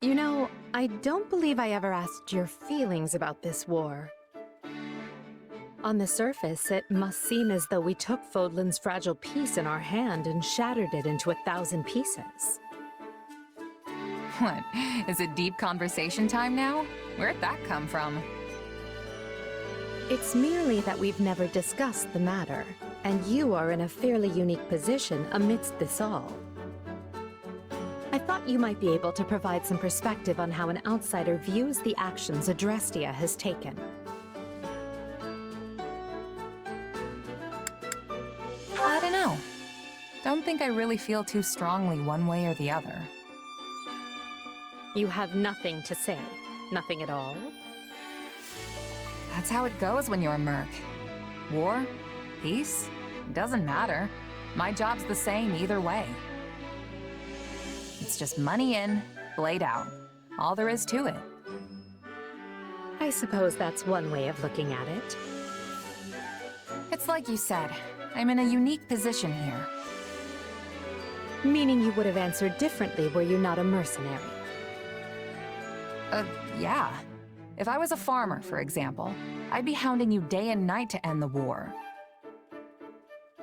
You know, I don't believe I ever asked your feelings about this war. On the surface, it must seem as though we took Fodlan's fragile piece in our hand and shattered it into 1,000 pieces. What? Is it deep conversation time now? Where'd that come from? It's merely that we've never discussed the matter, and you are in a fairly unique position amidst this all. I thought you might be able to provide some perspective on how an outsider views the actions Adrestia has taken. I don't know. Don't think I really feel too strongly one way or the other. You have nothing to say? Nothing at all? That's how it goes when you're a merc. War? Peace? Doesn't matter. My job's the same either way. It's just money in, blade out. All there is to it. I suppose that's one way of looking at it. It's like you said, I'm in a unique position here. Meaning you would have answered differently were you not a mercenary. Yeah. If I was a farmer, for example, I'd be hounding you day and night to end the war.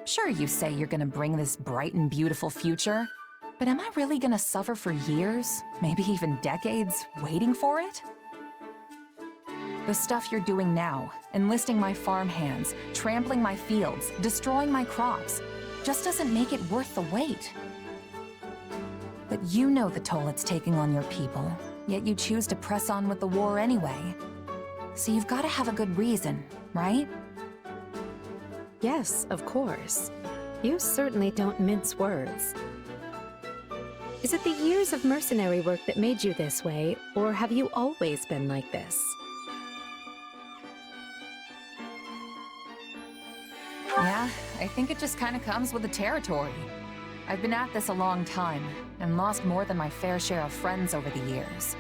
Sure, you say you're gonna bring this bright and beautiful future, but am I really gonna suffer for years, maybe even decades, waiting for it? The stuff you're doing now, enlisting my farmhands, trampling my fields, destroying my crops, just doesn't make it worth the wait. But you know the toll it's taking on your people, yet you choose to press on with the war anyway. So you've got to have a good reason, right? Yes, of course. You certainly don't mince words. Is it the years of mercenary work that made you this way, or have you always been like this? Yeah, I think it just kind of comes with the territory. I've been at this a long time, and lost more than my fair share of friends over the years.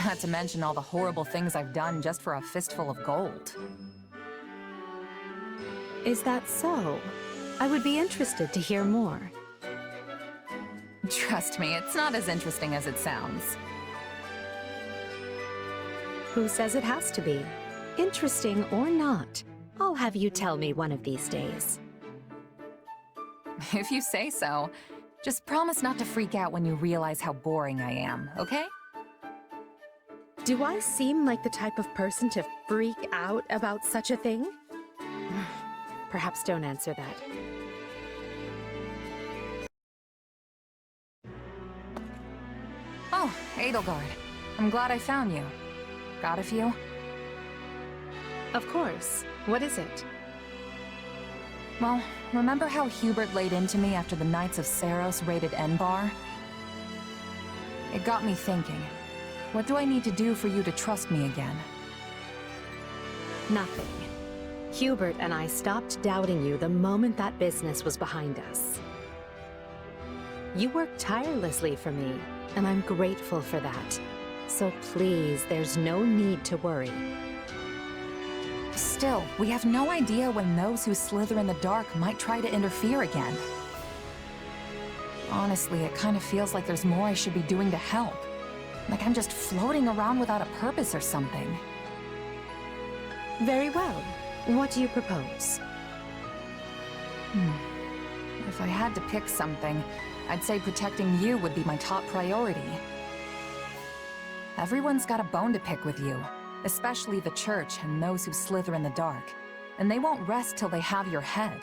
Not to mention all the horrible things I've done just for a fistful of gold. Is that so? I would be interested to hear more. Trust me, it's not as interesting as it sounds. Who says it has to be? Interesting or not, I'll have you tell me one of these days. If you say so. Just promise not to freak out when you realize how boring I am, okay? Do I seem like the type of person to freak out about such a thing? Perhaps don't answer that. Oh, Edelgard. I'm glad I found you. Got a few? Of course. What is it? Well, remember how Hubert laid into me after the Knights of Saros raided Enbar? It got me thinking. What do I need to do for you to trust me again? Nothing. Hubert and I stopped doubting you the moment that business was behind us. You worked tirelessly for me, and I'm grateful for that. So please, there's no need to worry. Still, we have no idea when those who slither in the dark might try to interfere again. Honestly, it kind of feels like there's more I should be doing to help. Like I'm just floating around without a purpose or something. Very well. What do you propose? If I had to pick something, I'd say protecting you would be my top priority. Everyone's got a bone to pick with you. Especially the Church and those who slither in the dark. And they won't rest till they have your head.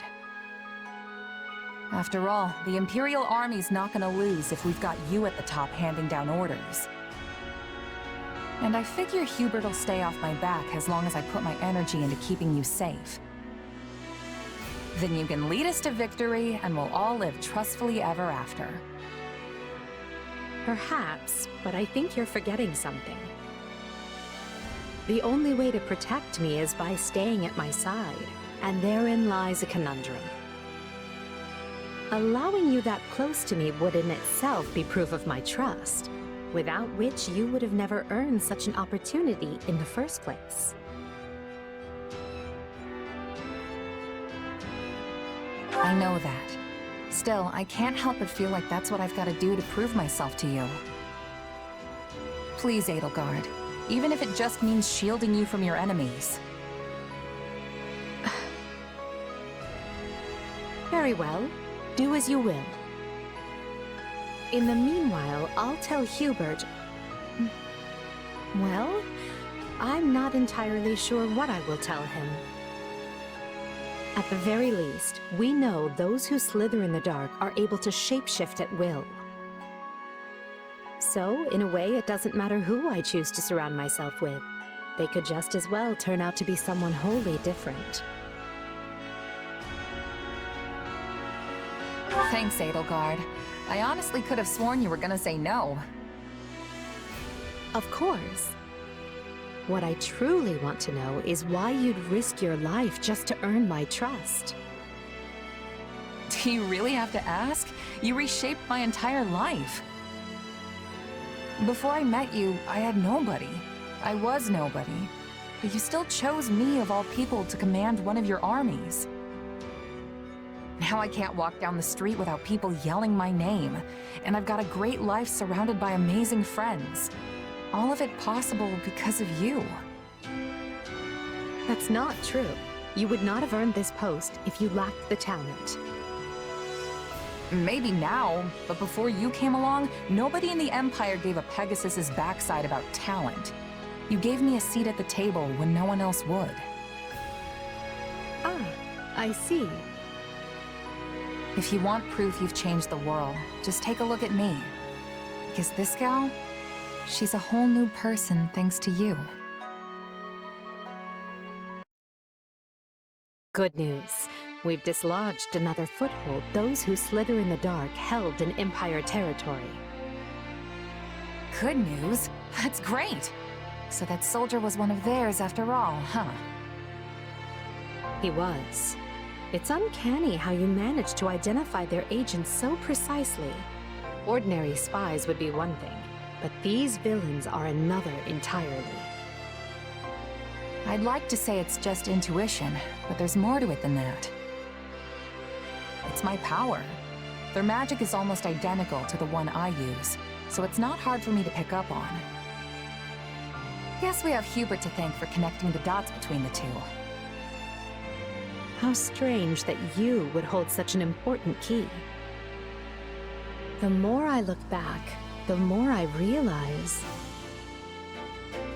After all, the Imperial Army's not gonna lose if we've got you at the top handing down orders. And I figure Hubert'll stay off my back as long as I put my energy into keeping you safe. Then you can lead us to victory, and we'll all live trustfully ever after. Perhaps, but I think you're forgetting something. The only way to protect me is by staying at my side, and therein lies a conundrum. Allowing you that close to me would in itself be proof of my trust, without which you would have never earned such an opportunity in the first place. I know that. Still, I can't help but feel like that's what I've got to do to prove myself to you. Please, Edelgard. Even if it just means shielding you from your enemies. Very well. Do as you will. In the meanwhile, I'll tell Hubert... Well, I'm not entirely sure what I will tell him. At the very least, we know those who slither in the dark are able to shapeshift at will. So, in a way, it doesn't matter who I choose to surround myself with. They could just as well turn out to be someone wholly different. Thanks, Edelgard. I honestly could have sworn you were gonna say no. Of course. What I truly want to know is why you'd risk your life just to earn my trust. Do you really have to ask? You reshaped my entire life. Before I met you, I had nobody. I was nobody. But you still chose me of all people to command one of your armies. Now I can't walk down the street without people yelling my name, and I've got a great life surrounded by amazing friends. All of it possible because of you. That's not true. You would not have earned this post if you lacked the talent. Maybe now, but before you came along, nobody in the Empire gave a Pegasus's backside about talent. You gave me a seat at the table when no one else would. Ah, I see. If you want proof you've changed the world, just take a look at me. Because this gal, she's a whole new person thanks to you. Good news. We've dislodged another foothold those who slither in the dark held in Empire territory. Good news? That's great! So that soldier was one of theirs after all, huh? He was. It's uncanny how you managed to identify their agents so precisely. Ordinary spies would be one thing, but these villains are another entirely. I'd like to say it's just intuition, but there's more to it than that. It's my power. Their magic is almost identical to the one I use, so it's not hard for me to pick up on. Guess we have Hubert to thank for connecting the dots between the two. How strange that you would hold such an important key. The more I look back, the more I realize...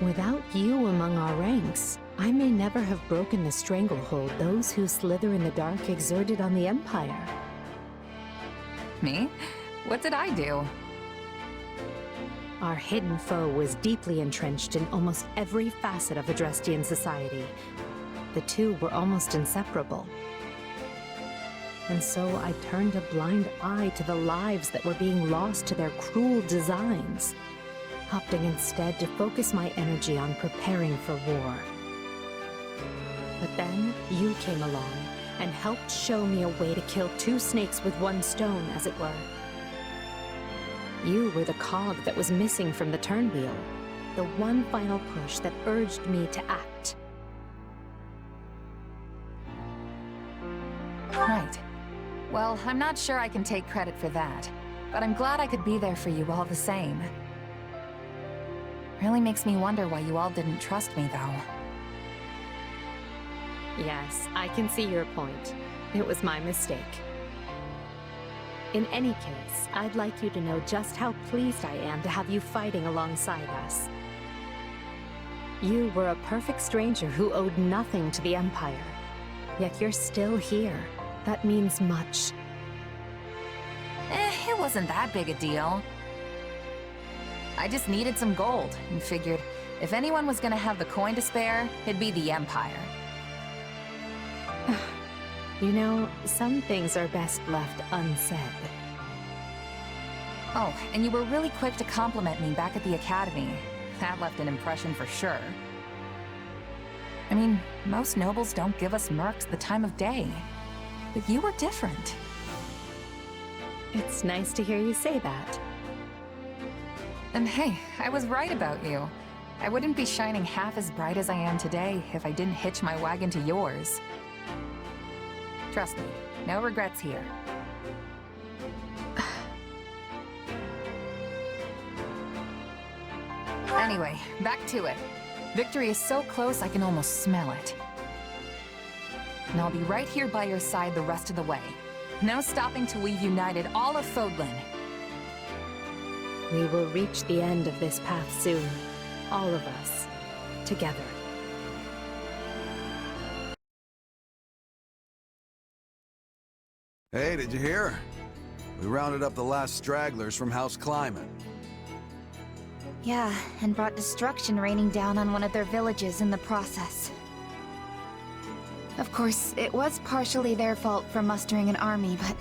Without you among our ranks, I may never have broken the stranglehold those who slither in the dark exerted on the Empire. Me? What did I do? Our hidden foe was deeply entrenched in almost every facet of Adrestian society. The two were almost inseparable. And so I turned a blind eye to the lives that were being lost to their cruel designs, opting instead to focus my energy on preparing for war. But then you came along and helped show me a way to kill two snakes with one stone, as it were. You were the cog that was missing from the turnwheel, the one final push that urged me to act. Right. Well, I'm not sure I can take credit for that, but I'm glad I could be there for you all the same. Really makes me wonder why you all didn't trust me, though. Yes, I can see your point. It was my mistake. In any case, I'd like you to know just how pleased I am to have you fighting alongside us. You were a perfect stranger who owed nothing to the Empire. Yet you're still here. That means much. It wasn't that big a deal. I just needed some gold, and figured if anyone was gonna have the coin to spare, it'd be the Empire. You know, some things are best left unsaid. Oh, and you were really quick to compliment me back at the Academy. That left an impression for sure. I mean, most nobles don't give us mercs the time of day. But you were different. It's nice to hear you say that. And hey, I was right about you. I wouldn't be shining half as bright as I am today if I didn't hitch my wagon to yours. Trust me, no regrets here. Anyway, back to it. Victory is so close I can almost smell it. And I'll be right here by your side the rest of the way. No stopping till we've united all of Fodlan. We will reach the end of this path soon. All of us. Together. Hey, did you hear? We rounded up the last stragglers from House Climate. Yeah, and brought destruction raining down on one of their villages in the process. Of course, it was partially their fault for mustering an army, but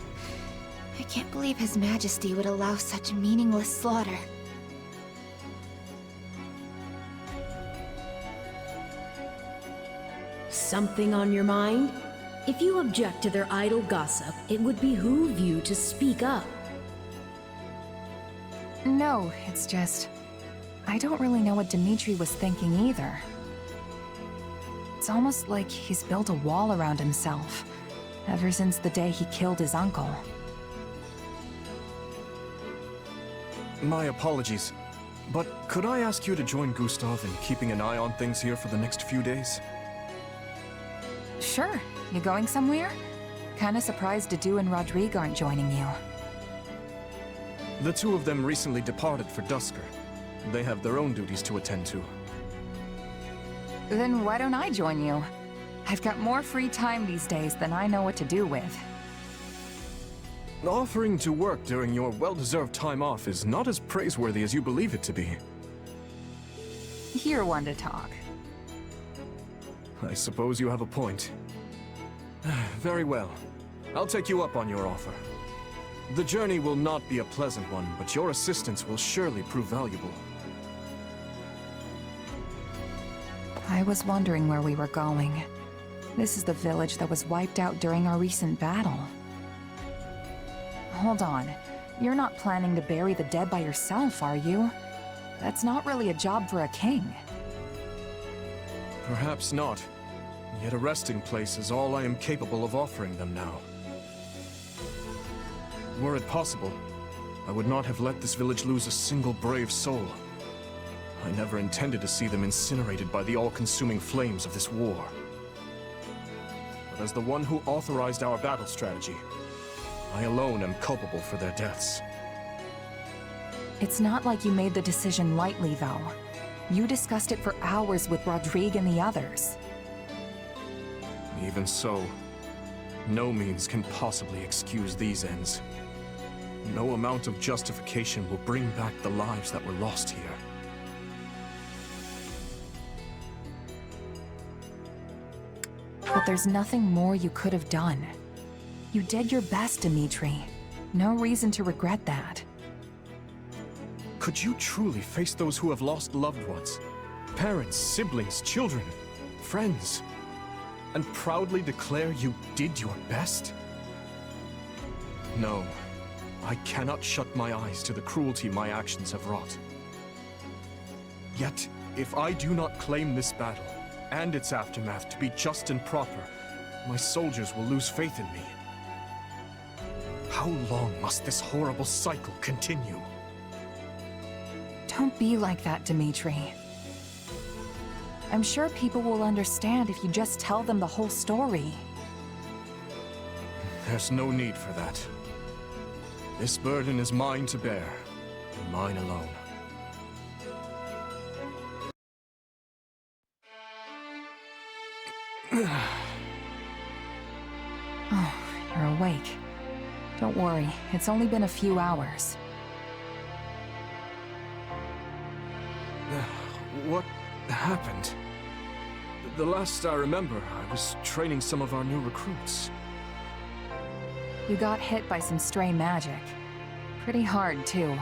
I can't believe His Majesty would allow such meaningless slaughter. Something on your mind? If you object to their idle gossip, it would behoove you to speak up. No, it's just... I don't really know what Dimitri was thinking either. It's almost like he's built a wall around himself, ever since the day he killed his uncle. My apologies, but could I ask you to join Gustav in keeping an eye on things here for the next few days? Sure. You going somewhere? Kinda surprised Dedue and Rodrigue aren't joining you. The two of them recently departed for Dusker. They have their own duties to attend to. Then why don't I join you? I've got more free time these days than I know what to do with. Offering to work during your well-deserved time off is not as praiseworthy as you believe it to be. You're one to talk. I suppose you have a point. Very well. I'll take you up on your offer. The journey will not be a pleasant one, but your assistance will surely prove valuable. I was wondering where we were going. This is the village that was wiped out during our recent battle. Hold on. You're not planning to bury the dead by yourself, are you? That's not really a job for a king. Perhaps not. Yet a resting place is all I am capable of offering them now. Were it possible, I would not have let this village lose a single brave soul. I never intended to see them incinerated by the all-consuming flames of this war. But as the one who authorized our battle strategy, I alone am culpable for their deaths. It's not like you made the decision lightly, though. You discussed it for hours with Rodrigue and the others. Even so, no means can possibly excuse these ends. No amount of justification will bring back the lives that were lost here. But there's nothing more you could have done. You did your best, Dimitri. No reason to regret that. Could you truly face those who have lost loved ones? Parents, siblings, children, friends, and proudly declare you did your best? No, I cannot shut my eyes to the cruelty my actions have wrought. Yet, if I do not claim this battle, and its aftermath to be just and proper, my soldiers will lose faith in me. How long must this horrible cycle continue? Don't be like that, Dimitri. I'm sure people will understand if you just tell them the whole story. There's no need for that. This burden is mine to bear, and mine alone. Oh, you're awake. Don't worry, it's only been a few hours. What happened? The last I remember, I was training some of our new recruits. You got hit by some stray magic. Pretty hard, too.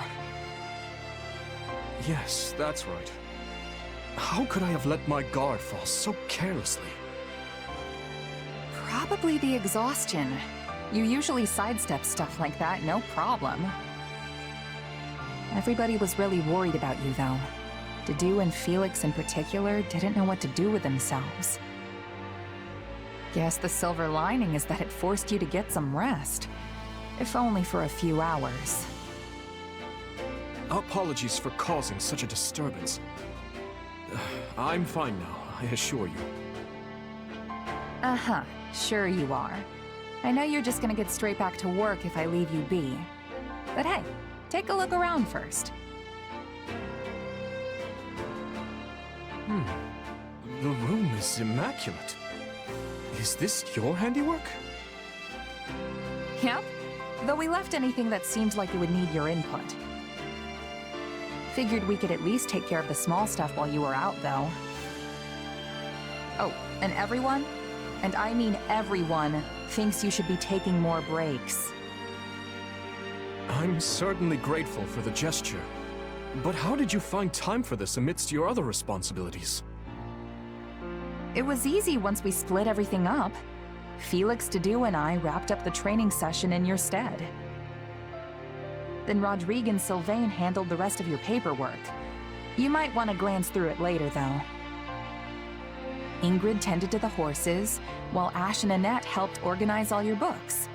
Yes, that's right. How could I have let my guard fall so carelessly? Probably the exhaustion. You usually sidestep stuff like that, no problem. Everybody was really worried about you, though. Dedue and Felix in particular didn't know what to do with themselves. Guess the silver lining is that it forced you to get some rest. If only for a few hours. Apologies for causing such a disturbance. I'm fine now, I assure you. Uh-huh, sure you are. I know you're just gonna get straight back to work if I leave you be. But hey, take a look around first. The room is immaculate. Is this your handiwork? Yep, though we left anything that seemed like it would need your input. Figured we could at least take care of the small stuff while you were out, though. Oh, and everyone, and I mean everyone, thinks you should be taking more breaks. I'm certainly grateful for the gesture. But how did you find time for this amidst your other responsibilities? It was easy once we split everything up. Felix, Dedue, and I wrapped up the training session in your stead. Then Rodrigue and Sylvain handled the rest of your paperwork. You might want to glance through it later, though. Ingrid tended to the horses, while Ashe and Annette helped organize all your books.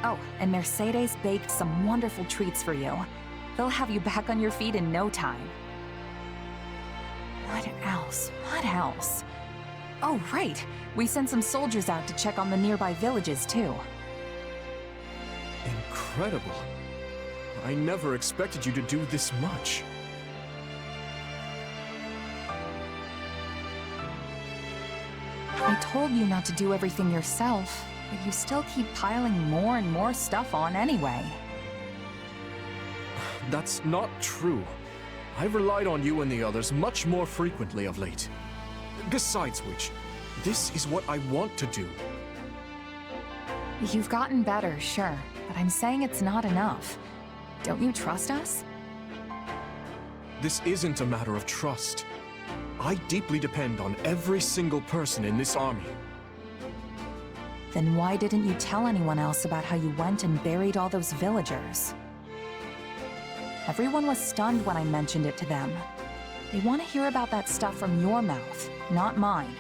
Oh, and Mercedes baked some wonderful treats for you. They'll have you back on your feet in no time. What else? What else? Oh, right! We sent some soldiers out to check on the nearby villages, too. Incredible. I never expected you to do this much. I told you not to do everything yourself, but you still keep piling more and more stuff on anyway. That's not true. I've relied on you and the others much more frequently of late. Besides which, this is what I want to do. You've gotten better, sure, but I'm saying it's not enough. Don't you trust us? This isn't a matter of trust. I deeply depend on every single person in this army. Then why didn't you tell anyone else about how you went and buried all those villagers? Everyone was stunned when I mentioned it to them. They want to hear about that stuff from your mouth, not mine.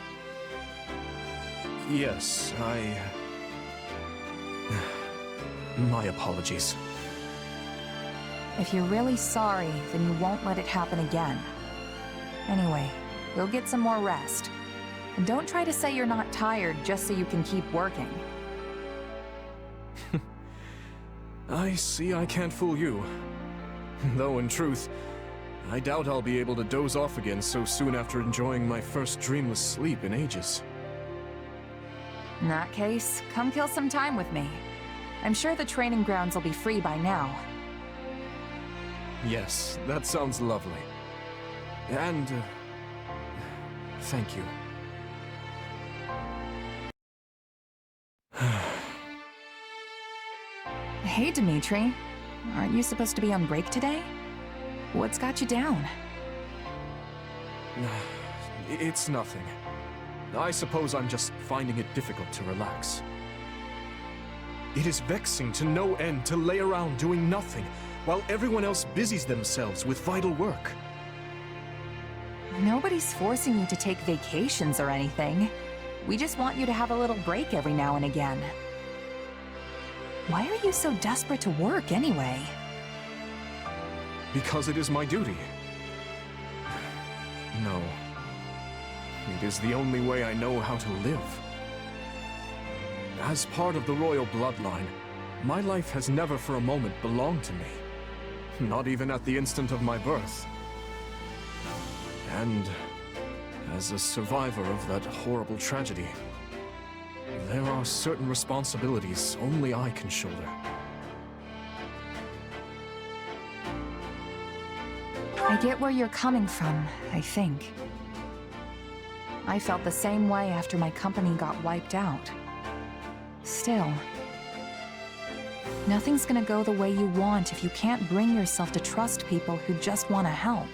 Yes, My apologies. If you're really sorry, then you won't let it happen again. Anyway, we'll get some more rest. And don't try to say you're not tired just so you can keep working. I see I can't fool you. Though in truth, I doubt I'll be able to doze off again so soon after enjoying my first dreamless sleep in ages. In that case, come kill some time with me. I'm sure the training grounds will be free by now. Yes, that sounds lovely. And, thank you. Hey, Dimitri. Aren't you supposed to be on break today? What's got you down? It's nothing. I suppose I'm just finding it difficult to relax. It is vexing to no end to lay around doing nothing, while everyone else busies themselves with vital work. Nobody's forcing you to take vacations or anything. We just want you to have a little break every now and again. Why are you so desperate to work anyway? Because it is my duty. No. It is the only way I know how to live. As part of the royal bloodline, my life has never for a moment belonged to me. Not even at the instant of my birth. And as a survivor of that horrible tragedy, there are certain responsibilities only I can shoulder. I get where you're coming from, I think. I felt the same way after my company got wiped out. Still, nothing's gonna go the way you want if you can't bring yourself to trust people who just want to help.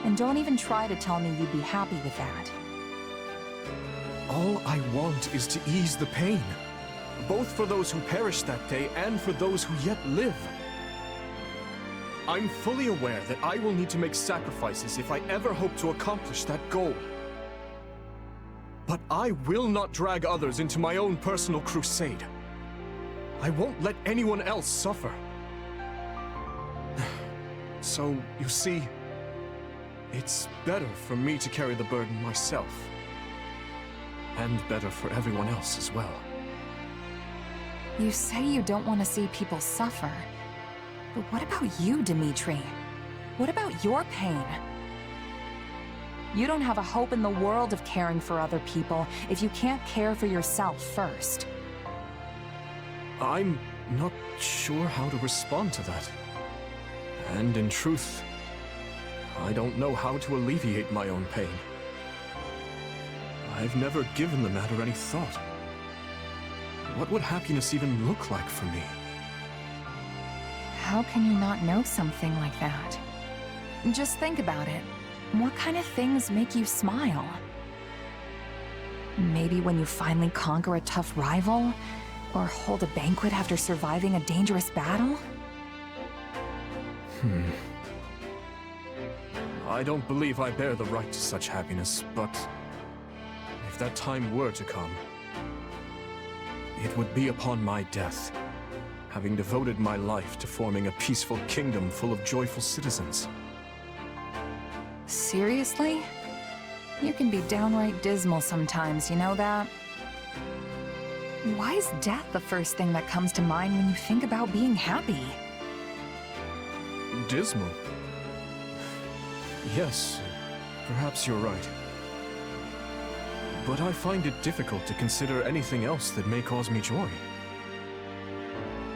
And don't even try to tell me you'd be happy with that. All I want is to ease the pain, both for those who perished that day and for those who yet live. I'm fully aware that I will need to make sacrifices if I ever hope to accomplish that goal. But I will not drag others into my own personal crusade. I won't let anyone else suffer. So, you see, it's better for me to carry the burden myself. And better for everyone else as well. You say you don't want to see people suffer. But what about you, Dimitri? What about your pain? You don't have a hope in the world of caring for other people if you can't care for yourself first. I'm not sure how to respond to that. And in truth, I don't know how to alleviate my own pain. I've never given the matter any thought. What would happiness even look like for me? How can you not know something like that? Just think about it. What kind of things make you smile? Maybe when you finally conquer a tough rival? Or hold a banquet after surviving a dangerous battle? I don't believe I bear the right to such happiness, but if that time were to come, it would be upon my death, having devoted my life to forming a peaceful kingdom full of joyful citizens. Seriously? You can be downright dismal sometimes, you know that? Why is death the first thing that comes to mind when you think about being happy? Dismal? Yes, perhaps you're right. But I find it difficult to consider anything else that may cause me joy.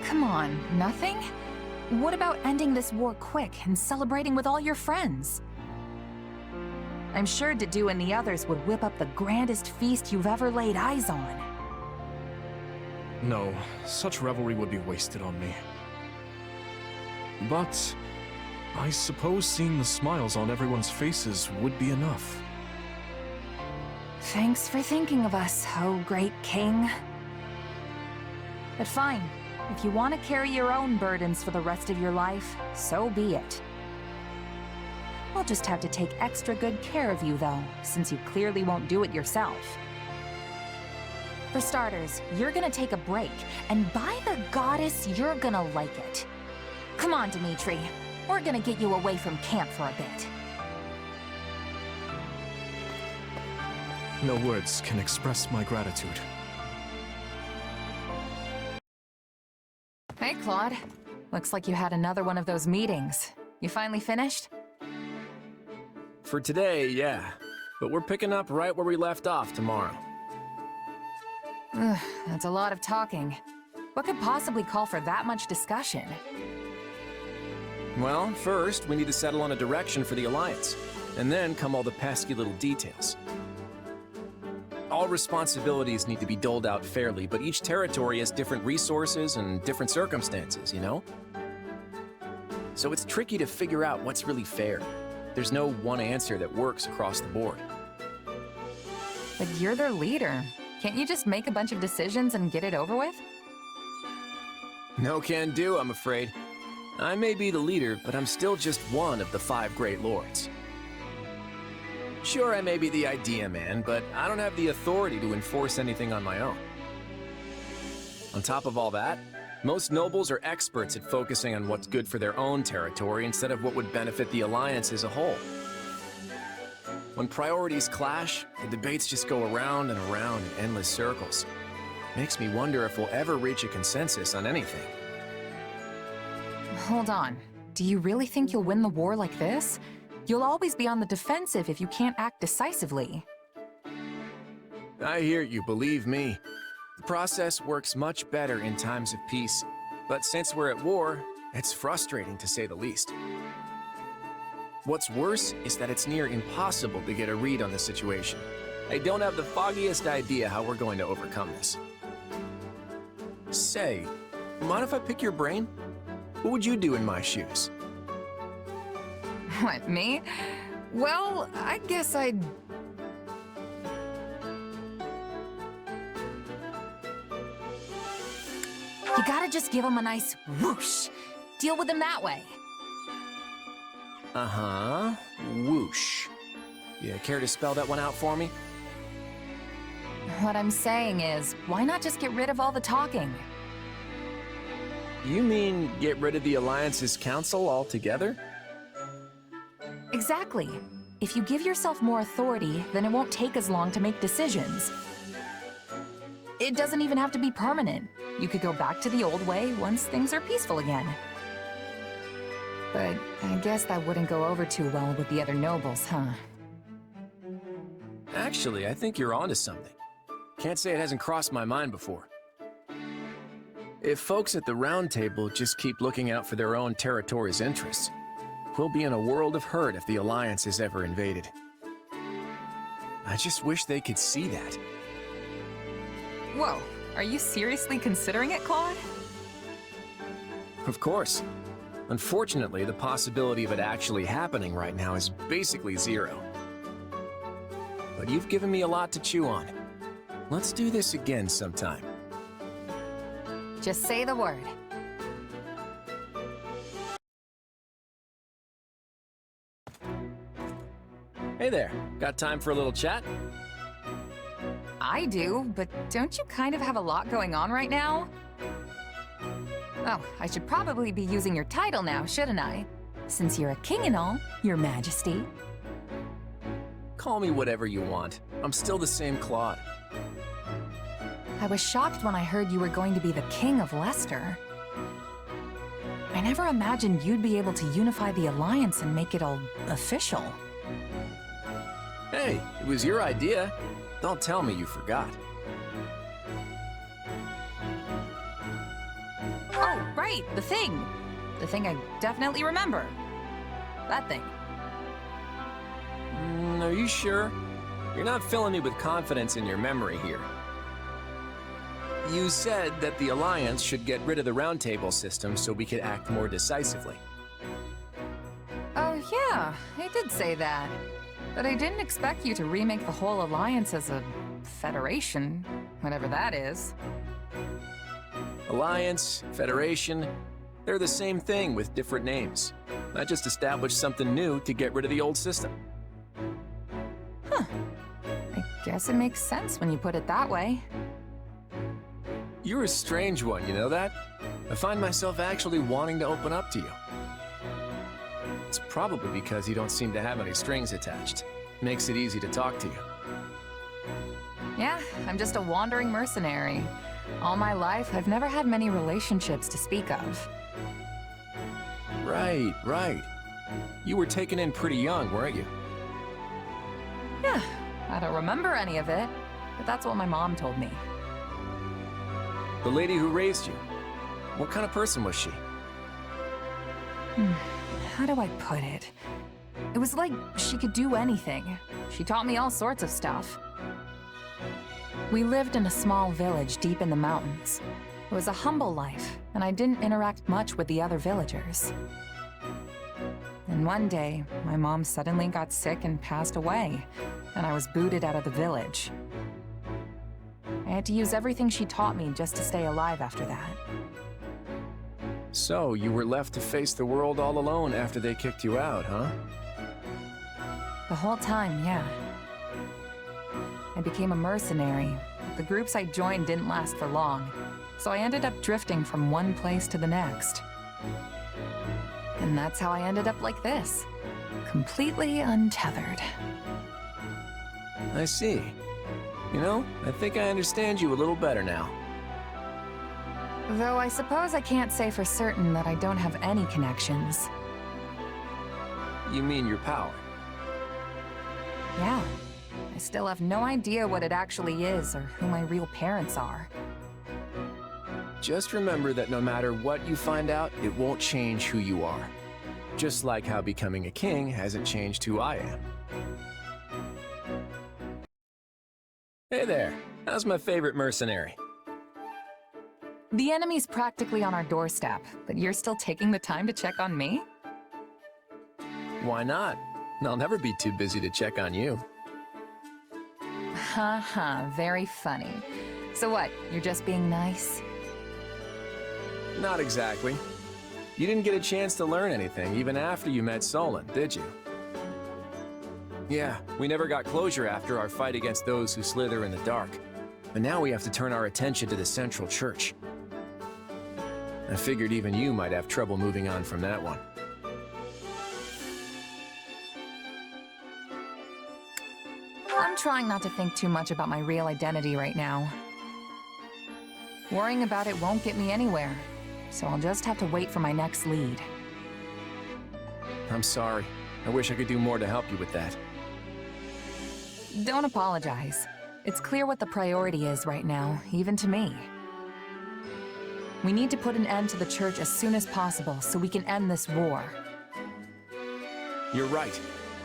Come on, nothing? What about ending this war quick and celebrating with all your friends? I'm sure Dedue and the others would whip up the grandest feast you've ever laid eyes on. No, such revelry would be wasted on me. But I suppose seeing the smiles on everyone's faces would be enough. Thanks for thinking of us, oh great king. But fine, if you want to carry your own burdens for the rest of your life, so be it. We'll just have to take extra good care of you, though, since you clearly won't do it yourself. For starters, you're gonna take a break, and by the goddess, you're gonna like it. Come on, Dimitri. We're gonna get you away from camp for a bit. No words can express my gratitude. Hey, Claude. Looks like you had another one of those meetings. You finally finished? For today, yeah. But we're picking up right where we left off tomorrow. Ugh, that's a lot of talking. What could possibly call for that much discussion? Well, first, we need to settle on a direction for the Alliance. And then come all the pesky little details. All responsibilities need to be doled out fairly, but each territory has different resources and different circumstances, you know? So it's tricky to figure out what's really fair. There's no one answer that works across the board. But you're their leader. Can't you just make a bunch of decisions and get it over with? No can do, I'm afraid. I may be the leader, but I'm still just one of the 5 great lords. Sure, I may be the idea man, but I don't have the authority to enforce anything on my own. On top of all that, most nobles are experts at focusing on what's good for their own territory instead of what would benefit the Alliance as a whole. When priorities clash, the debates just go around and around in endless circles. Makes me wonder if we'll ever reach a consensus on anything. Hold on. Do you really think you'll win the war like this? You'll always be on the defensive if you can't act decisively. I hear you, believe me. The process works much better in times of peace. But since we're at war, it's frustrating to say the least. What's worse is that it's near impossible to get a read on the situation. I don't have the foggiest idea how we're going to overcome this. Say, mind if I pick your brain? What would you do in my shoes? What, me? Well, I guess I'd... You gotta just give him a nice whoosh. Deal with him that way. Uh-huh. Whoosh. You care to spell that one out for me? What I'm saying is, why not just get rid of all the talking? You mean get rid of the Alliance's council altogether? Exactly. If you give yourself more authority, then it won't take as long to make decisions. It doesn't even have to be permanent. You could go back to the old way once things are peaceful again. But I guess that wouldn't go over too well with the other nobles, huh? Actually, I think you're onto something. Can't say it hasn't crossed my mind before. If folks at the Round Table just keep looking out for their own territory's interests, we'll be in a world of hurt if the Alliance is ever invaded. I just wish they could see that. Whoa, are you seriously considering it, Claude? Of course. Unfortunately, the possibility of it actually happening right now is basically zero. But you've given me a lot to chew on. Let's do this again sometime. Just say the word. Hey there, got time for a little chat? I do, but don't you kind of have a lot going on right now? Oh, I should probably be using your title now, shouldn't I? Since you're a king and all, your majesty. Call me whatever you want. I'm still the same Claude. I was shocked when I heard you were going to be the king of Leicester. I never imagined you'd be able to unify the Alliance and make it all official. Hey, it was your idea. Don't tell me you forgot. Oh, right, the thing. The thing I definitely remember. That thing. Are you sure? You're not filling me with confidence in your memory here. You said that the Alliance should get rid of the Round Table system so we could act more decisively. Oh yeah, I did say that. But I didn't expect you to remake the whole Alliance as a federation, whatever that is. Alliance, Federation, they're the same thing with different names. I just established something new to get rid of the old system. Huh. I guess it makes sense when you put it that way. You're a strange one, you know that? I find myself actually wanting to open up to you. It's probably because you don't seem to have any strings attached. Makes it easy to talk to you. Yeah, I'm just a wandering mercenary. All my life, I've never had many relationships to speak of. Right. You were taken in pretty young, weren't you? Yeah, I don't remember any of it, but that's what my mom told me. The lady who raised you, what kind of person was she? How do I put it? It was like she could do anything. She taught me all sorts of stuff. We lived in a small village deep in the mountains. It was a humble life, and I didn't interact much with the other villagers. And one day, my mom suddenly got sick and passed away, and I was booted out of the village. I had to use everything she taught me just to stay alive after that. So, you were left to face the world all alone after they kicked you out, huh? The whole time, yeah. I became a mercenary. The groups I joined didn't last for long, so I ended up drifting from one place to the next. And that's how I ended up like this. Completely untethered. I see. You know, I think I understand you a little better now. Though I suppose I can't say for certain that I don't have any connections. You mean your power? Yeah. I still have no idea what it actually is or who my real parents are. Just remember that no matter what you find out, it won't change who you are. Just like how becoming a king hasn't changed who I am. Hey there, how's my favorite mercenary? The enemy's practically on our doorstep, but you're still taking the time to check on me? Why not? I'll never be too busy to check on you. Haha, very funny. So what, you're just being nice? Not exactly. You didn't get a chance to learn anything even after you met Solon, did you? Yeah, we never got closure after our fight against those who slither in the dark. But now we have to turn our attention to the Central Church. I figured even you might have trouble moving on from that one. trying not to think too much about my real identity right now. Worrying about it won't get me anywhere, so I'll just have to wait for my next lead. I'm sorry. I wish I could do more to help you with that. Don't apologize. It's clear what the priority is right now, even to me. We need to put an end to the church as soon as possible so we can end this war. You're right.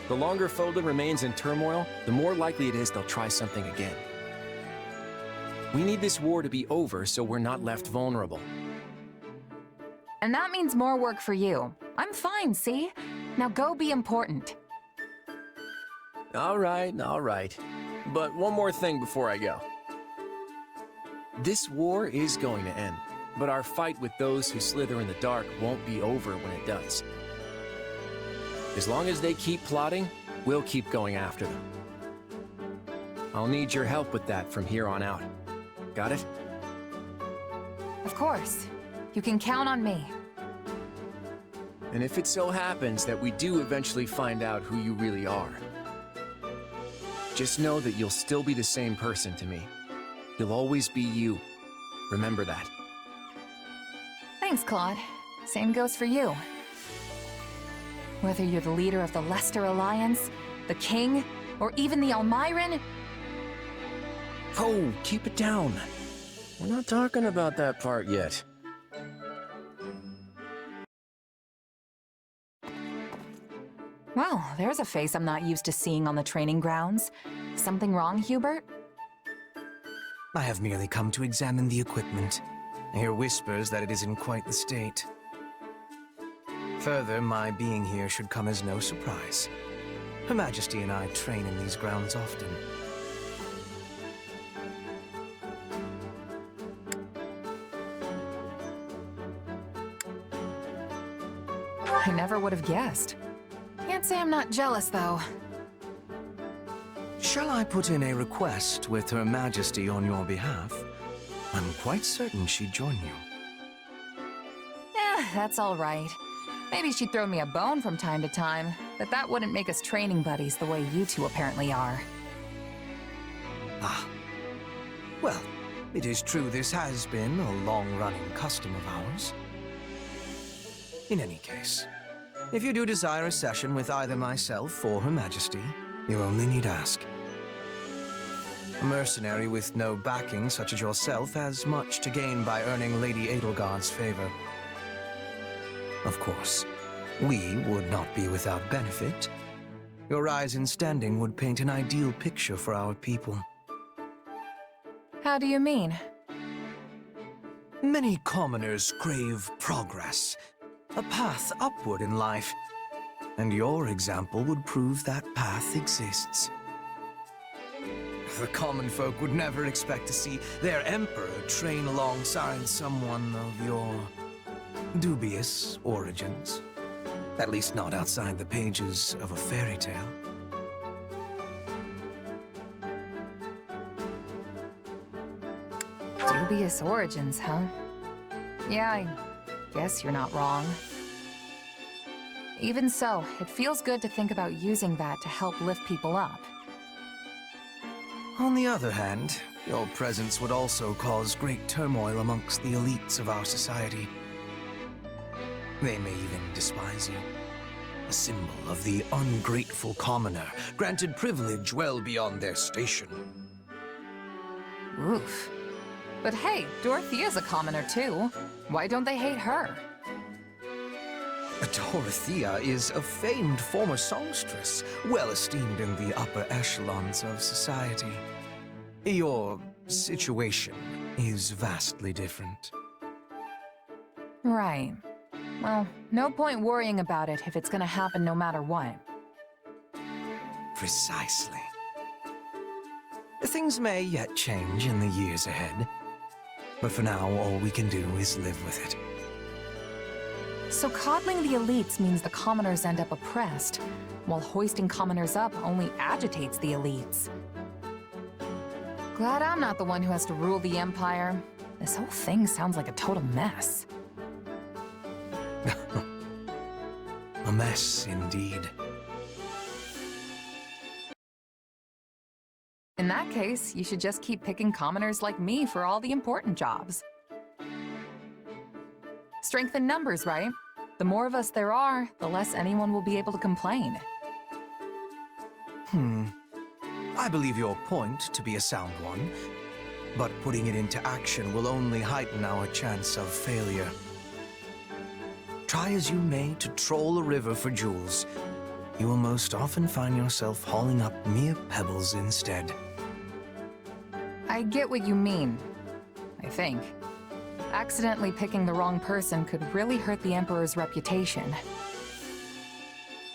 The longer Folda remains in turmoil, the more likely it is they'll try something again. We need this war to be over so we're not left vulnerable. And that means more work for you. I'm fine, see? Now go be important. All right. But one more thing before I go. This war is going to end, but our fight with those who slither in the dark won't be over when it does. As long as they keep plotting, we'll keep going after them. I'll need your help with that from here on out. Got it? Of course. You can count on me. And if it so happens that we do eventually find out who you really are, just know that you'll still be the same person to me. You'll always be you. Remember that. Thanks, Claude. Same goes for you. Whether you're the leader of the Leicester Alliance, the King, or even the Almiran... Oh, keep it down. We're not talking about that part yet. Well, there's a face I'm not used to seeing on the training grounds. Something wrong, Hubert? I have merely come to examine the equipment. I hear whispers that it is in quite the state. Further, my being here should come as no surprise. Her Majesty and I train in these grounds often. I never would have guessed. Can't say I'm not jealous, though. Shall I put in a request with Her Majesty on your behalf? I'm quite certain she'd join you. That's all right. Maybe she'd throw me a bone from time to time, but that wouldn't make us training buddies the way you two apparently are. Ah. Well, it is true this has been a long-running custom of ours. In any case, if you do desire a session with either myself or Her Majesty, you only need ask. A mercenary with no backing such as yourself has much to gain by earning Lady Edelgard's favor. Of course, we would not be without benefit. Your rise in standing would paint an ideal picture for our people. How do you mean? Many commoners crave progress, a path upward in life, and your example would prove that path exists. The common folk would never expect to see their emperor train alongside someone of your dubious origins. At least not outside the pages of a fairy tale. Dubious origins, huh? Yeah, I guess you're not wrong. Even so, it feels good to think about using that to help lift people up. On the other hand, your presence would also cause great turmoil amongst the elites of our society. They may even despise you. A symbol of the ungrateful commoner, granted privilege well beyond their station. Oof. But hey, Dorothea's a commoner too. Why don't they hate her? Dorothea is a famed former songstress, well esteemed in the upper echelons of society. Your situation is vastly different. Right. Well, no point worrying about it if it's gonna happen no matter what. Precisely. Things may yet change in the years ahead, but for now all we can do is live with it. So coddling the elites means the commoners end up oppressed, while hoisting commoners up only agitates the elites. Glad I'm not the one who has to rule the Empire. This whole thing sounds like a total mess. A mess indeed. In that case, you should just keep picking commoners like me for all the important jobs. Strength in numbers, right? The more of us there are, the less anyone will be able to complain. I believe your point to be a sound one, but putting it into action will only heighten our chance of failure. Try as you may to troll a river for jewels, you will most often find yourself hauling up mere pebbles instead. I get what you mean, I think. Accidentally picking the wrong person could really hurt the Emperor's reputation.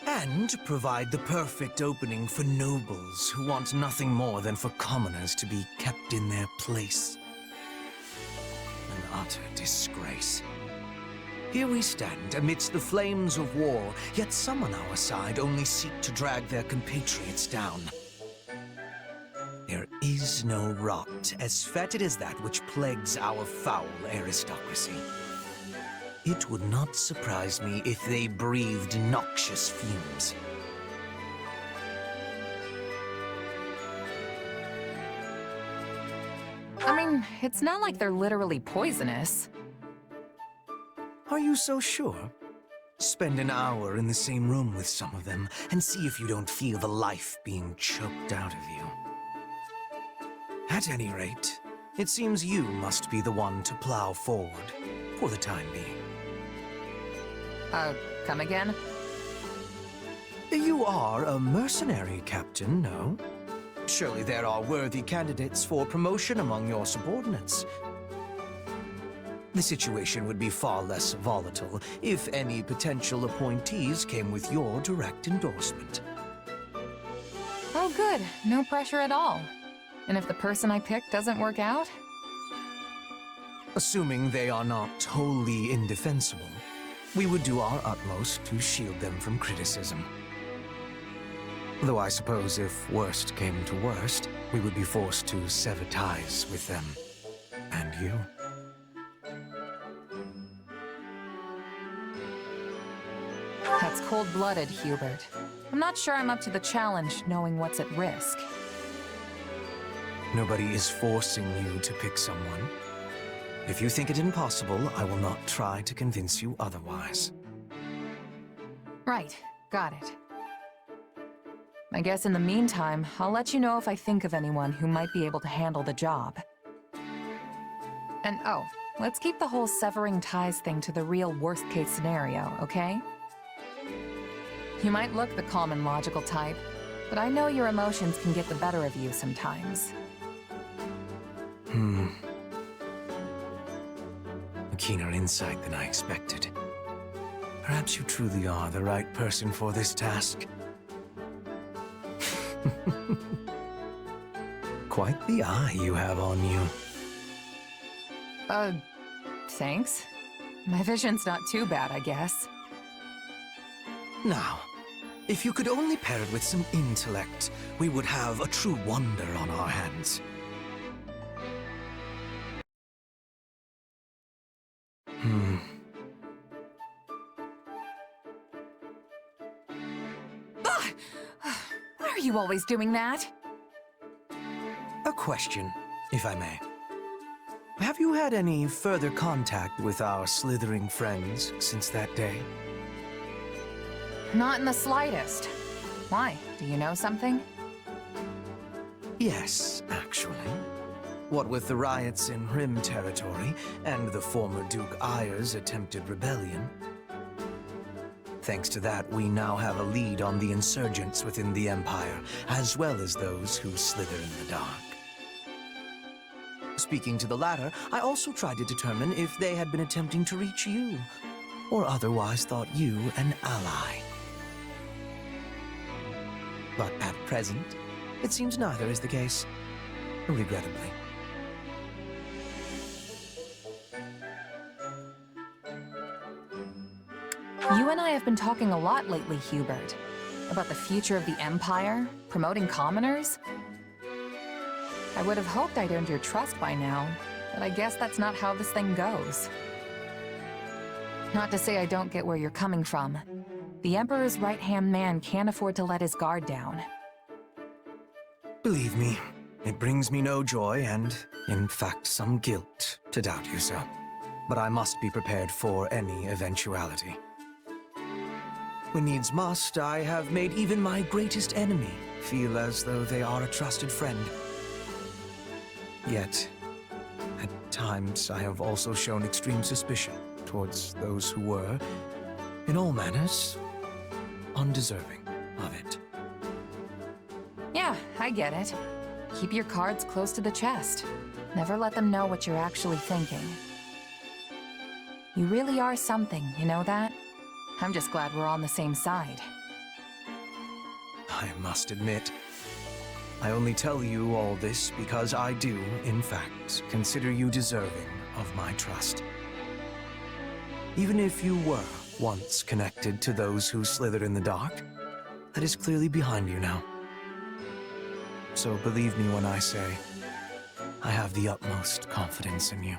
And provide the perfect opening for nobles who want nothing more than for commoners to be kept in their place. An utter disgrace. Here we stand amidst the flames of war, yet some on our side only seek to drag their compatriots down. There is no rot as fetid as that which plagues our foul aristocracy. It would not surprise me if they breathed noxious fumes. I mean, it's not like they're literally poisonous. Are you so sure? Spend an hour in the same room with some of them and see if you don't feel the life being choked out of you. At any rate, it seems you must be the one to plow forward, for the time being. Come again? You are a mercenary, Captain, no? Surely there are worthy candidates for promotion among your subordinates. The situation would be far less volatile if any potential appointees came with your direct endorsement. Oh good, no pressure at all. And if the person I pick doesn't work out? Assuming they are not wholly indefensible, we would do our utmost to shield them from criticism. Though I suppose if worst came to worst, we would be forced to sever ties with them. And you. That's cold-blooded, Hubert. I'm not sure I'm up to the challenge, knowing what's at risk. Nobody is forcing you to pick someone. If you think it impossible, I will not try to convince you otherwise. Right, got it. I guess in the meantime, I'll let you know if I think of anyone who might be able to handle the job. And oh, let's keep the whole severing ties thing to the real worst-case scenario, okay? You might look the calm and logical type, but I know your emotions can get the better of you sometimes. A keener insight than I expected. Perhaps you truly are the right person for this task. Quite the eye you have on you. Thanks. My vision's not too bad, I guess. Now, if you could only pair it with some intellect, we would have a true wonder on our hands. Why are you always doing that? A question, if I may. Have you had any further contact with our slithering friends since that day? Not in the slightest. Why? Do you know something? Yes, actually. What with the riots in Rim territory and the former Duke Ayer's attempted rebellion. Thanks to that, we now have a lead on the insurgents within the Empire, as well as those who slither in the dark. Speaking to the latter, I also tried to determine if they had been attempting to reach you, or otherwise thought you an ally. But at present, it seems neither is the case, regrettably. You and I have been talking a lot lately, Hubert. About the future of the Empire, promoting commoners. I would have hoped I'd earned your trust by now, but I guess that's not how this thing goes. Not to say I don't get where you're coming from. The Emperor's right-hand man can't afford to let his guard down. Believe me, It brings me no joy and, in fact, some guilt to doubt you, sir. But I must be prepared for any eventuality. When needs must, I have made even my greatest enemy feel as though they are a trusted friend. Yet, at times, I have also shown extreme suspicion towards those who were, in all manners, undeserving of it. Yeah, I get it. Keep your cards close to the chest. Never let them know what you're actually thinking. You really are something, you know that? I'm just glad we're on the same side. I must admit, I only tell you all this because I do, in fact, consider you deserving of my trust. Even if you were once connected to those who slithered in the dark, that is clearly behind you now. So believe me when I say, I have the utmost confidence in you.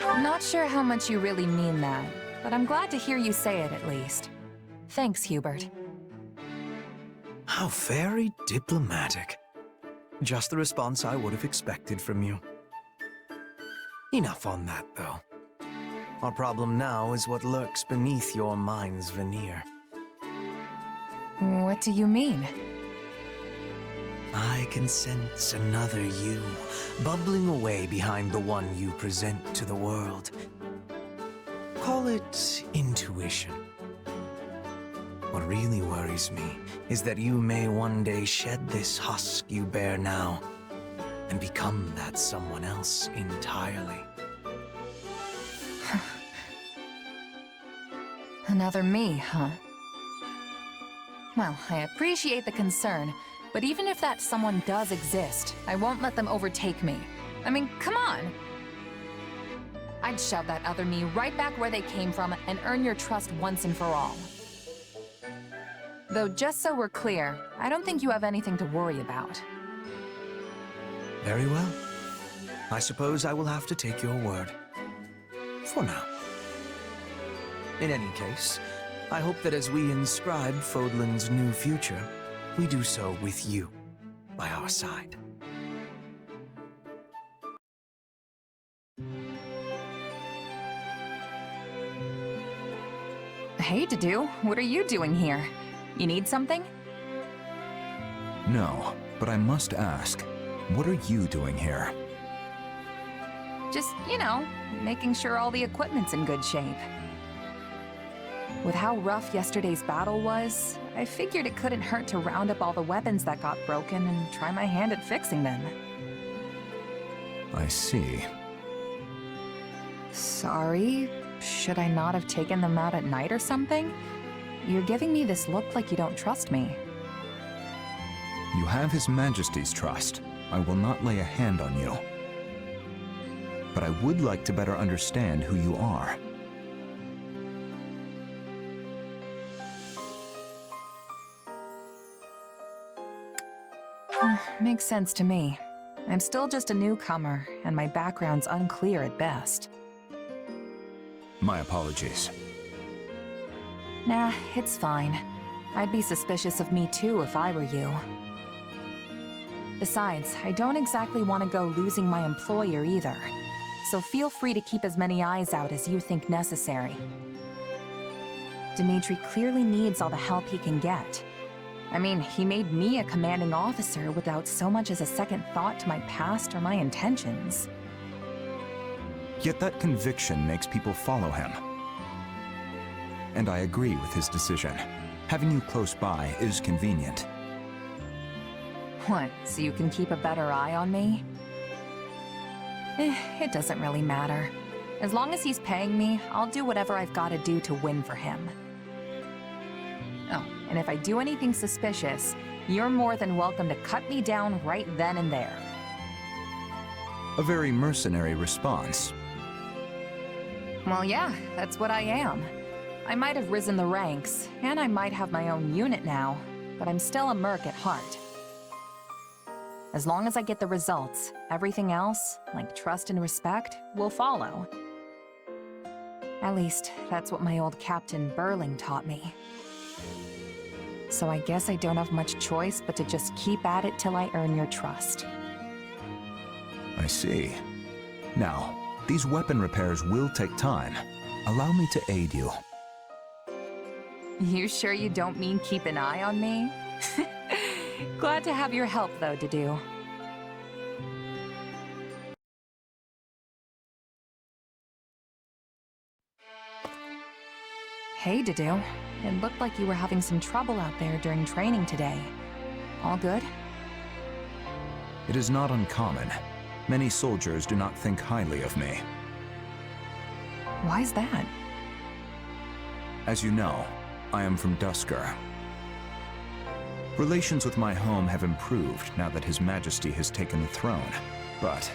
I'm not sure how much you really mean that, but I'm glad to hear you say it at least. Thanks, Hubert. How very diplomatic. Just the response I would have expected from you. Enough on that, though. Our problem now is what lurks beneath your mind's veneer. What do you mean? I can sense another you, bubbling away behind the one you present to the world. Call it intuition. What really worries me is that you may one day shed this husk you bear now, and become that someone else entirely. Another me, huh? Well, I appreciate the concern, but even if that someone does exist, I won't let them overtake me. I mean, come on! I'd shove that other me right back where they came from and earn your trust once and for all. Though, just so we're clear, I don't think you have anything to worry about. Very well. I suppose I will have to take your word. For now. In any case, I hope that as we inscribe Fodlan's new future, we do so with you by our side. Hey, Dedue, what are you doing here? You need something? No, but I must ask, what are you doing here? Just, you know, making sure all the equipment's in good shape. With how rough yesterday's battle was, I figured it couldn't hurt to round up all the weapons that got broken and try my hand at fixing them. I see. Sorry? Should I not have taken them out at night or something? You're giving me this look like you don't trust me. You have His Majesty's trust. I will not lay a hand on you. But I would like to better understand who you are. Makes sense to me. I'm still just a newcomer, and my background's unclear at best. My apologies. Nah, it's fine. I'd be suspicious of me too if I were you. Besides, I don't exactly want to go losing my employer either, so feel free to keep as many eyes out as you think necessary. Dimitri clearly needs all the help he can get. I mean, he made me a commanding officer without so much as a second thought to my past or my intentions. Yet that conviction makes people follow him. And I agree with his decision. Having you close by is convenient. What, so you can keep a better eye on me? It doesn't really matter. As long as he's paying me, I'll do whatever I've got to do to win for him. Oh, and if I do anything suspicious, you're more than welcome to cut me down right then and there. A very mercenary response. Well, yeah, that's what I am. I might have risen the ranks, and I might have my own unit now, but I'm still a merc at heart. As long as I get the results, everything else, like trust and respect, will follow. At least, that's what my old Captain Burling taught me. So I guess I don't have much choice but to just keep at it till I earn your trust. I see. Now, these weapon repairs will take time. Allow me to aid you. You sure you don't mean keep an eye on me? Glad to have your help though, Dedue. Hey, Dedue. It looked like you were having some trouble out there during training today. All good? It is not uncommon. Many soldiers do not think highly of me. Why's that? As you know, I am from Duscur. Relations with my home have improved now that His Majesty has taken the throne, but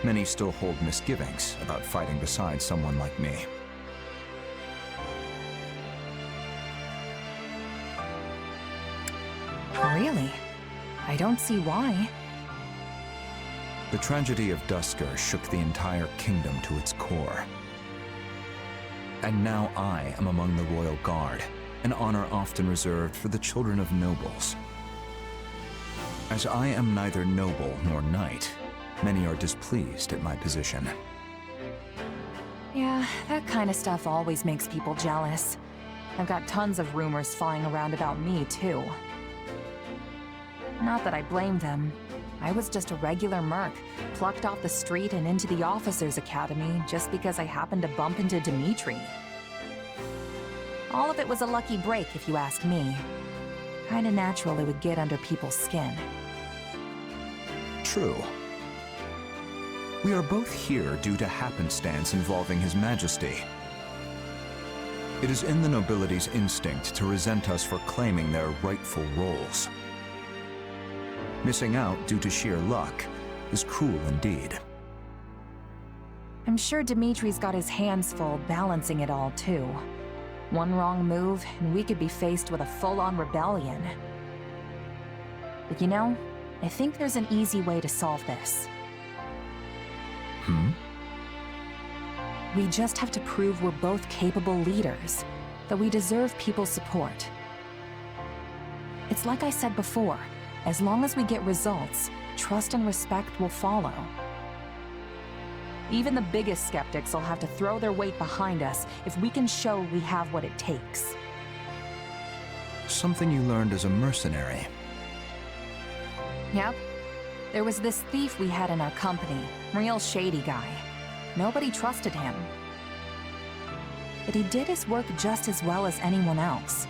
many still hold misgivings about fighting beside someone like me. Really? I don't see why. The tragedy of Duscur shook the entire kingdom to its core. And now I am among the Royal Guard, an honor often reserved for the children of nobles. As I am neither noble nor knight, many are displeased at my position. Yeah, that kind of stuff always makes people jealous. I've got tons of rumors flying around about me, too. Not that I blame them. I was just a regular merc, plucked off the street and into the officers' academy just because I happened to bump into Dimitri. All of it was a lucky break, if you ask me. Kinda natural it would get under people's skin. True. We are both here due to happenstance involving His Majesty. It is in the nobility's instinct to resent us for claiming their rightful roles. Missing out due to sheer luck is cruel indeed. I'm sure Dimitri's got his hands full balancing it all, too. One wrong move, and we could be faced with a full-on rebellion. But you know, I think there's an easy way to solve this. We just have to prove we're both capable leaders, that we deserve people's support. It's like I said before, as long as we get results, trust and respect will follow. Even the biggest skeptics will have to throw their weight behind us if we can show we have what it takes. Something you learned as a mercenary. Yep. There was this thief we had in our company, real shady guy. Nobody trusted him. But he did his work just as well as anyone else.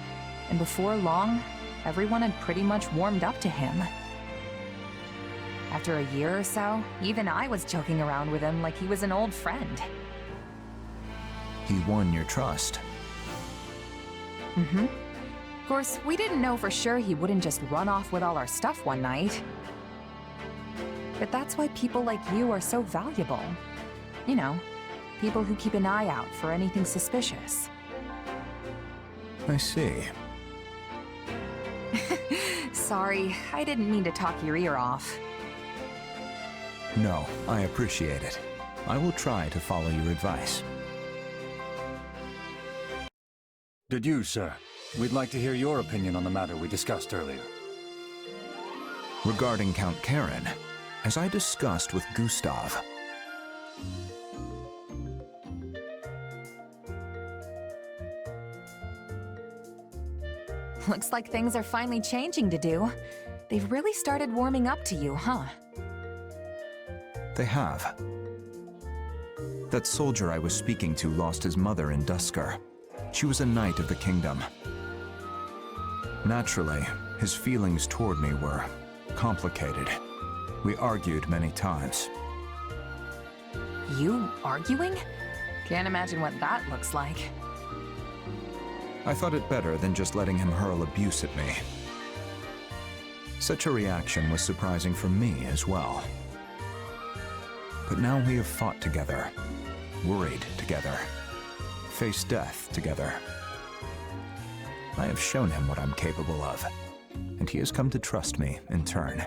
And before long, everyone had pretty much warmed up to him. After a year or so, even I was joking around with him like he was an old friend. He won your trust. Of course, we didn't know for sure he wouldn't just run off with all our stuff one night. But that's why people like you are so valuable. You know, people who keep an eye out for anything suspicious. I see. Sorry, I didn't mean to talk your ear off. No, I appreciate it. I will try to follow your advice. Dedue, sir. We'd like to hear your opinion on the matter we discussed earlier. Regarding Count Karen, as I discussed with Gustav, Looks like things are finally changing, Dedue. They've really started warming up to you, huh? they have. That soldier I was speaking to lost his mother in Duscur. She was a knight of the kingdom. Naturally, his feelings toward me were complicated. We argued many times. You arguing? Can't imagine what that looks like. I thought it better than just letting him hurl abuse at me. Such a reaction was surprising for me as well. But now we have fought together, worried together, faced death together. I have shown him what I'm capable of, and he has come to trust me in turn.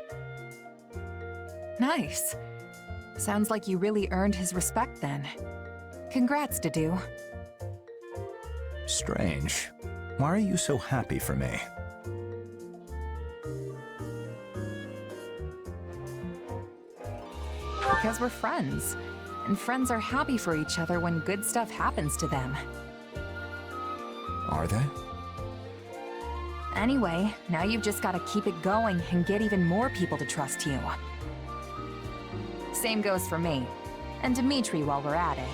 Nice. Sounds like you really earned his respect then. Congrats, Dedue. Strange. Why are you so happy for me? Because we're friends. And friends are happy for each other when good stuff happens to them. Are they? Anyway, now you've just got to keep it going and get even more people to trust you. Same goes for me. And Dimitri while we're at it.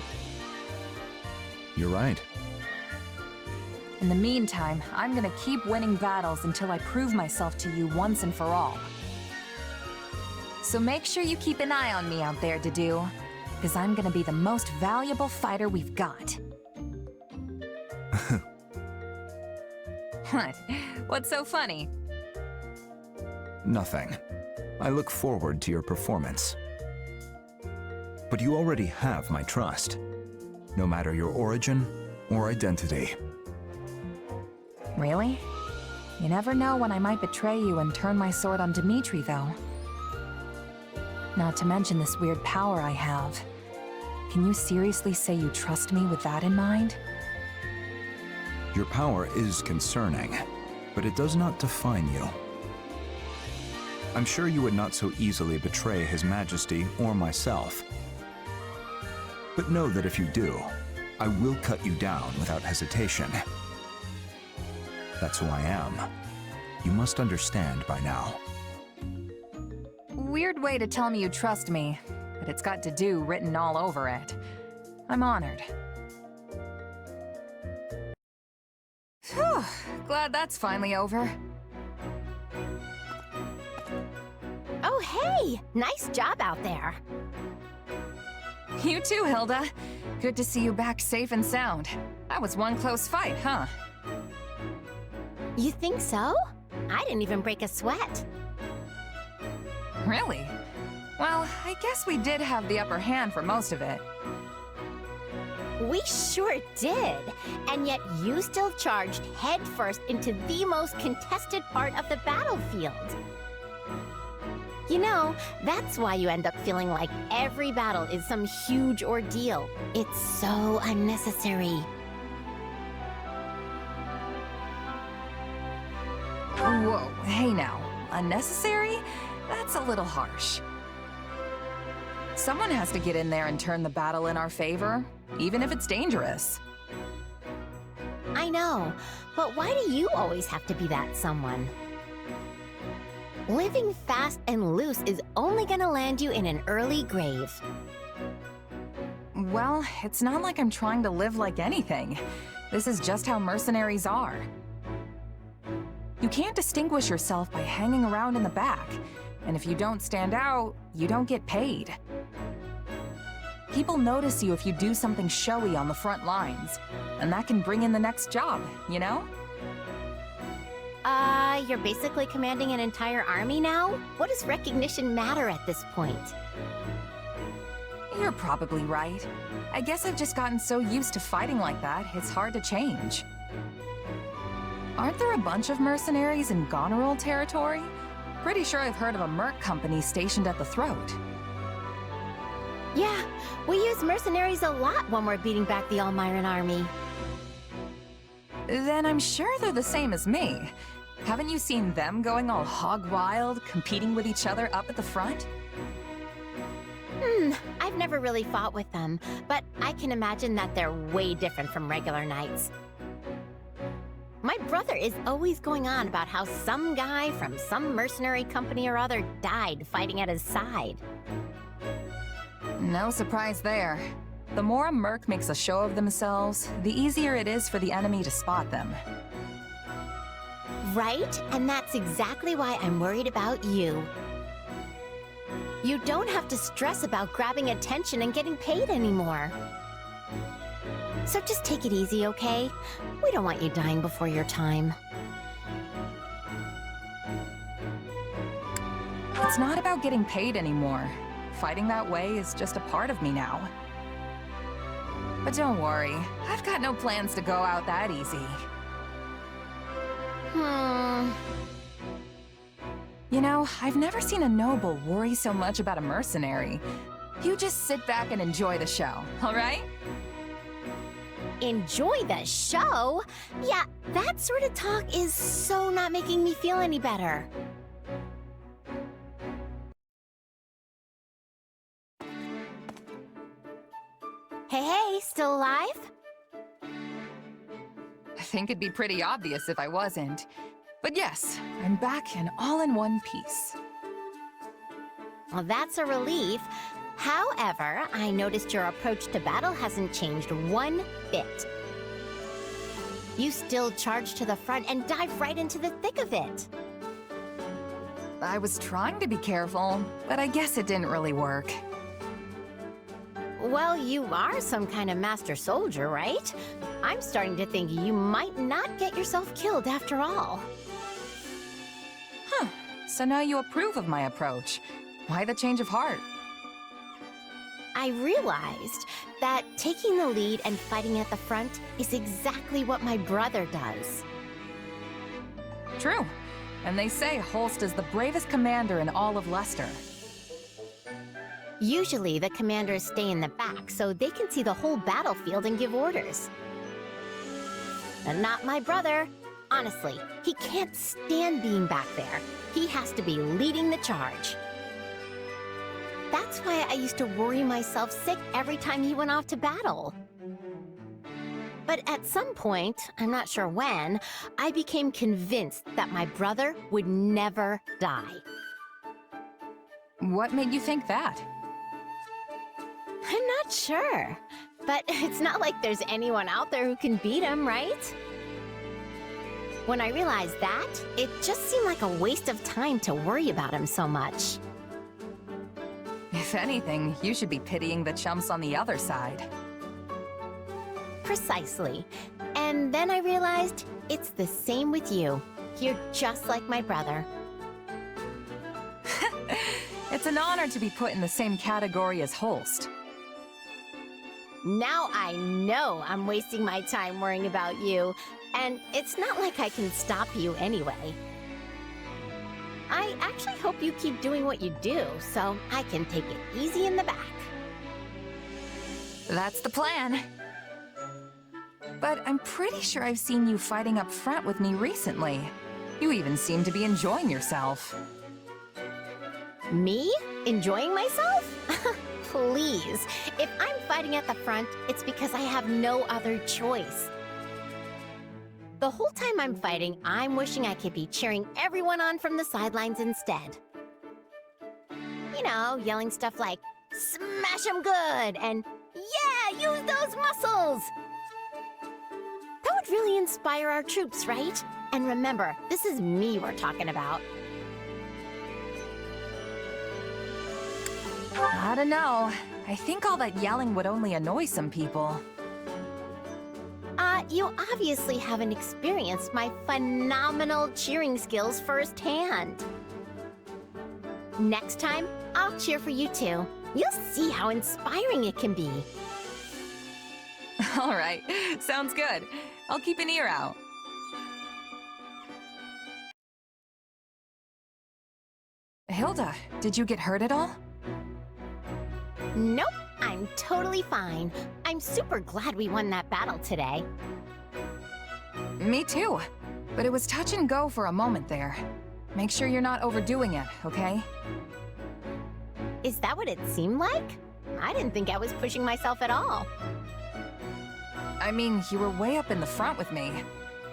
You're right. In the meantime, I'm gonna keep winning battles until I prove myself to you once and for all. So make sure you keep an eye on me out there, Dedue. Because I'm gonna be the most valuable fighter we've got. What? What's so funny? Nothing. I look forward to your performance. But you already have my trust, no matter your origin or identity. Really? You never know when I might betray you and turn my sword on Dimitri, though. Not to mention this weird power I have. Can you seriously say you trust me with that in mind? Your power is concerning, but it does not define you. I'm sure you would not so easily betray His Majesty or myself. But know that if you do, I will cut you down without hesitation. That's who I am. You must understand by now. Weird way to tell me you trust me, but it's got Dedue written all over it. I'm honored. Phew, glad that's finally over. Oh, hey! Nice job out there. You too, Hilda. Good to see you back safe and sound. That was one close fight, huh? You think so? I didn't even break a sweat. Really? Well, I guess we did have the upper hand for most of it. We sure did. And yet you still charged headfirst into the most contested part of the battlefield. You know, that's why you end up feeling like every battle is some huge ordeal. It's so unnecessary. Whoa, hey now. Unnecessary? That's a little harsh. Someone has to get in there and turn the battle in our favor, even if it's dangerous. I know, but why do you always have to be that someone? Living fast and loose is only gonna land you in an early grave. Well, it's not like I'm trying to live like anything. This is just how mercenaries are. You can't distinguish yourself by hanging around in the back. And if you don't stand out, you don't get paid. People notice you if you do something showy on the front lines. And that can bring in the next job, you know? You're basically commanding an entire army now? What does recognition matter at this point? You're probably right. I guess I've just gotten so used to fighting like that, it's hard to change. Aren't there a bunch of mercenaries in Goneril territory? Pretty sure I've heard of a merc company stationed at the throat. Yeah, we use mercenaries a lot when we're beating back the Almiran army. Then I'm sure they're the same as me. Haven't you seen them going all hog wild, competing with each other up at the front? I've never really fought with them, but I can imagine that they're way different from regular knights. My brother is always going on about how some guy from some mercenary company or other died fighting at his side. No surprise there. The more a merc makes a show of themselves, the easier it is for the enemy to spot them. Right? And that's exactly why I'm worried about you. You don't have to stress about grabbing attention and getting paid anymore. So just take it easy, okay? We don't want you dying before your time. It's not about getting paid anymore. Fighting that way is just a part of me now. But don't worry, I've got no plans to go out that easy. You know, I've never seen a noble worry so much about a mercenary. You just sit back and enjoy the show, all right? Enjoy the show? Yeah, that sort of talk is so not making me feel any better. Hey, still alive? I think it'd be pretty obvious if I wasn't. But yes, I'm back and all in one piece. Well, that's a relief. However, I noticed your approach to battle hasn't changed one bit. You still charge to the front and dive right into the thick of it. I was trying to be careful, but I guess it didn't really work. Well, you are some kind of master soldier, right? I'm starting to think you might not get yourself killed after all. Huh, so now you approve of my approach. Why the change of heart? I realized that taking the lead and fighting at the front is exactly what my brother does. True. And they say Holst is the bravest commander in all of Leicester. Usually, the commanders stay in the back so they can see the whole battlefield and give orders. And not my brother. Honestly, he can't stand being back there. He has to be leading the charge. That's why I used to worry myself sick every time he went off to battle. But at some point, I'm not sure when, I became convinced that my brother would never die. What made you think that? I'm not sure, but it's not like there's anyone out there who can beat him, right? When I realized that, it just seemed like a waste of time to worry about him so much. If anything, you should be pitying the chumps on the other side. Precisely. And then I realized it's the same with you. You're just like my brother. It's an honor to be put in the same category as Holst. Now I know I'm wasting my time worrying about you, and it's not like I can stop you anyway. I actually hope you keep doing what you do, so I can take it easy in the back. That's the plan. But I'm pretty sure I've seen you fighting up front with me recently. You even seem to be enjoying yourself. Me? Enjoying myself? Please. If I'm fighting at the front, it's because I have no other choice. The whole time I'm fighting, I'm wishing I could be cheering everyone on from the sidelines instead. You know, yelling stuff like, "Smash 'em good!" and "Yeah, use those muscles!" That would really inspire our troops, right? And remember, this is me we're talking about. I don't know. I think all that yelling would only annoy some people. You obviously haven't experienced my phenomenal cheering skills firsthand. Next time, I'll cheer for you too. You'll see how inspiring it can be. All right, sounds good. I'll keep an ear out. Hilda, did you get hurt at all? Nope, I'm totally fine. I'm super glad we won that battle today. Me too. But it was touch and go for a moment there. Make sure you're not overdoing it, okay? Is that what it seemed like? I didn't think I was pushing myself at all. I mean, you were way up in the front with me.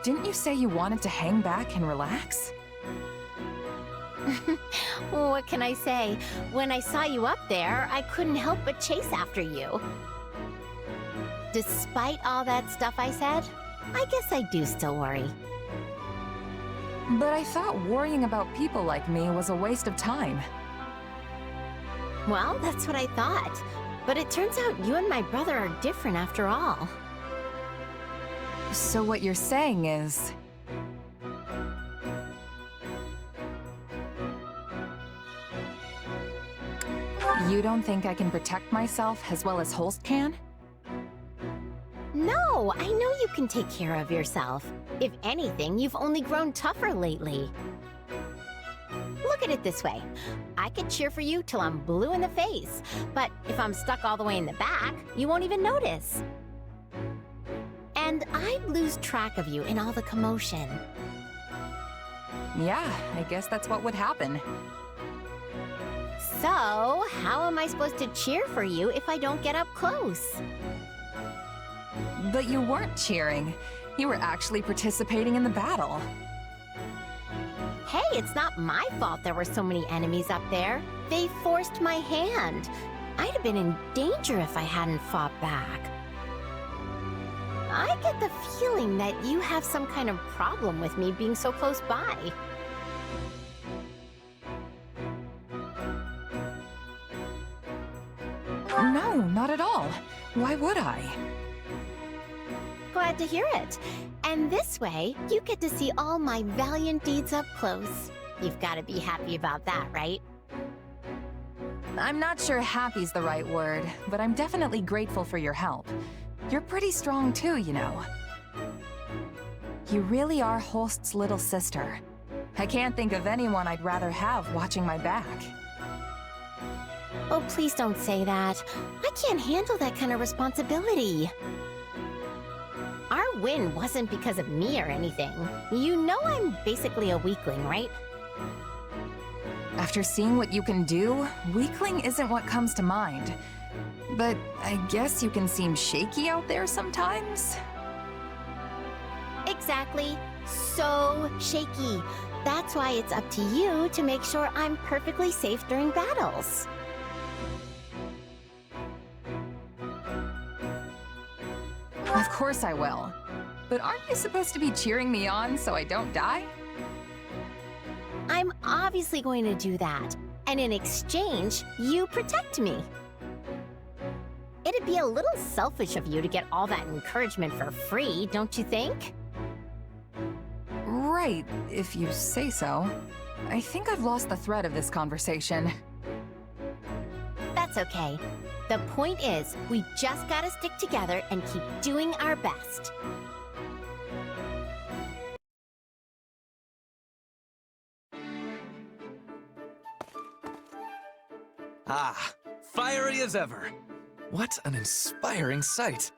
Didn't you say you wanted to hang back and relax? What can I say? When I saw you up there, I couldn't help but chase after you. Despite all that stuff I said, I guess I do still worry. But I thought worrying about people like me was a waste of time. Well, that's what I thought. But it turns out you and my brother are different after all. So what you're saying is... you don't think I can protect myself as well as Holst can? No, I know you can take care of yourself. If anything, you've only grown tougher lately. Look at it this way. I could cheer for you till I'm blue in the face, but if I'm stuck all the way in the back, you won't even notice. and I'd lose track of you in all the commotion. Yeah, I guess that's what would happen. So, how am I supposed to cheer for you if I don't get up close? But you weren't cheering. You were actually participating in the battle. Hey, it's not my fault there were so many enemies up there. They forced my hand. I'd have been in danger if I hadn't fought back. I get the feeling that you have some kind of problem with me being so close by. No, not at all. Why would I? Glad to hear it. And this way, you get to see all my valiant deeds up close. You've got to be happy about that, right? I'm not sure happy's the right word, but I'm definitely grateful for your help. You're pretty strong too, you know. You really are Holst's little sister. I can't think of anyone I'd rather have watching my back. Oh, please don't say that. I can't handle that kind of responsibility. Our win wasn't because of me or anything. You know I'm basically a weakling, right? After seeing what you can do, weakling isn't what comes to mind. But I guess you can seem shaky out there sometimes? Exactly. So shaky. That's why it's up to you to make sure I'm perfectly safe during battles. Of course I will. But aren't you supposed to be cheering me on so I don't die? I'm obviously going to do that. And in exchange, you protect me. It'd be a little selfish of you to get all that encouragement for free, don't you think? Right, if you say so. I think I've lost the thread of this conversation. That's okay. The point is, we just gotta stick together and keep doing our best. Ah, fiery as ever. What an inspiring sight.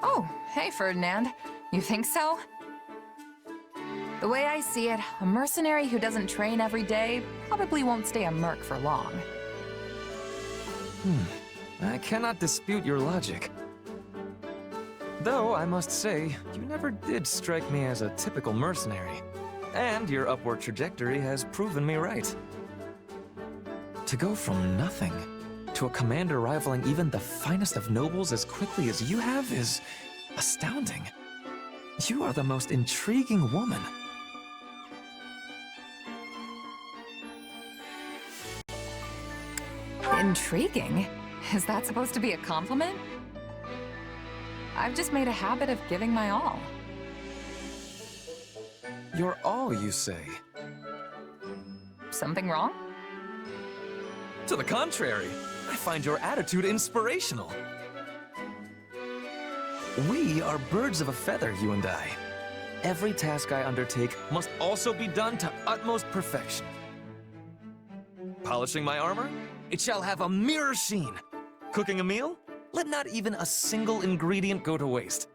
Oh, hey Ferdinand. You think so? The way I see it, a mercenary who doesn't train every day probably won't stay a merc for long. I cannot dispute your logic. Though, I must say, you never did strike me as a typical mercenary. And your upward trajectory has proven me right. To go from nothing to a commander rivaling even the finest of nobles as quickly as you have is astounding. You are the most intriguing woman. Intriguing? Is that supposed to be a compliment? I've just made a habit of giving my all. You're all, you say? Something wrong? To the contrary, I find your attitude inspirational. We are birds of a feather, you and I. Every task I undertake must also be done to utmost perfection. Polishing my armor? It shall have a mirror sheen. Cooking a meal? Let not even a single ingredient go to waste.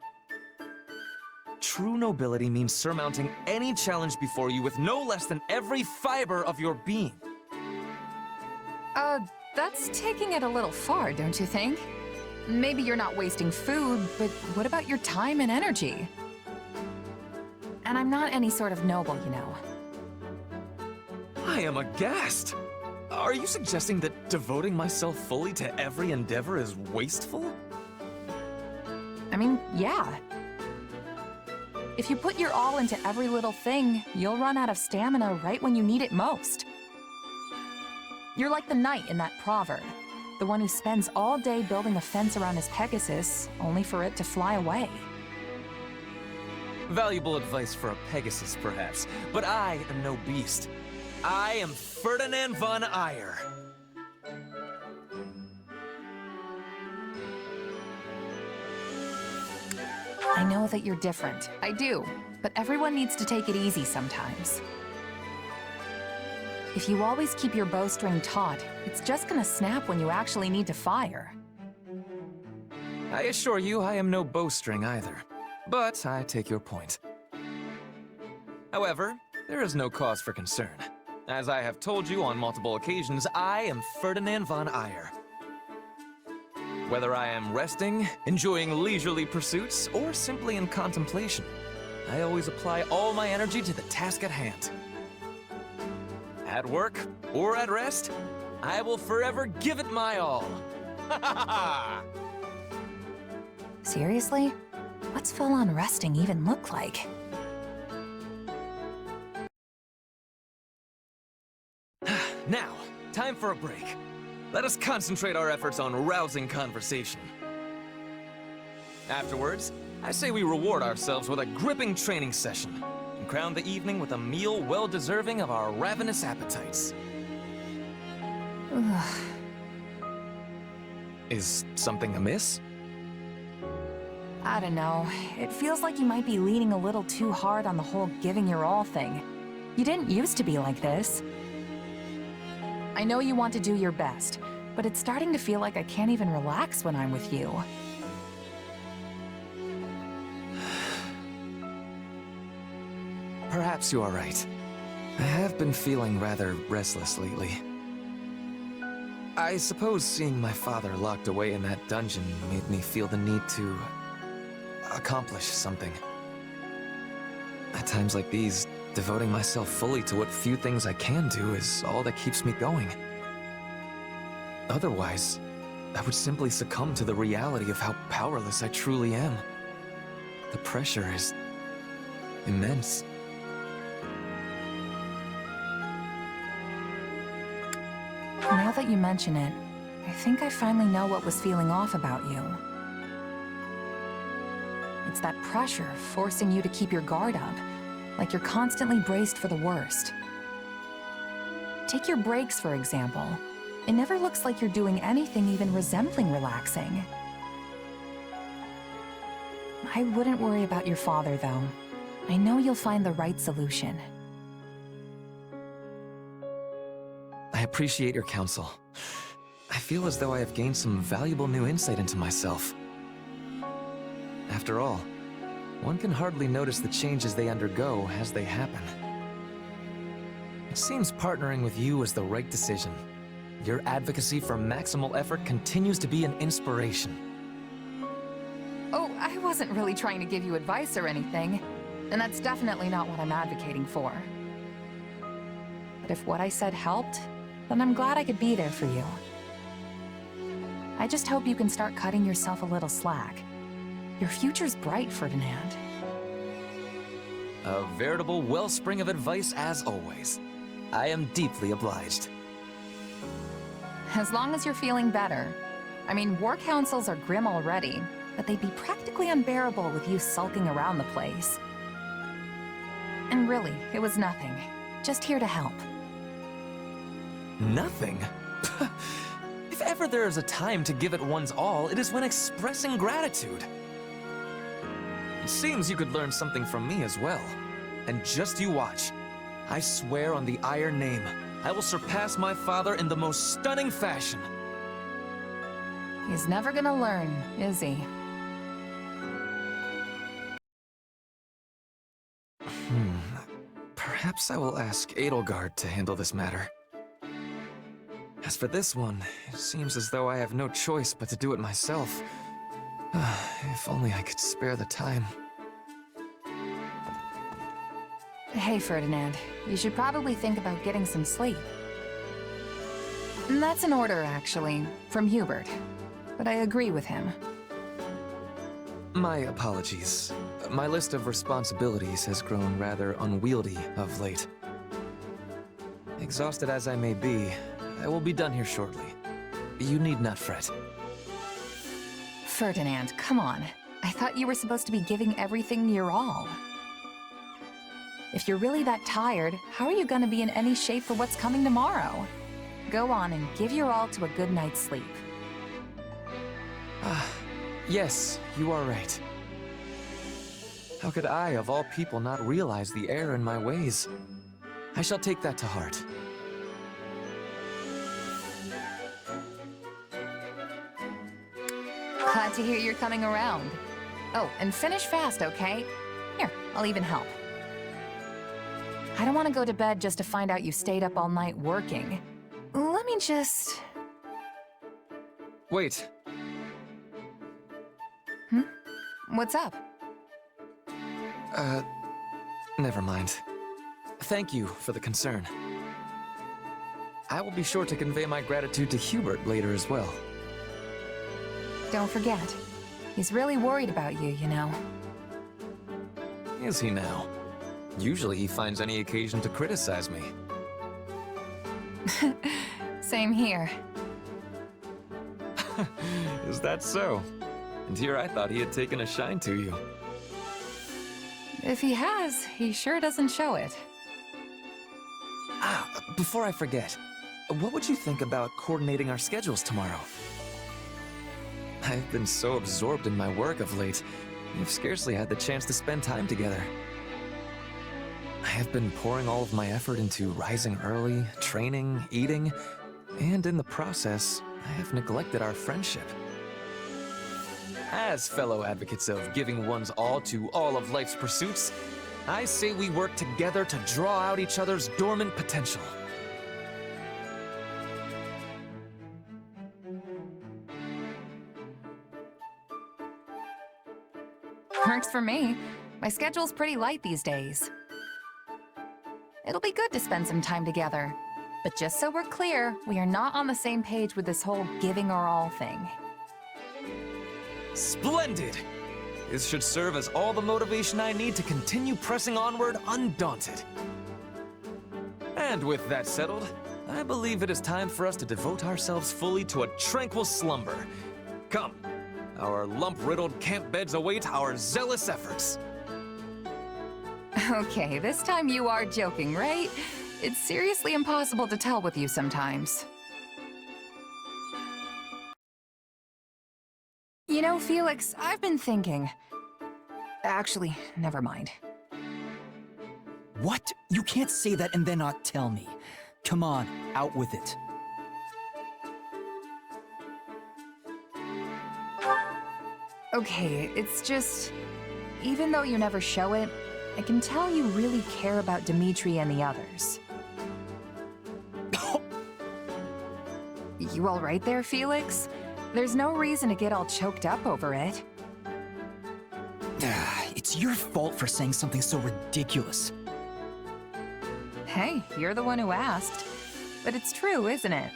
True nobility means surmounting any challenge before you with no less than every fiber of your being. That's taking it a little far, don't you think? Maybe you're not wasting food, but what about your time and energy? And I'm not any sort of noble, you know. I am aghast. Are you suggesting that devoting myself fully to every endeavor is wasteful? I mean, yeah. If you put your all into every little thing, you'll run out of stamina right when you need it most. You're like the knight in that proverb, the one who spends all day building a fence around his Pegasus, only for it to fly away. Valuable advice for a Pegasus, perhaps, but I am no beast. I am Ferdinand von Eyre. I know that you're different. I do. But everyone needs to take it easy sometimes. If you always keep your bowstring taut, it's just gonna snap when you actually need to fire. I assure you I am no bowstring either. But I take your point. However, there is no cause for concern. As I have told you on multiple occasions, I am Ferdinand von Eyre. Whether I am resting, enjoying leisurely pursuits, or simply in contemplation, I always apply all my energy to the task at hand. At work or at rest, I will forever give it my all. Seriously? What's full-on resting even look like? Now, time for a break. Let us concentrate our efforts on rousing conversation. Afterwards, I say we reward ourselves with a gripping training session, and crown the evening with a meal well-deserving of our ravenous appetites. Ugh. Is something amiss? I don't know. It feels like you might be leaning a little too hard on the whole giving your all thing. You didn't used to be like this. I know you want to do your best, but it's starting to feel like I can't even relax when I'm with you. Perhaps you are right. I have been feeling rather restless lately. I suppose seeing my father locked away in that dungeon made me feel the need to accomplish something. At times like these, devoting myself fully to what few things I can do is all that keeps me going. Otherwise, I would simply succumb to the reality of how powerless I truly am. The pressure is immense. Now that you mention it, I think I finally know what was feeling off about you. It's that pressure forcing you to keep your guard up, like you're constantly braced for the worst. Take your breaks, for example. It never looks like you're doing anything even resembling relaxing. I wouldn't worry about your father, though. I know you'll find the right solution. I appreciate your counsel. I feel as though I have gained some valuable new insight into myself. After all, one can hardly notice the changes they undergo as they happen. It seems partnering with you is the right decision. Your advocacy for maximal effort continues to be an inspiration. Oh, I wasn't really trying to give you advice or anything, and that's definitely not what I'm advocating for. But if what I said helped, then I'm glad I could be there for you. I just hope you can start cutting yourself a little slack. Your future's bright, Ferdinand. A veritable wellspring of advice as always. I am deeply obliged. As long as you're feeling better. I mean, war councils are grim already, but they'd be practically unbearable with you sulking around the place. And really, it was nothing. Just here to help. Nothing? If ever there is a time to give it one's all, it is when expressing gratitude. It seems you could learn something from me as well. And just you watch. I swear on the Iron Name, I will surpass my father in the most stunning fashion. He's never gonna learn, is he? Perhaps I will ask Edelgard to handle this matter. As for this one, it seems as though I have no choice but to do it myself. If only I could spare the time. Hey, Ferdinand. You should probably think about getting some sleep. That's an order, actually, from Hubert. But I agree with him. My apologies. My list of responsibilities has grown rather unwieldy of late. Exhausted as I may be, I will be done here shortly. You need not fret. Ferdinand, come on. I thought you were supposed to be giving everything your all. If you're really that tired, how are you gonna be in any shape for what's coming tomorrow? Go on and give your all to a good night's sleep. Yes, you are right. How could I, of all people, not realize the error in my ways? I shall take that to heart. Glad to hear you're coming around. Oh, and finish fast, okay? Here, I'll even help. I don't want to go to bed just to find out you stayed up all night working. Let me just... Wait. What's up? Never mind. Thank you for the concern. I will be sure to convey my gratitude to Hubert later as well. Don't forget. He's really worried about you, you know. Is he now? Usually he finds any occasion to criticize me. Same here. Is that so? And here I thought he had taken a shine to you. If he has, he sure doesn't show it. Before I forget, what would you think about coordinating our schedules tomorrow? I've been so absorbed in my work of late, we've scarcely had the chance to spend time together. I have been pouring all of my effort into rising early, training, eating, and in the process, I have neglected our friendship. As fellow advocates of giving one's all to all of life's pursuits, I say we work together to draw out each other's dormant potential. Works for me. My schedule's pretty light these days. It'll be good to spend some time together. But just so we're clear, we are not on the same page with this whole giving our all thing. Splendid! This should serve as all the motivation I need to continue pressing onward undaunted. And with that settled, I believe it is time for us to devote ourselves fully to a tranquil slumber. Come, our lump-riddled camp beds await our zealous efforts. Okay, this time you are joking, right? It's seriously impossible to tell with you sometimes. You know, Felix, I've been thinking... Actually, never mind. What? You can't say that and then not tell me. Come on, out with it. Okay, it's just... Even though you never show it, I can tell you really care about Dimitri and the others. You all right there, Felix? There's no reason to get all choked up over it. It's your fault for saying something so ridiculous. Hey, you're the one who asked. But it's true, isn't it?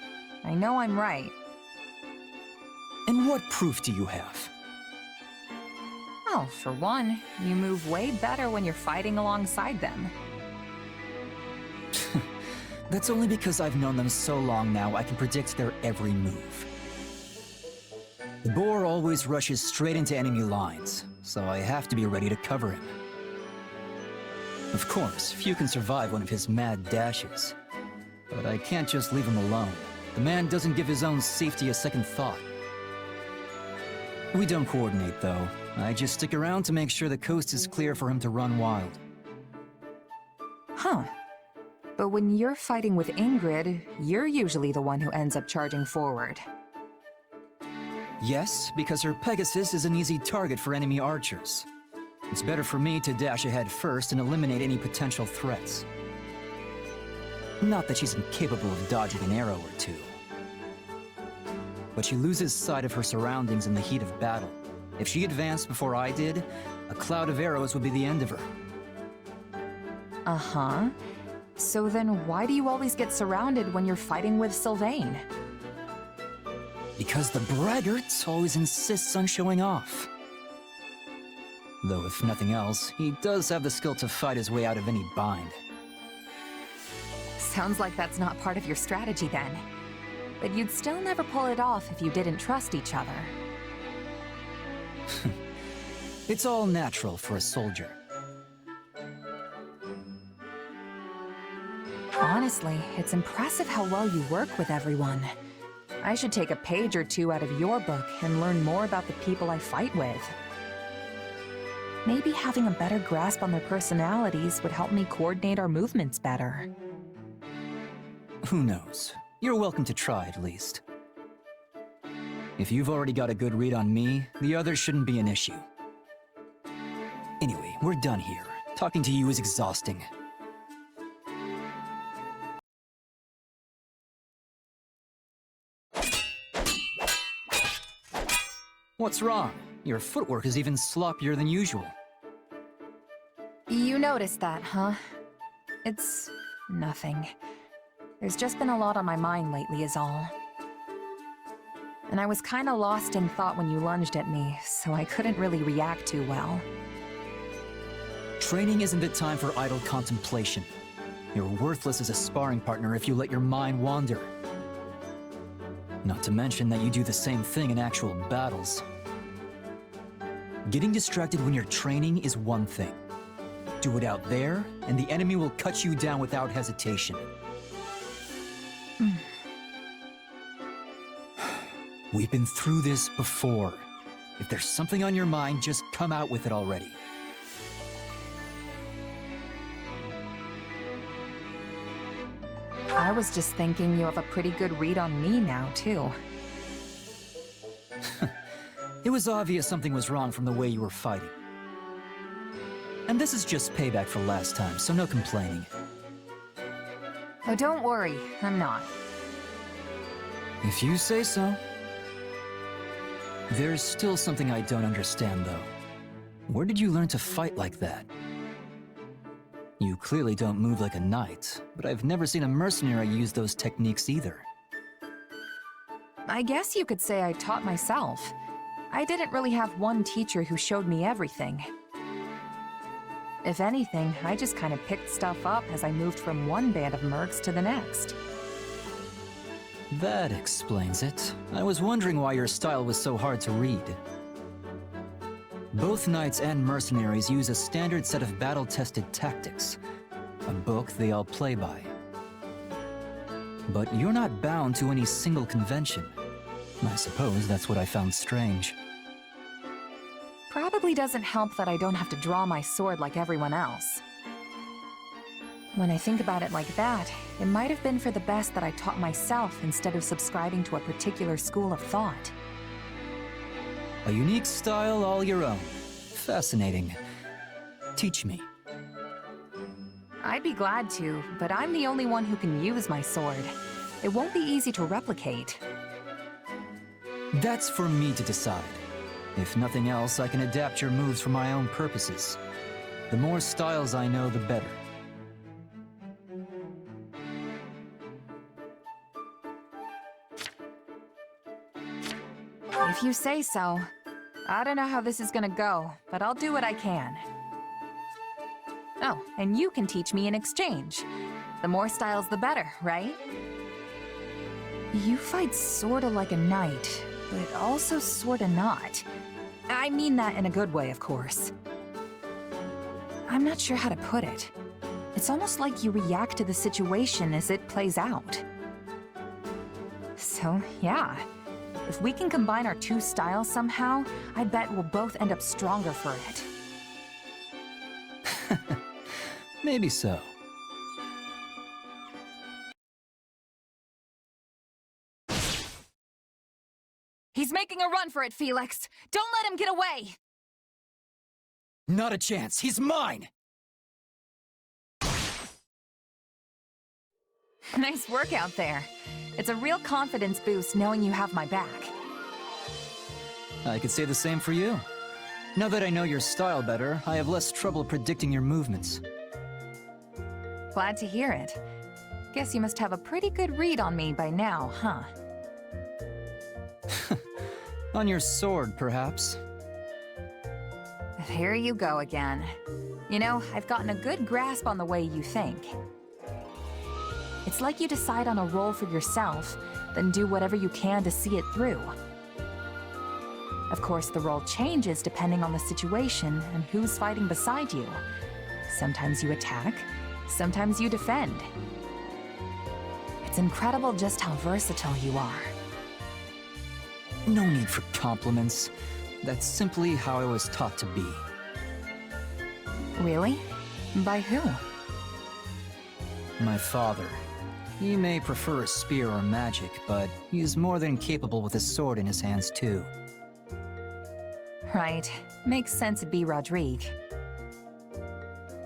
I know I'm right. And what proof do you have? Oh, for one, you move way better when you're fighting alongside them. That's only because I've known them so long now I can predict their every move. The boar always rushes straight into enemy lines, so I have to be ready to cover him. Of course, few can survive one of his mad dashes. But I can't just leave him alone. The man doesn't give his own safety a second thought. We don't coordinate, though. I just stick around to make sure the coast is clear for him to run wild. Huh. But when you're fighting with Ingrid, you're usually the one who ends up charging forward. Yes, because her Pegasus is an easy target for enemy archers. It's better for me to dash ahead first and eliminate any potential threats. Not that she's incapable of dodging an arrow or two. But she loses sight of her surroundings in the heat of battle. If she advanced before I did, a cloud of arrows would be the end of her. Uh-huh. So then why do you always get surrounded when you're fighting with Sylvain? Because the braggart always insists on showing off. Though if nothing else, he does have the skill to fight his way out of any bind. Sounds like that's not part of your strategy then. But you'd still never pull it off if you didn't trust each other. It's all natural for a soldier. Honestly, it's impressive how well you work with everyone. I should take a page or two out of your book and learn more about the people I fight with. Maybe having a better grasp on their personalities would help me coordinate our movements better. Who knows? You're welcome to try at least. If you've already got a good read on me, the others shouldn't be an issue. Anyway, we're done here. Talking to you is exhausting. What's wrong? Your footwork is even sloppier than usual. You noticed that, huh? It's nothing. There's just been a lot on my mind lately is all. And I was kinda lost in thought when you lunged at me, so I couldn't really react too well. Training isn't the time for idle contemplation. You're worthless as a sparring partner if you let your mind wander. Not to mention that you do the same thing in actual battles. Getting distracted when you're training is one thing. Do it out there, and the enemy will cut you down without hesitation. We've been through this before. If there's something on your mind, just come out with it already. I was just thinking you have a pretty good read on me now, too. It was obvious something was wrong from the way you were fighting. And this is just payback for last time, so no complaining. Oh, don't worry, I'm not. If you say so. There's still something I don't understand, though. Where did you learn to fight like that? You clearly don't move like a knight, but I've never seen a mercenary use those techniques either. I guess you could say I taught myself. I didn't really have one teacher who showed me everything. If anything, I just kind of picked stuff up as I moved from one band of mercs to the next. That explains it. I was wondering why your style was so hard to read. Both knights and mercenaries use a standard set of battle-tested tactics, a book they all play by. But you're not bound to any single convention. I suppose that's what I found strange. Probably doesn't help that I don't have to draw my sword like everyone else. When I think about it like that, it might have been for the best that I taught myself instead of subscribing to a particular school of thought. A unique style all your own. Fascinating. Teach me. I'd be glad to, but I'm the only one who can use my sword. It won't be easy to replicate. That's for me to decide. If nothing else, I can adapt your moves for my own purposes. The more styles I know, the better. If you say so. I don't know how this is gonna go, but I'll do what I can. Oh, and you can teach me in exchange. The more styles, the better, right? You fight sorta like a knight, but also sorta not. I mean that in a good way, of course. I'm not sure how to put it. It's almost like you react to the situation as it plays out. So, yeah. If we can combine our two styles somehow, I bet we'll both end up stronger for it. Maybe so. He's making a run for it, Felix! Don't let him get away! Not a chance! He's mine! Nice work out there. It's a real confidence boost knowing you have my back. I could say the same for you. Now that I know your style better, I have less trouble predicting your movements. Glad to hear it. Guess you must have a pretty good read on me by now, huh? On your sword, perhaps. There you go again. You know, I've gotten a good grasp on the way you think. It's like you decide on a role for yourself, then do whatever you can to see it through. Of course, the role changes depending on the situation and who's fighting beside you. Sometimes you attack, sometimes you defend. It's incredible just how versatile you are. No need for compliments. That's simply how I was taught to be. Really? By who? My father. He may prefer a spear or magic, but he is more than capable with a sword in his hands too. Right. Makes sense it'd be Rodrigue.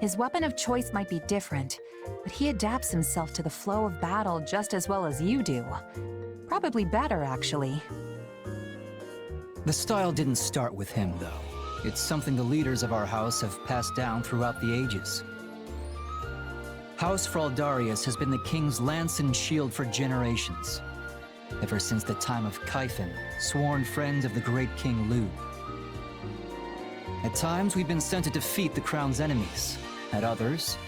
His weapon of choice might be different, but he adapts himself to the flow of battle just as well as you do. Probably better, actually. The style didn't start with him, though. It's something the leaders of our house have passed down throughout the ages. House Fraldarius has been the king's lance and shield for generations. Ever since the time of Kaifin, sworn friend of the great King Lu. At times, we've been sent to defeat the crown's enemies. At others,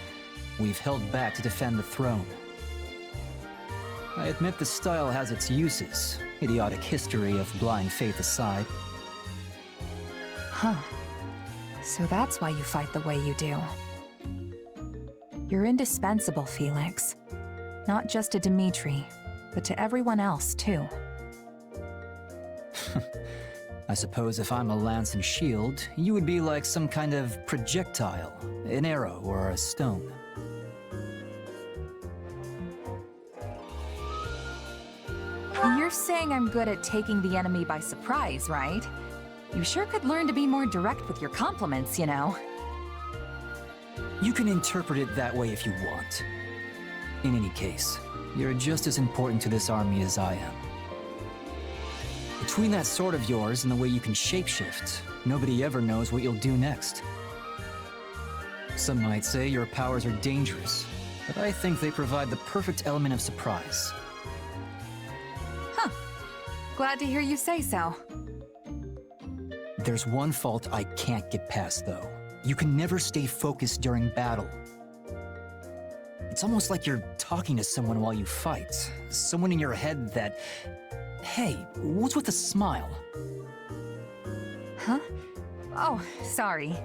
we've held back to defend the throne. I admit the style has its uses, idiotic history of blind faith aside. Huh. So that's why you fight the way you do. You're indispensable, Felix. Not just to Dimitri, but to everyone else, too. I suppose if I'm a lance and shield, you would be like some kind of projectile, an arrow or a stone. You're saying I'm good at taking the enemy by surprise, right? You sure could learn to be more direct with your compliments, you know? You can interpret it that way if you want. In any case, you're just as important to this army as I am. Between that sword of yours and the way you can shapeshift, nobody ever knows what you'll do next. Some might say your powers are dangerous, but I think they provide the perfect element of surprise. Huh. Glad to hear you say so. There's one fault I can't get past, though. You can never stay focused during battle. It's almost like you're talking to someone while you fight. Someone in your head that... Hey, what's with the smile? Huh? Oh, sorry.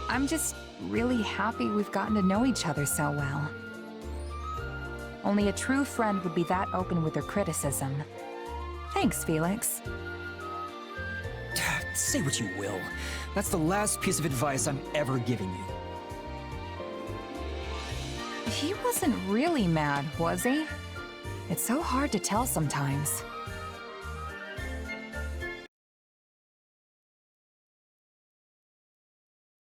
I'm just really happy we've gotten to know each other so well. Only a true friend would be that open with their criticism. Thanks, Felix. Say what you will. That's the last piece of advice I'm ever giving you. He wasn't really mad, was he? It's so hard to tell sometimes.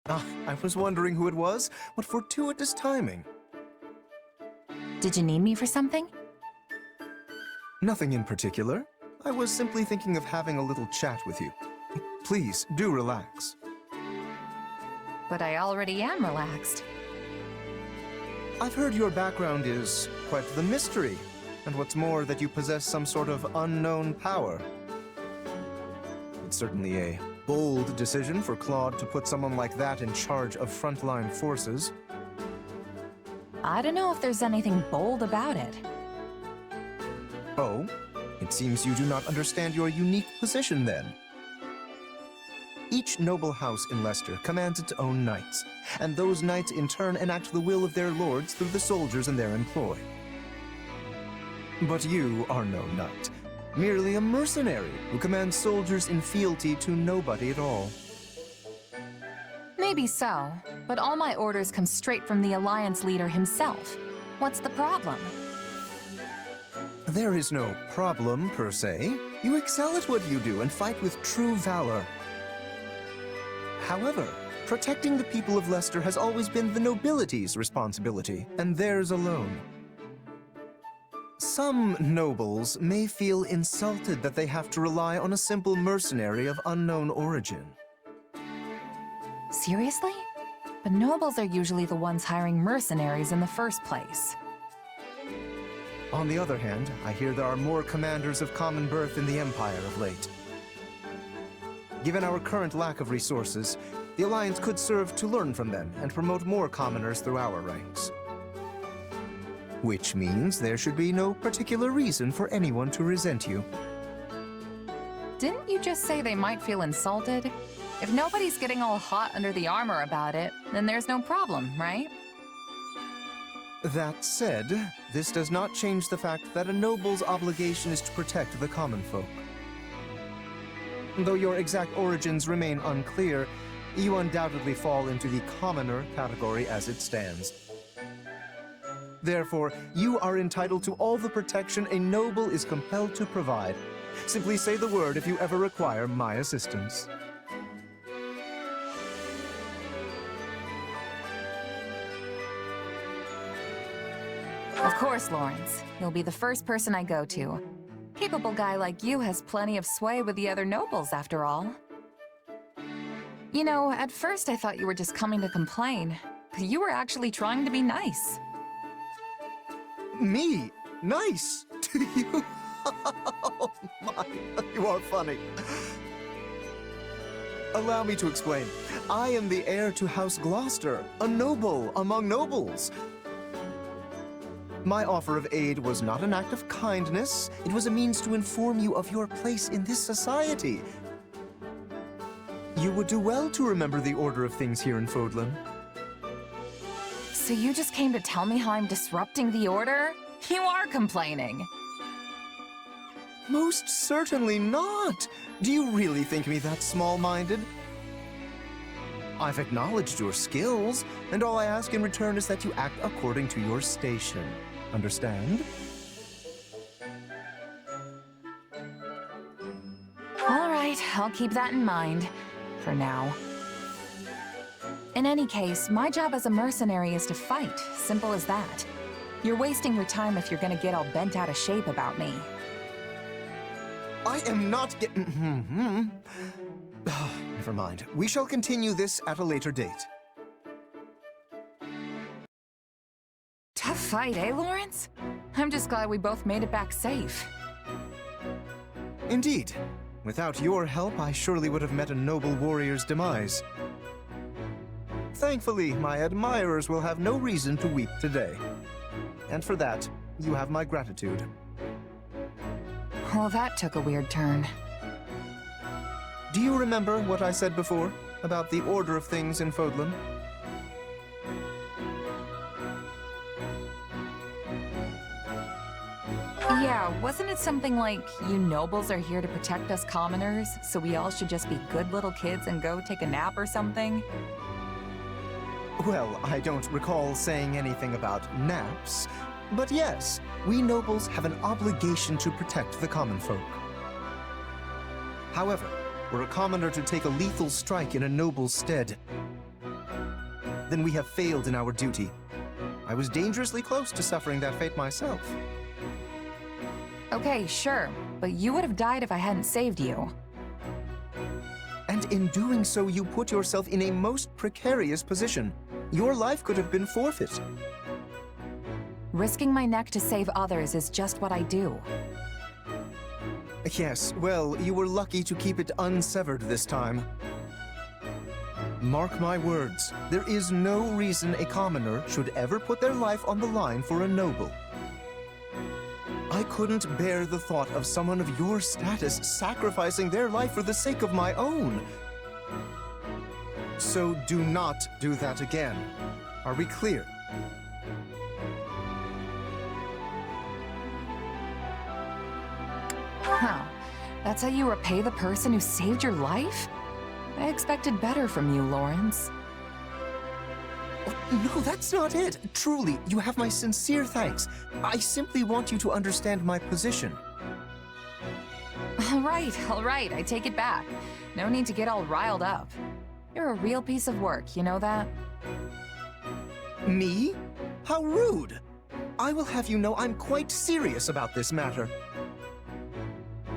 I was wondering who it was. What fortuitous timing. Did you need me for something? Nothing in particular. I was simply thinking of having a little chat with you. Please, do relax. But I already am relaxed. I've heard your background is quite the mystery, and what's more, that you possess some sort of unknown power. It's certainly a bold decision for Claude to put someone like that in charge of frontline forces. I don't know if there's anything bold about it. Oh? It seems you do not understand your unique position, then. Each noble house in Leicester commands its own knights, and those knights in turn enact the will of their lords through the soldiers in their employ. But you are no knight, merely a mercenary who commands soldiers in fealty to nobody at all. Maybe so, but all my orders come straight from the Alliance leader himself. What's the problem? There is no problem, per se. You excel at what you do and fight with true valor. However, protecting the people of Leicester has always been the nobility's responsibility, and theirs alone. Some nobles may feel insulted that they have to rely on a simple mercenary of unknown origin. Seriously? But nobles are usually the ones hiring mercenaries in the first place. On the other hand, I hear there are more commanders of common birth in the Empire of late. Given our current lack of resources, the Alliance could serve to learn from them and promote more commoners through our ranks. Which means there should be no particular reason for anyone to resent you. Didn't you just say they might feel insulted? If nobody's getting all hot under the armor about it, then there's no problem, right? That said, this does not change the fact that a noble's obligation is to protect the common folk. Though your exact origins remain unclear, you undoubtedly fall into the commoner category as it stands. Therefore, you are entitled to all the protection a noble is compelled to provide. Simply say the word if you ever require my assistance. Of course, Lorenz. You'll be the first person I go to. Capable guy like you has plenty of sway with the other nobles, after all. You know, at first I thought you were just coming to complain, but you were actually trying to be nice. Me? Nice? To you? Oh my, you are funny. Allow me to explain. I am the heir to House Gloucester, a noble among nobles. My offer of aid was not an act of kindness. It was a means to inform you of your place in this society. You would do well to remember the order of things here in Fodlan. So you just came to tell me how I'm disrupting the order? You are complaining. Most certainly not! Do you really think me that small-minded? I've acknowledged your skills, and all I ask in return is that you act according to your station. Understand? All right, I'll keep that in mind. For now. In any case, my job as a mercenary is to fight. Simple as that. You're wasting your time if you're gonna get all bent out of shape about me. I am not getting... Never mind. We shall continue this at a later date. Tough fight, eh, Lorenz? I'm just glad we both made it back safe. Indeed. Without your help, I surely would have met a noble warrior's demise. Thankfully, my admirers will have no reason to weep today. And for that, you have my gratitude. Well, that took a weird turn. Do you remember what I said before about the order of things in Fodlan? Yeah, wasn't it something like, you nobles are here to protect us commoners, so we all should just be good little kids and go take a nap or something? Well, I don't recall saying anything about naps, but yes, we nobles have an obligation to protect the common folk. However, were a commoner to take a lethal strike in a noble's stead, then we have failed in our duty. I was dangerously close to suffering that fate myself. Okay, sure, but you would have died if I hadn't saved you. And in doing so, you put yourself in a most precarious position. Your life could have been forfeit. Risking my neck to save others is just what I do. Yes, well, you were lucky to keep it unsevered this time. Mark my words, there is no reason a commoner should ever put their life on the line for a noble. I couldn't bear the thought of someone of your status sacrificing their life for the sake of my own. So do not do that again. Are we clear? Huh. That's how you repay the person who saved your life? I expected better from you, Lorenz. No, that's not it. Truly, you have my sincere thanks. I simply want you to understand my position. All right, I take it back. No need to get all riled up. You're a real piece of work, you know that? Me? How rude! I will have you know I'm quite serious about this matter.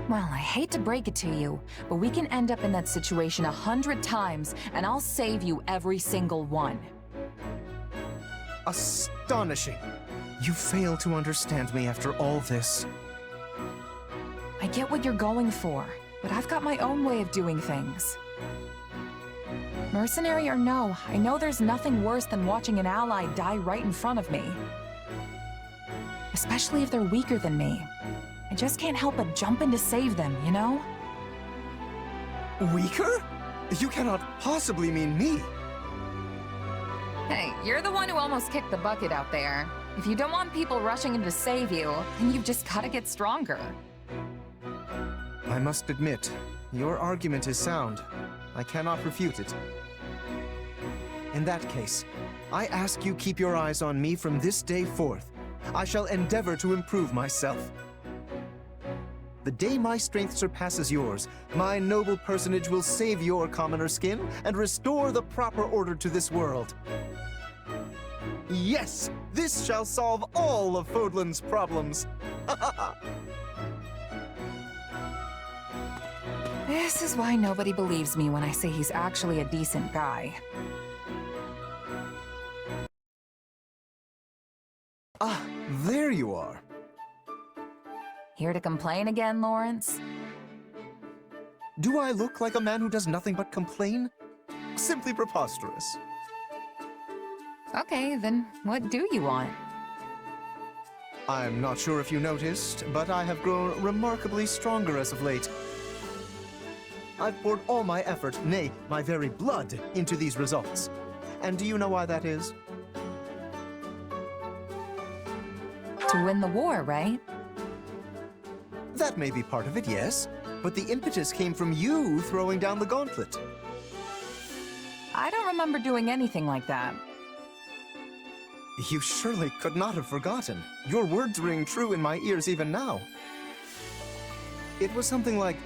Well, I hate to break it to you, but we can end up in that situation 100 times, and I'll save you every single one. Astonishing. You fail to understand me after all this. I get what you're going for, but I've got my own way of doing things. Mercenary or no, I know there's nothing worse than watching an ally die right in front of me. Especially if they're weaker than me. I just can't help but jump in to save them, you know? Weaker? You cannot possibly mean me. Hey, you're the one who almost kicked the bucket out there. If you don't want people rushing in to save you, then you've just gotta get stronger. I must admit, your argument is sound. I cannot refute it. In that case, I ask you keep your eyes on me from this day forth, I shall endeavor to improve myself. The day my strength surpasses yours, my noble personage will save your commoner skin and restore the proper order to this world. Yes, this shall solve all of Fodlan's problems. This is why nobody believes me when I say he's actually a decent guy. Ah, there you are. Here to complain again, Lorenz? Do I look like a man who does nothing but complain? Simply preposterous. Okay, then what do you want? I'm not sure if you noticed, but I have grown remarkably stronger as of late. I've poured all my effort, nay, my very blood, into these results. And do you know why that is? To win the war, right? That may be part of it, yes. But the impetus came from you throwing down the gauntlet. I don't remember doing anything like that. You surely could not have forgotten. Your words ring true in my ears even now. It was something like,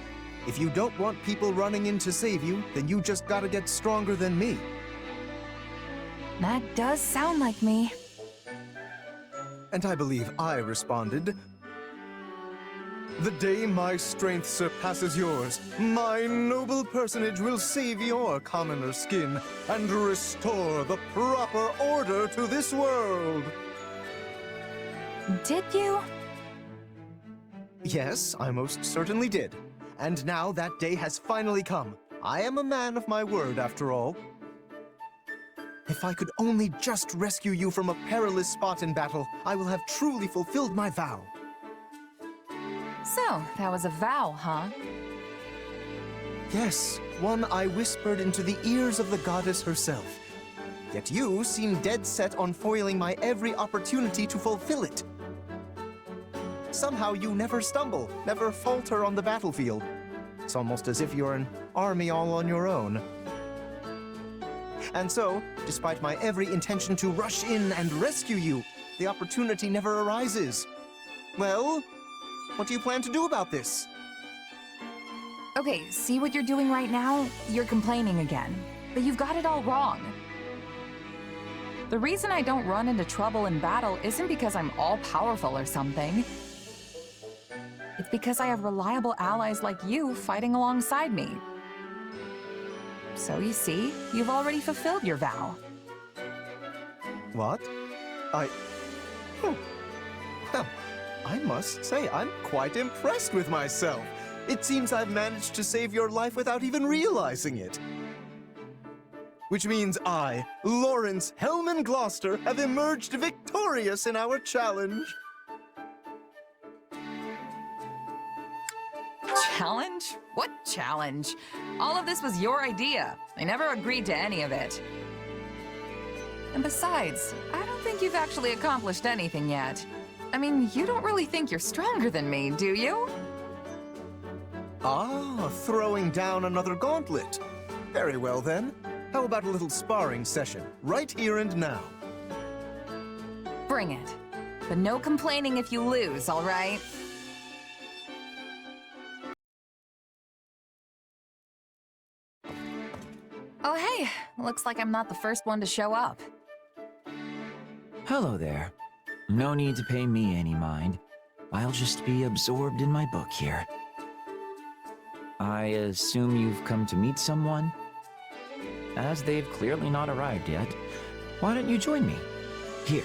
if you don't want people running in to save you, then you just gotta get stronger than me. That does sound like me. And I believe I responded, the day my strength surpasses yours, my noble personage will save your commoner skin and restore the proper order to this world. Did you? Yes, I most certainly did. And now that day has finally come. I am a man of my word, after all. If I could only just rescue you from a perilous spot in battle, I will have truly fulfilled my vow. So, that was a vow, huh? Yes, one I whispered into the ears of the goddess herself. Yet you seem dead set on foiling my every opportunity to fulfill it. Somehow you never stumble, never falter on the battlefield. It's almost as if you're an army all on your own. And so, despite my every intention to rush in and rescue you, the opportunity never arises. Well, what do you plan to do about this? Okay, see what you're doing right now? You're complaining again. But you've got it all wrong. The reason I don't run into trouble in battle isn't because I'm all-powerful or something. It's because I have reliable allies like you fighting alongside me. So you see, you've already fulfilled your vow. What? Well, I must say, I'm quite impressed with myself. It seems I've managed to save your life without even realizing it. Which means I, Lorenz Hellman Gloucester, have emerged victorious in our challenge. Challenge? What challenge? All of this was your idea. I never agreed to any of it. And besides, I don't think you've actually accomplished anything yet. I mean, you don't really think you're stronger than me, do you? Ah, throwing down another gauntlet. Very well then. How about a little sparring session, right here and now? Bring it. But no complaining if you lose, all right? Oh hey, looks like I'm not the first one to show up. Hello there. No need to pay me any mind. I'll just be absorbed in my book here. I assume you've come to meet someone? As they've clearly not arrived yet, why don't you join me? Here.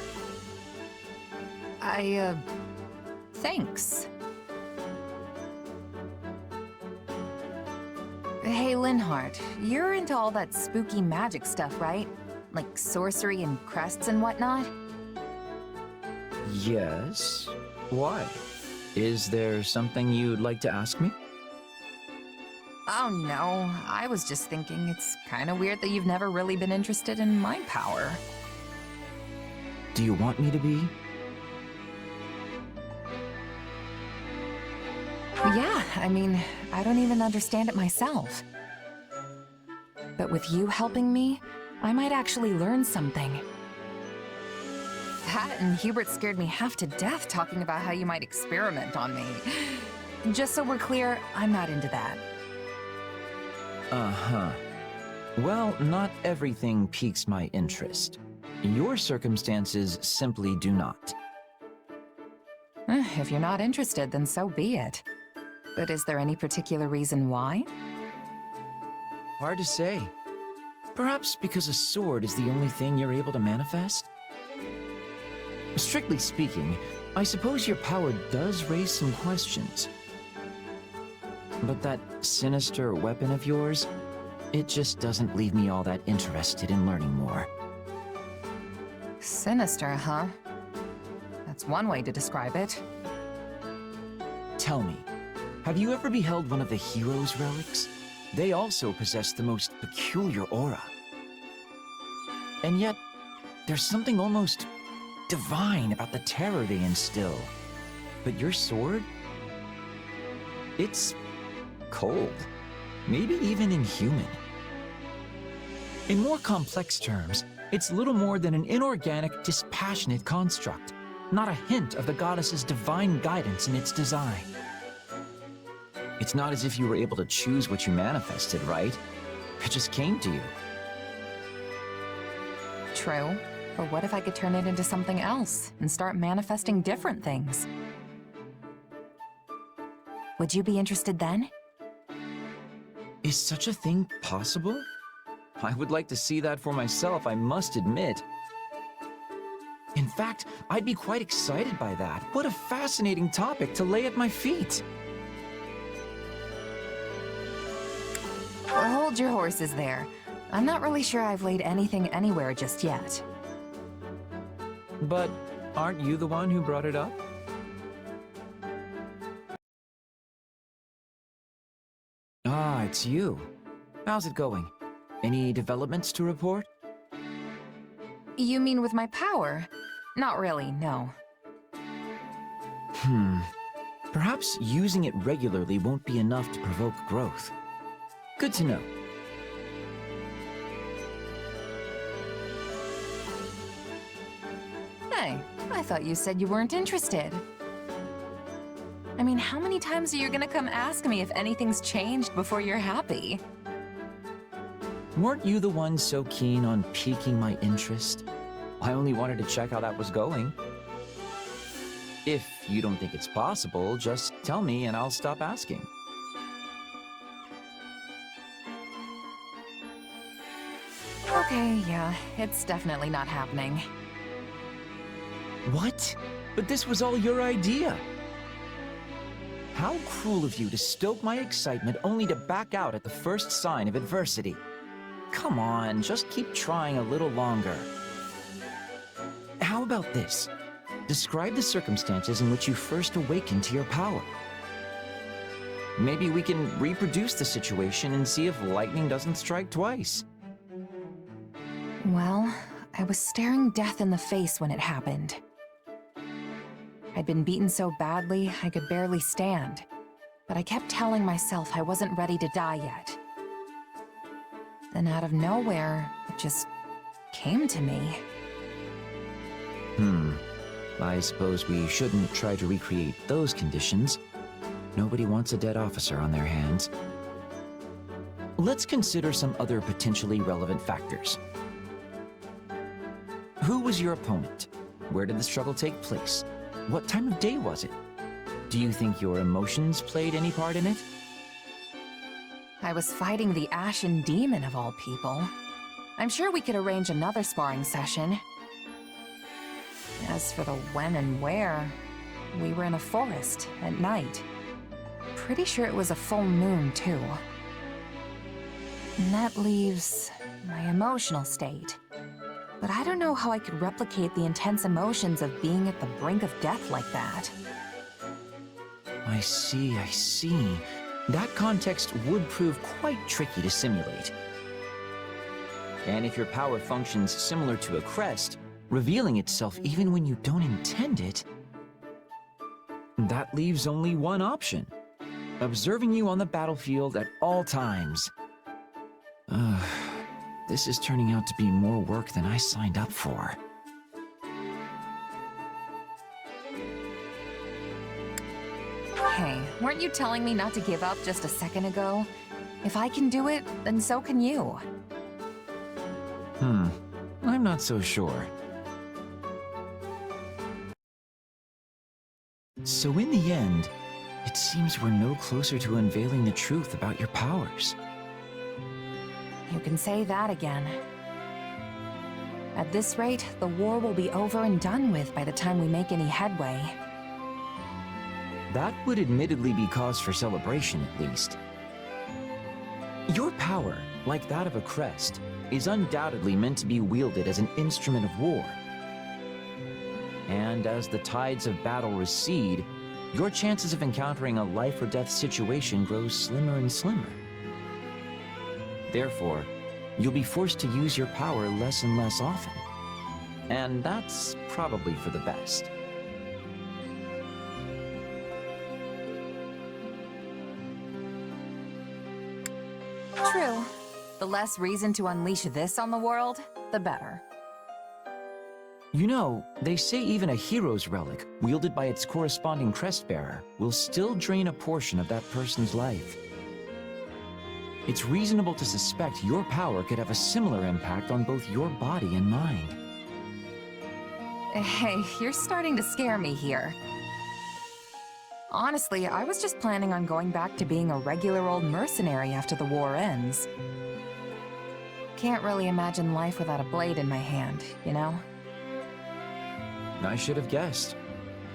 Thanks. Hey, Linhardt, you're into all that spooky magic stuff, right? Like sorcery and crests and whatnot? Yes. Why? Is there something you'd like to ask me? Oh no, I was just thinking it's kind of weird that you've never really been interested in my power. Do you want me to be? Yeah, I mean, I don't even understand it myself. But with you helping me, I might actually learn something. That and Hubert scared me half to death talking about how you might experiment on me. Just so we're clear, I'm not into that. Uh-huh. Well, not everything piques my interest. Your circumstances simply do not. If you're not interested, then so be it. But is there any particular reason why? Hard to say. Perhaps because a sword is the only thing you're able to manifest? Strictly speaking, I suppose your power does raise some questions. But that sinister weapon of yours, it just doesn't leave me all that interested in learning more. Sinister, huh? That's one way to describe it. Tell me, have you ever beheld one of the hero's relics? They also possess the most peculiar aura. And yet, there's something almost divine about the terror they instill. But your sword? It's cold. Maybe even inhuman. In more complex terms, it's little more than an inorganic, dispassionate construct. Not a hint of the goddess's divine guidance in its design. It's not as if you were able to choose what you manifested, right? It just came to you. True. But what if I could turn it into something else and start manifesting different things? Would you be interested then? Is such a thing possible? I would like to see that for myself, I must admit. In fact, I'd be quite excited by that. What a fascinating topic to lay at my feet. Hold your horses there. I'm not really sure I've laid anything anywhere just yet. But aren't you the one who brought it up? Ah, it's you. How's it going? Any developments to report? You mean with my power? Not really, no. Perhaps using it regularly won't be enough to provoke growth. Good to know. Hey, I thought you said you weren't interested. I mean, how many times are you gonna come ask me if anything's changed before you're happy? Weren't you the one so keen on piquing my interest? I only wanted to check how that was going. If you don't think it's possible, just tell me and I'll stop asking. Okay, yeah, it's definitely not happening. What? But this was all your idea. How cruel of you to stoke my excitement only to back out at the first sign of adversity. Come on, just keep trying a little longer. How about this? Describe the circumstances in which you first awakened to your power. Maybe we can reproduce the situation and see if lightning doesn't strike twice. Well, I was staring death in the face when it happened. I'd been beaten so badly, I could barely stand. But I kept telling myself I wasn't ready to die yet. Then out of nowhere, it just came to me. I suppose we shouldn't try to recreate those conditions. Nobody wants a dead officer on their hands. Let's consider some other potentially relevant factors. Who was your opponent? Where did the struggle take place? What time of day was it? Do you think your emotions played any part in it? I was fighting the Ashen Demon of all people. I'm sure we could arrange another sparring session. As for the when and where, we were in a forest at night. Pretty sure it was a full moon, too. And that leaves my emotional state. But I don't know how I could replicate the intense emotions of being at the brink of death like that. I see. That context would prove quite tricky to simulate. And if your power functions similar to a crest, revealing itself even when you don't intend it, that leaves only one option. Observing you on the battlefield at all times. This is turning out to be more work than I signed up for. Hey, weren't you telling me not to give up just a second ago? If I can do it, then so can you. I'm not so sure. So in the end, it seems we're no closer to unveiling the truth about your powers. You can say that again. At this rate, the war will be over and done with by the time we make any headway. That would admittedly be cause for celebration, at least. Your power, like that of a crest, is undoubtedly meant to be wielded as an instrument of war. And as the tides of battle recede, your chances of encountering a life or death situation grows slimmer and slimmer. Therefore, you'll be forced to use your power less and less often. And that's probably for the best. True. The less reason to unleash this on the world, the better. You know, they say even a hero's relic, wielded by its corresponding crest-bearer, will still drain a portion of that person's life. It's reasonable to suspect your power could have a similar impact on both your body and mind. Hey, you're starting to scare me here. Honestly, I was just planning on going back to being a regular old mercenary after the war ends. Can't really imagine life without a blade in my hand, you know? I should have guessed.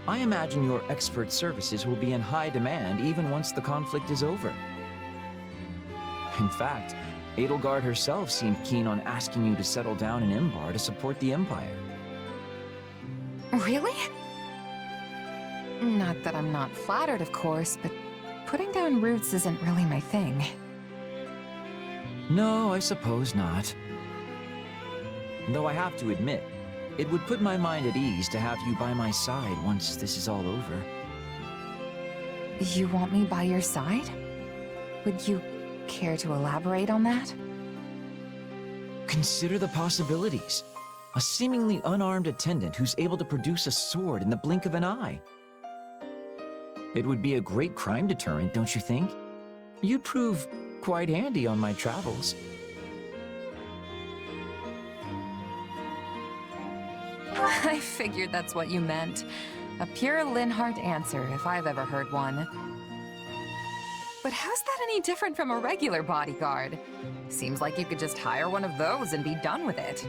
I imagine your expert services will be in high demand even once the conflict is over. In fact, Edelgard herself seemed keen on asking you to settle down in Imbar to support the Empire. Really? Not that I'm not flattered, of course, but putting down roots isn't really my thing. No, I suppose not. Though I have to admit, it would put my mind at ease to have you by my side once this is all over. You want me by your side? Would you care to elaborate on that? Consider the possibilities. A seemingly unarmed attendant who's able to produce a sword in the blink of an eye. It would be a great crime deterrent, don't you think? You'd prove quite handy on my travels. I figured that's what you meant. A pure Linhardt answer, if I've ever heard one. But how's that any different from a regular bodyguard? Seems like you could just hire one of those and be done with it.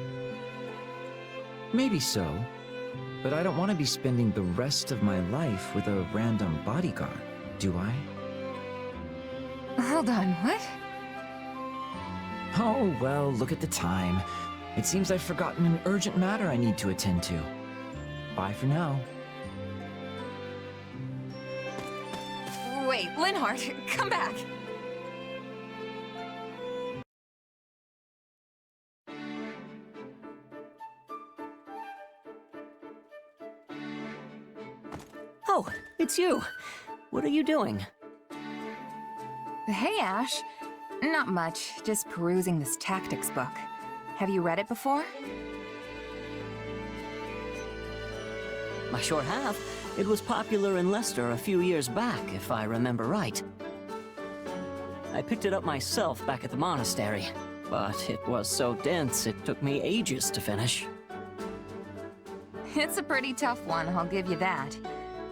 Maybe so, but I don't want to be spending the rest of my life with a random bodyguard, do I? Hold on, what? Oh, well, look at the time. It seems I've forgotten an urgent matter I need to attend to. Bye for now. Wait, Linhardt, come back! Oh, it's you. What are you doing? Hey, Ashe. Not much, just perusing this tactics book. Have you read it before? I sure have. It was popular in Leicester a few years back, if I remember right. I picked it up myself back at the monastery, but it was so dense it took me ages to finish. It's a pretty tough one, I'll give you that.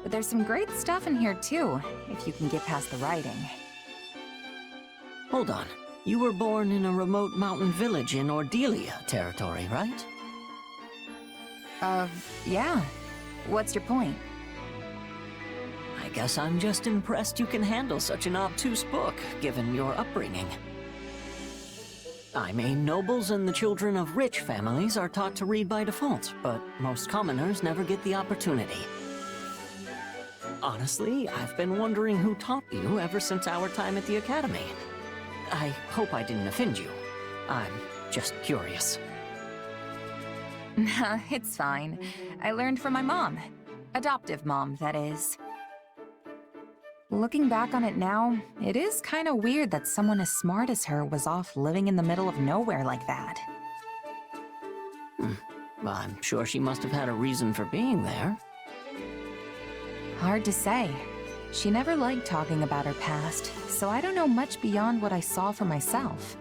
But there's some great stuff in here too, if you can get past the writing. Hold on. You were born in a remote mountain village in Ordelia territory, right? Yeah. What's your point? I guess I'm just impressed you can handle such an obtuse book, given your upbringing. I mean, nobles and the children of rich families are taught to read by default, but most commoners never get the opportunity. Honestly, I've been wondering who taught you ever since our time at the academy. I hope I didn't offend you. I'm just curious. Nah, it's fine. I learned from my mom. Adoptive mom, that is. Looking back on it now, it is kinda weird that someone as smart as her was off living in the middle of nowhere like that. Well, I'm sure she must have had a reason for being there. Hard to say. She never liked talking about her past, so I don't know much beyond what I saw for myself.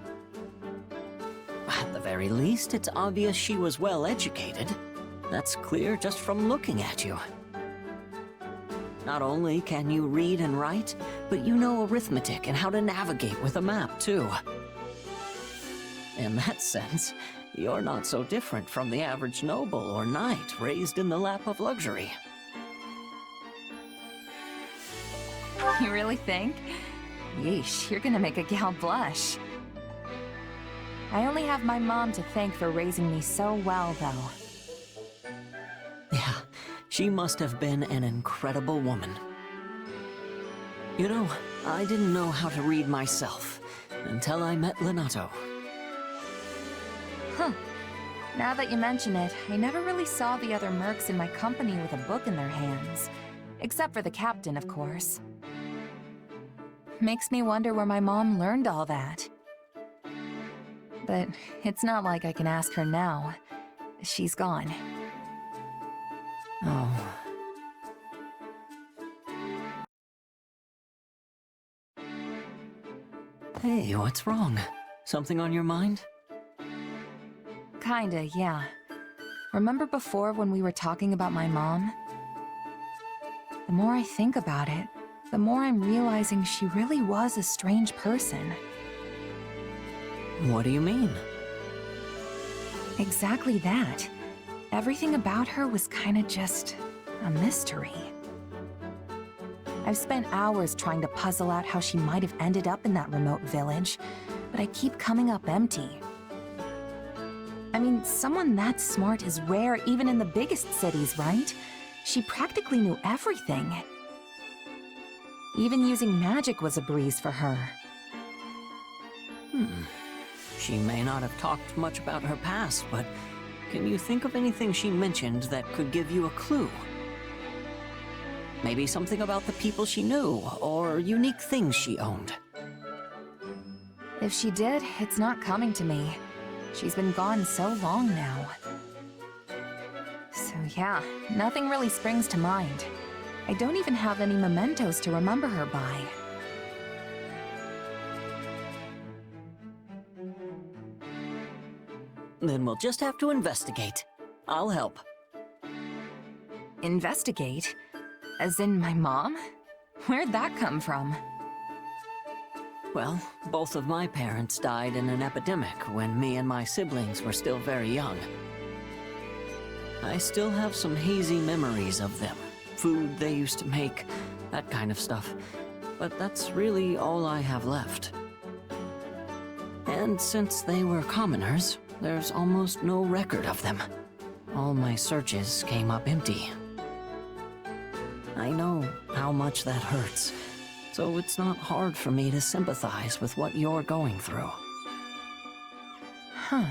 At the very least, it's obvious she was well educated. That's clear just from looking at you. Not only can you read and write, but you know arithmetic and how to navigate with a map, too. In that sense, you're not so different from the average noble or knight raised in the lap of luxury. You really think? Yeesh, you're gonna make a gal blush. I only have my mom to thank for raising me so well, though. Yeah, she must have been an incredible woman. You know, I didn't know how to read myself until I met Lenato. Huh. Now that you mention it, I never really saw the other mercs in my company with a book in their hands. Except for the captain, of course. Makes me wonder where my mom learned all that. But it's not like I can ask her now. She's gone. Oh. Hey, what's wrong? Something on your mind? Kinda, yeah. Remember before when we were talking about my mom? The more I think about it, the more I'm realizing she really was a strange person. What do you mean? Exactly that. Everything about her was kinda just a mystery. I've spent hours trying to puzzle out how she might have ended up in that remote village, but I keep coming up empty. I mean, someone that smart is rare even in the biggest cities, right? She practically knew everything. Even using magic was a breeze for her. She may not have talked much about her past, but can you think of anything she mentioned that could give you a clue? Maybe something about the people she knew, or unique things she owned. If she did, it's not coming to me. She's been gone so long now. So yeah, nothing really springs to mind. I don't even have any mementos to remember her by. Then we'll just have to investigate. I'll help. Investigate? As in my mom? Where'd that come from? Well, both of my parents died in an epidemic when me and my siblings were still very young. I still have some hazy memories of them. Food they used to make, that kind of stuff. But that's really all I have left. And since they were commoners, there's almost no record of them. All my searches came up empty. I know how much that hurts, so it's not hard for me to sympathize with what you're going through. Huh.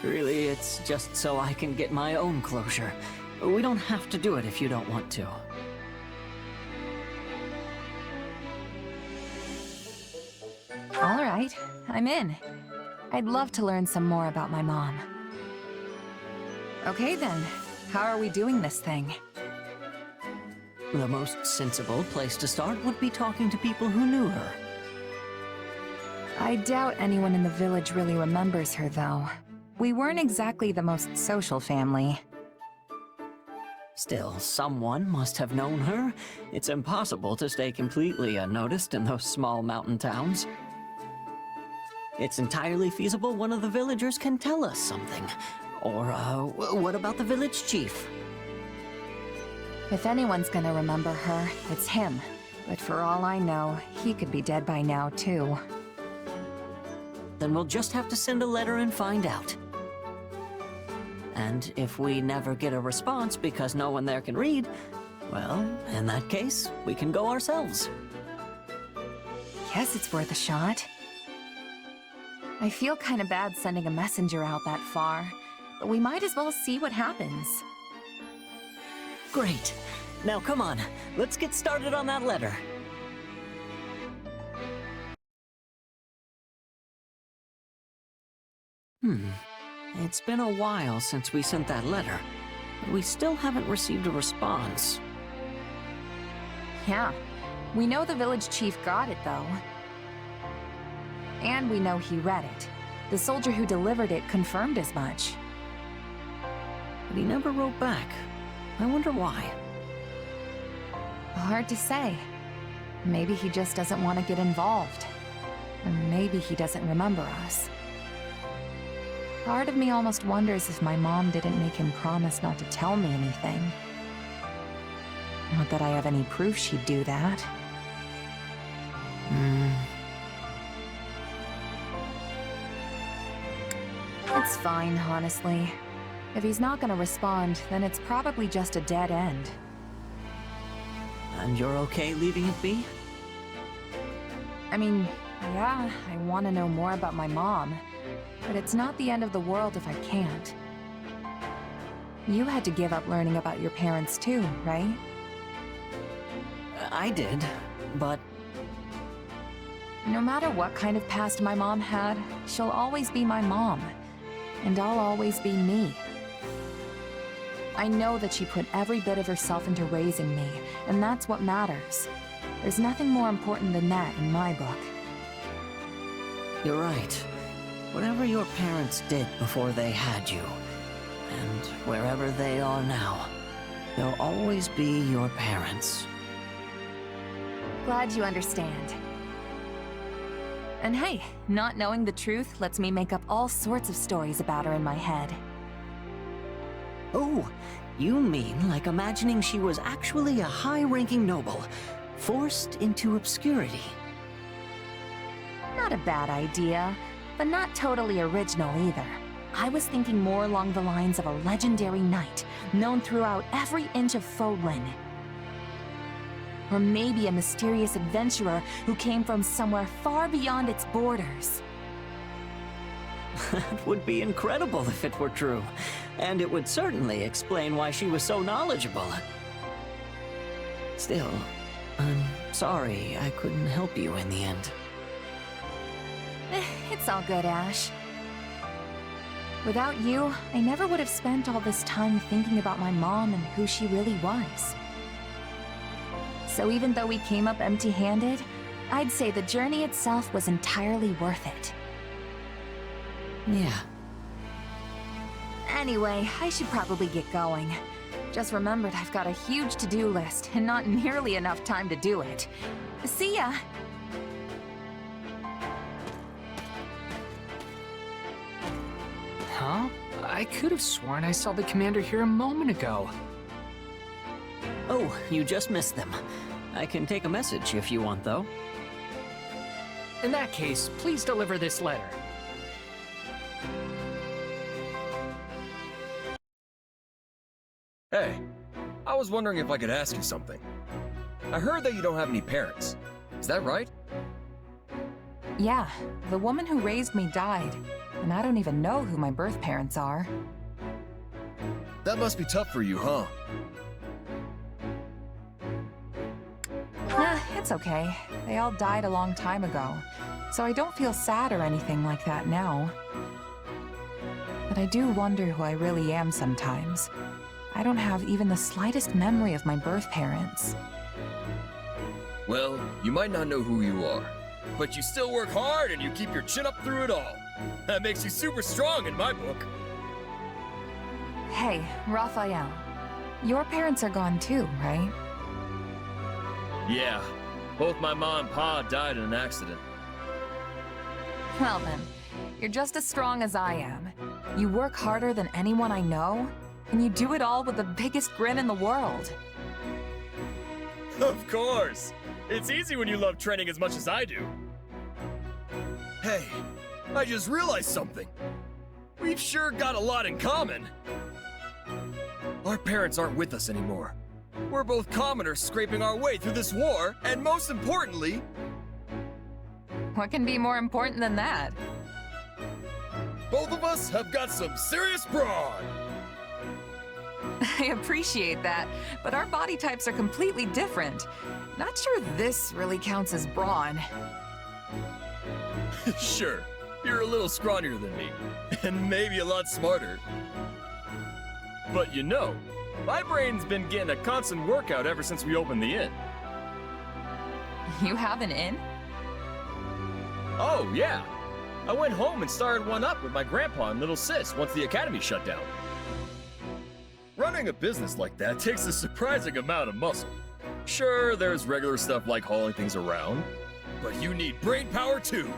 Really, it's just so I can get my own closure. We don't have to do it if you don't want to. All right, I'm in. I'd love to learn some more about my mom. Okay then, how are we doing this thing? The most sensible place to start would be talking to people who knew her. I doubt anyone in the village really remembers her, though. We weren't exactly the most social family. Still, someone must have known her. It's impossible to stay completely unnoticed in those small mountain towns. It's entirely feasible one of the villagers can tell us something. Or, what about the village chief? If anyone's gonna remember her, it's him. But for all I know, he could be dead by now, too. Then we'll just have to send a letter and find out. And if we never get a response because no one there can read, well, in that case, we can go ourselves. Guess it's worth a shot. I feel kinda bad sending a messenger out that far, but we might as well see what happens. Great. Now come on, let's get started on that letter. It's been a while since we sent that letter, but we still haven't received a response. Yeah. We know the village chief got it, though. And we know he read it. The soldier who delivered it confirmed as much. But he never wrote back. I wonder why. Hard to say. Maybe he just doesn't want to get involved. Or maybe he doesn't remember us. Part of me almost wonders if my mom didn't make him promise not to tell me anything. Not that I have any proof she'd do that. It's fine, honestly. If he's not gonna respond, then it's probably just a dead end. And you're okay leaving it be? I mean, yeah, I want to know more about my mom, but it's not the end of the world if I can't. You had to give up learning about your parents too, right? I did, but... No matter what kind of past my mom had, she'll always be my mom, and I'll always be me. I know that she put every bit of herself into raising me, and that's what matters. There's nothing more important than that in my book. You're right. Whatever your parents did before they had you, and wherever they are now, they'll always be your parents. Glad you understand. And hey, not knowing the truth lets me make up all sorts of stories about her in my head. Oh, you mean like imagining she was actually a high-ranking noble, forced into obscurity? Not a bad idea, but not totally original either. I was thinking more along the lines of a legendary knight, known throughout every inch of Fodlan. Or maybe a mysterious adventurer who came from somewhere far beyond its borders. That would be incredible if it were true. And it would certainly explain why she was so knowledgeable. Still, I'm sorry I couldn't help you in the end. It's all good, Ashe. Without you, I never would have spent all this time thinking about my mom and who she really was. So even though we came up empty-handed, I'd say the journey itself was entirely worth it. Yeah. Anyway, I should probably get going. Just remembered I've got a huge to-do list and not nearly enough time to do it. See ya! Huh? I could have sworn I saw the commander here a moment ago. Oh, you just missed them. I can take a message if you want, though. In that case, please deliver this letter. Hey, I was wondering if I could ask you something. I heard that you don't have any parents. Is that right? Yeah, the woman who raised me died, and I don't even know who my birth parents are. That must be tough for you, huh? It's okay. They all died a long time ago, so I don't feel sad or anything like that now. But I do wonder who I really am sometimes. I don't have even the slightest memory of my birth parents. Well, you might not know who you are, but you still work hard and you keep your chin up through it all. That makes you super strong in my book. Hey, Raphael. Your parents are gone too, right? Yeah, both my mom and pa died in an accident. Well then, you're just as strong as I am. You work harder than anyone I know, and you do it all with the biggest grin in the world. Of course! It's easy when you love training as much as I do. Hey, I just realized something. We've sure got a lot in common. Our parents aren't with us anymore. We're both commoners scraping our way through this war, and most importantly... What can be more important than that? Both of us have got some serious brawn! I appreciate that, but our body types are completely different. Not sure this really counts as brawn. Sure, you're a little scrawnier than me, and maybe a lot smarter. But you know, my brain's been getting a constant workout ever since we opened the inn. You have an inn? Oh, yeah. I went home and started one up with my grandpa and little sis once the academy shut down. Running a business like that takes a surprising amount of muscle. Sure, there's regular stuff like hauling things around, but you need brain power too.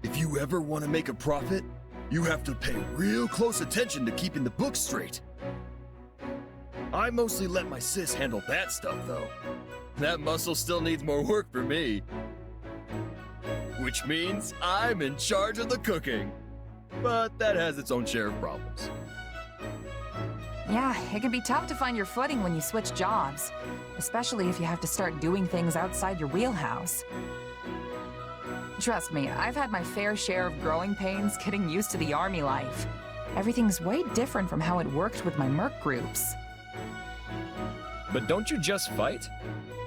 If you ever want to make a profit, you have to pay real close attention to keeping the books straight. I mostly let my sis handle that stuff though. That muscle still needs more work for me. Which means I'm in charge of the cooking. But that has its own share of problems. Yeah, it can be tough to find your footing when you switch jobs, especially if you have to start doing things outside your wheelhouse. Trust me, I've had my fair share of growing pains getting used to the army life. Everything's way different from how it worked with my merc groups. But don't you just fight?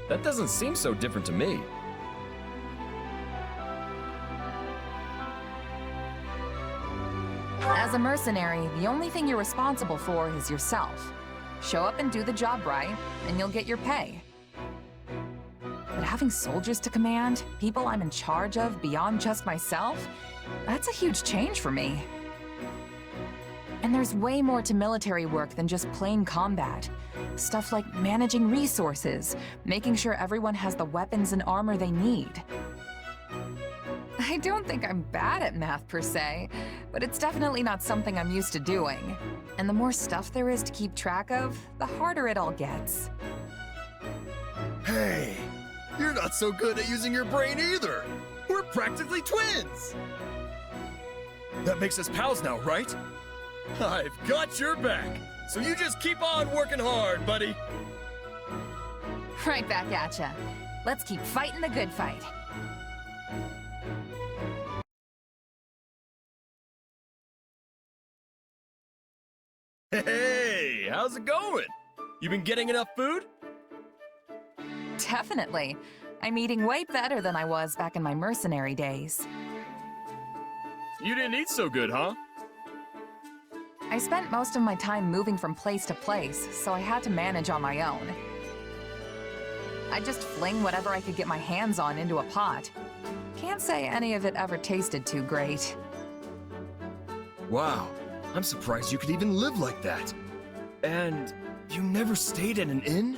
That doesn't seem so different to me. As a mercenary, the only thing you're responsible for is yourself. Show up and do the job right, and you'll get your pay. But having soldiers to command, people I'm in charge of beyond just myself, that's a huge change for me. And there's way more to military work than just plain combat. Stuff like managing resources, making sure everyone has the weapons and armor they need. I don't think I'm bad at math per se, but it's definitely not something I'm used to doing. And the more stuff there is to keep track of, the harder it all gets. Hey, you're not so good at using your brain either. We're practically twins. That makes us pals now, right? I've got your back, so you just keep on working hard, buddy. Right back at ya. Let's keep fighting the good fight. Hey, how's it going? You been getting enough food? Definitely. I'm eating way better than I was back in my mercenary days. You didn't eat so good, huh? I spent most of my time moving from place to place, so I had to manage on my own. I'd just fling whatever I could get my hands on into a pot. Can't say any of it ever tasted too great. Wow, I'm surprised you could even live like that. And you never stayed at an inn?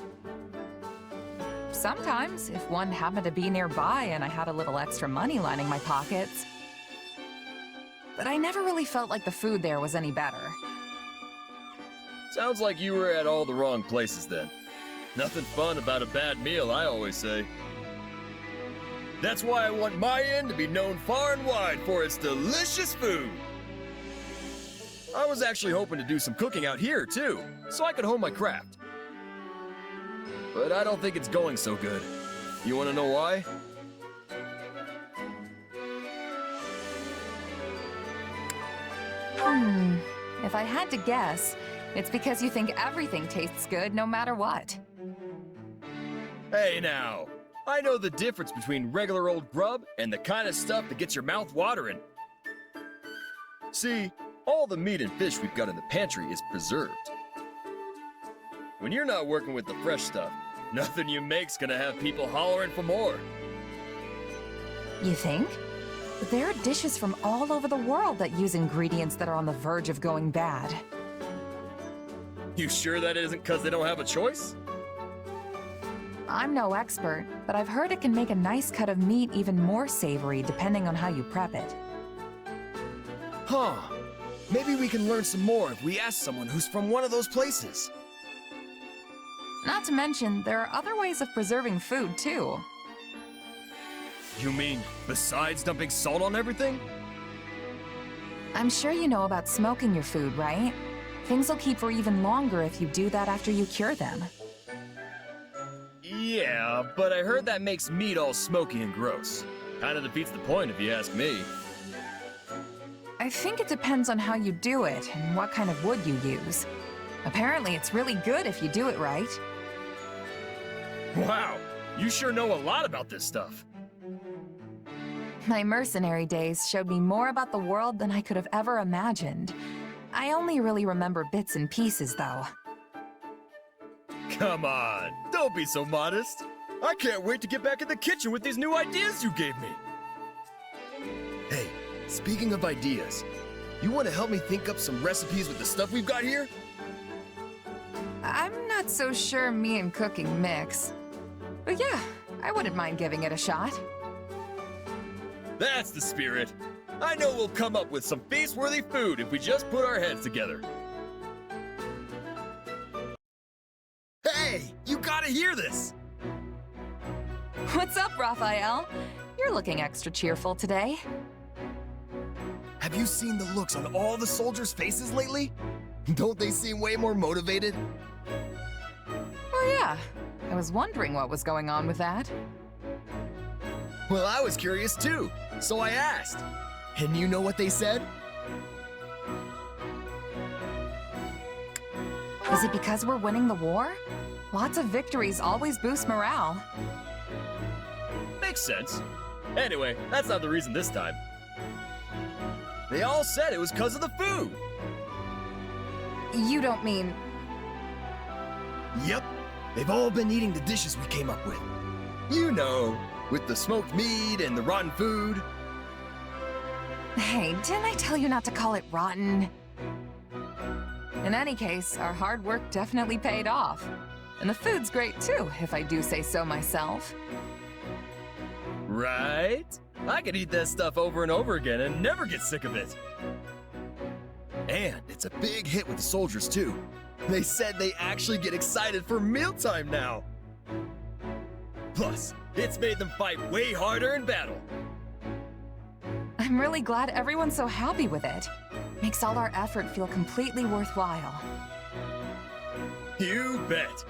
Sometimes, if one happened to be nearby and I had a little extra money lining my pockets. But I never really felt like the food there was any better. Sounds like you were at all the wrong places then. Nothing fun about a bad meal, I always say. That's why I want my inn to be known far and wide for its delicious food. I was actually hoping to do some cooking out here, too, so I could hone my craft. But I don't think it's going so good. You want to know why? If I had to guess, it's because you think everything tastes good no matter what. Hey now, I know the difference between regular old grub and the kind of stuff that gets your mouth watering. See, all the meat and fish we've got in the pantry is preserved. When you're not working with the fresh stuff, nothing you make's gonna have people hollering for more. You think? But there are dishes from all over the world that use ingredients that are on the verge of going bad. You sure that isn't because they don't have a choice? I'm no expert, but I've heard it can make a nice cut of meat even more savory depending on how you prep it. Huh. Maybe we can learn some more if we ask someone who's from one of those places. Not to mention, there are other ways of preserving food, too. You mean, besides dumping salt on everything? I'm sure you know about smoking your food, right? Things will keep for even longer if you do that after you cure them. Yeah, but I heard that makes meat all smoky and gross. Kinda defeats the point if you ask me. I think it depends on how you do it and what kind of wood you use. Apparently, it's really good if you do it right. Wow, you sure know a lot about this stuff. My mercenary days showed me more about the world than I could have ever imagined. I only really remember bits and pieces, though. Come on, don't be so modest. I can't wait to get back in the kitchen with these new ideas you gave me. Hey, speaking of ideas, you want to help me think up some recipes with the stuff we've got here? I'm not so sure me and cooking mix. But yeah, I wouldn't mind giving it a shot. That's the spirit. I know we'll come up with some feast-worthy food if we just put our heads together. Hey, you gotta hear this! What's up, Raphael? You're looking extra cheerful today. Have you seen the looks on all the soldiers' faces lately? Don't they seem way more motivated? Oh yeah, I was wondering what was going on with that. Well, I was curious too, so I asked. And you know what they said? Is it because we're winning the war? Lots of victories always boost morale. Makes sense. Anyway, that's not the reason this time. They all said it was because of the food. You don't mean... Yep, they've all been eating the dishes we came up with. You know, with the smoked meat and the rotten food. Hey, didn't I tell you not to call it rotten? In any case, our hard work definitely paid off. And the food's great too, if I do say so myself. Right? I could eat that stuff over and over again and never get sick of it. And it's a big hit with the soldiers too. They said they actually get excited for mealtime now. Plus, it's made them fight way harder in battle. I'm really glad everyone's so happy with it. Makes all our effort feel completely worthwhile. You bet.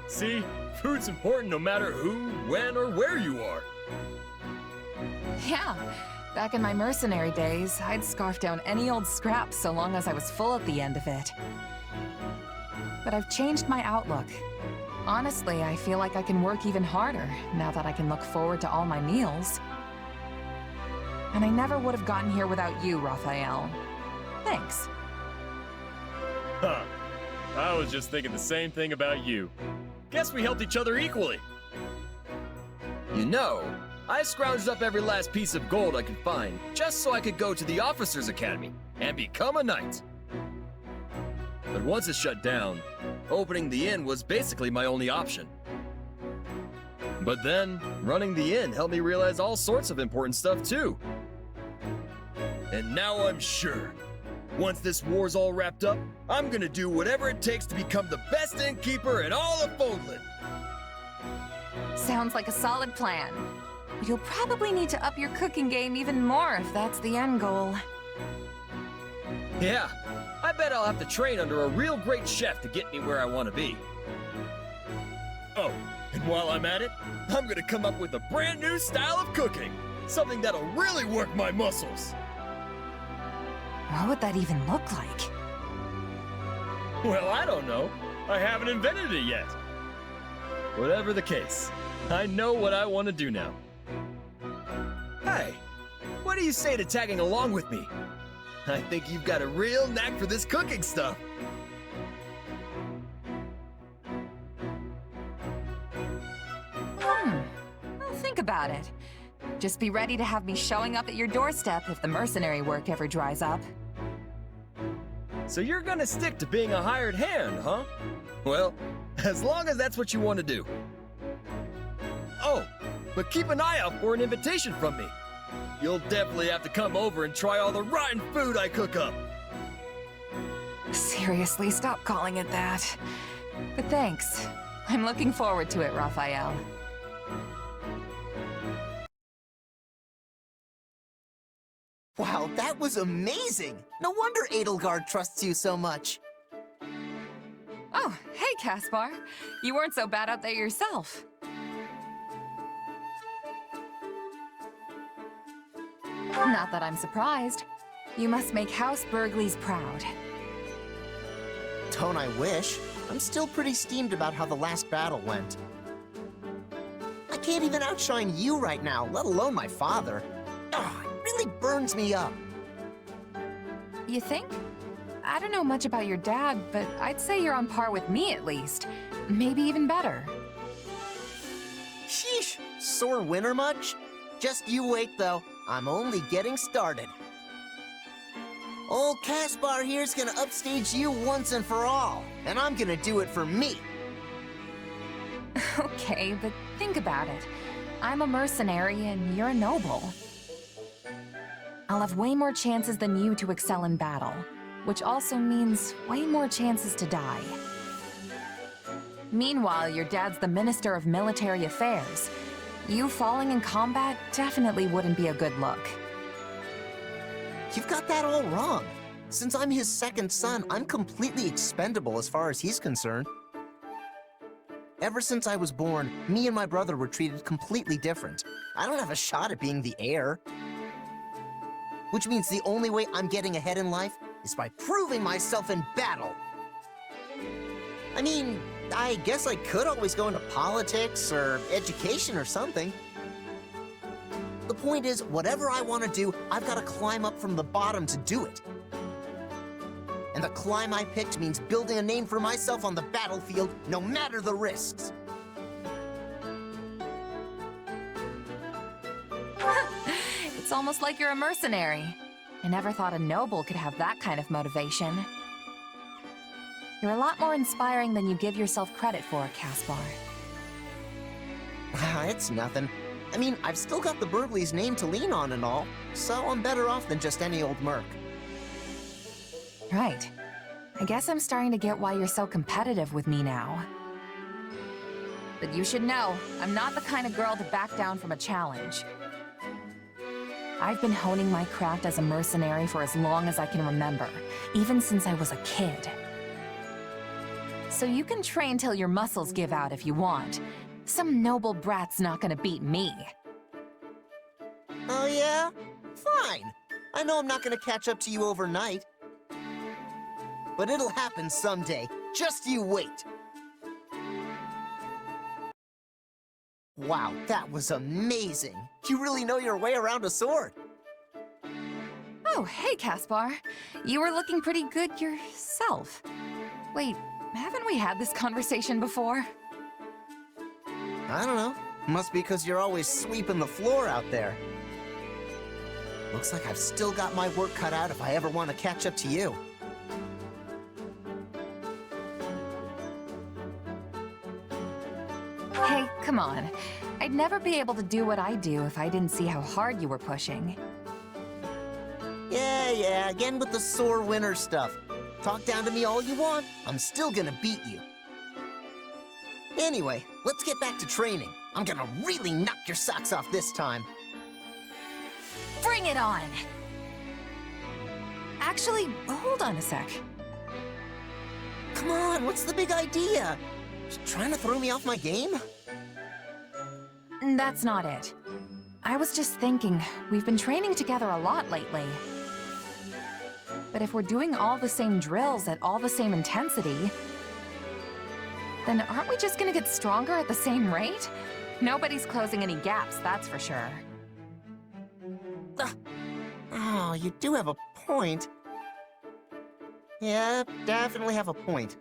See, food's important no matter who, when, or where you are. Yeah, back in my mercenary days, I'd scarf down any old scrap so long as I was full at the end of it. But I've changed my outlook. Honestly, I feel like I can work even harder now that I can look forward to all my meals. And I never would have gotten here without you, Raphael. Thanks. Huh. I was just thinking the same thing about you. Guess we helped each other equally. You know, I scrounged up every last piece of gold I could find just so I could go to the Officers' Academy and become a knight. But once it shut down, opening the inn was basically my only option. But then, running the inn helped me realize all sorts of important stuff too. And now I'm sure, once this war's all wrapped up, I'm gonna do whatever it takes to become the best innkeeper in all of Fodlan. Sounds like a solid plan. But you'll probably need to up your cooking game even more if that's the end goal. Yeah, I bet I'll have to train under a real great chef to get me where I want to be. Oh, and while I'm at it, I'm gonna come up with a brand new style of cooking. Something that'll really work my muscles. What would that even look like? Well, I don't know. I haven't invented it yet. Whatever the case, I know what I want to do now. Hey, what do you say to tagging along with me? I think you've got a real knack for this cooking stuff. Well, think about it. Just be ready to have me showing up at your doorstep if the mercenary work ever dries up. So you're gonna stick to being a hired hand, huh? Well, as long as that's what you want to do. Oh, but keep an eye out for an invitation from me. You'll definitely have to come over and try all the rotten food I cook up. Seriously, stop calling it that. But thanks. I'm looking forward to it, Raphael. Wow, that was amazing! No wonder Edelgard trusts you so much. Oh, hey, Caspar. You weren't so bad out there yourself. Not that I'm surprised. You must make House Burgleys proud. Don't I wish? I'm still pretty steamed about how the last battle went. I can't even outshine you right now, let alone my father. Ugh, it really burns me up. You think? I don't know much about your dad, but I'd say you're on par with me at least. Maybe even better. Phew! sore winner much? Just you wait, though. I'm only getting started. Old Caspar here's gonna upstage you once and for all, and I'm gonna do it for me. Okay, but think about it. I'm a mercenary and you're a noble. I'll have way more chances than you to excel in battle, which also means way more chances to die. Meanwhile, your dad's the Minister of Military Affairs. You falling in combat definitely wouldn't be a good look. You've got that all wrong. Since I'm his second son, I'm completely expendable as far as he's concerned. Ever since I was born, me and my brother were treated completely different. I don't have a shot at being the heir. Which means the only way I'm getting ahead in life is by proving myself in battle. I mean, I guess I could always go into politics or education or something. The point is, whatever I want to do, I've got to climb up from the bottom to do it. And the climb I picked means building a name for myself on the battlefield, no matter the risks. It's almost like you're a mercenary. I never thought a noble could have that kind of motivation. You're a lot more inspiring than you give yourself credit for, Caspar. It's nothing. I mean, I've still got the Burgley's name to lean on and all, so I'm better off than just any old merc. Right. I guess I'm starting to get why you're so competitive with me now. But you should know, I'm not the kind of girl to back down from a challenge. I've been honing my craft as a mercenary for as long as I can remember, even since I was a kid. So you can train till your muscles give out if you want. Some noble brat's not gonna beat me. Oh yeah? Fine. I know I'm not gonna catch up to you overnight. But it'll happen someday. Just you wait. Wow, that was amazing. You really know your way around a sword. Oh, hey, Caspar. You were looking pretty good yourself. Wait, haven't we had this conversation before? I don't know. Must be because you're always sweeping the floor out there. Looks like I've still got my work cut out if I ever want to catch up to you. Hey, come on. I'd never be able to do what I do if I didn't see how hard you were pushing. Yeah, again with the sore winner stuff. Talk down to me all you want, I'm still gonna beat you. Anyway, let's get back to training. I'm gonna really knock your socks off this time. Bring it on! Actually, hold on a sec. Come on, what's the big idea? Just trying to throw me off my game? That's not it. I was just thinking, we've been training together a lot lately. But if we're doing all the same drills at all the same intensity, then aren't we just gonna get stronger at the same rate? Nobody's closing any gaps, that's for sure. Oh, you do have a point. Yeah, definitely have a point.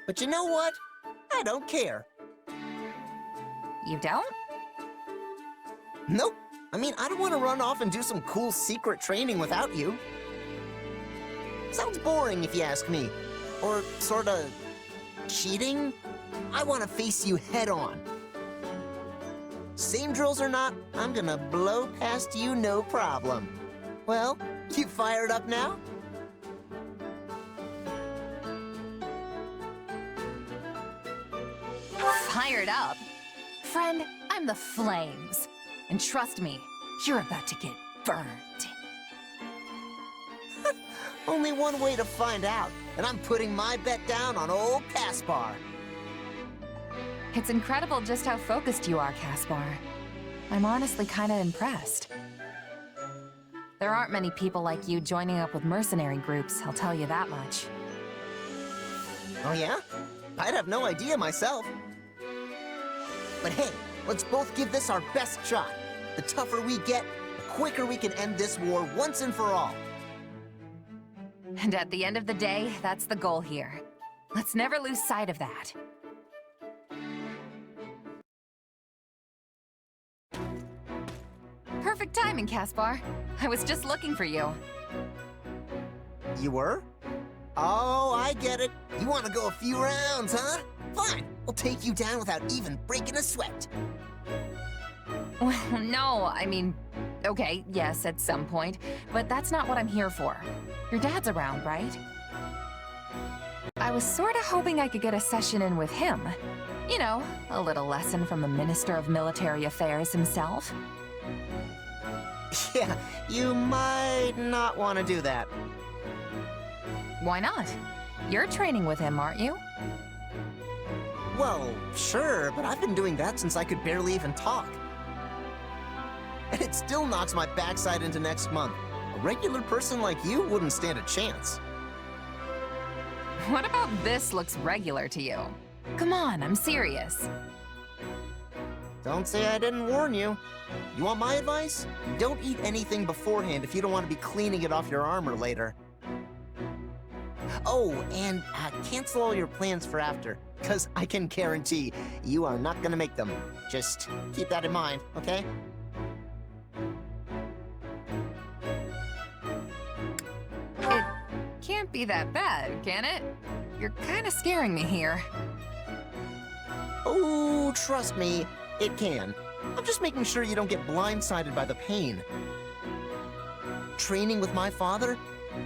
But you know what? I don't care. You don't? Nope. I mean, I don't want to run off and do some cool secret training without you. Sounds boring if you ask me. Or sorta cheating? I want to face you head on. Same drills or not, I'm gonna blow past you no problem. Well, you fired up now? Fired up? Friend, I'm the flames. And trust me, you're about to get burned. Only one way to find out, and I'm putting my bet down on old Caspar. It's incredible just how focused you are, Caspar. I'm honestly kinda impressed. There aren't many people like you joining up with mercenary groups, I'll tell you that much. Oh yeah? I'd have no idea myself. But hey, let's both give this our best shot. The tougher we get, the quicker we can end this war once and for all. And at the end of the day, that's the goal here. Let's never lose sight of that. Perfect timing, Caspar. I was just looking for you. You were? Oh, I get it. You want to go a few rounds, huh? Fine, I'll take you down without even breaking a sweat. Well, no, I mean, okay, yes, at some point, but that's not what I'm here for. Your dad's around, right? I was sorta hoping I could get a session in with him. You know, a little lesson from the Minister of Military Affairs himself. Yeah, you might not want to do that. Why not? You're training with him, aren't you? Well, sure, but I've been doing that since I could barely even talk. And it still knocks my backside into next month. A regular person like you wouldn't stand a chance. What about this looks regular to you? Come on, I'm serious. Don't say I didn't warn you. You want my advice? Don't eat anything beforehand if you don't want to be cleaning it off your armor later. Oh, and cancel all your plans for after, because I can guarantee you are not going to make them. Just keep that in mind, okay? It can't be that bad, can it? You're kind of scaring me here. Oh, trust me, it can. I'm just making sure you don't get blindsided by the pain. Training with my father?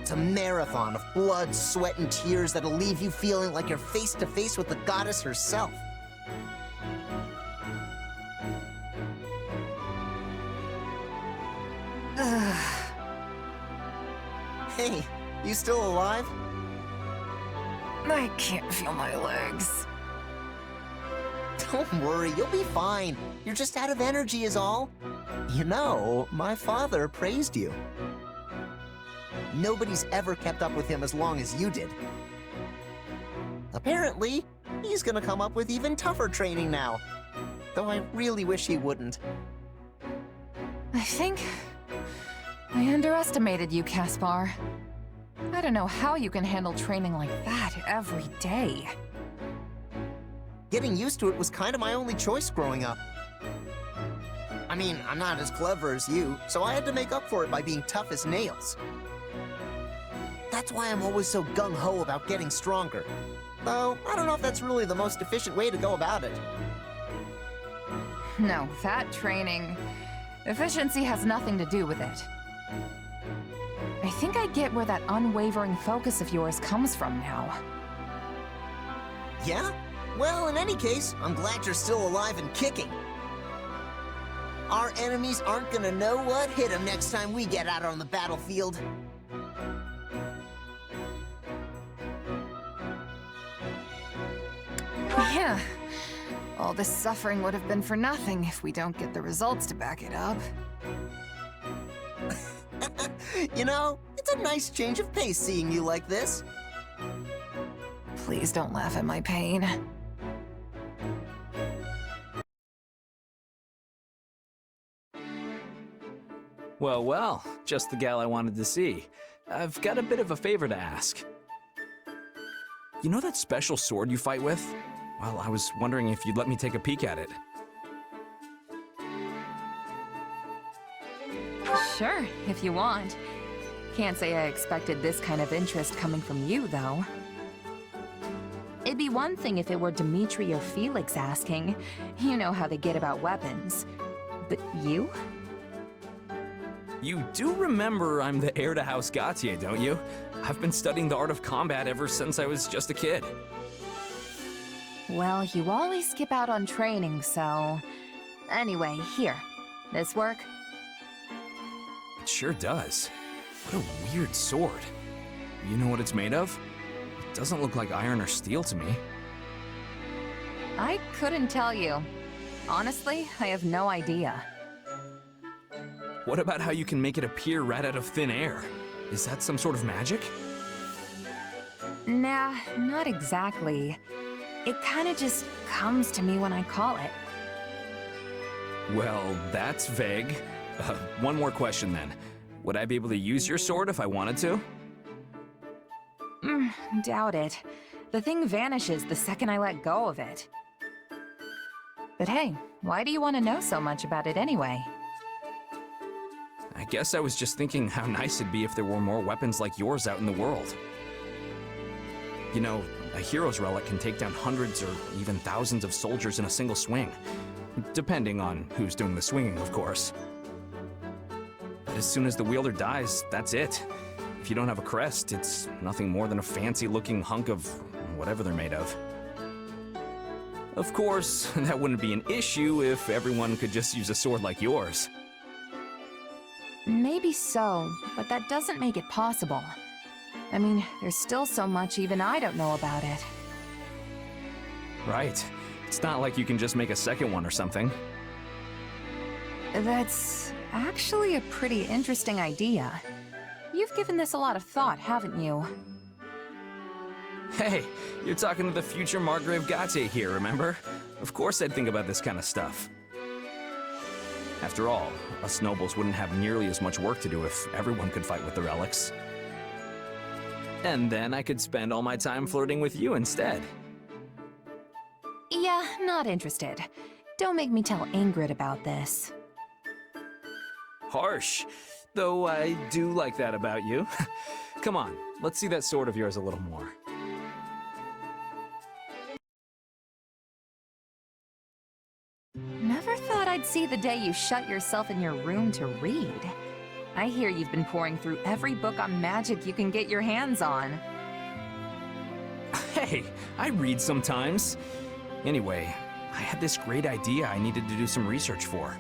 It's a marathon of blood, sweat, and tears that'll leave you feeling like you're face to face with the goddess herself. Hey, you still alive? I can't feel my legs. Don't worry, you'll be fine. You're just out of energy is all. You know, my father praised you. Nobody's ever kept up with him as long as you did. Apparently, he's gonna come up with even tougher training now. Though I really wish he wouldn't. I think I underestimated you, Caspar. I don't know how you can handle training like that every day. Getting used to it was kind of my only choice growing up. I mean, I'm not as clever as you, so I had to make up for it by being tough as nails. That's why I'm always so gung-ho about getting stronger. Though, I don't know if that's really the most efficient way to go about it. No, that training... efficiency has nothing to do with it. I think I get where that unwavering focus of yours comes from now. Yeah? Well, in any case, I'm glad you're still alive and kicking. Our enemies aren't gonna know what hit them next time we get out on the battlefield. Yeah. All this suffering would have been for nothing if we don't get the results to back it up. You know, it's a nice change of pace seeing you like this. Please don't laugh at my pain. Well, well, just the gal I wanted to see. I've got a bit of a favor to ask. You know that special sword you fight with? Well, I was wondering if you'd let me take a peek at it. Sure, if you want. Can't say I expected this kind of interest coming from you, though. It'd be one thing if it were Dimitri or Felix asking. You know how they get about weapons. But you? You do remember I'm the heir to House Gautier, don't you? I've been studying the art of combat ever since I was just a kid. Well, you always skip out on training, so... Anyway, here. This work? It sure does. What a weird sword. You know what it's made of? It doesn't look like iron or steel to me. I couldn't tell you. Honestly, I have no idea. What about how you can make it appear right out of thin air? Is that some sort of magic? Nah, not exactly. It kinda just comes to me when I call it. Well, that's vague. One more question then. Would I be able to use your sword if I wanted to? Doubt it. The thing vanishes the second I let go of it. But hey, why do you want to know so much about it anyway? guess I was just thinking how nice it'd be if there were more weapons like yours out in the world. You know, a hero's relic can take down hundreds or even thousands of soldiers in a single swing. Depending on who's doing the swinging, of course. But as soon as the wielder dies, that's it. If you don't have a crest, it's nothing more than a fancy-looking hunk of whatever they're made of. Of course, that wouldn't be an issue if everyone could just use a sword like yours. Maybe so, but that doesn't make it possible. I mean, there's still so much even I don't know about it. Right. It's not like you can just make a second one or something. That's actually a pretty interesting idea. You've given this a lot of thought, haven't you? Hey, you're talking to the future Margrave Gautier here, remember? Of course I'd think about this kind of stuff. After all, us nobles wouldn't have nearly as much work to do if everyone could fight with the relics. And then I could spend all my time flirting with you instead. Yeah, not interested. Don't make me tell Ingrid about this. Harsh, though I do like that about you. Come on, let's see that sword of yours a little more. Never thought I'd see the day you shut yourself in your room to read. I hear you've been pouring through every book on magic you can get your hands on. Hey, I read sometimes. Anyway, I had this great idea I needed to do some research for.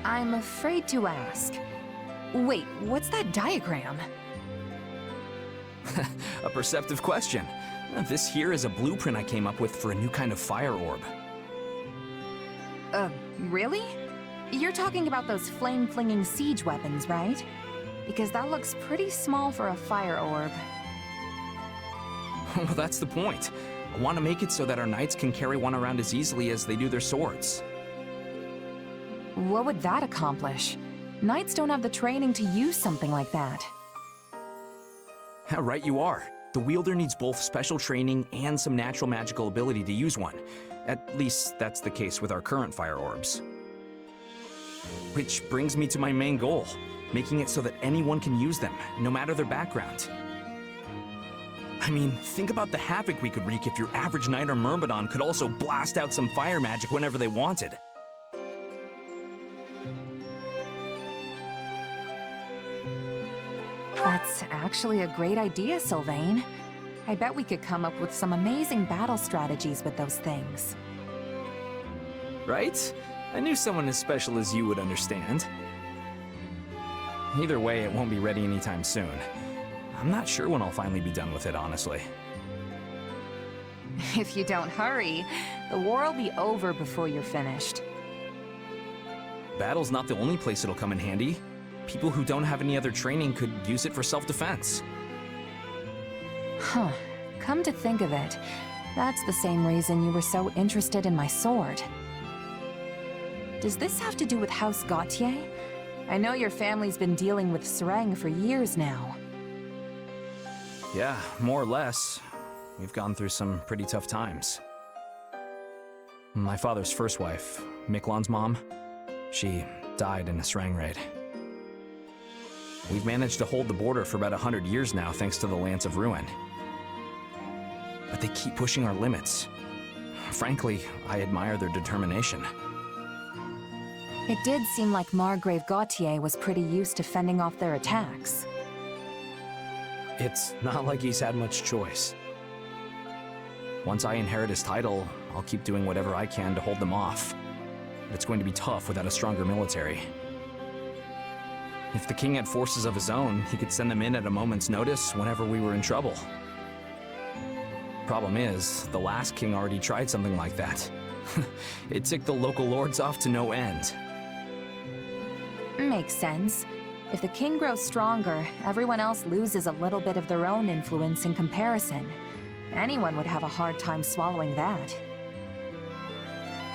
I'm afraid to ask. Wait, what's that diagram? A perceptive question. This here is a blueprint I came up with for a new kind of fire orb. Really? You're talking about those flame-flinging siege weapons, right? Because that looks pretty small for a fire orb. Well, that's the point. I want to make it so that our knights can carry one around as easily as they do their swords. What would that accomplish? Knights don't have the training to use something like that. Right you are. The wielder needs both special training and some natural magical ability to use one. At least that's the case with our current fire orbs. Which brings me to my main goal, making it so that anyone can use them, no matter their background. I mean, think about the havoc we could wreak if your average knight or myrmidon could also blast out some fire magic whenever they wanted. That's actually a great idea, Sylvain. I bet we could come up with some amazing battle strategies with those things. Right? I knew someone as special as you would understand. Either way, it won't be ready anytime soon. I'm not sure when I'll finally be done with it, honestly. If you don't hurry, the war will be over before you're finished. Battle's not the only place it'll come in handy. People who don't have any other training could use it for self-defense. Huh. Come to think of it, that's the same reason you were so interested in my sword. Does this have to do with House Gautier? I know your family's been dealing with Sereng for years now. Yeah, more or less. We've gone through some pretty tough times. My father's first wife, Miklon's mom, she died in a Sereng raid. We've managed to hold the border for about 100 years now thanks to the Lance of Ruin. But they keep pushing our limits. Frankly, I admire their determination. It did seem like Margrave Gautier was pretty used to fending off their attacks. It's not like he's had much choice. Once I inherit his title, I'll keep doing whatever I can to hold them off. But it's going to be tough without a stronger military. If the king had forces of his own, he could send them in at a moment's notice whenever we were in trouble. Problem is, the last king already tried something like that. It ticked the local lords off to no end. Makes sense. If the king grows stronger, everyone else loses a little bit of their own influence in comparison. Anyone would have a hard time swallowing that.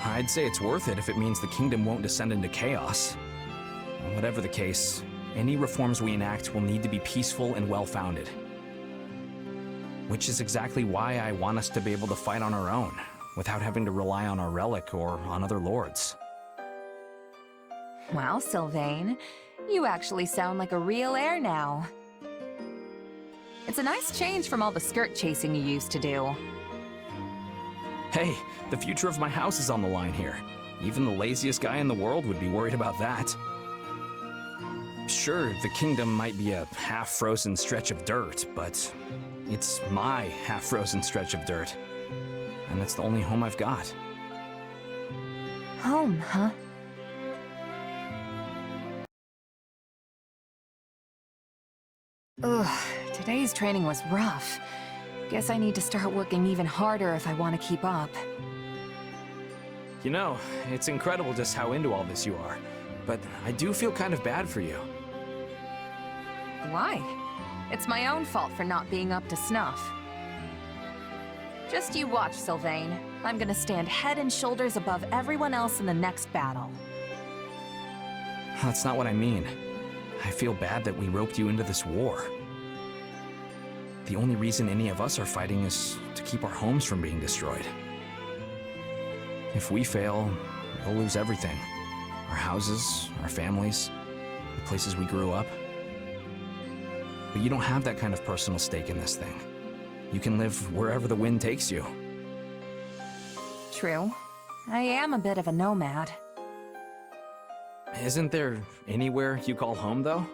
I'd say it's worth it if it means the kingdom won't descend into chaos. Whatever the case, any reforms we enact will need to be peaceful and well-founded. Which is exactly why I want us to be able to fight on our own, without having to rely on our relic or on other lords. Well, Sylvain, you actually sound like a real heir now. It's a nice change from all the skirt chasing you used to do. Hey, the future of my house is on the line here. Even the laziest guy in the world would be worried about that. Sure, the kingdom might be a half-frozen stretch of dirt, but it's my half-frozen stretch of dirt. And it's the only home I've got. Home, huh? Ugh, today's training was rough. Guess I need to start working even harder if I want to keep up. You know, it's incredible just how into all this you are. But I do feel kind of bad for you. Why? It's my own fault for not being up to snuff. Just you watch, Sylvain. I'm gonna stand head and shoulders above everyone else in the next battle. That's not what I mean. I feel bad that we roped you into this war. The only reason any of us are fighting is to keep our homes from being destroyed. If we fail, we'll lose everything. Our houses, our families, the places we grew up. But you don't have that kind of personal stake in this thing. You can live wherever the wind takes you. True. I am a bit of a nomad. Isn't there anywhere you call home, though?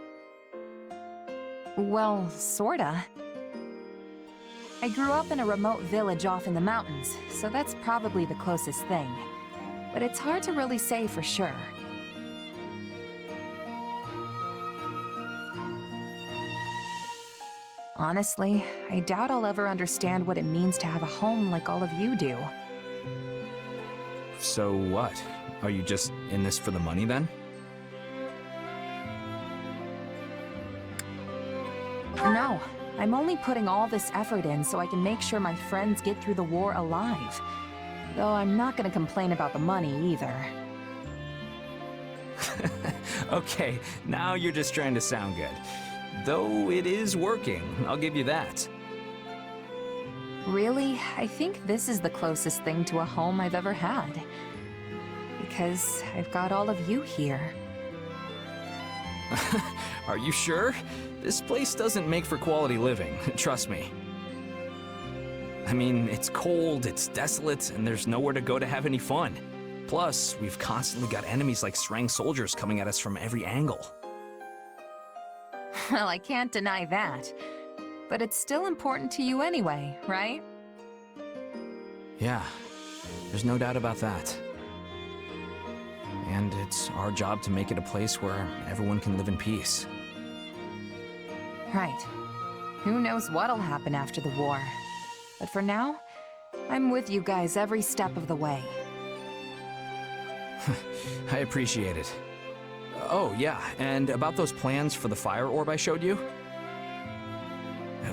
Well, sorta. I grew up in a remote village off in the mountains, so that's probably the closest thing. But it's hard to really say for sure. Honestly, I doubt I'll ever understand what it means to have a home like all of you do. So what? Are you just in this for the money, then? No, I'm only putting all this effort in so I can make sure my friends get through the war alive. Though I'm not gonna complain about the money either. Okay, now you're just trying to sound good. Though it is working, I'll give you that. Really, I think this is the closest thing to a home I've ever had. Because I've got all of you here. Are you sure? This place doesn't make for quality living, trust me. I mean, it's cold, it's desolate, and there's nowhere to go to have any fun. Plus, we've constantly got enemies like Srang soldiers coming at us from every angle. Well, I can't deny that. But it's still important to you anyway, right? Yeah, there's no doubt about that. And it's our job to make it a place where everyone can live in peace. Right. Who knows what'll happen after the war. But for now, I'm with you guys every step of the way. I appreciate it. Oh, yeah, and about those plans for the fire orb I showed you?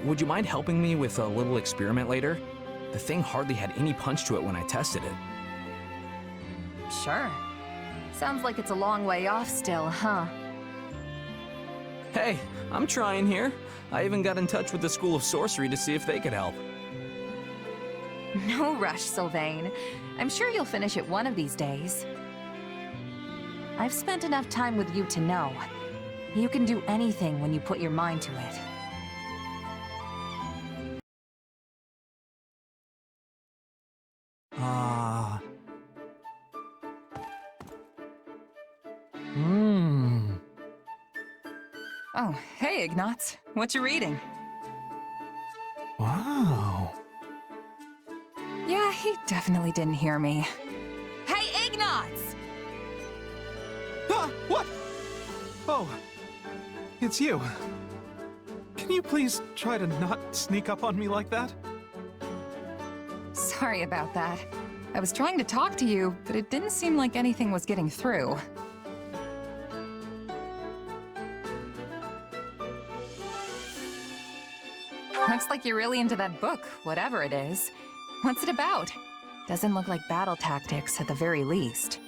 Would you mind helping me with a little experiment later? The thing hardly had any punch to it when I tested it. Sure. Sounds like it's a long way off still, huh? Hey, I'm trying here. I even got in touch with the School of Sorcery to see if they could help. No rush, Sylvain. I'm sure you'll finish it one of these days. I've spent enough time with you to know. You can do anything when you put your mind to it. Oh, hey, Ignatz. What you reading? Wow. Yeah, he definitely didn't hear me. Hey, Ignatz! Ah, what? Oh, it's you. Can you please try to not sneak up on me like that? Sorry about that. I was trying to talk to you, but it didn't seem like anything was getting through. Looks like you're really into that book, whatever it is. What's it about? Doesn't look like battle tactics at the very least.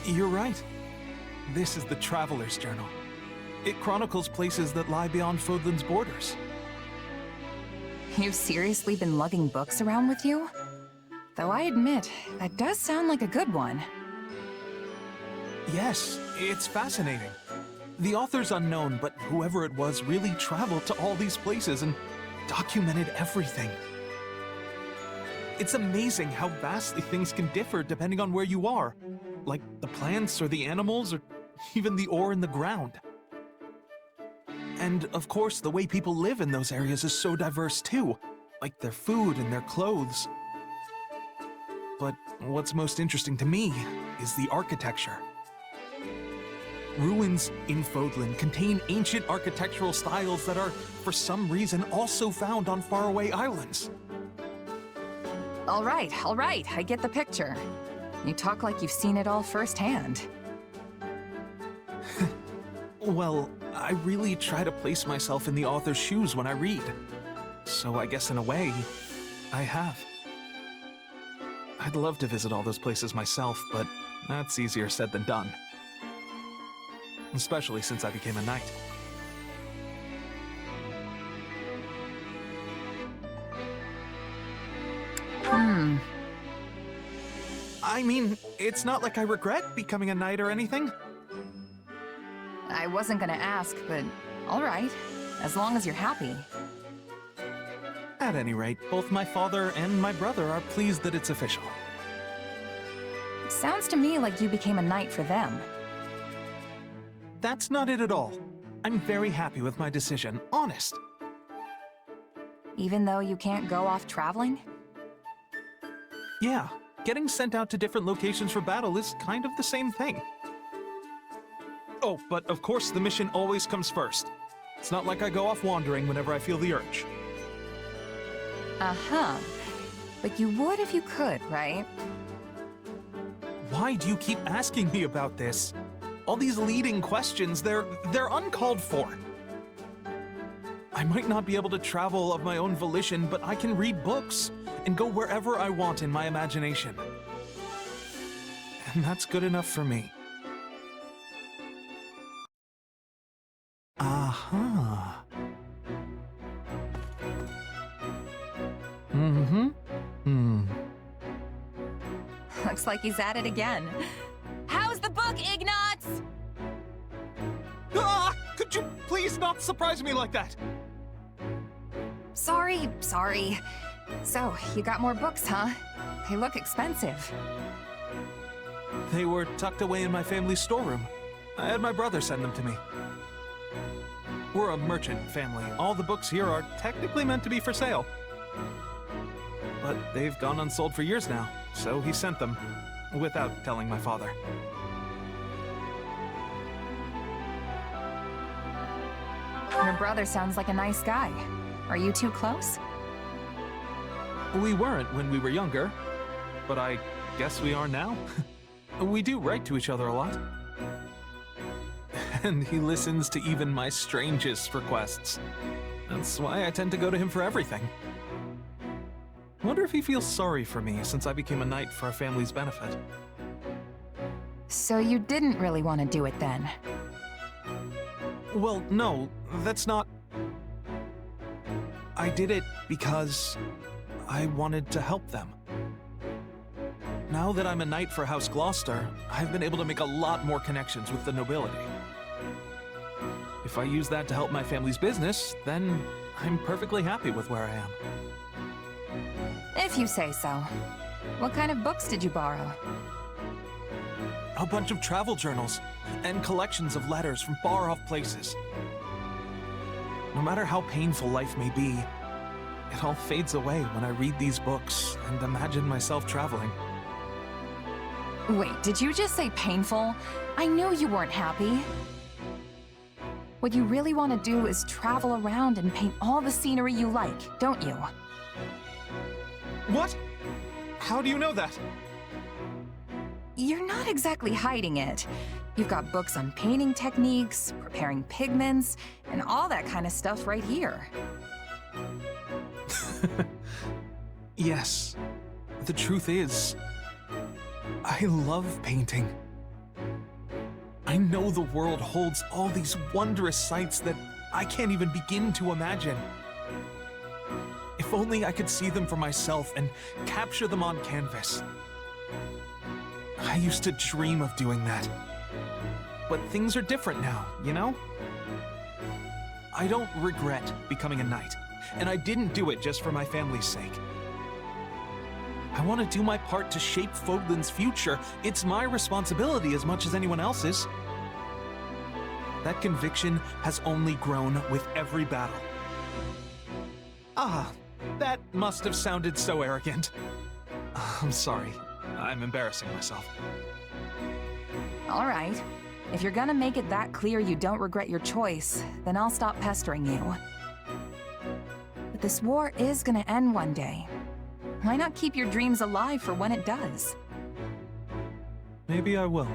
You're right. This is the Traveler's Journal. It chronicles places that lie beyond Fodlan's borders. You've seriously been lugging books around with you? Though I admit, that does sound like a good one. Yes, it's fascinating. The author's unknown, but whoever it was really traveled to all these places and documented everything. It's amazing how vastly things can differ depending on where you are, like the plants or the animals or even the ore in the ground. And of course, the way people live in those areas is so diverse too, like their food and their clothes. But what's most interesting to me is the architecture. Ruins in Fodlan contain ancient architectural styles that are, for some reason, also found on faraway islands. All right, I get the picture. You talk like you've seen it all firsthand. Well, I really try to place myself in the author's shoes when I read. So I guess in a way, I have. I'd love to visit all those places myself, but that's easier said than done. Especially since I became a knight. I mean, it's not like I regret becoming a knight or anything. I wasn't gonna ask, but all right. As long as you're happy. At any rate, both my father and my brother are pleased that it's official. Sounds to me like you became a knight for them. That's not it at all. I'm very happy with my decision, honest. Even though you can't go off traveling? Yeah, getting sent out to different locations for battle is kind of the same thing. Oh, but of course the mission always comes first. It's not like I go off wandering whenever I feel the urge. Uh-huh. But you would if you could, right? Why do you keep asking me about this? All these leading questions, they're uncalled for. I might not be able to travel of my own volition, but I can read books and go wherever I want in my imagination. And that's good enough for me. Aha. Looks like he's at it again. How's the book, Ignatz? Ah! Could you please not surprise me like that? Sorry. So, you got more books, huh? They look expensive. They were tucked away in my family's storeroom. I had my brother send them to me. We're a merchant family. All the books here are technically meant to be for sale. But they've gone unsold for years now, so he sent them, without telling my father. Your brother sounds like a nice guy. Are you two close? We weren't when we were younger, but I guess we are now. We do write to each other a lot. And he listens to even my strangest requests. That's why I tend to go to him for everything. Wonder if he feels sorry for me since I became a knight for our family's benefit. So you didn't really want to do it then? Well, no, that's not... I did it because I wanted to help them. Now that I'm a knight for House Gloucester, I've been able to make a lot more connections with the nobility. If I use that to help my family's business, then I'm perfectly happy with where I am. If you say so. What kind of books did you borrow? A bunch of travel journals and collections of letters from far-off places. No matter how painful life may be, it all fades away when I read these books and imagine myself traveling. Wait, did you just say painful? I knew you weren't happy. What you really want to do is travel around and paint all the scenery you like, don't you? What? How do you know that? You're not exactly hiding it. You've got books on painting techniques, preparing pigments, and all that kind of stuff right here. Yes. The truth is, I love painting. I know the world holds all these wondrous sights that I can't even begin to imagine. If only I could see them for myself and capture them on canvas. I used to dream of doing that, but things are different now, you know? I don't regret becoming a knight, and I didn't do it just for my family's sake. I want to do my part to shape Fodlan's future. It's my responsibility as much as anyone else's. That conviction has only grown with every battle. Ah, that must have sounded so arrogant. I'm sorry. I'm embarrassing myself. All right. If you're gonna make it that clear you don't regret your choice, then I'll stop pestering you. But this war is gonna end one day. Why not keep your dreams alive for when it does? Maybe I will.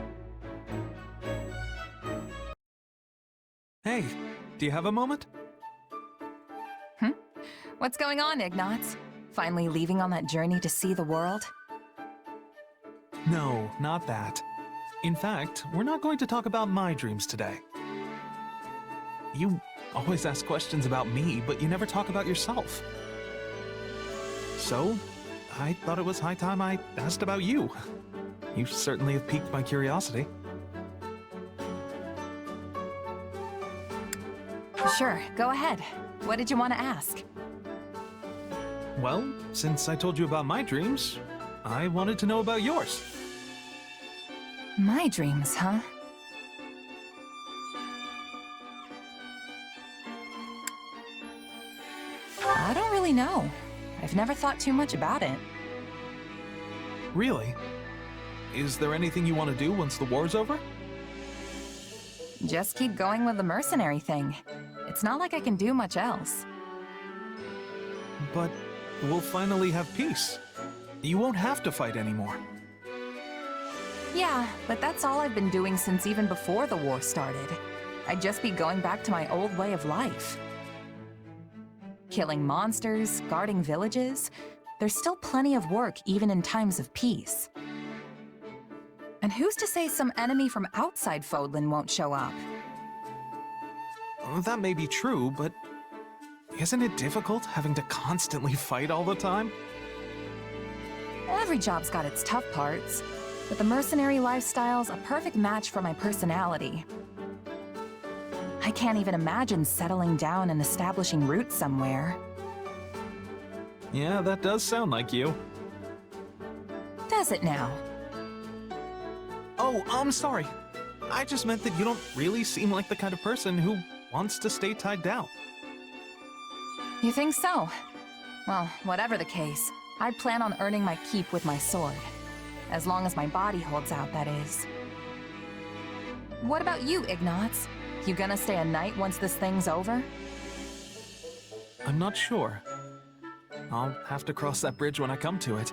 Hey, do you have a moment? What's going on, Ignatz? Finally leaving on that journey to see the world? No, not that. In fact, we're not going to talk about my dreams today. You always ask questions about me, but you never talk about yourself. So, I thought it was high time I asked about you. You certainly have piqued my curiosity. Sure, go ahead. What did you want to ask? Well, since I told you about my dreams, I wanted to know about yours. My dreams, huh? I don't really know. I've never thought too much about it. Really? Is there anything you want to do once the war's over? Just keep going with the mercenary thing. It's not like I can do much else. But we'll finally have peace. You won't have to fight anymore. Yeah, but that's all I've been doing since even before the war started. I'd just be going back to my old way of life. Killing monsters, guarding villages. There's still plenty of work even in times of peace. And who's to say some enemy from outside Fodlan won't show up? That may be true, but isn't it difficult having to constantly fight all the time? Every job's got its tough parts, but the mercenary lifestyle's a perfect match for my personality. I can't even imagine settling down and establishing roots somewhere. Yeah, that does sound like you. Does it now? Oh, I'm sorry. I just meant that you don't really seem like the kind of person who wants to stay tied down. You think so? Well, whatever the case, I plan on earning my keep with my sword. As long as my body holds out, that is. What about you, Ignatz? You gonna stay a knight once this thing's over? I'm not sure. I'll have to cross that bridge when I come to it.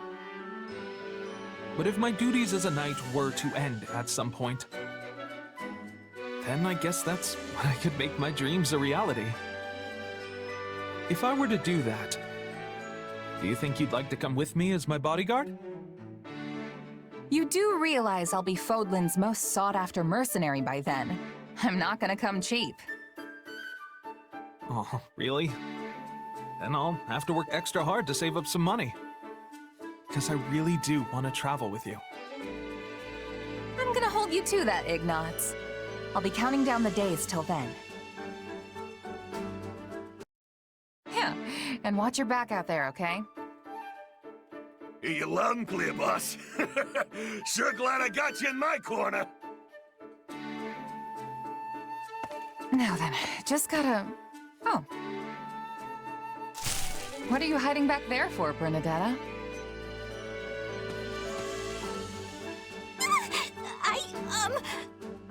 But if my duties as a knight were to end at some point, then I guess that's when I could make my dreams a reality. If I were to do that, do you think you'd like to come with me as my bodyguard? You do realize I'll be Fodlan's most sought-after mercenary by then. I'm not gonna come cheap. Oh, really? Then I'll have to work extra hard to save up some money. Because I really do want to travel with you. I'm gonna hold you to that, Ignatz. I'll be counting down the days till then. Yeah, and watch your back out there, okay? Hear you loud and clear, boss. Sure glad I got you in my corner. Now then, just gotta... Oh. What are you hiding back there for, Bernadetta?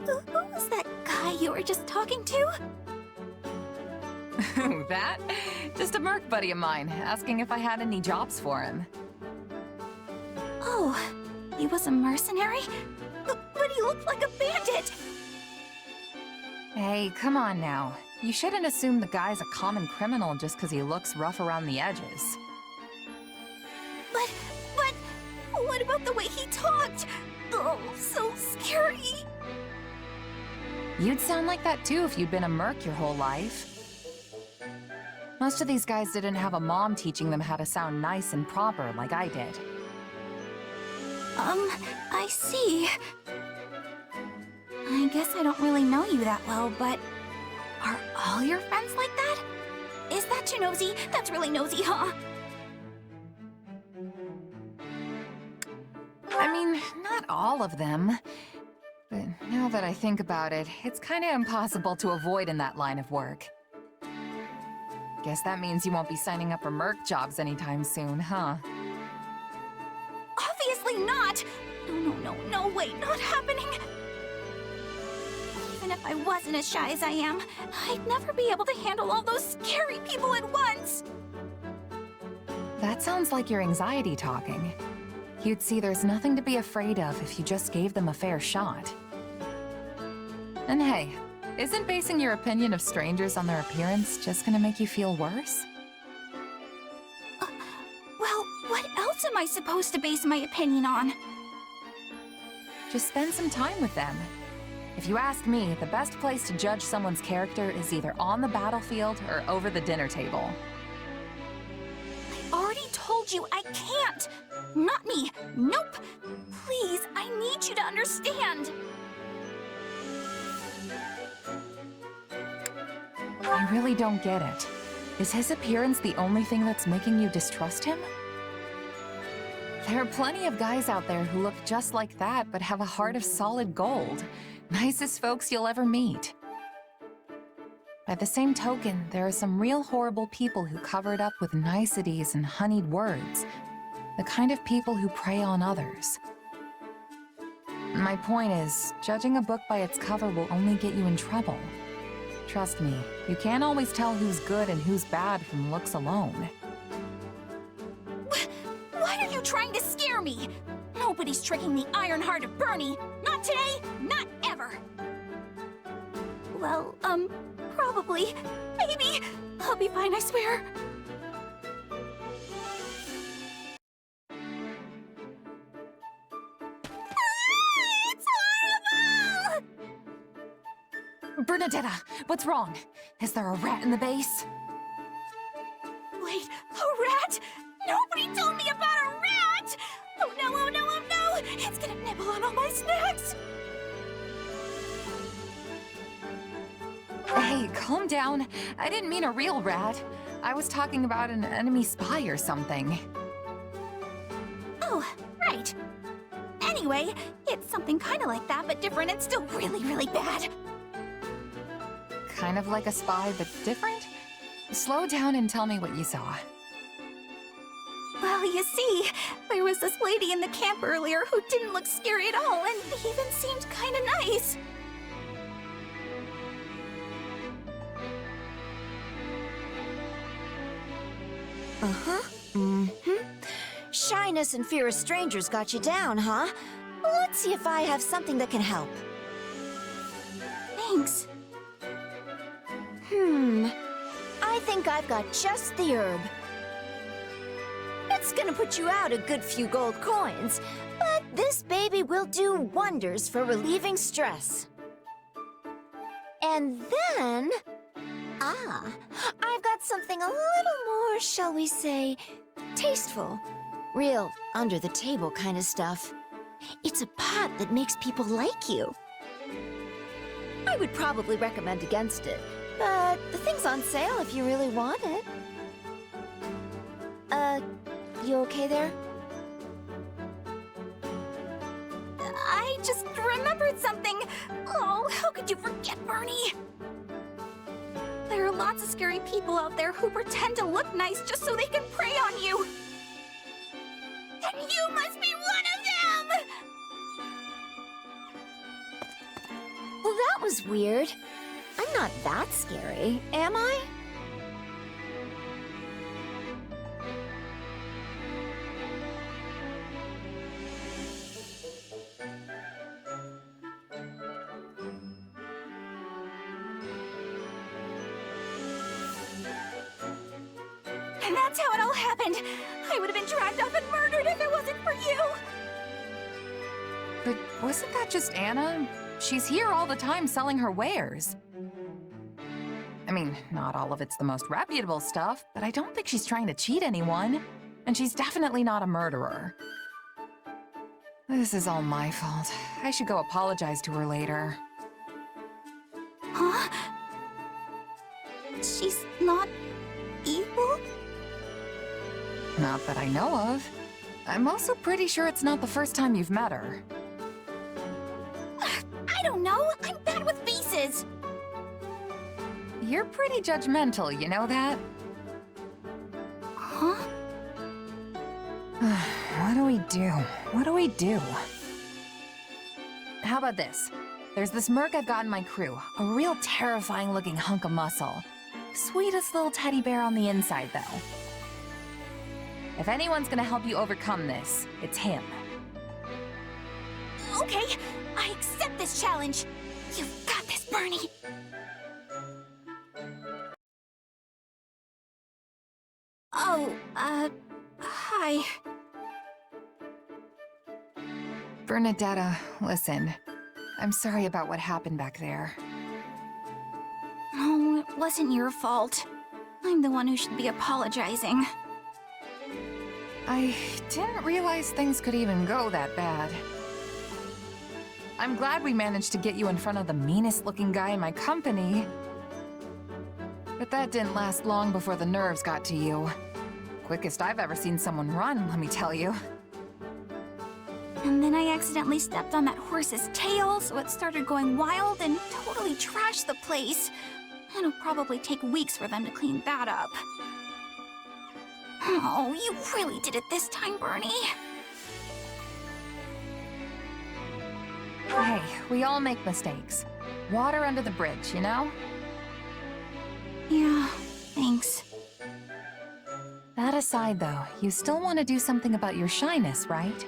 Who was that guy you were just talking to? Who, that? Just a merc buddy of mine, asking if I had any jobs for him. Oh, he was a mercenary? But he looked like a bandit! Hey, come on now. You shouldn't assume the guy's a common criminal just because he looks rough around the edges. But, what about the way he talked? Oh, so scary! You'd sound like that too if you'd been a merc your whole life. Most of these guys didn't have a mom teaching them how to sound nice and proper like I did. I see. I guess I don't really know you that well, but are all your friends like that? Is that too nosy? That's really nosy, huh? I mean, not all of them. But now that I think about it, it's kinda impossible to avoid in that line of work. Guess that means you won't be signing up for merc jobs anytime soon, huh? Obviously not! No, wait, not happening! Even if I wasn't as shy as I am, I'd never be able to handle all those scary people at once! That sounds like your anxiety talking. You'd see there's nothing to be afraid of if you just gave them a fair shot. And hey, isn't basing your opinion of strangers on their appearance just gonna make you feel worse? Well, what else am I supposed to base my opinion on? Just spend some time with them. If you ask me, the best place to judge someone's character is either on the battlefield or over the dinner table. I already told you I can't! Not me! Nope! Please, I need you to understand! I really don't get it. Is his appearance the only thing that's making you distrust him? There are plenty of guys out there who look just like that but have a heart of solid gold. Nicest folks you'll ever meet. By the same token, there are some real horrible people who cover it up with niceties and honeyed words. The kind of people who prey on others. My point is, judging a book by its cover will only get you in trouble. Trust me, you can't always tell who's good and who's bad from looks alone. Why are you trying to scare me? Nobody's tricking the iron heart of Bernie. Not today, not ever. Well, probably. Maybe. I'll be fine, I swear. It's horrible! Bernadetta, what's wrong? Is there a rat in the base? Wait, a rat? Nobody told me about a rat! Oh no, oh no, oh no! It's gonna nibble on all my snacks! Hey, calm down. I didn't mean a real rat. I was talking about an enemy spy or something. Oh, right. Anyway, it's something kinda like that, but different and still really, really bad. Kind of like a spy, but different? Slow down and tell me what you saw. Well, you see, there was this lady in the camp earlier who didn't look scary at all, and even seemed kinda nice. Shyness and fear of strangers got you down, huh? Let's see if I have something that can help. Thanks. I think I've got just the herb. It's gonna put you out a good few gold coins, but this baby will do wonders for relieving stress. And then... I've got something a little more, shall we say, tasteful. Real under-the-table kind of stuff. It's a pot that makes people like you. I would probably recommend against it, but the thing's on sale if you really want it. You okay there? I just remembered something. Oh, how could you forget, Bernie? There are lots of scary people out there who pretend to look nice just so they can prey on you. And you must be one of them! Well, that was weird. I'm not that scary, am I? And that's how it all happened. I would have been dragged off and murdered if it wasn't for you. But wasn't that just Anna? She's here all the time selling her wares. I mean, not all of it's the most reputable stuff, but I don't think she's trying to cheat anyone. And she's definitely not a murderer. This is all my fault. I should go apologize to her later. Not that I know of. I'm also pretty sure it's not the first time you've met her. I don't know. I'm bad with faces. You're pretty judgmental, you know that? Huh? What do we do? What do we do? How about this? There's this merc I've got in my crew. A real terrifying-looking hunk of muscle. Sweetest little teddy bear on the inside, though. If anyone's gonna help you overcome this, it's him. Okay, I accept this challenge. You've got this, Bernie. Oh, hi. Bernadetta, listen. I'm sorry about what happened back there. Oh, it wasn't your fault. I'm the one who should be apologizing. I didn't realize things could even go that bad. I'm glad we managed to get you in front of the meanest-looking guy in my company. But that didn't last long before the nerves got to you. Quickest I've ever seen someone run, let me tell you. And then I accidentally stepped on that horse's tail, so it started going wild and totally trashed the place. It'll probably take weeks for them to clean that up. Oh, you really did it this time, Bernie. Hey, we all make mistakes. Water under the bridge, you know? Yeah, thanks. That aside, though, you still want to do something about your shyness, right?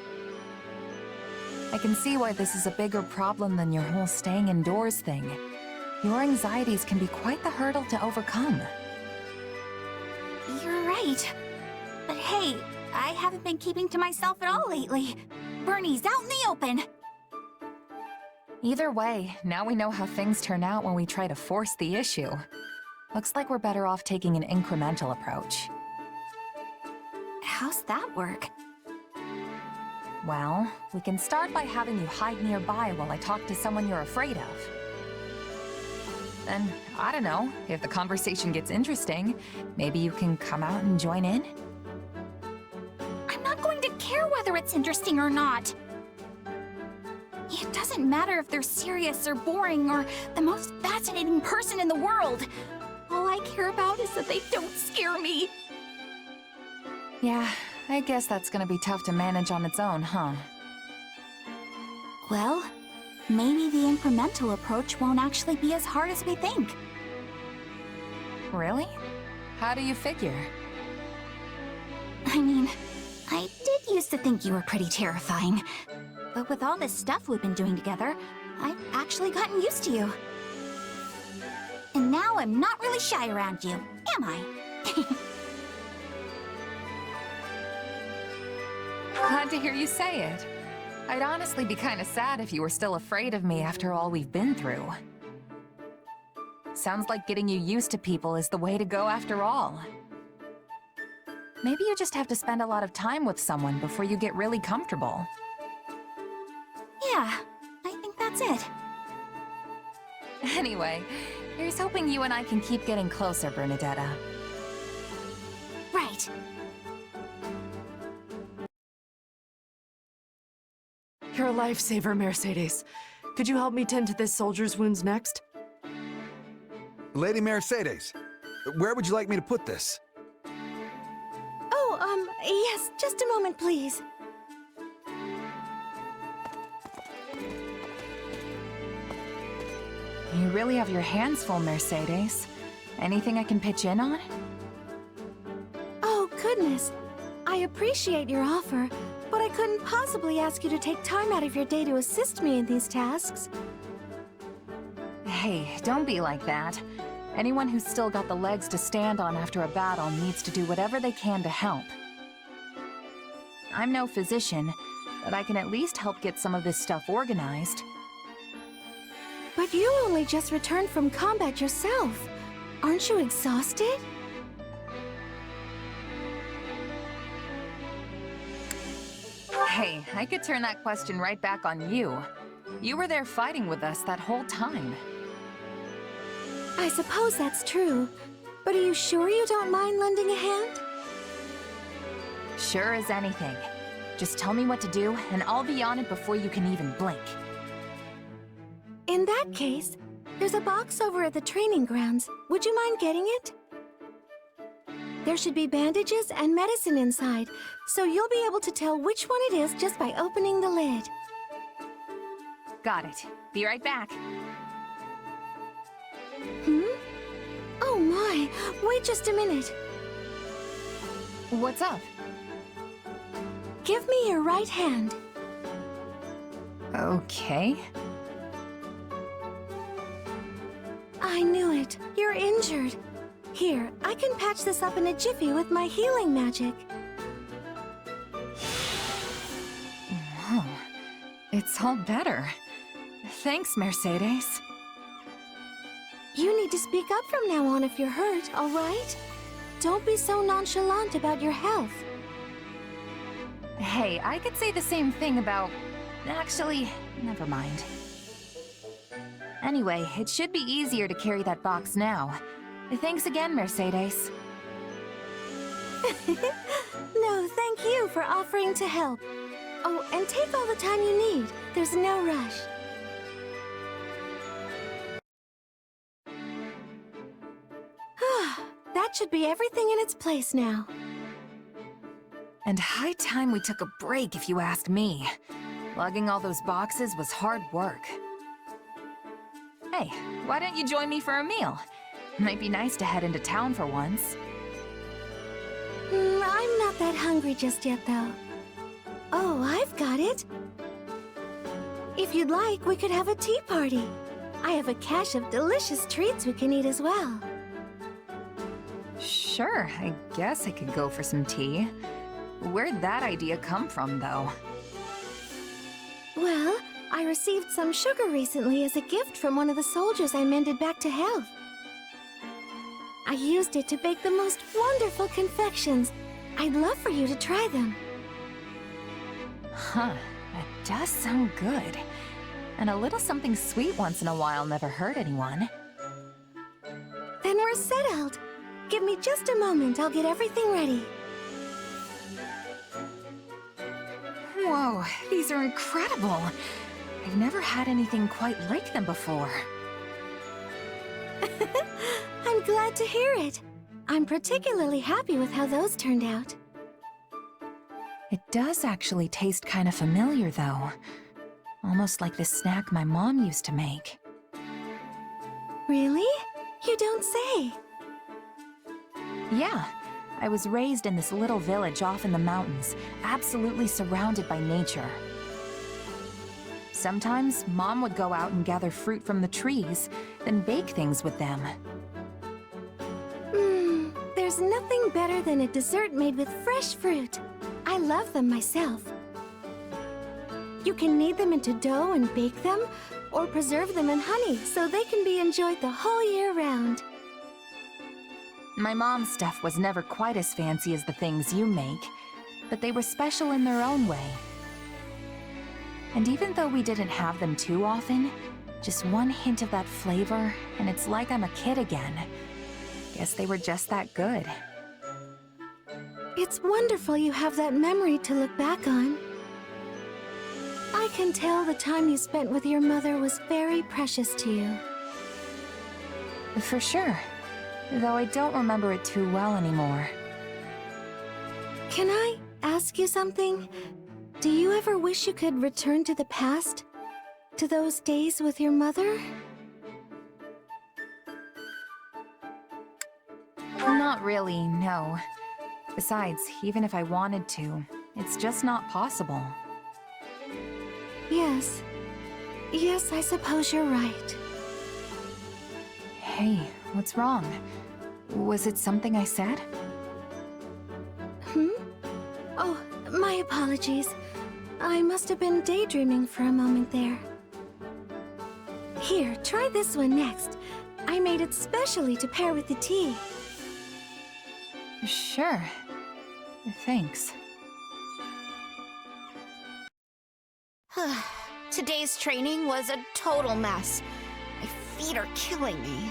I can see why this is a bigger problem than your whole staying indoors thing. Your anxieties can be quite the hurdle to overcome. You're right. But hey, I haven't been keeping to myself at all lately. Bernie's out in the open. Either way, now we know how things turn out when we try to force the issue. Looks like we're better off taking an incremental approach. How's that work? Well, we can start by having you hide nearby while I talk to someone you're afraid of. Then, I don't know, if the conversation gets interesting, maybe you can come out and join in? I'm not going to care whether it's interesting or not. It doesn't matter if they're serious or boring or the most fascinating person in the world. All I care about is that they don't scare me. Yeah, I guess that's gonna be tough to manage on its own, huh? Well, maybe the incremental approach won't actually be as hard as we think. Really? How do you figure? I mean, I did used to think you were pretty terrifying. But with all this stuff we've been doing together, I've actually gotten used to you. And now I'm not really shy around you, am I? Glad to hear you say it. I'd honestly be kinda sad if you were still afraid of me after all we've been through. Sounds like getting you used to people is the way to go after all. Maybe you just have to spend a lot of time with someone before you get really comfortable. Yeah, I think that's it. Anyway, here's hoping you and I can keep getting closer, Bernadetta. Right. You're a lifesaver, Mercedes. Could you help me tend to this soldier's wounds next? Lady Mercedes, where would you like me to put this? Oh, yes, just a moment, please. You really have your hands full, Mercedes. Anything I can pitch in on? Oh, goodness. I appreciate your offer, but I couldn't possibly ask you to take time out of your day to assist me in these tasks. Hey, don't be like that. Anyone who's still got the legs to stand on after a battle needs to do whatever they can to help. I'm no physician, but I can at least help get some of this stuff organized. But you only just returned from combat yourself. Aren't you exhausted? Hey, I could turn that question right back on you. You were there fighting with us that whole time. I suppose that's true. But are you sure you don't mind lending a hand? Sure as anything. Just tell me what to do, and I'll be on it before you can even blink. In that case, there's a box over at the training grounds. Would you mind getting it? There should be bandages and medicine inside, so you'll be able to tell which one it is just by opening the lid. Got it. Be right back. Oh my, wait just a minute. What's up? Give me your right hand. Okay. I knew it. You're injured. Here, I can patch this up in a jiffy with my healing magic. Oh, it's all better. Thanks, Mercedes. You need to speak up from now on if you're hurt, all right? Don't be so nonchalant about your health. Hey, I could say the same thing about... Actually, never mind. Anyway, it should be easier to carry that box now. Thanks again, Mercedes. No, thank you for offering to help. Oh, and take all the time you need. There's no rush. That should be everything in its place now. And high time we took a break, if you ask me. Lugging all those boxes was hard work. Hey, why don't you join me for a meal? Might be nice to head into town for once. I'm not that hungry just yet, though. Oh, I've got it. If you'd like, we could have a tea party. I have a cache of delicious treats we can eat as well. Sure, I guess I could go for some tea. Where'd that idea come from, though? Well, I received some sugar recently as a gift from one of the soldiers I mended back to health. I used it to bake the most wonderful confections. I'd love for you to try them. Huh, that does sound good. And a little something sweet once in a while never hurt anyone. Then we're settled. Give me just a moment, I'll get everything ready. Whoa, these are incredible. I've never had anything quite like them before. I'm glad to hear it. I'm particularly happy with how those turned out. It does actually taste kind of familiar, though. Almost like the snack my mom used to make. Really? You don't say. Yeah, I was raised in this little village off in the mountains, absolutely surrounded by nature. Sometimes, Mom would go out and gather fruit from the trees, then bake things with them. There's nothing better than a dessert made with fresh fruit. I love them myself. You can knead them into dough and bake them, or preserve them in honey so they can be enjoyed the whole year round. My mom's stuff was never quite as fancy as the things you make, but they were special in their own way. And even though we didn't have them too often, just one hint of that flavor, and it's like I'm a kid again. Guess they were just that good. It's wonderful you have that memory to look back on. I can tell the time you spent with your mother was very precious to you. For sure. Though I don't remember it too well anymore. Can I ask you something? Do you ever wish you could return to the past? To those days with your mother? Not really, no. Besides, even if I wanted to, it's just not possible. Yes. Yes, I suppose you're right. Hey, what's wrong? Was it something I said? Oh, my apologies. I must have been daydreaming for a moment there. Here, try this one next. I made it specially to pair with the tea. Sure. Thanks. Today's training was a total mess. My feet are killing me.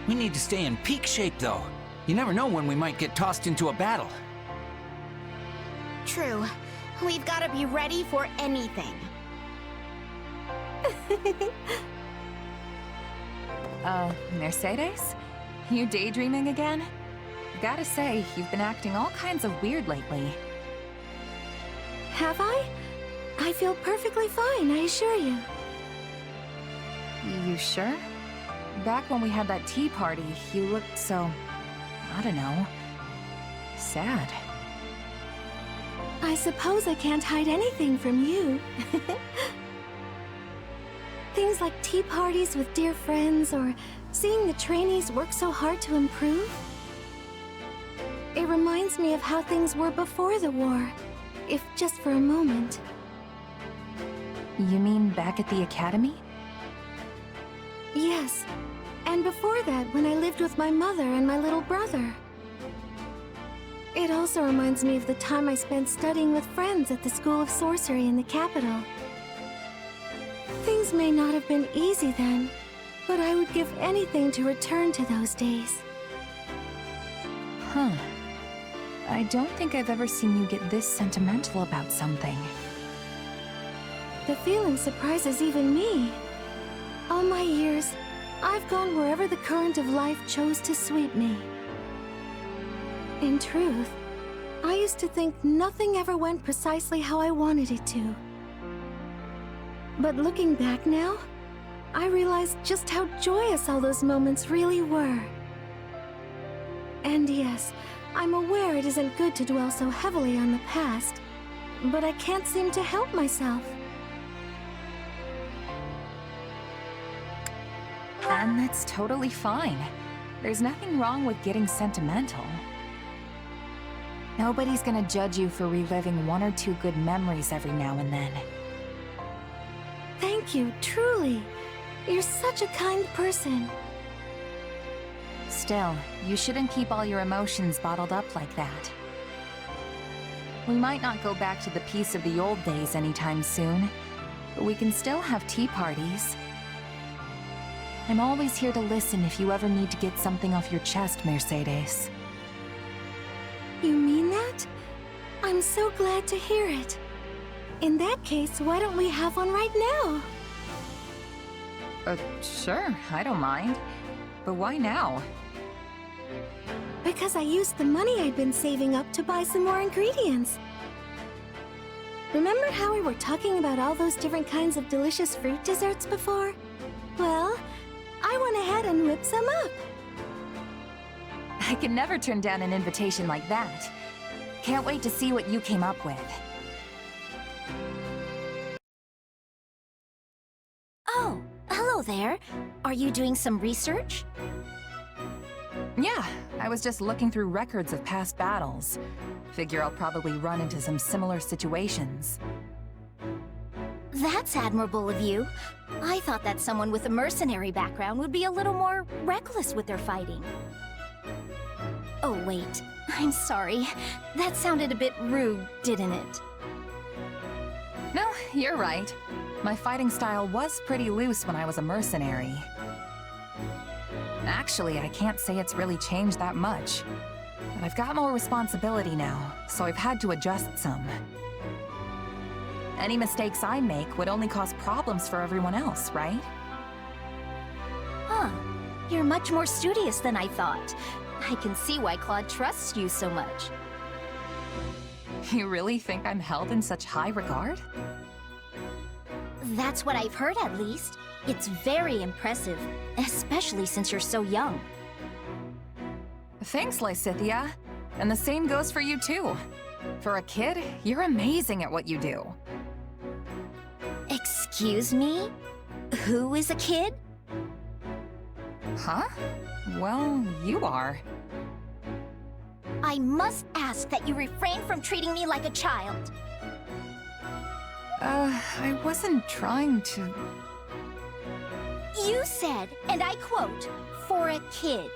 We need to stay in peak shape, though. You never know when we might get tossed into a battle. True. We've got to be ready for anything. Mercedes? You daydreaming again? Gotta say, you've been acting all kinds of weird lately. Have I? I feel perfectly fine, I assure you. You sure? Back when we had that tea party, you looked so... I don't know... sad. I suppose I can't hide anything from you. Things like tea parties with dear friends, or seeing the trainees work so hard to improve. It reminds me of how things were before the war, if just for a moment. You mean back at the academy? Yes, and before that when I lived with my mother and my little brother. It also reminds me of the time I spent studying with friends at the School of Sorcery in the capital. Things may not have been easy then, but I would give anything to return to those days. Huh. I don't think I've ever seen you get this sentimental about something. The feeling surprises even me. All my years, I've gone wherever the current of life chose to sweep me. In truth, I used to think nothing ever went precisely how I wanted it to. But looking back now, I realize just how joyous all those moments really were. And yes, I'm aware it isn't good to dwell so heavily on the past, but I can't seem to help myself. And that's totally fine. There's nothing wrong with getting sentimental. Nobody's gonna judge you for reliving one or two good memories every now and then. Thank you, truly. You're such a kind person. Still, you shouldn't keep all your emotions bottled up like that. We might not go back to the peace of the old days anytime soon, but we can still have tea parties. I'm always here to listen if you ever need to get something off your chest, Mercedes. You mean that? I'm so glad to hear it. In that case, why don't we have one right now? Sure, I don't mind. But why now? Because I used the money I'd been saving up to buy some more ingredients. Remember how we were talking about all those different kinds of delicious fruit desserts before? Well, I went ahead and whipped some up. I can never turn down an invitation like that. Can't wait to see what you came up with. Oh, hello there. Are you doing some research? Yeah, I was just looking through records of past battles. Figure I'll probably run into some similar situations. That's admirable of you. I thought that someone with a mercenary background would be a little more reckless with their fighting. Oh, wait. I'm sorry. That sounded a bit rude, didn't it? No, you're right. My fighting style was pretty loose when I was a mercenary. Actually, I can't say it's really changed that much. But I've got more responsibility now, so I've had to adjust some. Any mistakes I make would only cause problems for everyone else, right? Huh. You're much more studious than I thought. I can see why Claude trusts you so much. You really think I'm held in such high regard? That's what I've heard, at least. It's very impressive, especially since you're so young. Thanks, Lysithea. And the same goes for you, too. For a kid, you're amazing at what you do. Excuse me? Who is a kid? Huh? Well, you are. I must ask that you refrain from treating me like a child. I wasn't trying to... You said, and I quote, for a kid.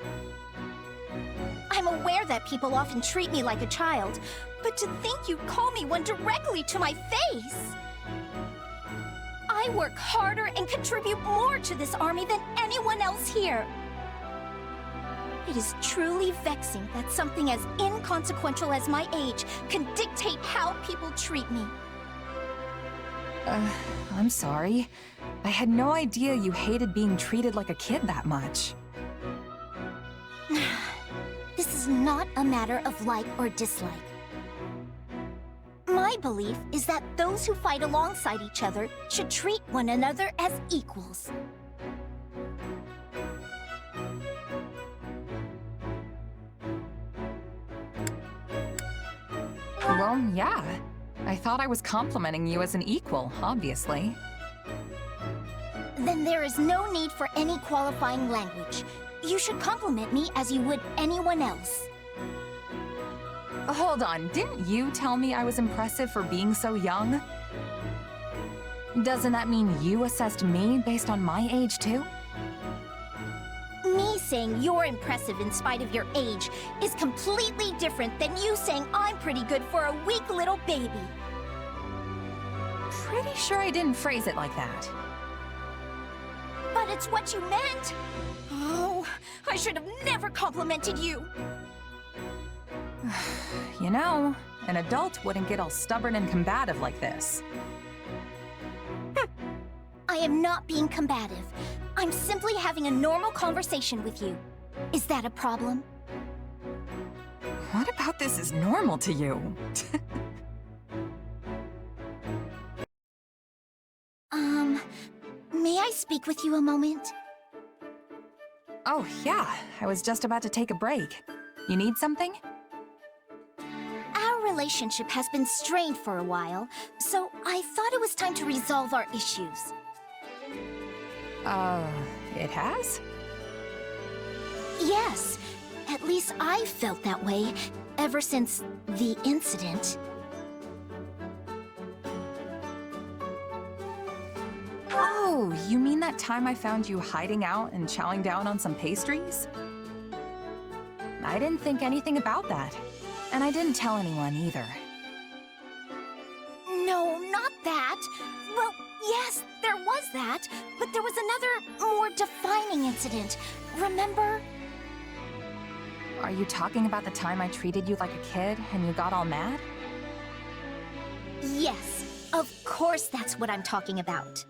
I'm aware that people often treat me like a child, but to think you'd call me one directly to my face! I work harder and contribute more to this army than anyone else here. It is truly vexing that something as inconsequential as my age can dictate how people treat me. I'm sorry. I had no idea you hated being treated like a kid that much. This is not a matter of like or dislike. My belief is that those who fight alongside each other should treat one another as equals. Well, yeah. I thought I was complimenting you as an equal, obviously. Then there is no need for any qualifying language. You should compliment me as you would anyone else. Hold on, didn't you tell me I was impressive for being so young? Doesn't that mean you assessed me based on my age, too? Me saying you're impressive in spite of your age is completely different than you saying I'm pretty good for a weak little baby. Pretty sure I didn't phrase it like that. But it's what you meant! Oh, I should have never complimented you! You know, an adult wouldn't get all stubborn and combative like this. I am not being combative. I'm simply having a normal conversation with you. Is that a problem? What about this is normal to you? May I speak with you a moment? Oh, yeah. I was just about to take a break. You need something? Our relationship has been strained for a while, so I thought it was time to resolve our issues. It has? Yes. At least I've felt that way ever since the incident. Oh, you mean that time I found you hiding out and chowing down on some pastries? I didn't think anything about that. And I didn't tell anyone either. No, not that. Well, yes, there was that. But there was another, more defining incident. Remember? Are you talking about the time I treated you like a kid and you got all mad? Yes, of course that's what I'm talking about.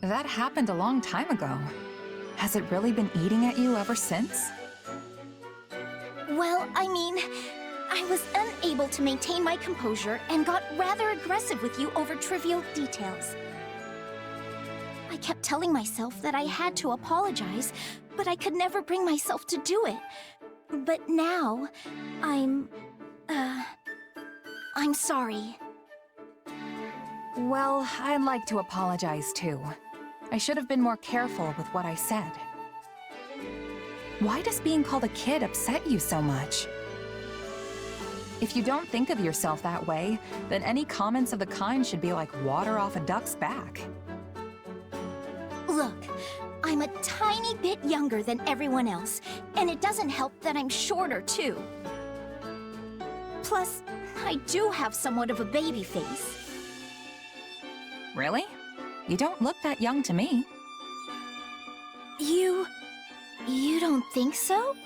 That happened a long time ago. Has it really been eating at you ever since? Well, I mean, I was unable to maintain my composure and got rather aggressive with you over trivial details. I kept telling myself that I had to apologize, but I could never bring myself to do it. But now, I'm sorry. Well, I'd like to apologize too. I should have been more careful with what I said. Why does being called a kid upset you so much? If you don't think of yourself that way, then any comments of the kind should be like water off a duck's back. Look, I'm a tiny bit younger than everyone else, and it doesn't help that I'm shorter too. Plus, I do have somewhat of a baby face. Really? You don't look that young to me. You don't think so?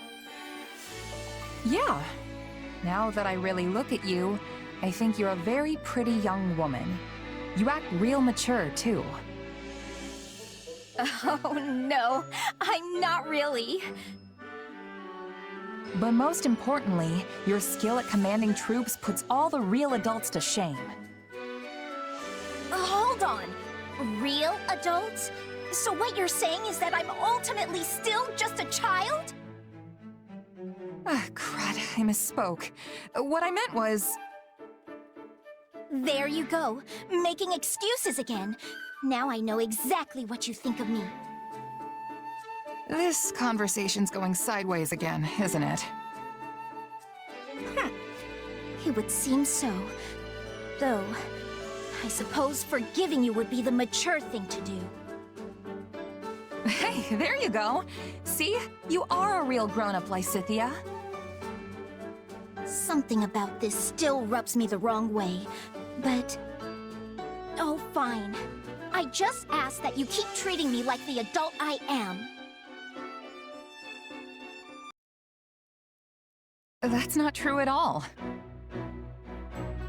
Yeah. Now that I really look at you, I think you're a very pretty young woman. You act real mature, too. Oh, no. I'm not really. But most importantly, your skill at commanding troops puts all the real adults to shame. Hold on. Real adults? So what you're saying is that I'm ultimately still just a child? Crud, I misspoke. What I meant was... There you go, making excuses again. Now I know exactly what you think of me. This conversation's going sideways again, isn't it? It would seem so. Though, I suppose forgiving you would be the mature thing to do. Hey, there you go. See? You are a real grown-up, Lysithea. Something about this still rubs me the wrong way, but... Oh, fine. I just ask that you keep treating me like the adult I am. That's not true at all.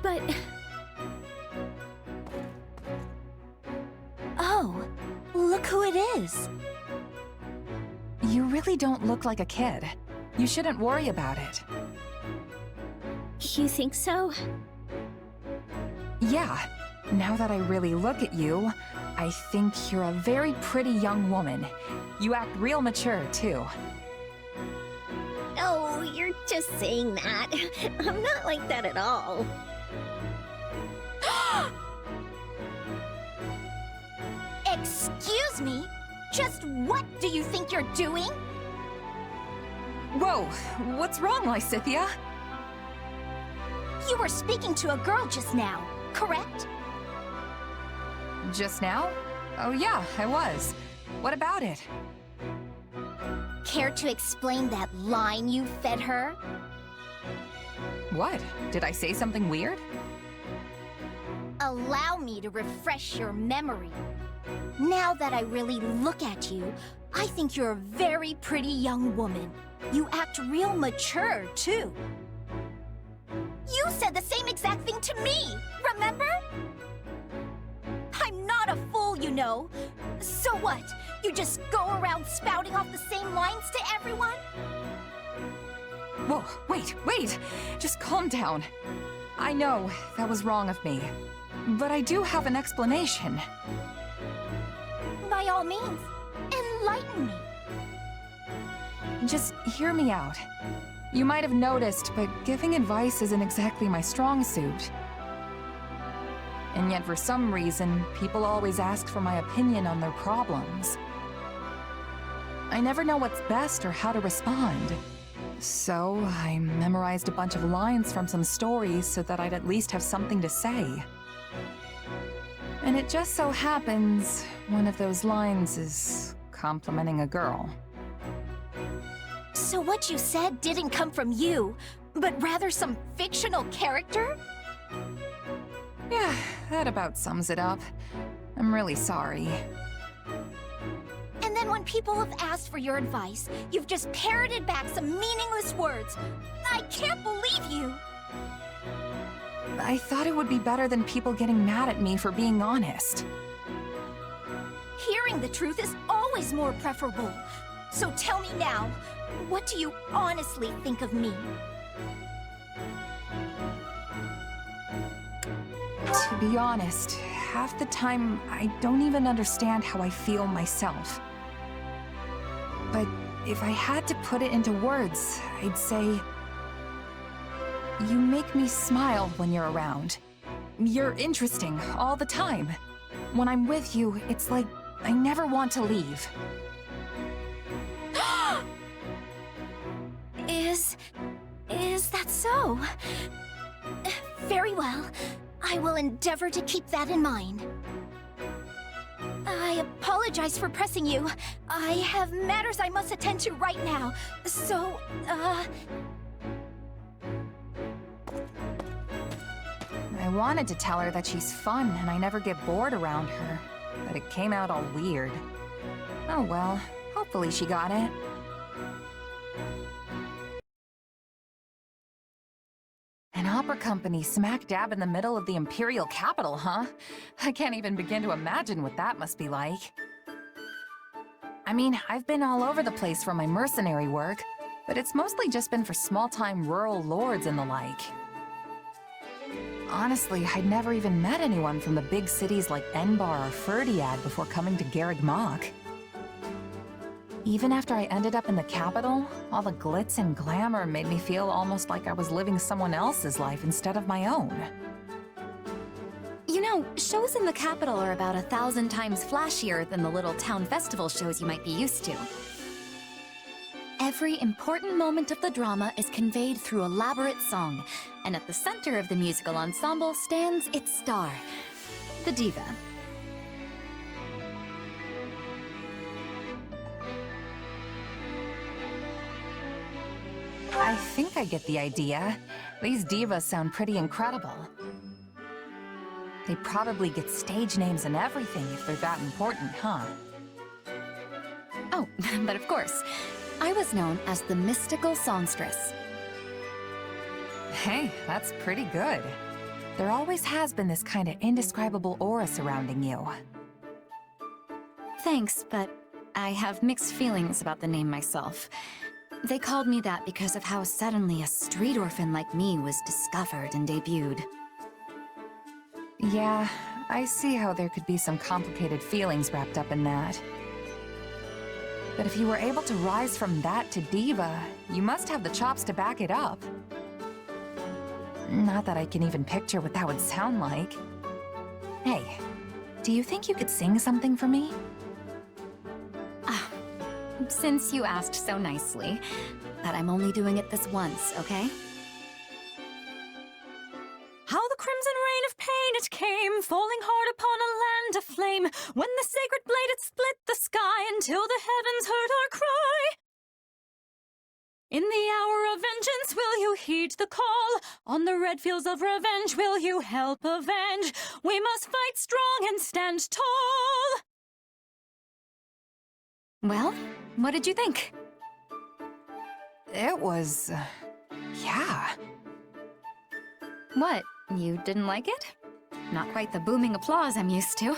But... Oh, look who it is. You really don't look like a kid. You shouldn't worry about it. You think so? Yeah. Now that I really look at you, I think you're a very pretty young woman. You act real mature, too. Oh, you're just saying that. I'm not like that at all. Excuse me? Just what do you think you're doing? Whoa, what's wrong, Lysithea? You were speaking to a girl just now, correct? Just now? Oh yeah, I was. What about it? Care to explain that line you fed her? What? Did I say something weird? Allow me to refresh your memory. Now that I really look at you, I think you're a very pretty young woman. You act real mature, too. You said the same exact thing to me, remember? I'm not a fool, you know. So what? You just go around spouting off the same lines to everyone? Whoa, wait! Just calm down. I know, that was wrong of me. But I do have an explanation. By all means, enlighten me. Just hear me out. You might have noticed, but giving advice isn't exactly my strong suit. And yet for some reason, people always ask for my opinion on their problems. I never know what's best or how to respond. So I memorized a bunch of lines from some stories so that I'd at least have something to say. And it just so happens, one of those lines is complimenting a girl. So what you said didn't come from you, but rather some fictional character? Yeah, that about sums it up. I'm really sorry. And then when people have asked for your advice, you've just parroted back some meaningless words. I can't believe you! I thought it would be better than people getting mad at me for being honest. Hearing the truth is always more preferable. So tell me now, what do you honestly think of me? To be honest, half the time I don't even understand how I feel myself. But if I had to put it into words, I'd say... You make me smile when you're around. You're interesting all the time. When I'm with you, it's like I never want to leave. Is that so? Very well. I will endeavor to keep that in mind. I apologize for pressing you. I have matters I must attend to right now. So, I wanted to tell her that she's fun and I never get bored around her, but it came out all weird. Oh well, hopefully she got it. An opera company smack dab in the middle of the Imperial capital, huh? I can't even begin to imagine what that must be like. I mean, I've been all over the place for my mercenary work, but it's mostly just been for small-time rural lords and the like. Honestly, I'd never even met anyone from the big cities like Enbar or Ferdiad before coming to Garreg Mach. Even after I ended up in the capital, all the glitz and glamour made me feel almost like I was living someone else's life instead of my own. You know, shows in the capital are about 1,000 times flashier than the little town festival shows you might be used to. Every important moment of the drama is conveyed through elaborate song, and at the center of the musical ensemble stands its star, the diva. I think I get the idea. These divas sound pretty incredible. They probably get stage names and everything if they're that important, huh? Oh, but of course, I was known as the mystical songstress. Hey, that's pretty good. There always has been this kind of indescribable aura surrounding you. Thanks, but I have mixed feelings about the name myself. They called me that because of how suddenly a street orphan like me was discovered and debuted. Yeah, I see how there could be some complicated feelings wrapped up in that. But if you were able to rise from that to diva, you must have the chops to back it up. Not that I can even picture what that would sound like. Hey, do you think you could sing something for me? Since you asked so nicely, but I'm only doing it this once, okay? How the crimson rain of pain it came, falling hard upon a land aflame, when the sacred blade it split the sky until the heavens heard our cry. In the hour of vengeance will you heed the call? On the red fields of revenge will you help avenge? We must fight strong and stand tall. Well, what did you think? It was... yeah. What, you didn't like it? Not quite the booming applause I'm used to.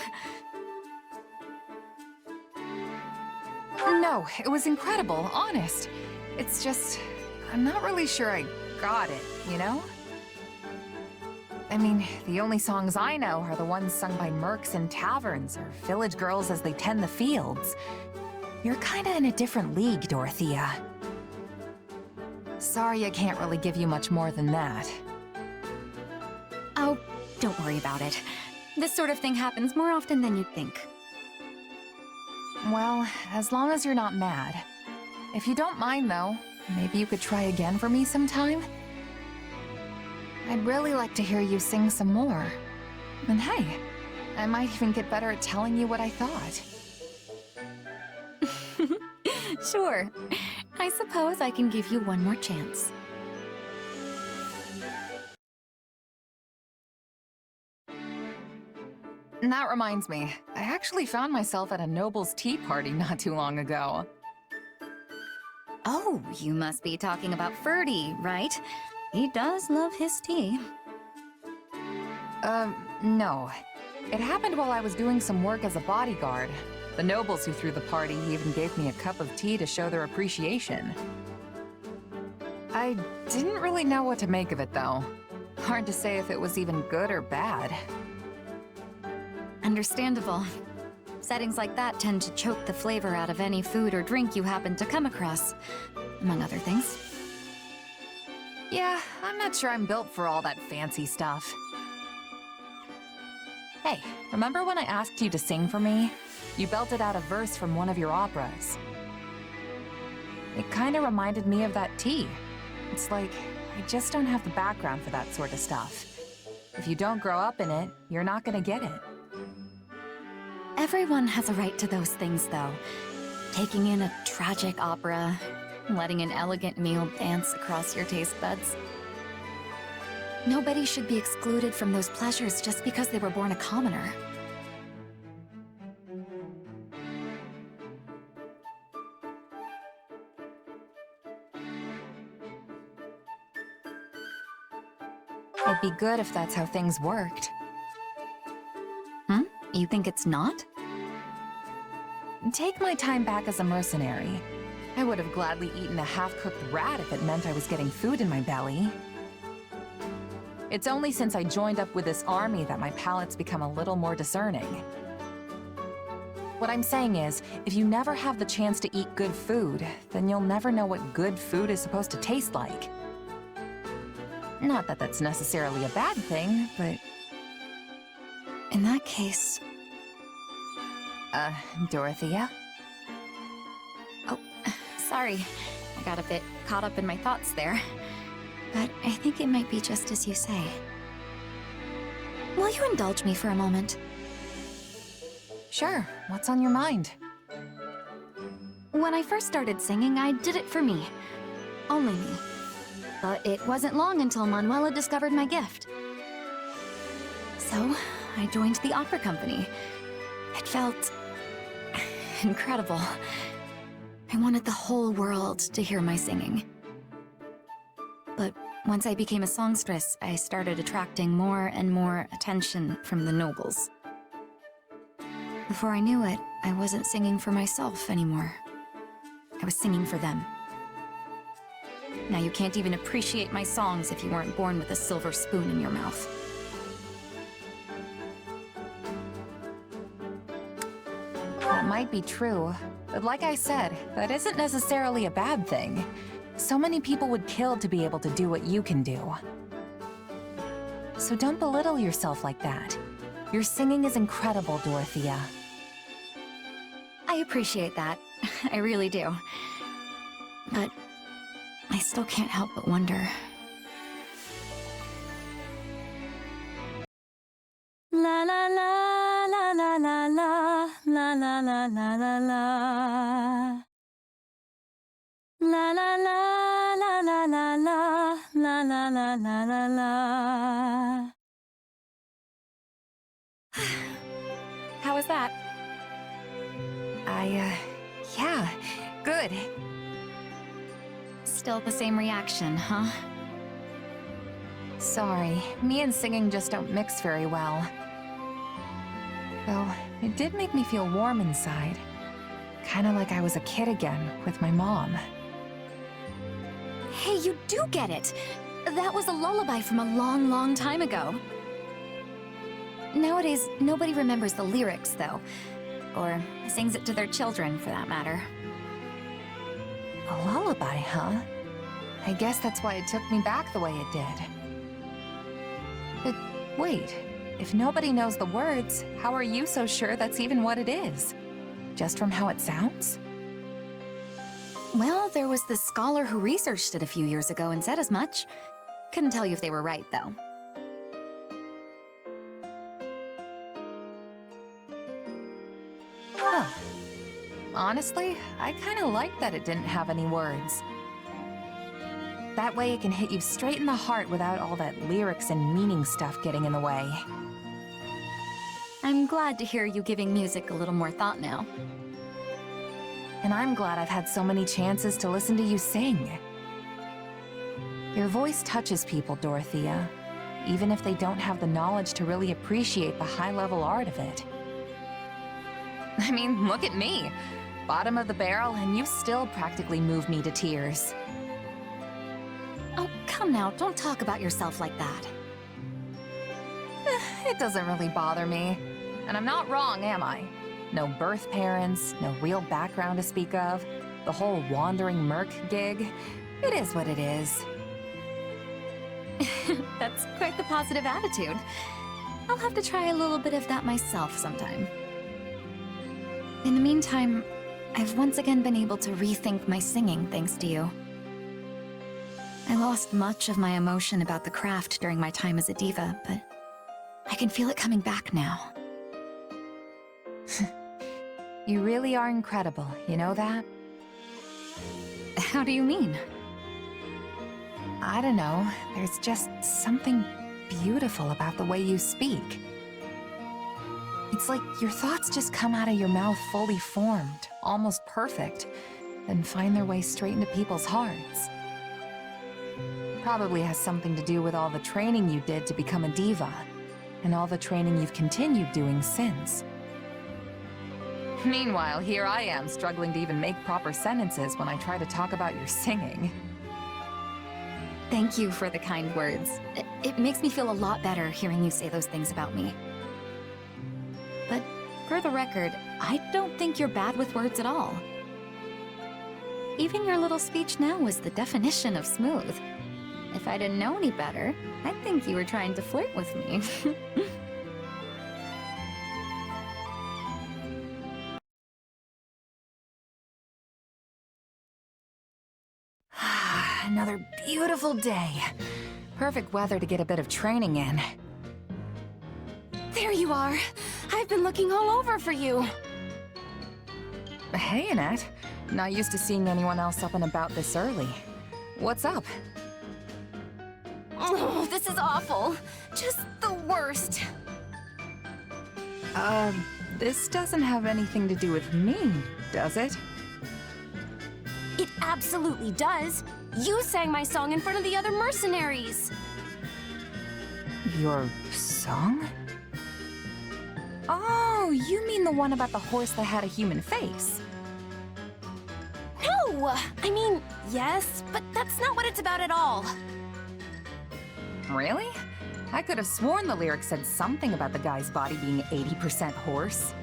No, it was incredible, honest. It's just... I'm not really sure I got it, you know? I mean, the only songs I know are the ones sung by mercs in taverns or village girls as they tend the fields. You're kinda in a different league, Dorothea. Sorry I can't really give you much more than that. Oh, don't worry about it. This sort of thing happens more often than you'd think. Well, as long as you're not mad. If you don't mind, though, maybe you could try again for me sometime? I'd really like to hear you sing some more. And hey, I might even get better at telling you what I thought. Sure. I suppose I can give you one more chance. And that reminds me, I actually found myself at a noble's tea party not too long ago. Oh, you must be talking about Ferdy, right? He does love his tea. No. It happened while I was doing some work as a bodyguard. The nobles who threw the party even gave me a cup of tea to show their appreciation. I didn't really know what to make of it, though. Hard to say if it was even good or bad. Understandable. Settings like that tend to choke the flavor out of any food or drink you happen to come across, among other things. Yeah, I'm not sure I'm built for all that fancy stuff. Hey, remember when I asked you to sing for me? You belted out a verse from one of your operas. It kinda reminded me of that tea. It's like, I just don't have the background for that sort of stuff. If you don't grow up in it, you're not gonna get it. Everyone has a right to those things, though. Taking in a tragic opera, letting an elegant meal dance across your taste buds. Nobody should be excluded from those pleasures just because they were born a commoner. It'd be good if that's how things worked. You think it's not? Take my time back as a mercenary. I would have gladly eaten a half-cooked rat if it meant I was getting food in my belly. It's only since I joined up with this army that my palate's become a little more discerning. What I'm saying is, if you never have the chance to eat good food, then you'll never know what good food is supposed to taste like. Not that that's necessarily a bad thing, but... In that case... Dorothea? Oh, sorry. I got a bit caught up in my thoughts there. But I think it might be just as you say. Will you indulge me for a moment? Sure. What's on your mind? When I first started singing, I did it for me. Only me. But it wasn't long until Manuela discovered my gift. So, I joined the opera company. It felt... incredible. I wanted the whole world to hear my singing. But once I became a songstress, I started attracting more and more attention from the nobles. Before I knew it, I wasn't singing for myself anymore. I was singing for them. Now you can't even appreciate my songs if you weren't born with a silver spoon in your mouth. That might be true, but like I said, that isn't necessarily a bad thing. So many people would kill to be able to do what you can do. So don't belittle yourself like that. Your singing is incredible, Dorothea. I appreciate that. I really do. But I still can't help but wonder. La la la la la la la la la la la la la. La la la la la la la la la la la la la. How was that? Yeah, good. Still the same reaction, huh? Sorry, me and singing just don't mix very well. Though, it did make me feel warm inside. Kinda like I was a kid again, with my mom. Hey, you do get it! That was a lullaby from a long, long time ago. Nowadays, nobody remembers the lyrics, though. Or sings it to their children, for that matter. A lullaby, huh? I guess that's why it took me back the way it did. But wait, if nobody knows the words, how are you so sure that's even what it is? Just from how it sounds? Well, there was this scholar who researched it a few years ago and said as much. Couldn't tell you if they were right, though. Huh. Honestly, I kinda like that it didn't have any words. That way it can hit you straight in the heart without all that lyrics and meaning stuff getting in the way. I'm glad to hear you giving music a little more thought now. And I'm glad I've had so many chances to listen to you sing. Your voice touches people, Dorothea, even if they don't have the knowledge to really appreciate the high-level art of it. I mean, look at me. Bottom of the barrel, and you still practically move me to tears. Oh, come now, don't talk about yourself like that. It doesn't really bother me. And I'm not wrong, am I? No birth parents, no real background to speak of, the whole wandering merc gig. It is what it is. That's quite the positive attitude. I'll have to try a little bit of that myself sometime. In the meantime, I've once again been able to rethink my singing thanks to you. I lost much of my emotion about the craft during my time as a diva, but I can feel it coming back now. You really are incredible, you know that? How do you mean? I don't know, there's just something beautiful about the way you speak. It's like your thoughts just come out of your mouth fully formed, almost perfect, then find their way straight into people's hearts. Probably has something to do with all the training you did to become a diva, and all the training you've continued doing since. Meanwhile, here I am struggling to even make proper sentences when I try to talk about your singing. Thank you for the kind words. It makes me feel a lot better hearing you say those things about me. But for the record, I don't think you're bad with words at all. Even your little speech now was the definition of smooth. If I didn't know any better, I'd think you were trying to flirt with me. Another beautiful day. Perfect weather to get a bit of training in. There you are! I've been looking all over for you! Hey, Annette. Not used to seeing anyone else up and about this early. What's up? Oh, this is awful. Just the worst. This doesn't have anything to do with me, does it? It absolutely does. You sang my song in front of the other mercenaries. Your song? Oh, you mean the one about the horse that had a human face? No! I mean, yes, but that's not what it's about at all. Really? I could have sworn the lyric said something about the guy's body being 80% horse.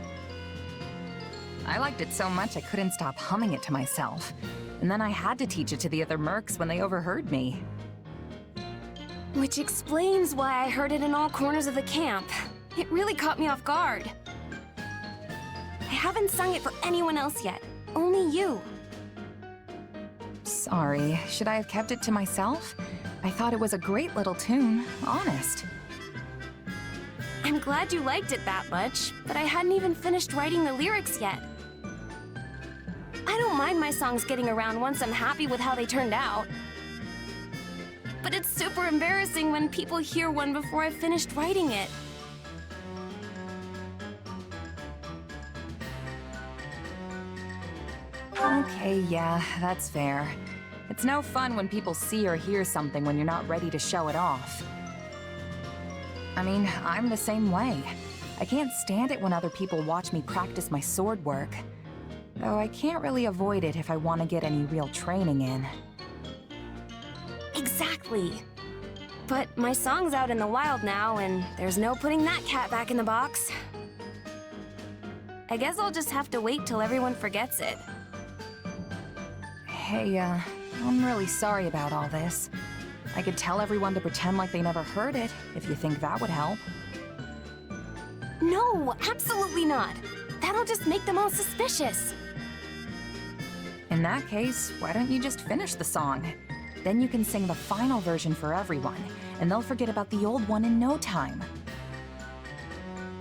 I liked it so much I couldn't stop humming it to myself. And then I had to teach it to the other mercs when they overheard me. Which explains why I heard it in all corners of the camp. It really caught me off guard. I haven't sung it for anyone else yet. Only you. Sorry, should I have kept it to myself? I thought it was a great little tune, honest. I'm glad you liked it that much, but I hadn't even finished writing the lyrics yet. I don't mind my songs getting around once I'm happy with how they turned out. But it's super embarrassing when people hear one before I've finished writing it. Okay, yeah, that's fair. It's no fun when people see or hear something when you're not ready to show it off. I mean, I'm the same way. I can't stand it when other people watch me practice my sword work. Though I can't really avoid it if I want to get any real training in. Exactly. But my song's out in the wild now, and there's no putting that cat back in the box. I guess I'll just have to wait till everyone forgets it. Hey, I'm really sorry about all this. I could tell everyone to pretend like they never heard it, if you think that would help. No, absolutely not. That'll just make them all suspicious. In that case, why don't you just finish the song? Then you can sing the final version for everyone, and they'll forget about the old one in no time.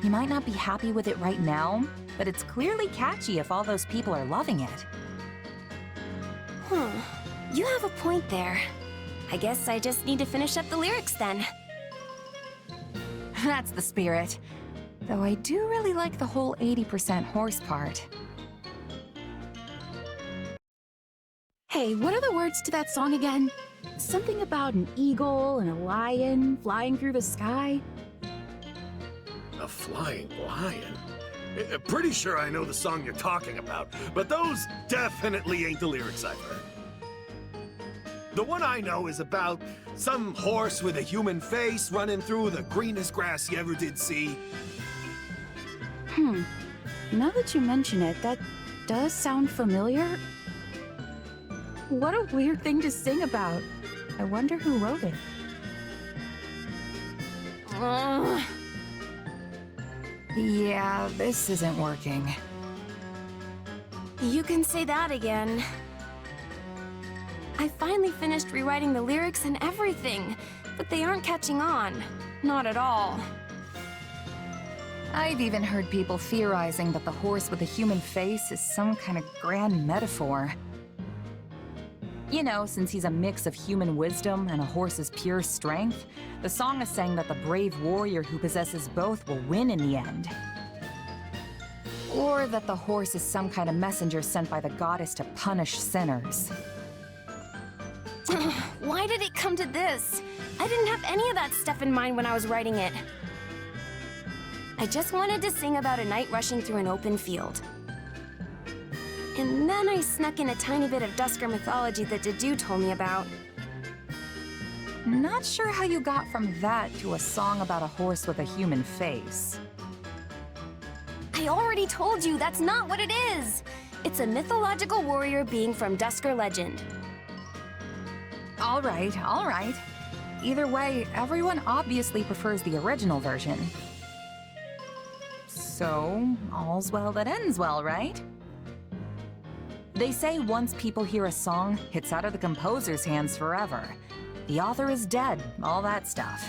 You might not be happy with it right now, but it's clearly catchy if all those people are loving it. You have a point there. I guess I just need to finish up the lyrics then. That's the spirit. Though I do really like the whole 80% horse part. Hey, what are the words to that song again? Something about an eagle and a lion flying through the sky? A flying lion? Pretty sure I know the song you're talking about, but those definitely ain't the lyrics I've heard. The one I know is about some horse with a human face running through the greenest grass you ever did see. Now that you mention it, that does sound familiar. What a weird thing to sing about. I wonder who wrote it. Yeah, this isn't working. You can say that again. I finally finished rewriting the lyrics and everything, but they aren't catching on. Not at all. I've even heard people theorizing that the horse with a human face is some kind of grand metaphor. You know, since he's a mix of human wisdom and a horse's pure strength, the song is saying that the brave warrior who possesses both will win in the end. Or that the horse is some kind of messenger sent by the goddess to punish sinners. Why did it come to this? I didn't have any of that stuff in mind when I was writing it. I just wanted to sing about a knight rushing through an open field. And then I snuck in a tiny bit of Dusker mythology that Dedue told me about. Not sure how you got from that to a song about a horse with a human face. I already told you that's not what it is! It's a mythological warrior being from Dusker legend. All right, all right. Either way, everyone obviously prefers the original version. So, all's well that ends well, right? They say once people hear a song, it's out of the composer's hands forever. The author is dead, all that stuff.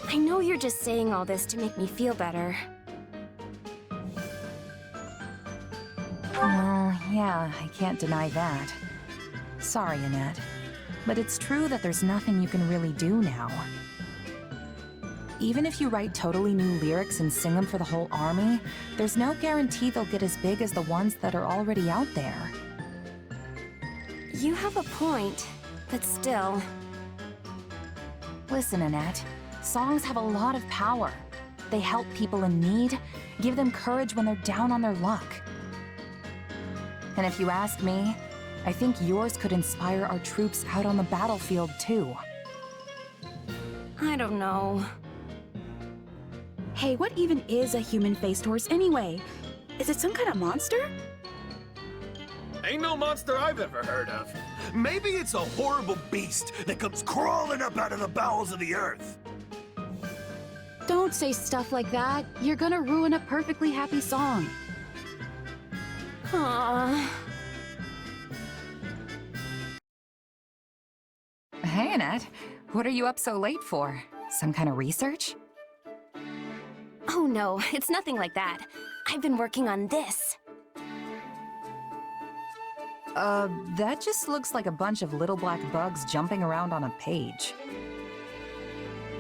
I know you're just saying all this to make me feel better. Well, yeah, I can't deny that. Sorry, Annette. But it's true that there's nothing you can really do now. Even if you write totally new lyrics and sing them for the whole army, there's no guarantee they'll get as big as the ones that are already out there. You have a point, but still. Listen, Annette. Songs have a lot of power. They help people in need, give them courage when they're down on their luck. And if you ask me, I think yours could inspire our troops out on the battlefield, too. I don't know. Hey, what even is a human-faced horse anyway? Is it some kind of monster? Ain't no monster I've ever heard of. Maybe it's a horrible beast that comes crawling up out of the bowels of the earth. Don't say stuff like that. You're gonna ruin a perfectly happy song. Aww. Hey, Annette. What are you up so late for? Some kind of research? Oh no, it's nothing like that. I've been working on this. That just looks like a bunch of little black bugs jumping around on a page.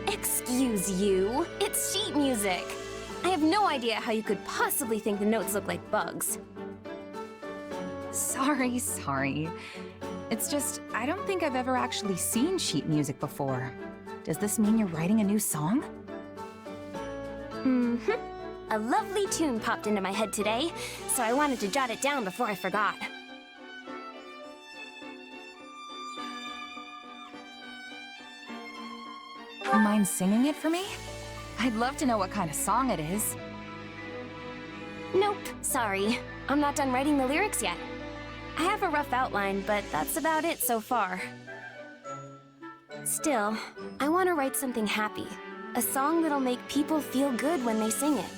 Excuse you, it's sheet music. I have no idea how you could possibly think the notes look like bugs. Sorry. It's just, I don't think I've ever actually seen sheet music before. Does this mean you're writing a new song? Mm-hmm. A lovely tune popped into my head today, so I wanted to jot it down before I forgot. You mind singing it for me? I'd love to know what kind of song it is. Nope, sorry. I'm not done writing the lyrics yet. I have a rough outline, but that's about it so far. Still, I want to write something happy. A song that'll make people feel good when they sing it.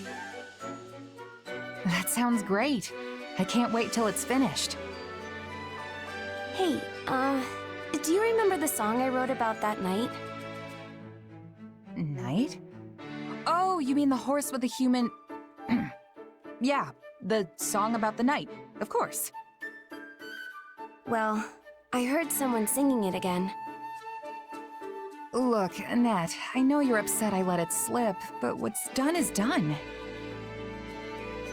That sounds great. I can't wait till it's finished. Hey, do you remember the song I wrote about that night? Night? Oh, you mean the horse with the human... Yeah, the song about the night, of course. Well, I heard someone singing it again. Look, Annette, I know you're upset I let it slip, but what's done is done.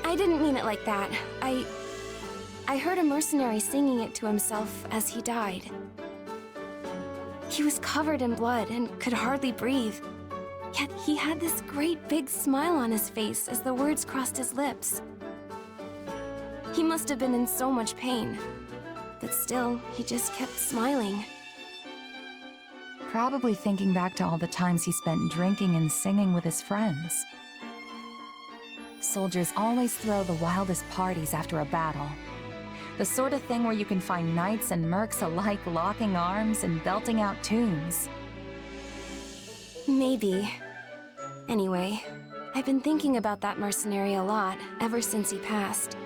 I didn't mean it like that. I heard a mercenary singing it to himself as he died. He was covered in blood and could hardly breathe. Yet he had this great big smile on his face as the words crossed his lips. He must have been in so much pain. But still, he just kept smiling. Probably thinking back to all the times he spent drinking and singing with his friends. Soldiers always throw the wildest parties after a battle. The sort of thing where you can find knights and mercs alike locking arms and belting out tunes. Maybe. Anyway, I've been thinking about that mercenary a lot ever since he passed.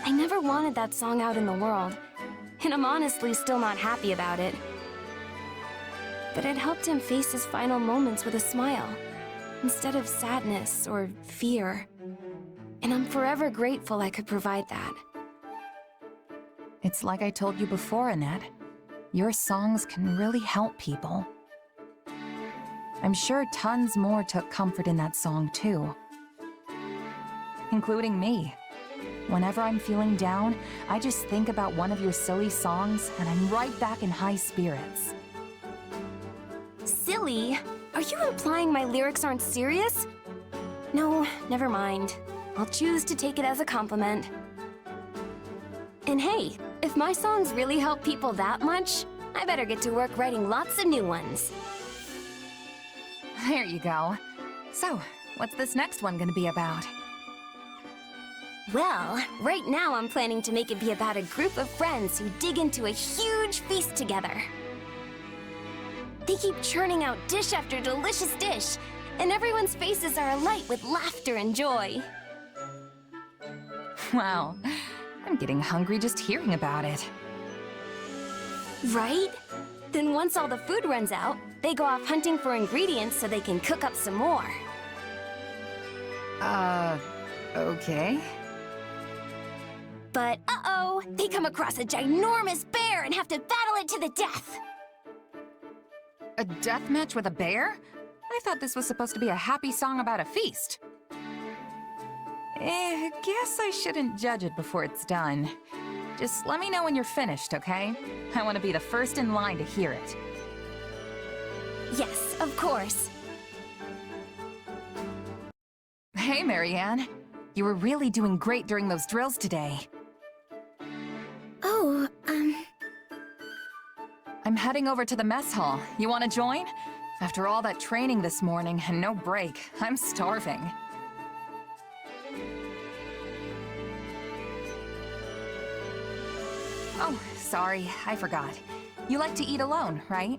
I never wanted that song out in the world, and I'm honestly still not happy about it. But it helped him face his final moments with a smile, instead of sadness or fear. And I'm forever grateful I could provide that. It's like I told you before, Annette. Your songs can really help people. I'm sure tons more took comfort in that song, too. Including me. Whenever I'm feeling down, I just think about one of your silly songs, and I'm right back in high spirits. Silly? Are you implying my lyrics aren't serious? No, never mind. I'll choose to take it as a compliment. And hey, if my songs really help people that much, I better get to work writing lots of new ones. There you go. So, what's this next one gonna be about? Well, right now I'm planning to make it be about a group of friends who dig into a huge feast together. They keep churning out dish after delicious dish, and everyone's faces are alight with laughter and joy. Wow, I'm getting hungry just hearing about it. Right? Then once all the food runs out, they go off hunting for ingredients so they can cook up some more. Okay. But uh-oh, they come across a ginormous bear and have to battle it to the death. A death match with a bear? I thought this was supposed to be a happy song about a feast. Guess I shouldn't judge it before it's done. Just let me know when you're finished, okay? I want to be the first in line to hear it. Yes, of course. Hey, Marianne. You were really doing great during those drills today. Oh, I'm heading over to the mess hall. You want to join? After all that training this morning and no break, I'm starving. Oh, sorry, I forgot. You like to eat alone, right?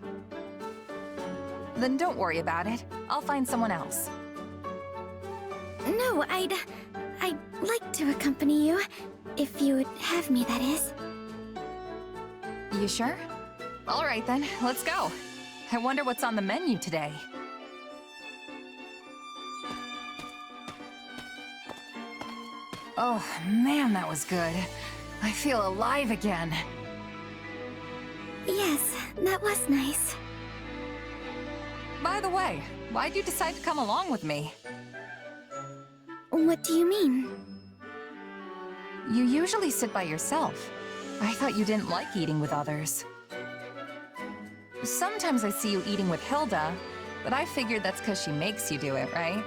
Then don't worry about it. I'll find someone else. no, I'd like to accompany you. If you would have me, that is. You sure? All right then, let's go. I wonder what's on the menu today. Oh, man, that was good. I feel alive again. Yes, that was nice. By the way, why'd you decide to come along with me? What do you mean? You usually sit by yourself. I thought you didn't like eating with others. Sometimes I see you eating with Hilda, but I figured that's because she makes you do it, right?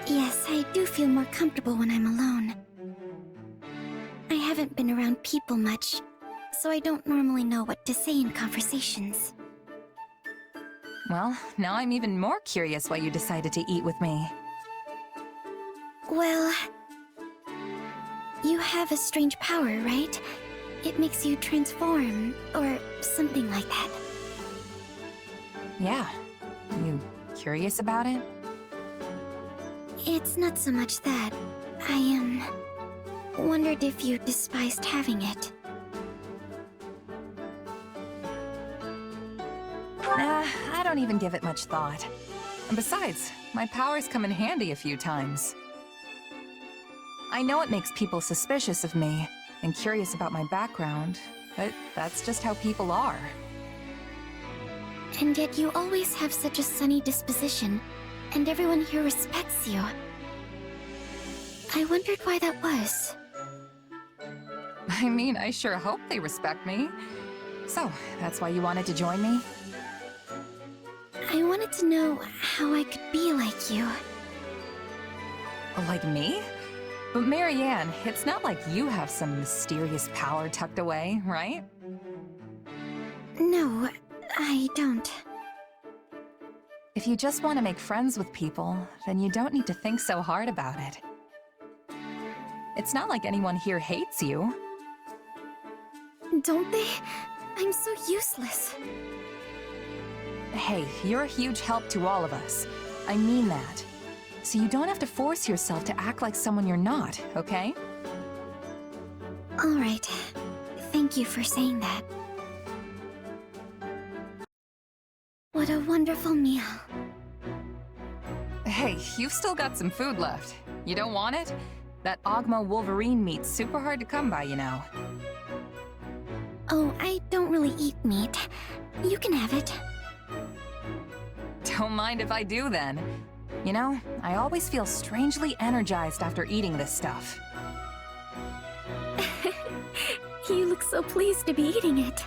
Yes, I do feel more comfortable when I'm alone. I haven't been around people much, so I don't normally know what to say in conversations. Well, now I'm even more curious why you decided to eat with me. Well, you have a strange power, right? It makes you transform, or something like that. Yeah. You curious about it? It's not so much that. I, wondered if you despised having it. Nah, I don't even give it much thought. And besides, my powers come in handy a few times. I know it makes people suspicious of me and curious about my background, but that's just how people are. And yet you always have such a sunny disposition, and everyone here respects you. I wondered why that was. I mean, I sure hope they respect me. So, that's why you wanted to join me? I wanted to know how I could be like you. Like me? But Marianne, it's not like you have some mysterious power tucked away, right? No, I don't. If you just want to make friends with people, then you don't need to think so hard about it. It's not like anyone here hates you. Don't they? I'm so useless. Hey, you're a huge help to all of us. I mean that. So you don't have to force yourself to act like someone you're not, okay? All right. Thank you for saying that. What a wonderful meal. Hey, you've still got some food left. You don't want it? That Ogma Wolverine meat's super hard to come by, you know. Oh, I don't really eat meat. You can have it. Don't mind if I do, then. You know, I always feel strangely energized after eating this stuff. You look so pleased to be eating it.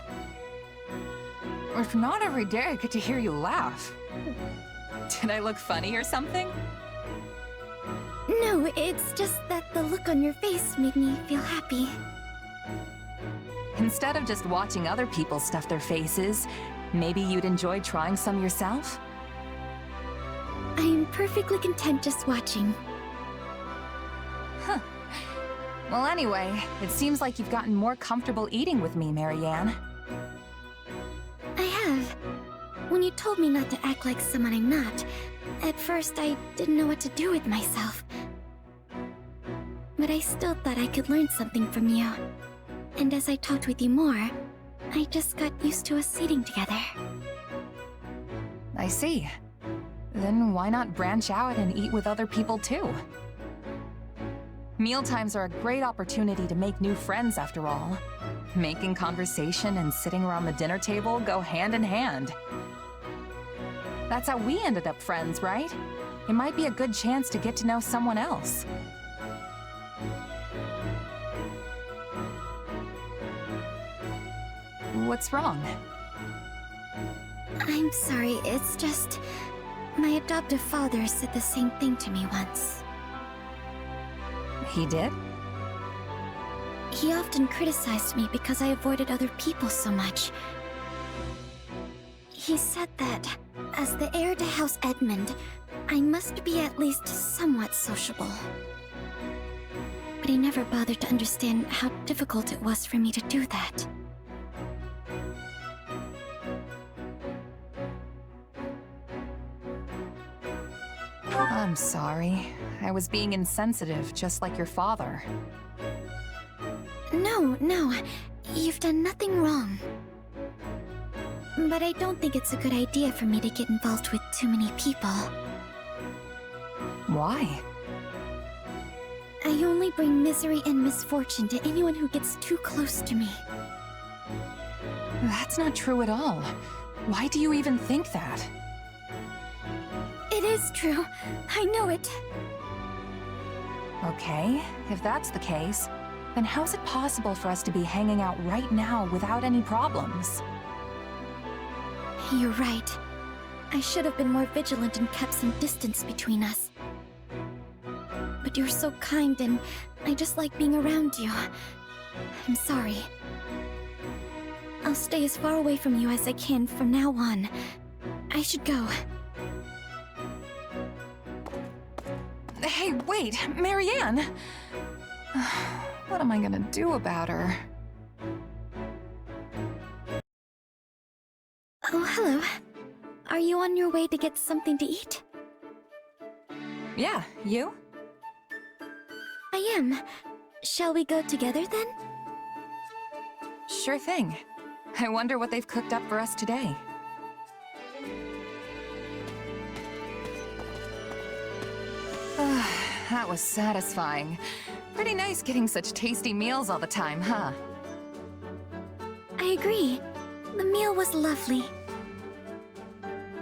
If not every day I get to hear you laugh. Did I look funny or something? No, it's just that the look on your face made me feel happy. Instead of just watching other people stuff their faces, maybe you'd enjoy trying some yourself? I am perfectly content just watching. Huh. Well, anyway, it seems like you've gotten more comfortable eating with me, Marianne. I have. When you told me not to act like someone I'm not, at first I didn't know what to do with myself. But I still thought I could learn something from you. And as I talked with you more, I just got used to us eating together. I see. Then why not branch out and eat with other people too? Mealtimes are a great opportunity to make new friends after all. Making conversation and sitting around the dinner table go hand in hand. That's how we ended up friends, right? It might be a good chance to get to know someone else. What's wrong? I'm sorry, it's just... my adoptive father said the same thing to me once. He did? He often criticized me because I avoided other people so much. He said that, as the heir to House Edmund, I must be at least somewhat sociable. But he never bothered to understand how difficult it was for me to do that. I'm sorry. I was being insensitive, just like your father. No, you've done nothing wrong. But I don't think it's a good idea for me to get involved with too many people. Why? I only bring misery and misfortune to anyone who gets too close to me. That's not true at all. Why do you even think that? It is true. I know it. Okay, if that's the case, then how's it possible for us to be hanging out right now without any problems? You're right. I should have been more vigilant and kept some distance between us. But you're so kind and I just like being around you. I'm sorry. I'll stay as far away from you as I can from now on. I should go. Hey, wait, Marianne! What am I gonna do about her? Oh, hello. Are you on your way to get something to eat? Yeah, you? I am. Shall we go together then? Sure thing. I wonder what they've cooked up for us today. That was satisfying. Pretty nice getting such tasty meals all the time, huh? I agree. The meal was lovely.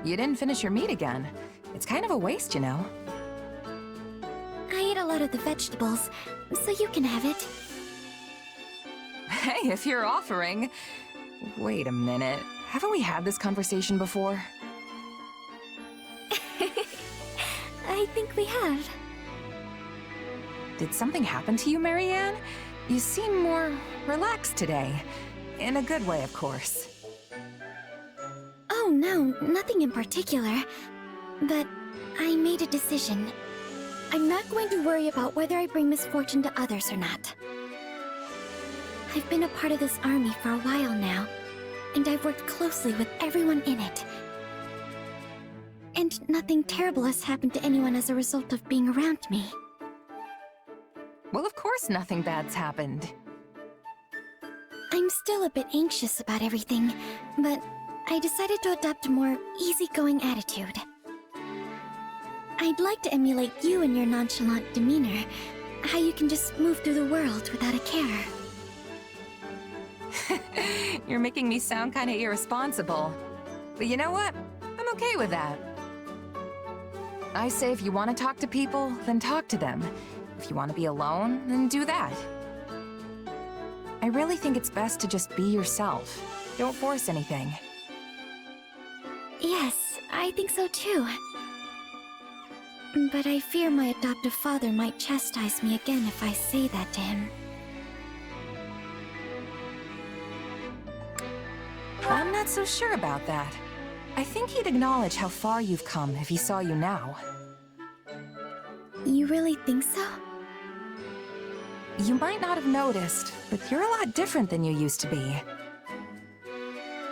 You didn't finish your meat again. It's kind of a waste, you know. I ate a lot of the vegetables, so you can have it. Hey, if you're offering... Wait a minute. Haven't we had this conversation before? I think we have. Did something happen to you, Marianne? You seem more relaxed today. In a good way, of course. Oh no, nothing in particular. But I made a decision. I'm not going to worry about whether I bring misfortune to others or not. I've been a part of this army for a while now, and I've worked closely with everyone in it. And nothing terrible has happened to anyone as a result of being around me. Well, of course nothing bad's happened. I'm still a bit anxious about everything, but I decided to adopt a more easygoing attitude. I'd like to emulate you and your nonchalant demeanor, how you can just move through the world without a care. You're making me sound kind of irresponsible. But you know what? I'm okay with that. I say if you want to talk to people, then talk to them. If you want to be alone, then do that. I really think it's best to just be yourself. Don't force anything. Yes, I think so too. But I fear my adoptive father might chastise me again if I say that to him. I'm not so sure about that. I think he'd acknowledge how far you've come if he saw you now. You really think so? You might not have noticed, but you're a lot different than you used to be.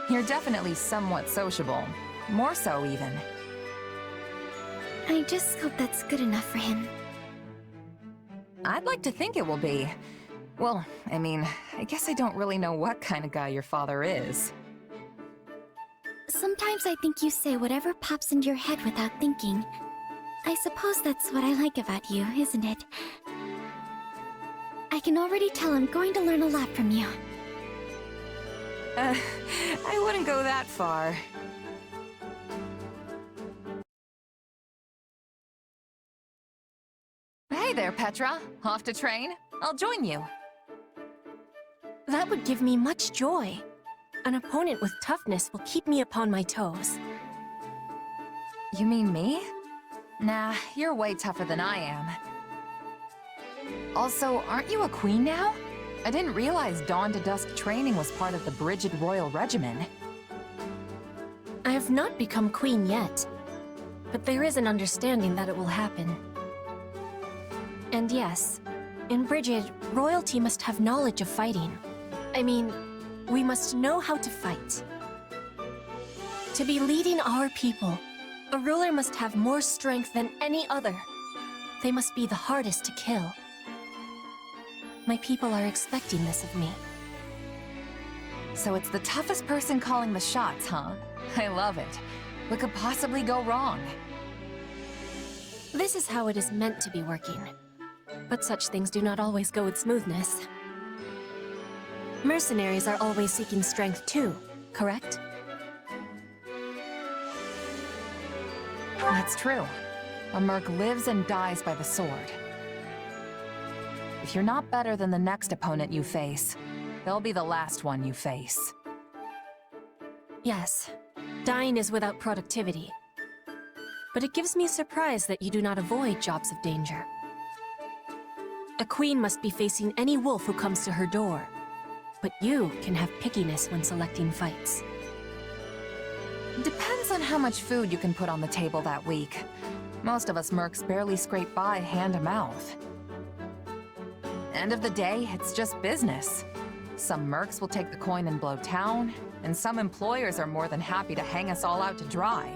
You're definitely somewhat sociable. More so, even. I just hope that's good enough for him. I'd like to think it will be. Well, I mean, I guess I don't really know what kind of guy your father is. Sometimes I think you say whatever pops into your head without thinking. I suppose that's what I like about you, isn't it? I can already tell I'm going to learn a lot from you. I wouldn't go that far. Hey there, Petra. Off to train? I'll join you. That would give me much joy. an opponent with toughness will keep me upon my toes. You mean me? Nah, you're way tougher than I am. Also, aren't you a queen now? I didn't realize dawn to dusk training was part of the Brigid Royal Regimen. I have not become queen yet, but there is an understanding that it will happen. And yes, in Brigid, royalty must have knowledge of fighting. I mean, we must know how to fight. To be leading our people, a ruler must have more strength than any other. They must be the hardest to kill. My people are expecting this of me. So it's the toughest person calling the shots, huh? I love it. What could possibly go wrong? This is how it is meant to be working. But such things do not always go with smoothness. Mercenaries are always seeking strength too, correct? That's true. A merc lives and dies by the sword. If you're not better than the next opponent you face, they'll be the last one you face. Yes, dying is without productivity. But it gives me surprise that you do not avoid jobs of danger. A queen must be facing any wolf who comes to her door, but you can have pickiness when selecting fights. Depends on how much food you can put on the table that week. Most of us mercs barely scrape by hand to mouth. End of the day, it's just business. Some mercs will take the coin and blow town, and some employers are more than happy to hang us all out to dry.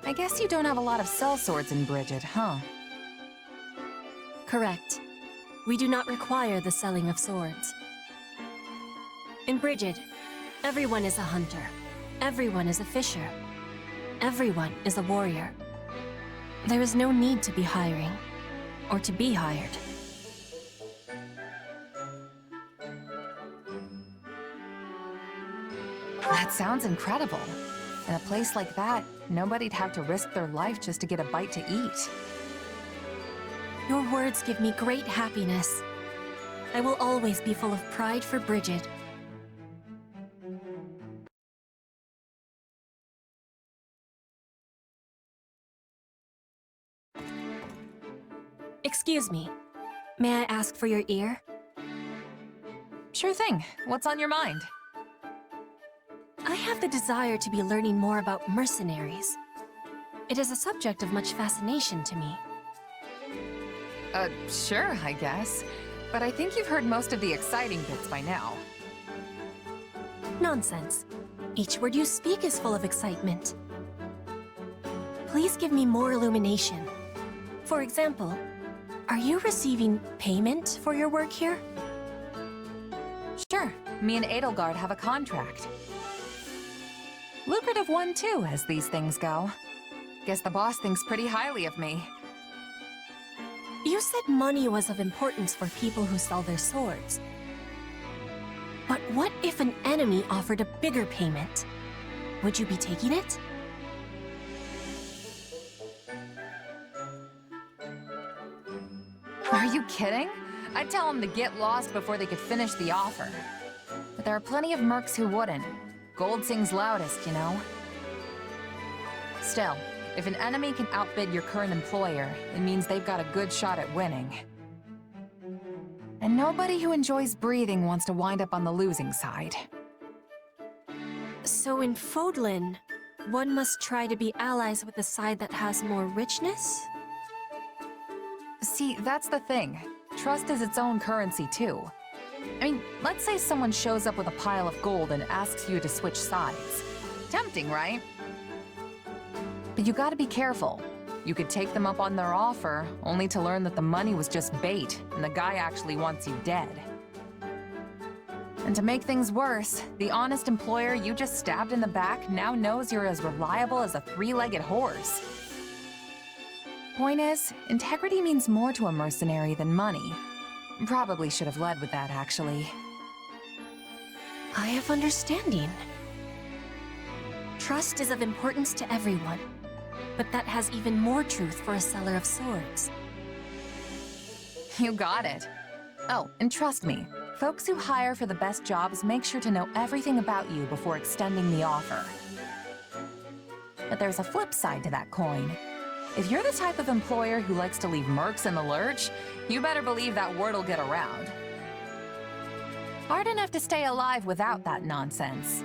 I guess you don't have a lot of sellswords in Brigid, huh? Correct. We do not require the selling of swords. In Brigid, everyone is a hunter. Everyone is a fisher. Everyone is a warrior. There is no need to be hiring, or to be hired. That sounds incredible. In a place like that, nobody'd have to risk their life just to get a bite to eat. Your words give me great happiness. I will always be full of pride for Brigid. Excuse me. May I ask for your ear? Sure thing. What's on your mind? I have the desire to be learning more about mercenaries. It is a subject of much fascination to me. Sure, I guess. But I think you've heard most of the exciting bits by now. Nonsense. Each word you speak is full of excitement. Please give me more illumination. For example, are you receiving payment for your work here? Sure. Me and Edelgard have a contract. Lucrative one too, as these things go. Guess the boss thinks pretty highly of me. You said money was of importance for people who sell their swords. But what if an enemy offered a bigger payment? Would you be taking it? Are you kidding? I'd tell them to get lost before they could finish the offer. But there are plenty of mercs who wouldn't. Gold sings loudest, you know? Still, if an enemy can outbid your current employer, it means they've got a good shot at winning. And nobody who enjoys breathing wants to wind up on the losing side. So in Fodlan, one must try to be allies with the side that has more richness? See, that's the thing. Trust is its own currency, too. I mean, let's say someone shows up with a pile of gold and asks you to switch sides. Tempting, right? But you gotta be careful. You could take them up on their offer, only to learn that the money was just bait, and the guy actually wants you dead. And to make things worse, the honest employer you just stabbed in the back now knows you're as reliable as a three-legged horse. Point is, integrity means more to a mercenary than money. Probably should have led with that, actually. I have understanding. Trust is of importance to everyone, but that has even more truth for a seller of swords. You got it. Oh, and trust me, Folks who hire for the best jobs make sure to know everything about you before extending the offer. But there's a flip side to that coin. If you're the type of employer who likes to leave mercs in the lurch, you better believe that word'll get around. Hard enough to stay alive without that nonsense.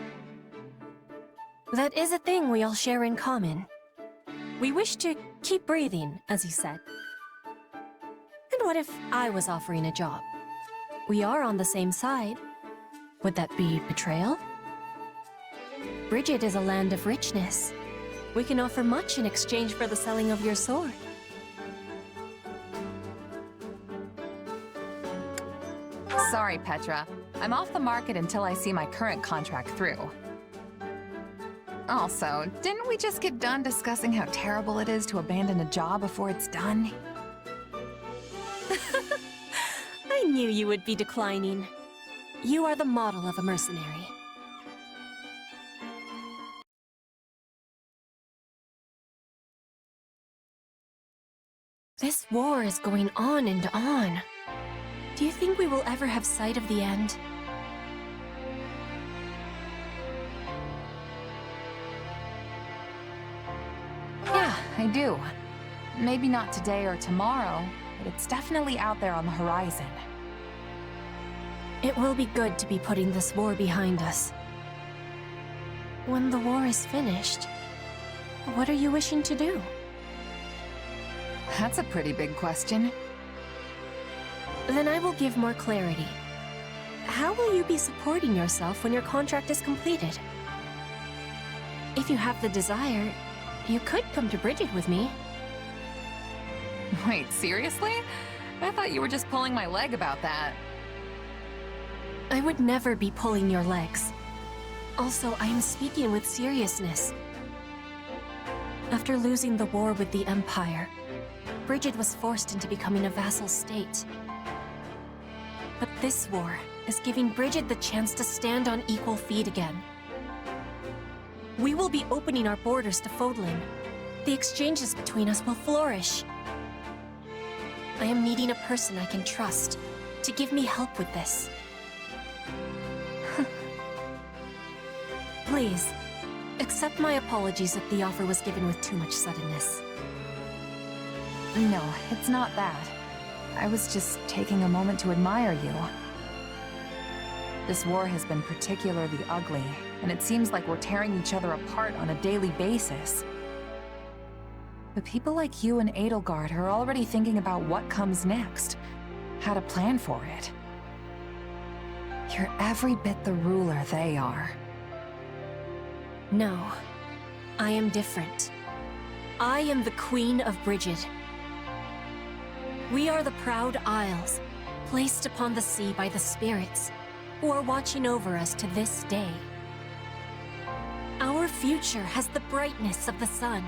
That is a thing we all share in common. We wish to keep breathing, as you said. And what if I was offering a job? We are on the same side. Would that be betrayal? Brigid is a land of richness. We can offer much in exchange for the selling of your sword. Sorry, Petra. I'm off the market until I see my current contract through. Also, didn't we just get done discussing how terrible it is to abandon a job before it's done? I knew you would be declining. You are the model of a mercenary. This war is going on and on. Do you think we will ever have sight of the end? Yeah, I do. Maybe not today or tomorrow, but it's definitely out there on the horizon. It will be good to be putting this war behind us. When the war is finished, what are you wishing to do? That's a pretty big question. Then I will give more clarity. How will you be supporting yourself when your contract is completed? If you have the desire, you could come to Brigid with me. Wait, seriously? I thought you were just pulling my leg about that. I would never be pulling your legs. Also, I am speaking with seriousness. After losing the war with the Empire, Brigid was forced into becoming a vassal state. But this war is giving Brigid the chance to stand on equal feet again. We will be opening our borders to Fodlan. The exchanges between us will flourish. I am needing a person I can trust to give me help with this. Please, accept my apologies if the offer was given with too much suddenness. No, it's not that. I was just taking a moment to admire you. This war has been particularly ugly, and it seems like we're tearing each other apart on a daily basis. But people like you and Edelgard are already thinking about what comes next, how to plan for it. You're every bit the ruler they are. No, I am different. I am the Queen of Brigid. We are the proud Isles, placed upon the sea by the spirits, who are watching over us to this day. Our future has the brightness of the sun.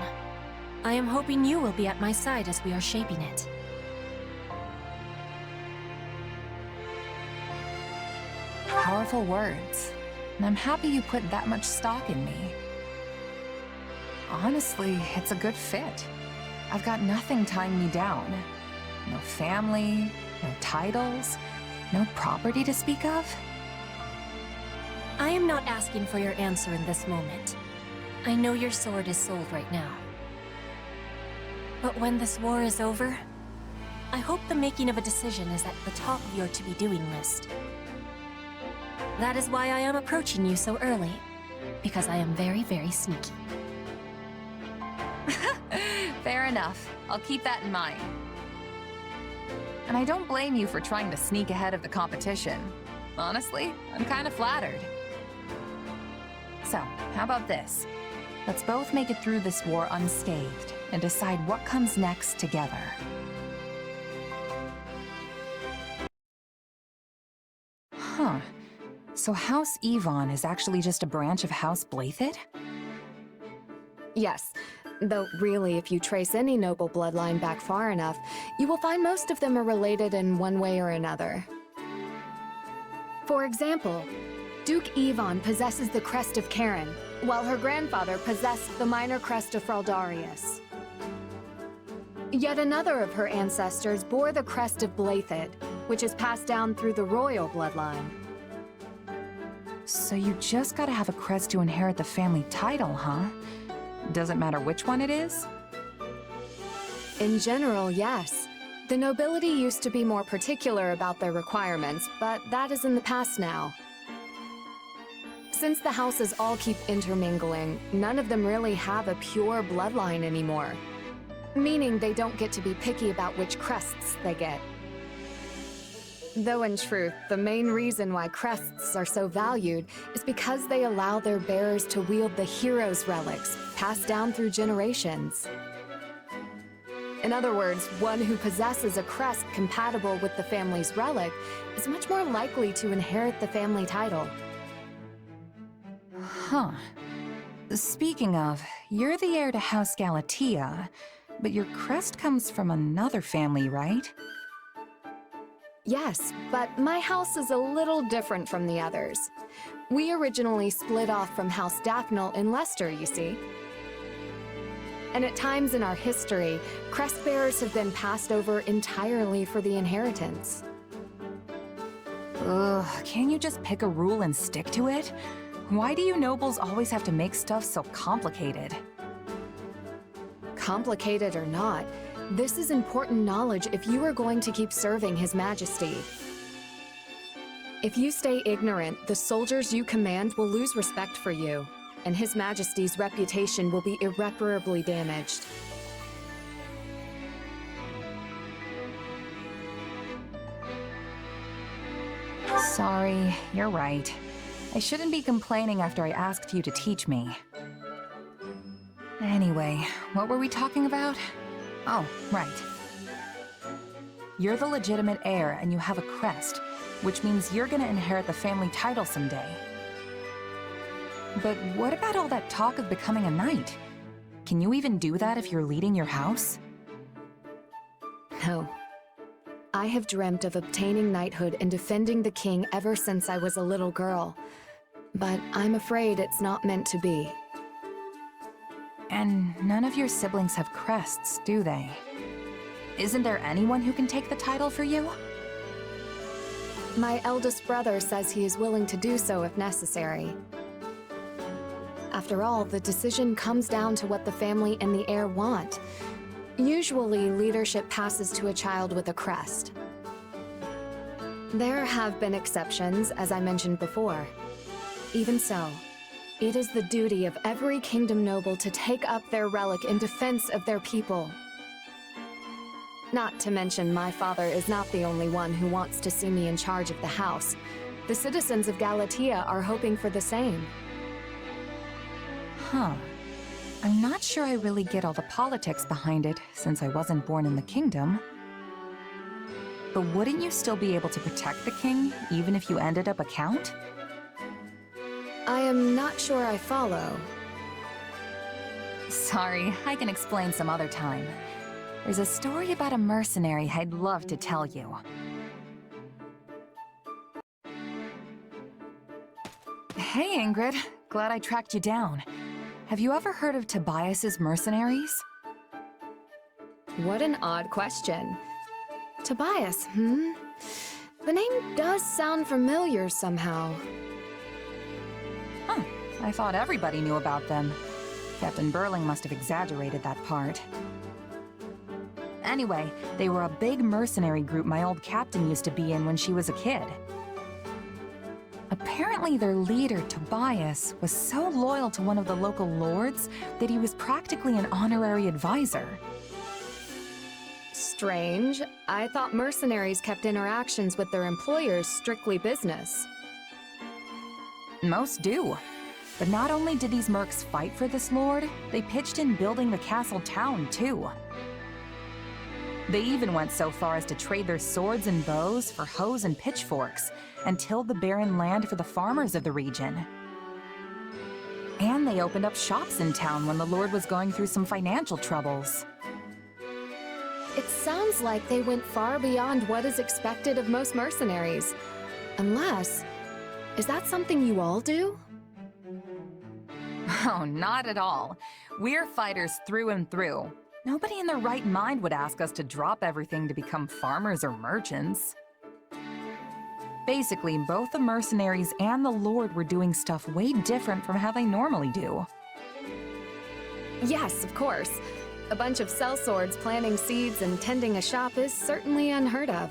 I am hoping you will be at my side as we are shaping it. Powerful words, and I'm happy you put that much stock in me. Honestly, it's a good fit. I've got nothing tying me down. No family, no titles, no property to speak of. I am not asking for your answer in this moment. I know your sword is sold right now. But when this war is over, I hope the making of a decision is at the top of your to-be-doing list. That is why I am approaching you so early, because I am very, very sneaky. Fair enough. I'll keep that in mind. And I don't blame you for trying to sneak ahead of the competition. Honestly, I'm kind of flattered. So, how about this? Let's both make it through this war unscathed and decide what comes next together. Huh. So House Yvonne is actually just a branch of House Blathid? Yes. Though really, if you trace any noble bloodline back far enough, you will find most of them are related in one way or another. For example, Duke Yvonne possesses the crest of Karen, while her grandfather possessed the minor crest of Fraldarius. Yet another of her ancestors bore the crest of Blathid, which is passed down through the royal bloodline. So you just gotta have a crest to inherit the family title, huh? Doesn't matter which one it is? In general, yes. The nobility used to be more particular about their requirements, but that is in the past now. Since the houses all keep intermingling, none of them really have a pure bloodline anymore. Meaning they don't get to be picky about which crests they get. Though in truth, the main reason why crests are so valued is because they allow their bearers to wield the hero's relics, passed down through generations. In other words, one who possesses a crest compatible with the family's relic is much more likely to inherit the family title. Huh. Speaking of, you're the heir to House Galatea, but your crest comes from another family, right? Yes, but my house is a little different from the others. We originally split off from House Daphne in Leicester, you see. And at times in our history, crest bearers have been passed over entirely for the inheritance. Ugh, can't you just pick a rule and stick to it? Why do you nobles always have to make stuff so complicated? Complicated or not, this is important knowledge if you are going to keep serving His Majesty. If you stay ignorant, the soldiers you command will lose respect for you, and His Majesty's reputation will be irreparably damaged. Sorry, you're right. I shouldn't be complaining after I asked you to teach me. Anyway, what were we talking about? Oh, right. You're the legitimate heir and you have a crest, which means you're gonna inherit the family title someday. But what about all that talk of becoming a knight? Can you even do that if you're leading your house? No. I have dreamt of obtaining knighthood and defending the king ever since I was a little girl. But I'm afraid it's not meant to be. And none of your siblings have crests, do they? Isn't there anyone who can take the title for you? My eldest brother says he is willing to do so if necessary. After all, the decision comes down to what the family and the heir want. Usually, leadership passes to a child with a crest. There have been exceptions, as I mentioned before. Even so, it is the duty of every kingdom noble to take up their relic in defense of their people. Not to mention, my father is not the only one who wants to see me in charge of the house. The citizens of Galatea are hoping for the same. Huh. I'm not sure I really get all the politics behind it, since I wasn't born in the kingdom. But wouldn't you still be able to protect the king, even if you ended up a count? I am not sure I follow. Sorry, I can explain some other time. There's a story about a mercenary I'd love to tell you. Hey, Ingrid. Glad I tracked you down. Have you ever heard of Tobias's mercenaries? What an odd question. Tobias, hmm? The name does sound familiar somehow. Huh. I thought everybody knew about them. Captain Burling must have exaggerated that part. Anyway, they were a big mercenary group my old captain used to be in when she was a kid. Apparently their leader, Tobias, was so loyal to one of the local lords that he was practically an honorary advisor. Strange. I thought mercenaries kept interactions with their employers strictly business. Most do. But not only did these mercs fight for this lord, they pitched in building the castle town, too. They even went so far as to trade their swords and bows for hoes and pitchforks, and tilled the barren land for the farmers of the region. And they opened up shops in town when the lord was going through some financial troubles. It sounds like they went far beyond what is expected of most mercenaries. Unless... is that something you all do? Oh, not at all. We're fighters through and through. Nobody in their right mind would ask us to drop everything to become farmers or merchants. Basically, both the mercenaries and the Lord were doing stuff way different from how they normally do. Yes, of course. A bunch of sellswords planting seeds and tending a shop is certainly unheard of.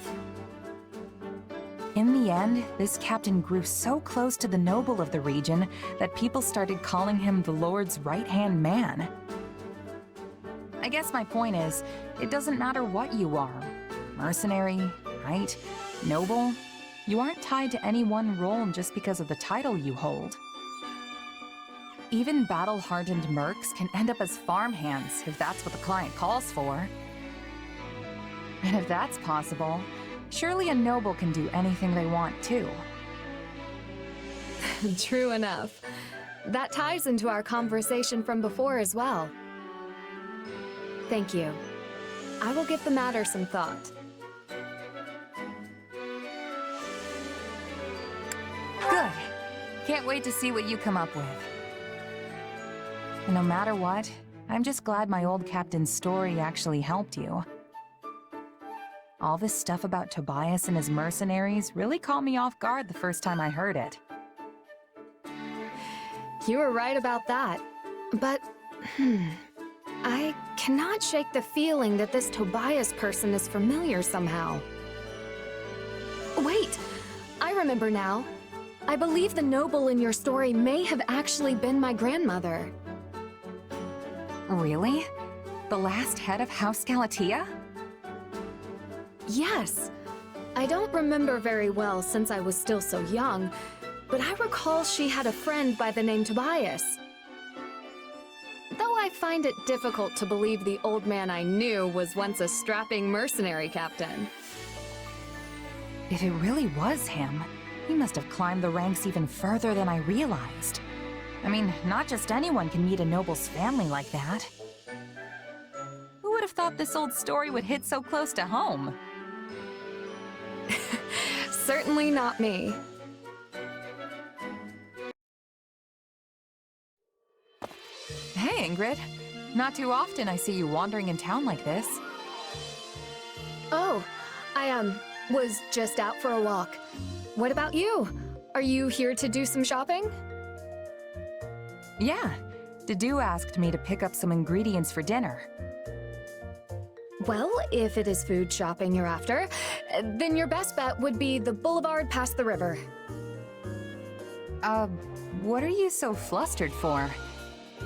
In the end, this captain grew so close to the noble of the region that people started calling him the Lord's right-hand man. I guess my point is, it doesn't matter what you are. Mercenary, knight, noble, you aren't tied to any one role just because of the title you hold. Even battle-hardened mercs can end up as farmhands if that's what the client calls for. And if that's possible, surely a noble can do anything they want too. True enough. That ties into our conversation from before as well. Thank you. I will give the matter some thought. Good. Can't wait to see what you come up with. And no matter what, I'm just glad my old captain's story actually helped you. All this stuff about Tobias and his mercenaries really caught me off guard the first time I heard it. You were right about that. But, I cannot shake the feeling that this Tobias person is familiar somehow. Wait! I remember now. I believe the noble in your story may have actually been my grandmother. Really? The last head of House Galatea? Yes. I don't remember very well since I was still so young, but I recall she had a friend by the name Tobias. Though I find it difficult to believe the old man I knew was once a strapping mercenary captain. If it really was him, he must have climbed the ranks even further than I realized. I mean, not just anyone can meet a noble's family like that. Who would have thought this old story would hit so close to home? Certainly not me. Hey, Ingrid. Not too often I see you wandering in town like this. Oh, I was just out for a walk. What about you? Are you here to do some shopping? Yeah. Dedue asked me to pick up some ingredients for dinner. Well, if it is food shopping you're after, then your best bet would be the boulevard past the river. What are you so flustered for?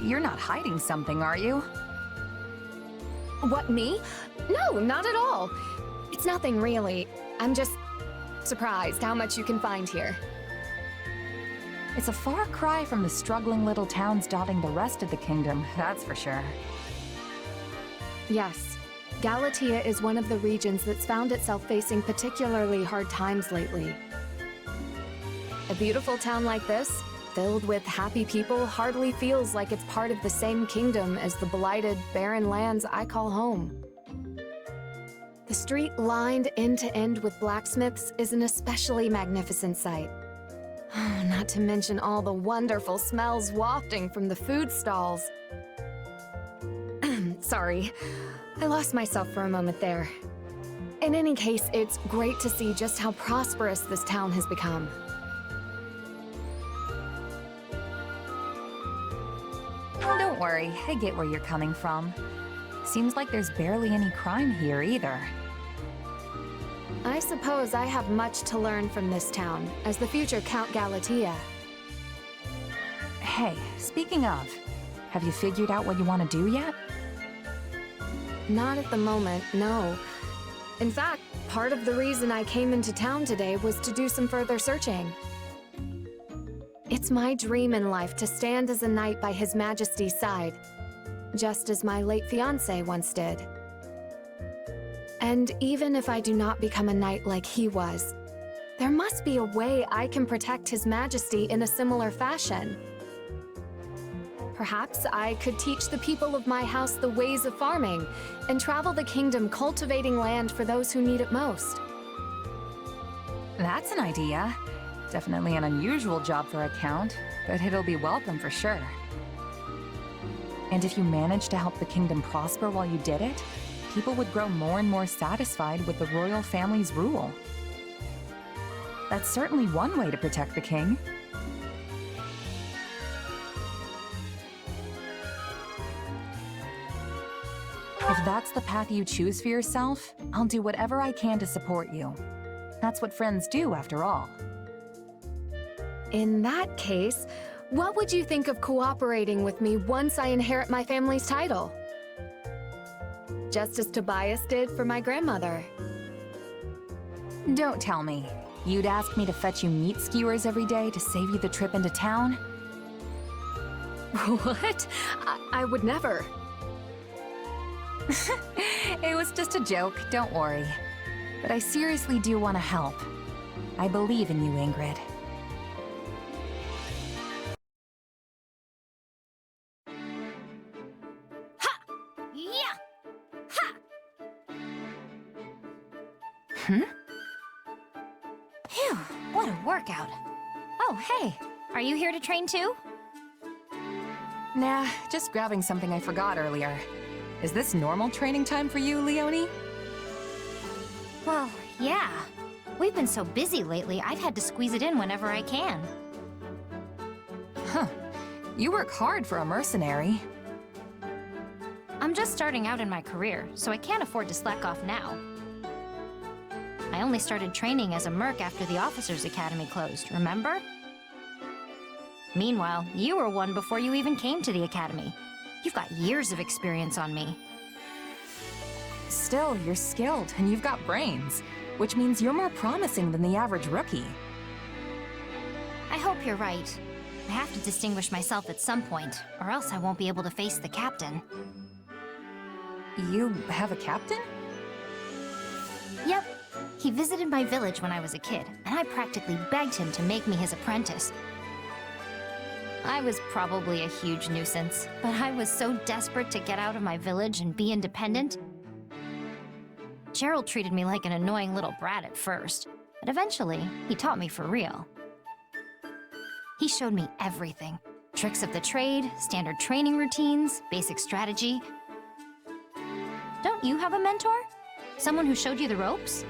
You're not hiding something, are you? What, me? No, not at all. It's nothing really. I'm just surprised how much you can find here. It's a far cry from the struggling little towns dotting the rest of the kingdom, that's for sure. Yes, Galatea is one of the regions that's found itself facing particularly hard times lately. A beautiful town like this, filled with happy people, hardly feels like it's part of the same kingdom as the blighted, barren lands I call home. The street lined end to end with blacksmiths is an especially magnificent sight. Not to mention all the wonderful smells wafting from the food stalls. Sorry, I lost myself for a moment there. In any case, it's great to see just how prosperous this town has become. Don't worry, I get where you're coming from. Seems like there's barely any crime here either. I suppose I have much to learn from this town, as the future Count Galatea. Hey, speaking of, have you figured out what you want to do yet? Not at the moment, no. In fact, part of the reason I came into town today was to do some further searching. It's my dream in life to stand as a knight by His Majesty's side, just as my late fiancé once did. And even if I do not become a knight like he was, there must be a way I can protect His Majesty in a similar fashion. Perhaps I could teach the people of my house the ways of farming and travel the kingdom cultivating land for those who need it most. That's an idea. Definitely an unusual job for a count, but it'll be welcome for sure. And if you managed to help the kingdom prosper while you did it, people would grow more and more satisfied with the royal family's rule. That's certainly one way to protect the king. If that's the path you choose for yourself, I'll do whatever I can to support you. That's what friends do, after all. In that case, what would you think of cooperating with me once I inherit my family's title? Just as Tobias did for my grandmother. Don't tell me. You'd ask me to fetch you meat skewers every day to save you the trip into town? What? I would never. It was just a joke, don't worry. But I seriously do want to help. I believe in you, Ingrid. Phew, what a workout. Oh, hey, are you here to train too? Nah, just grabbing something I forgot earlier. Is this normal training time for you, Leonie? Well, yeah. We've been so busy lately, I've had to squeeze it in whenever I can. Huh. You work hard for a mercenary. I'm just starting out in my career, so I can't afford to slack off now. I only started training as a merc after the Officers' Academy closed, remember? Meanwhile, you were one before you even came to the Academy. You've got years of experience on me. Still, you're skilled and you've got brains, which means you're more promising than the average rookie. I hope you're right. I have to distinguish myself at some point, or else I won't be able to face the captain. You have a captain? Yep. He visited my village when I was a kid, and I practically begged him to make me his apprentice. I was probably a huge nuisance, but I was so desperate to get out of my village and be independent. Gerald treated me like an annoying little brat at first, but eventually, he taught me for real. He showed me everything. Tricks of the trade, standard training routines, basic strategy. Don't you have a mentor? Someone who showed you the ropes?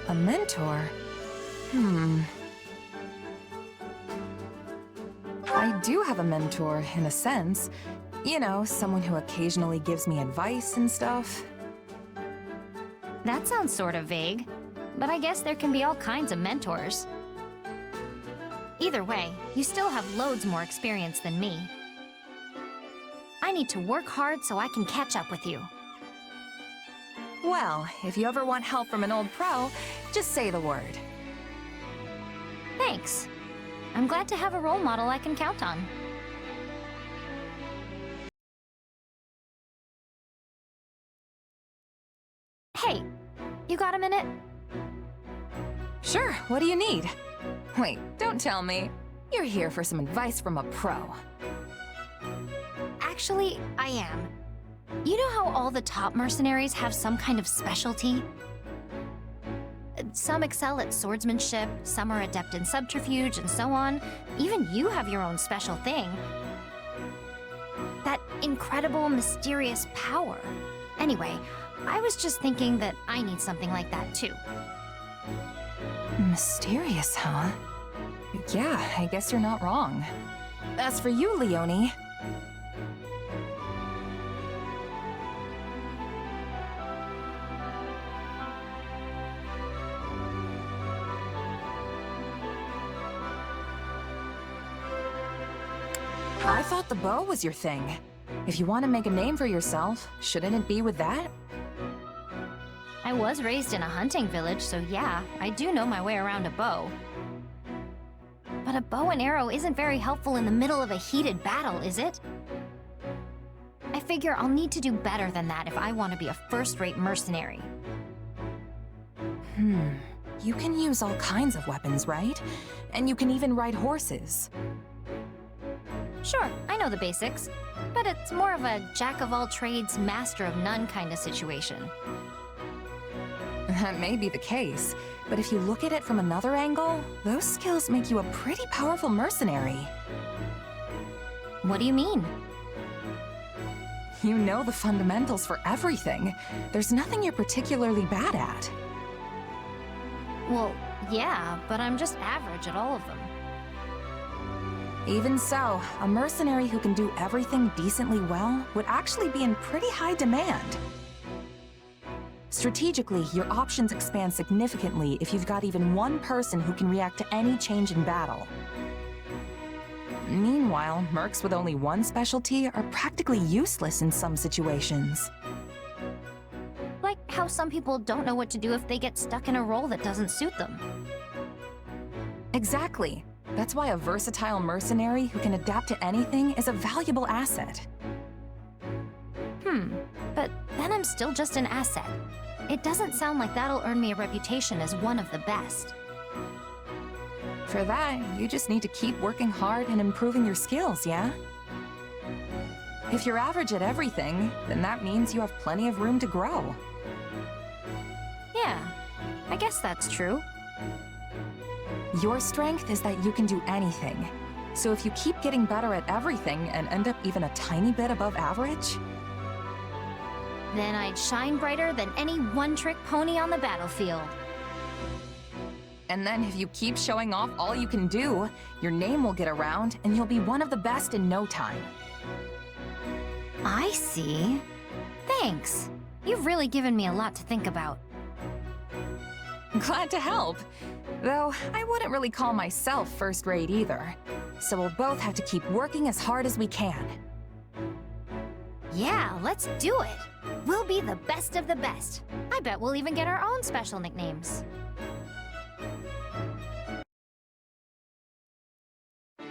A mentor? I do have a mentor, in a sense. You know, someone who occasionally gives me advice and stuff. That sounds sort of vague, but I guess there can be all kinds of mentors. Either way, you still have loads more experience than me. I need to work hard so I can catch up with you. Well, if you ever want help from an old pro, just say the word. Thanks. I'm glad to have a role model I can count on. Hey, you got a minute? Sure, what do you need? Wait, don't tell me. You're here for some advice from a pro. Actually, I am. You know how all the top mercenaries have some kind of specialty? Some excel at swordsmanship, some are adept in subterfuge, and so on. Even you have your own special thing. That incredible, mysterious power. Anyway, I was just thinking that I need something like that too. Mysterious, huh? Yeah, I guess you're not wrong. As for you, Leonie... I thought the bow was your thing. If you want to make a name for yourself, shouldn't it be with that? I was raised in a hunting village, so yeah, I do know my way around a bow. But a bow and arrow isn't very helpful in the middle of a heated battle, is it? I figure I'll need to do better than that if I want to be a first-rate mercenary. You can use all kinds of weapons, right? And you can even ride horses. Sure, I know the basics, but it's more of a jack-of-all-trades, master-of-none kind of situation. That may be the case, but if you look at it from another angle, those skills make you a pretty powerful mercenary. What do you mean? You know the fundamentals for everything. There's nothing you're particularly bad at. Well, yeah, but I'm just average at all of them. Even so, a mercenary who can do everything decently well would actually be in pretty high demand. Strategically, your options expand significantly if you've got even one person who can react to any change in battle. Meanwhile, mercs with only one specialty are practically useless in some situations. Like how some people don't know what to do if they get stuck in a role that doesn't suit them. Exactly. That's why a versatile mercenary who can adapt to anything is a valuable asset. But then I'm still just an asset. It doesn't sound like that'll earn me a reputation as one of the best. For that, you just need to keep working hard and improving your skills, yeah? If you're average at everything, then that means you have plenty of room to grow. Yeah, I guess that's true. Your strength is that you can do anything. So if you keep getting better at everything and end up even a tiny bit above average, then I'd shine brighter than any one-trick pony on the battlefield. and then if you keep showing off all you can do, your name will get around and you'll be one of the best in no time. I see. Thanks. You've really given me a lot to think about. Glad to help. Though, I wouldn't really call myself first-rate either. So we'll both have to keep working as hard as we can. Yeah, let's do it. We'll be the best of the best. I bet we'll even get our own special nicknames.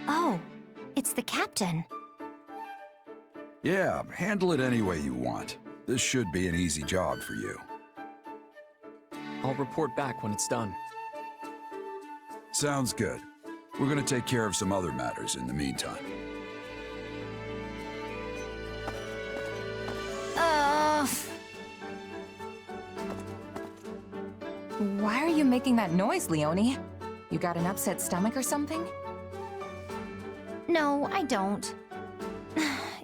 Oh, it's the captain. Yeah, handle it any way you want. This should be an easy job for you. I'll report back when it's done. Sounds good. We're gonna take care of some other matters in the meantime. Why are you making that noise, Leonie? You got an upset stomach or something? No, I don't.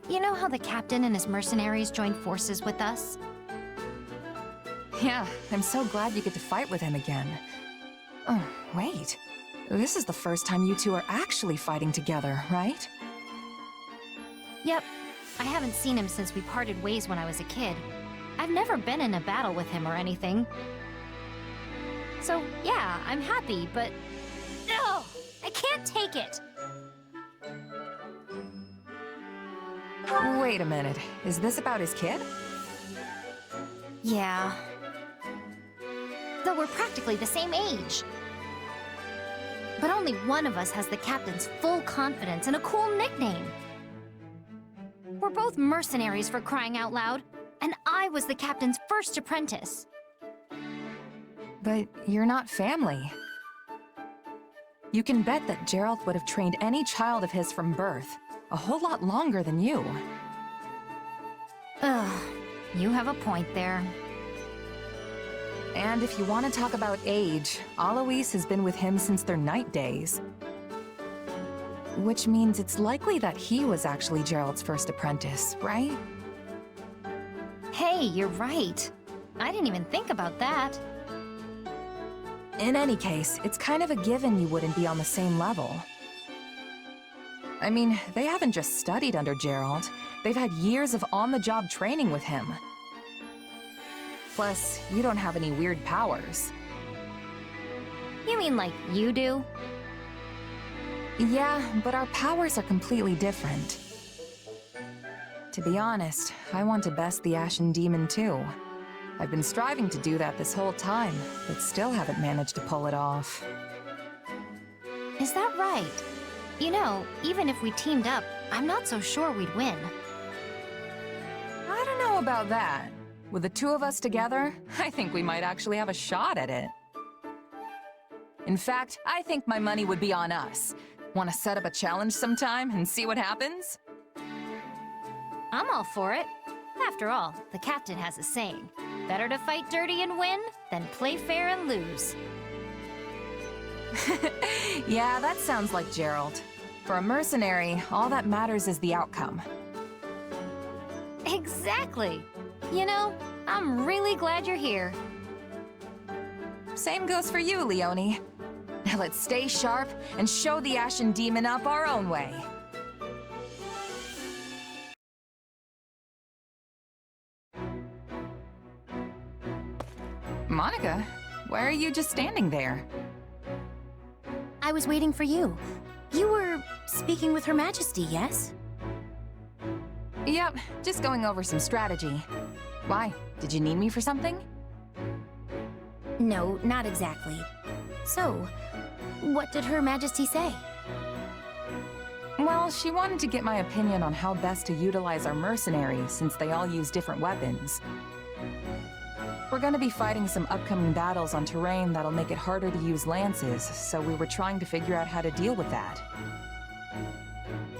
You know how the captain and his mercenaries joined forces with us? Yeah, I'm so glad you get to fight with him again. Oh, wait. This is the first time you two are actually fighting together, right? Yep. I haven't seen him since we parted ways when I was a kid. I've never been in a battle with him or anything. So, yeah, I'm happy, but... No! I can't take it! Wait a minute. Is this about his kid? Yeah. Though we're practically the same age. But only one of us has the captain's full confidence and a cool nickname. We're both mercenaries, for crying out loud, and I was the captain's first apprentice. But you're not family. You can bet that Gerald would have trained any child of his from birth, a whole lot longer than you. Ugh, you have a point there. And if you want to talk about age, Alois has been with him since their night days. Which means it's likely that he was actually Gerald's first apprentice, right? Hey, you're right. I didn't even think about that. In any case, it's kind of a given you wouldn't be on the same level. I mean, they haven't just studied under Gerald. They've had years of on-the-job training with him. Plus, you don't have any weird powers. You mean like you do? Yeah, but our powers are completely different. To be honest, I want to best the Ashen Demon too. I've been striving to do that this whole time, but still haven't managed to pull it off. Is that right? You know, even if we teamed up, I'm not so sure we'd win. I don't know about that. With the two of us together, I think we might actually have a shot at it. In fact, I think my money would be on us. Want to set up a challenge sometime and see what happens? I'm all for it. After all, the captain has a saying, better to fight dirty and win than play fair and lose. Yeah, that sounds like Gerald. For a mercenary, all that matters is the outcome. Exactly. You know, I'm really glad you're here. same goes for you, Leonie. Now let's stay sharp and show the Ashen Demon up our own way. Monica, why are you just standing there? I was waiting for you. You were speaking with Her Majesty, yes? Yep, just going over some strategy. Why? Did you need me for something? No, not exactly. So, what did Her Majesty say? Well, she wanted to get my opinion on how best to utilize our mercenaries since they all use different weapons. We're gonna be fighting some upcoming battles on terrain that'll make it harder to use lances, so we were trying to figure out how to deal with that.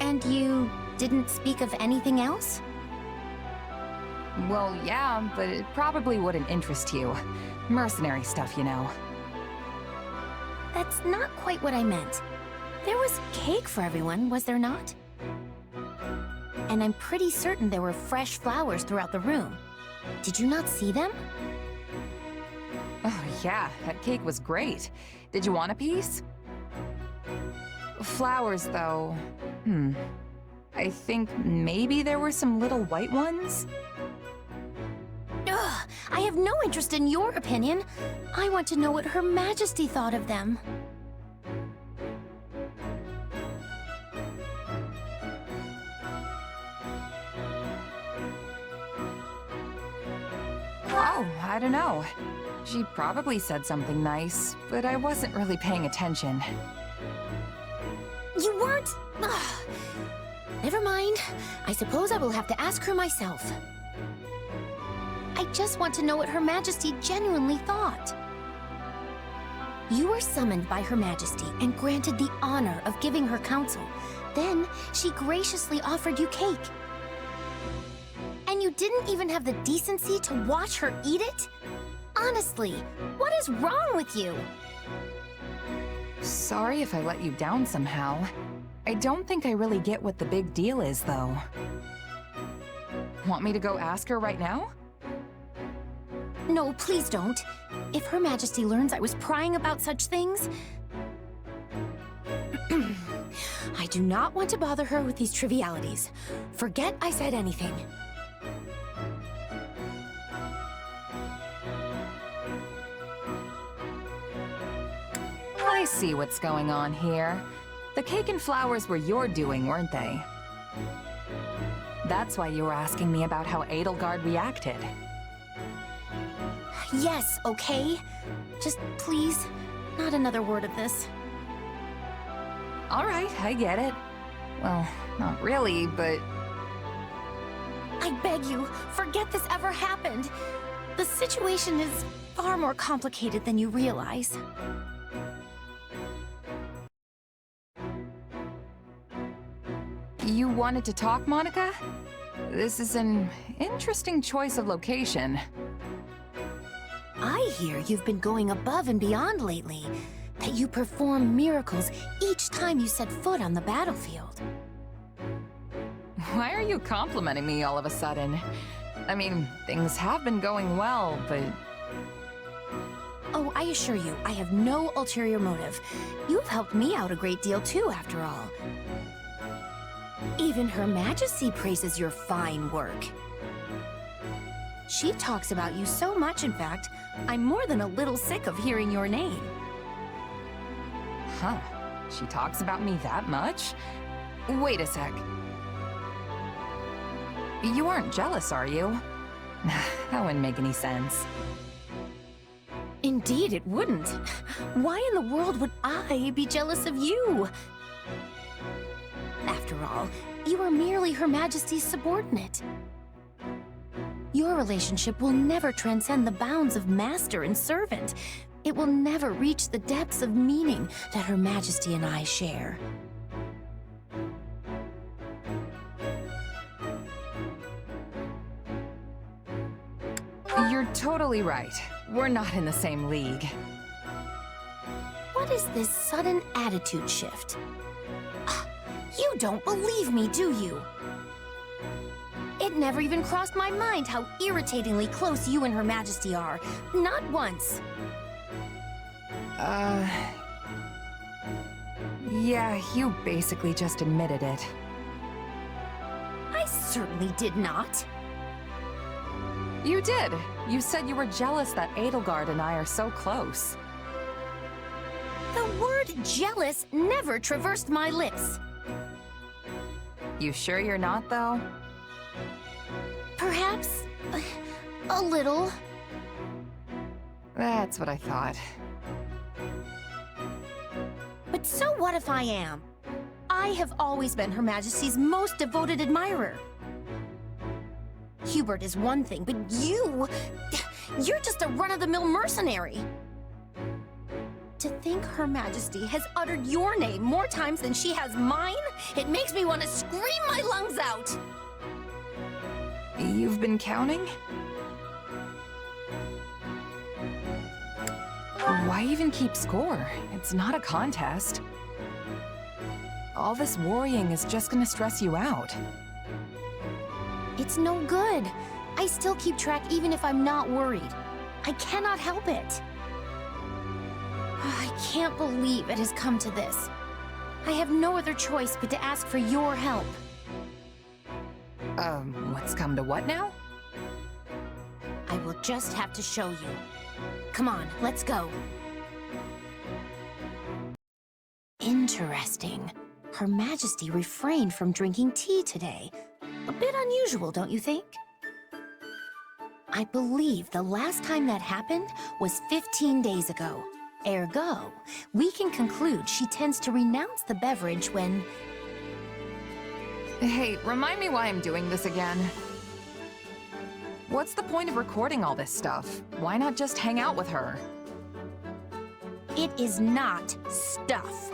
And you didn't speak of anything else? Well, yeah, but it probably wouldn't interest you. Mercenary stuff, you know. That's not quite what I meant. There was cake for everyone, was there not? And I'm pretty certain there were fresh flowers throughout the room. Did you not see them? Oh, yeah, that cake was great. Did you want a piece? Flowers, though. I think maybe there were some little white ones? Ugh, I have no interest in your opinion. I want to know what Her Majesty thought of them. Oh, I don't know. She probably said something nice, but I wasn't really paying attention. You weren't? Ugh. Never mind. I suppose I will have to ask her myself. I just want to know what Her Majesty genuinely thought. You were summoned by Her Majesty and granted the honor of giving her counsel. Then, she graciously offered you cake. And you didn't even have the decency to watch her eat it? Honestly, what is wrong with you? Sorry if I let you down somehow. I don't think I really get what the big deal is, though. Want me to go ask her right now? No, please don't. If Her Majesty learns I was prying about such things... I do not want to bother her with these trivialities. Forget I said anything. I see what's going on here. The cake and flowers were your doing, weren't they? That's why you were asking me about how Edelgard reacted. Yes, okay? Just please, not another word of this. All right, I get it. Well, not really, but... I beg you, forget this ever happened. The situation is far more complicated than you realize. You wanted to talk, Monica? This is an interesting choice of location. I hear you've been going above and beyond lately. That you perform miracles each time you set foot on the battlefield. Why are you complimenting me all of a sudden? I mean, things have been going well, but... Oh, I assure you, I have no ulterior motive. You've helped me out a great deal too, after all. Even Her Majesty praises your fine work. She talks about you so much, in fact, I'm more than a little sick of hearing your name. Huh. She talks about me that much? Wait a sec. You aren't jealous, are you? That wouldn't make any sense. Indeed, it wouldn't. Why in the world would I be jealous of you? After all, you are merely Her Majesty's subordinate. Your relationship will never transcend the bounds of master and servant. It will never reach the depths of meaning that Her Majesty and I share. You're totally right. We're not in the same league. What is this sudden attitude shift? You don't believe me, do you? It never even crossed my mind how irritatingly close you and Her Majesty are. Not once. Yeah, you basically just admitted it. I certainly did not. You did. You said you were jealous that Edelgard and I are so close. The word jealous never traversed my lips. You sure you're not, though? Perhaps a little. That's what I thought. But so what if I am? I have always been Her Majesty's most devoted admirer. Hubert is one thing, but you're just a run-of-the-mill mercenary. To think Her Majesty has uttered your name more times than she has mine, it makes me want to scream my lungs out. You've been counting? Why even keep score? It's not a contest. All this worrying is just gonna stress you out. It's no good. I still keep track even if I'm not worried. I cannot help it. I can't believe it has come to this. I have no other choice but to ask for your help. What's come to what now? I will just have to show you. Come on, let's go. Interesting. Her Majesty refrained from drinking tea today. A bit unusual, don't you think? I believe the last time that happened was 15 days ago. Ergo, we can conclude she tends to renounce the beverage when... Hey, remind me why I'm doing this again. What's the point of recording all this stuff? Why not just hang out with her? It is not stuff.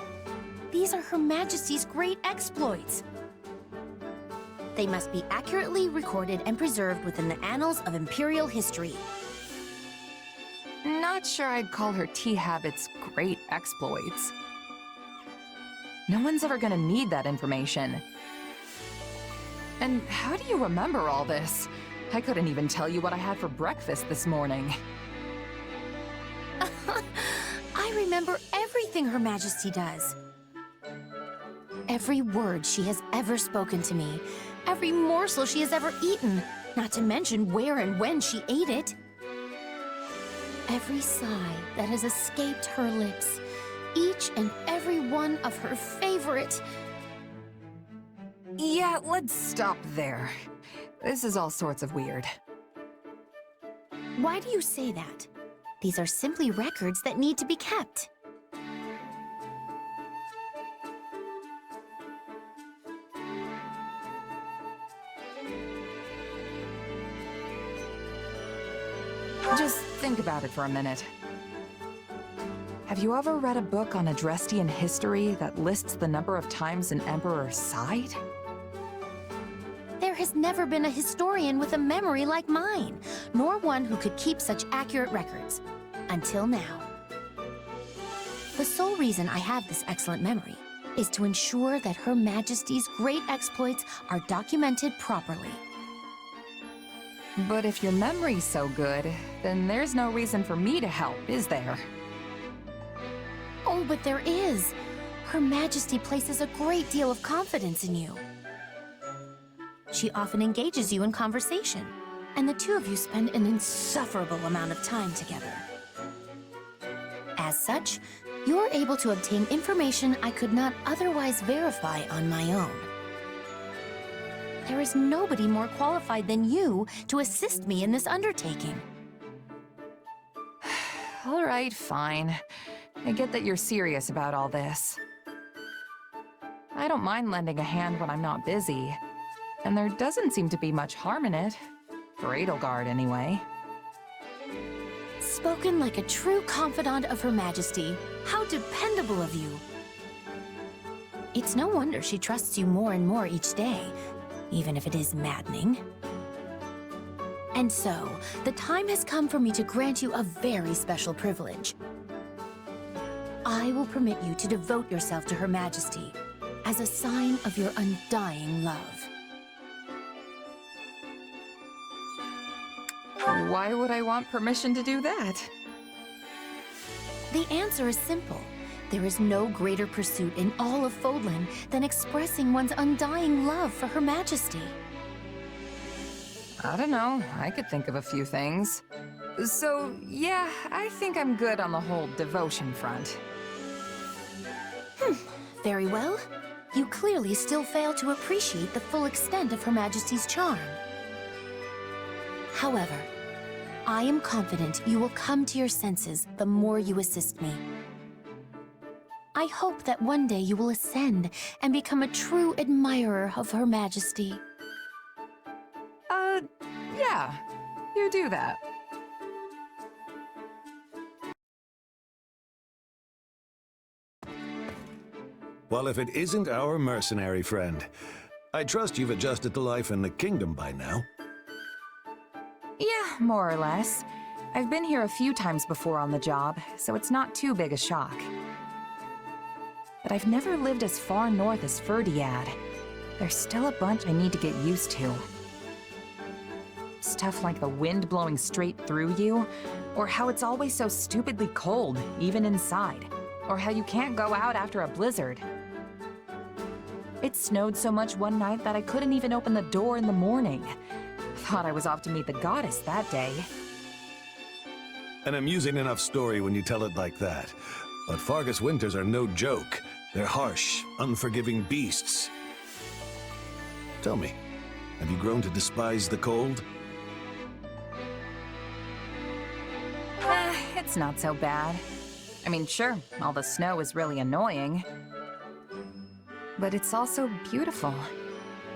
These are Her Majesty's great exploits. They must be accurately recorded and preserved within the annals of Imperial history. Not sure I'd call her tea habits great exploits. No one's ever gonna need that information. And how do you remember all this? I couldn't even tell you what I had for breakfast this morning. I remember everything Her Majesty does. Every word she has ever spoken to me, every morsel she has ever eaten, not to mention where and when she ate it. Every sigh that has escaped her lips, each and every one of her favorite... Yeah, let's stop there. This is all sorts of weird. Why do you say that? These are simply records that need to be kept. Just think about it for a minute. Have you ever read a book on Adrestian history that lists the number of times an emperor sighed? There has never been a historian with a memory like mine, nor one who could keep such accurate records. Until now. The sole reason I have this excellent memory is to ensure that Her Majesty's great exploits are documented properly. But if your memory's so good, then there's no reason for me to help, is there? Oh, but there is. Her Majesty places a great deal of confidence in you. She often engages you in conversation, and the two of you spend an insufferable amount of time together. As such, you're able to obtain information I could not otherwise verify on my own. There is nobody more qualified than you to assist me in this undertaking. All right, fine. I get that you're serious about all this. I don't mind lending a hand when I'm not busy, and there doesn't seem to be much harm in it. For Edelgard, anyway. Spoken like a true confidant of Her Majesty. How dependable of you. It's no wonder she trusts you more and more each day, even if it is maddening. And so, the time has come for me to grant you a very special privilege. I will permit you to devote yourself to Her Majesty as a sign of your undying love. Why would I want permission to do that? The answer is simple. There is no greater pursuit in all of Fodlan than expressing one's undying love for Her Majesty. I don't know. I could think of a few things. So, yeah, I think I'm good on the whole devotion front. Very well. You clearly still fail to appreciate the full extent of Her Majesty's charm. However, I am confident you will come to your senses the more you assist me. I hope that one day you will ascend and become a true admirer of Her Majesty. Yeah, you do that. Well, if it isn't our mercenary friend, I trust you've adjusted to life in the kingdom by now. Yeah, more or less. I've been here a few times before on the job, so it's not too big a shock. But I've never lived as far north as Ferdinand. There's still a bunch I need to get used to. Stuff like the wind blowing straight through you, or how it's always so stupidly cold, even inside, or how you can't go out after a blizzard. It snowed so much one night that I couldn't even open the door in the morning. Thought I was off to meet the goddess that day. An amusing enough story when you tell it like that. But Fargus winters are no joke. They're harsh, unforgiving beasts. Tell me, have you grown to despise the cold? It's not so bad. I mean, sure, all the snow is really annoying. But it's also beautiful.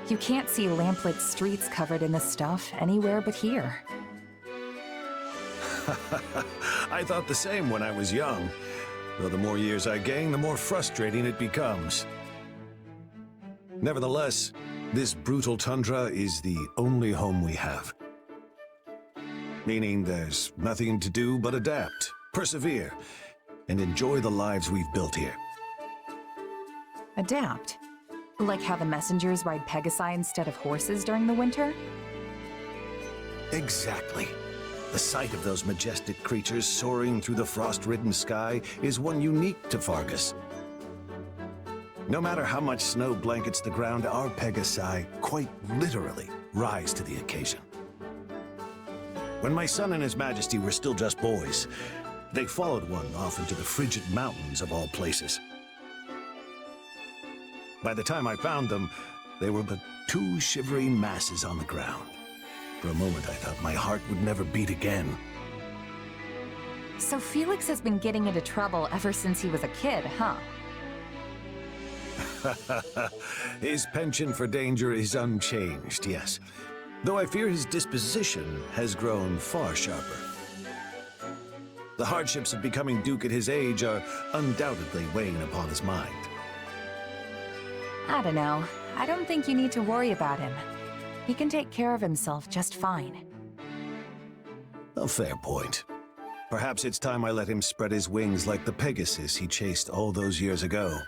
You can't see lamplit streets covered in this stuff anywhere but here. I thought the same when I was young. Though the more years I gain, the more frustrating it becomes. Nevertheless, this brutal tundra is the only home we have. Meaning there's nothing to do but adapt, persevere, and enjoy the lives we've built here. Adapt? Like how the messengers ride Pegasi instead of horses during the winter? Exactly. The sight of those majestic creatures soaring through the frost-ridden sky is one unique to Fargus. No matter how much snow blankets the ground, our Pegasi quite literally rise to the occasion. When my son and His Majesty were still just boys, they followed one off into the frigid mountains of all places. By the time I found them, they were but two shivering masses on the ground. For a moment, I thought my heart would never beat again. So Felix has been getting into trouble ever since he was a kid, huh? His penchant for danger is unchanged, yes. Though I fear his disposition has grown far sharper. The hardships of becoming Duke at his age are undoubtedly weighing upon his mind. I don't know. I don't think you need to worry about him. He can take care of himself just fine. A fair point. Perhaps it's time I let him spread his wings like the Pegasus he chased all those years ago.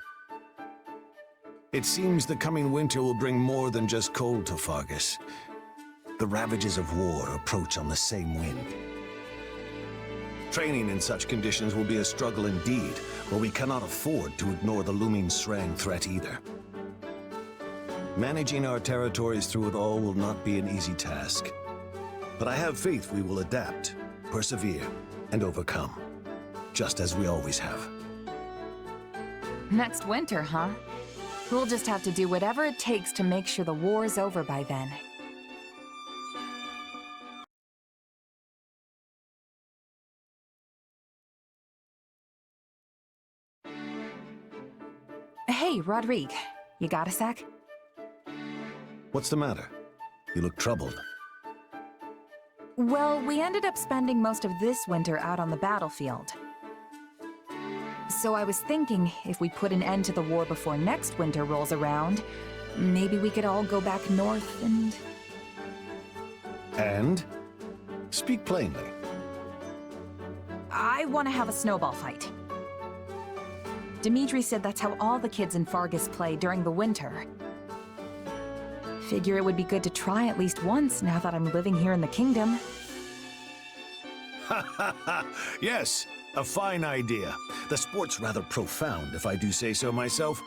It seems the coming winter will bring more than just cold to Fargus. The ravages of war approach on the same wind. Training in such conditions will be a struggle indeed, but we cannot afford to ignore the looming Srang threat either. Managing our territories through it all will not be an easy task. But I have faith we will adapt, persevere, and overcome. Just as we always have. Next winter, huh? We'll just have to do whatever it takes to make sure the war's over by then. Hey, Rodrigue. You got a sec? What's the matter? You look troubled. Well, we ended up spending most of this winter out on the battlefield. So I was thinking, if we put an end to the war before next winter rolls around, maybe we could all go back north and... And? Speak plainly. I want to have a snowball fight. Dimitri said that's how all the kids in Fargus play during the winter. Figure it would be good to try at least once now that I'm living here in the kingdom. Yes, A fine idea. The sport's rather profound, if I do say so myself.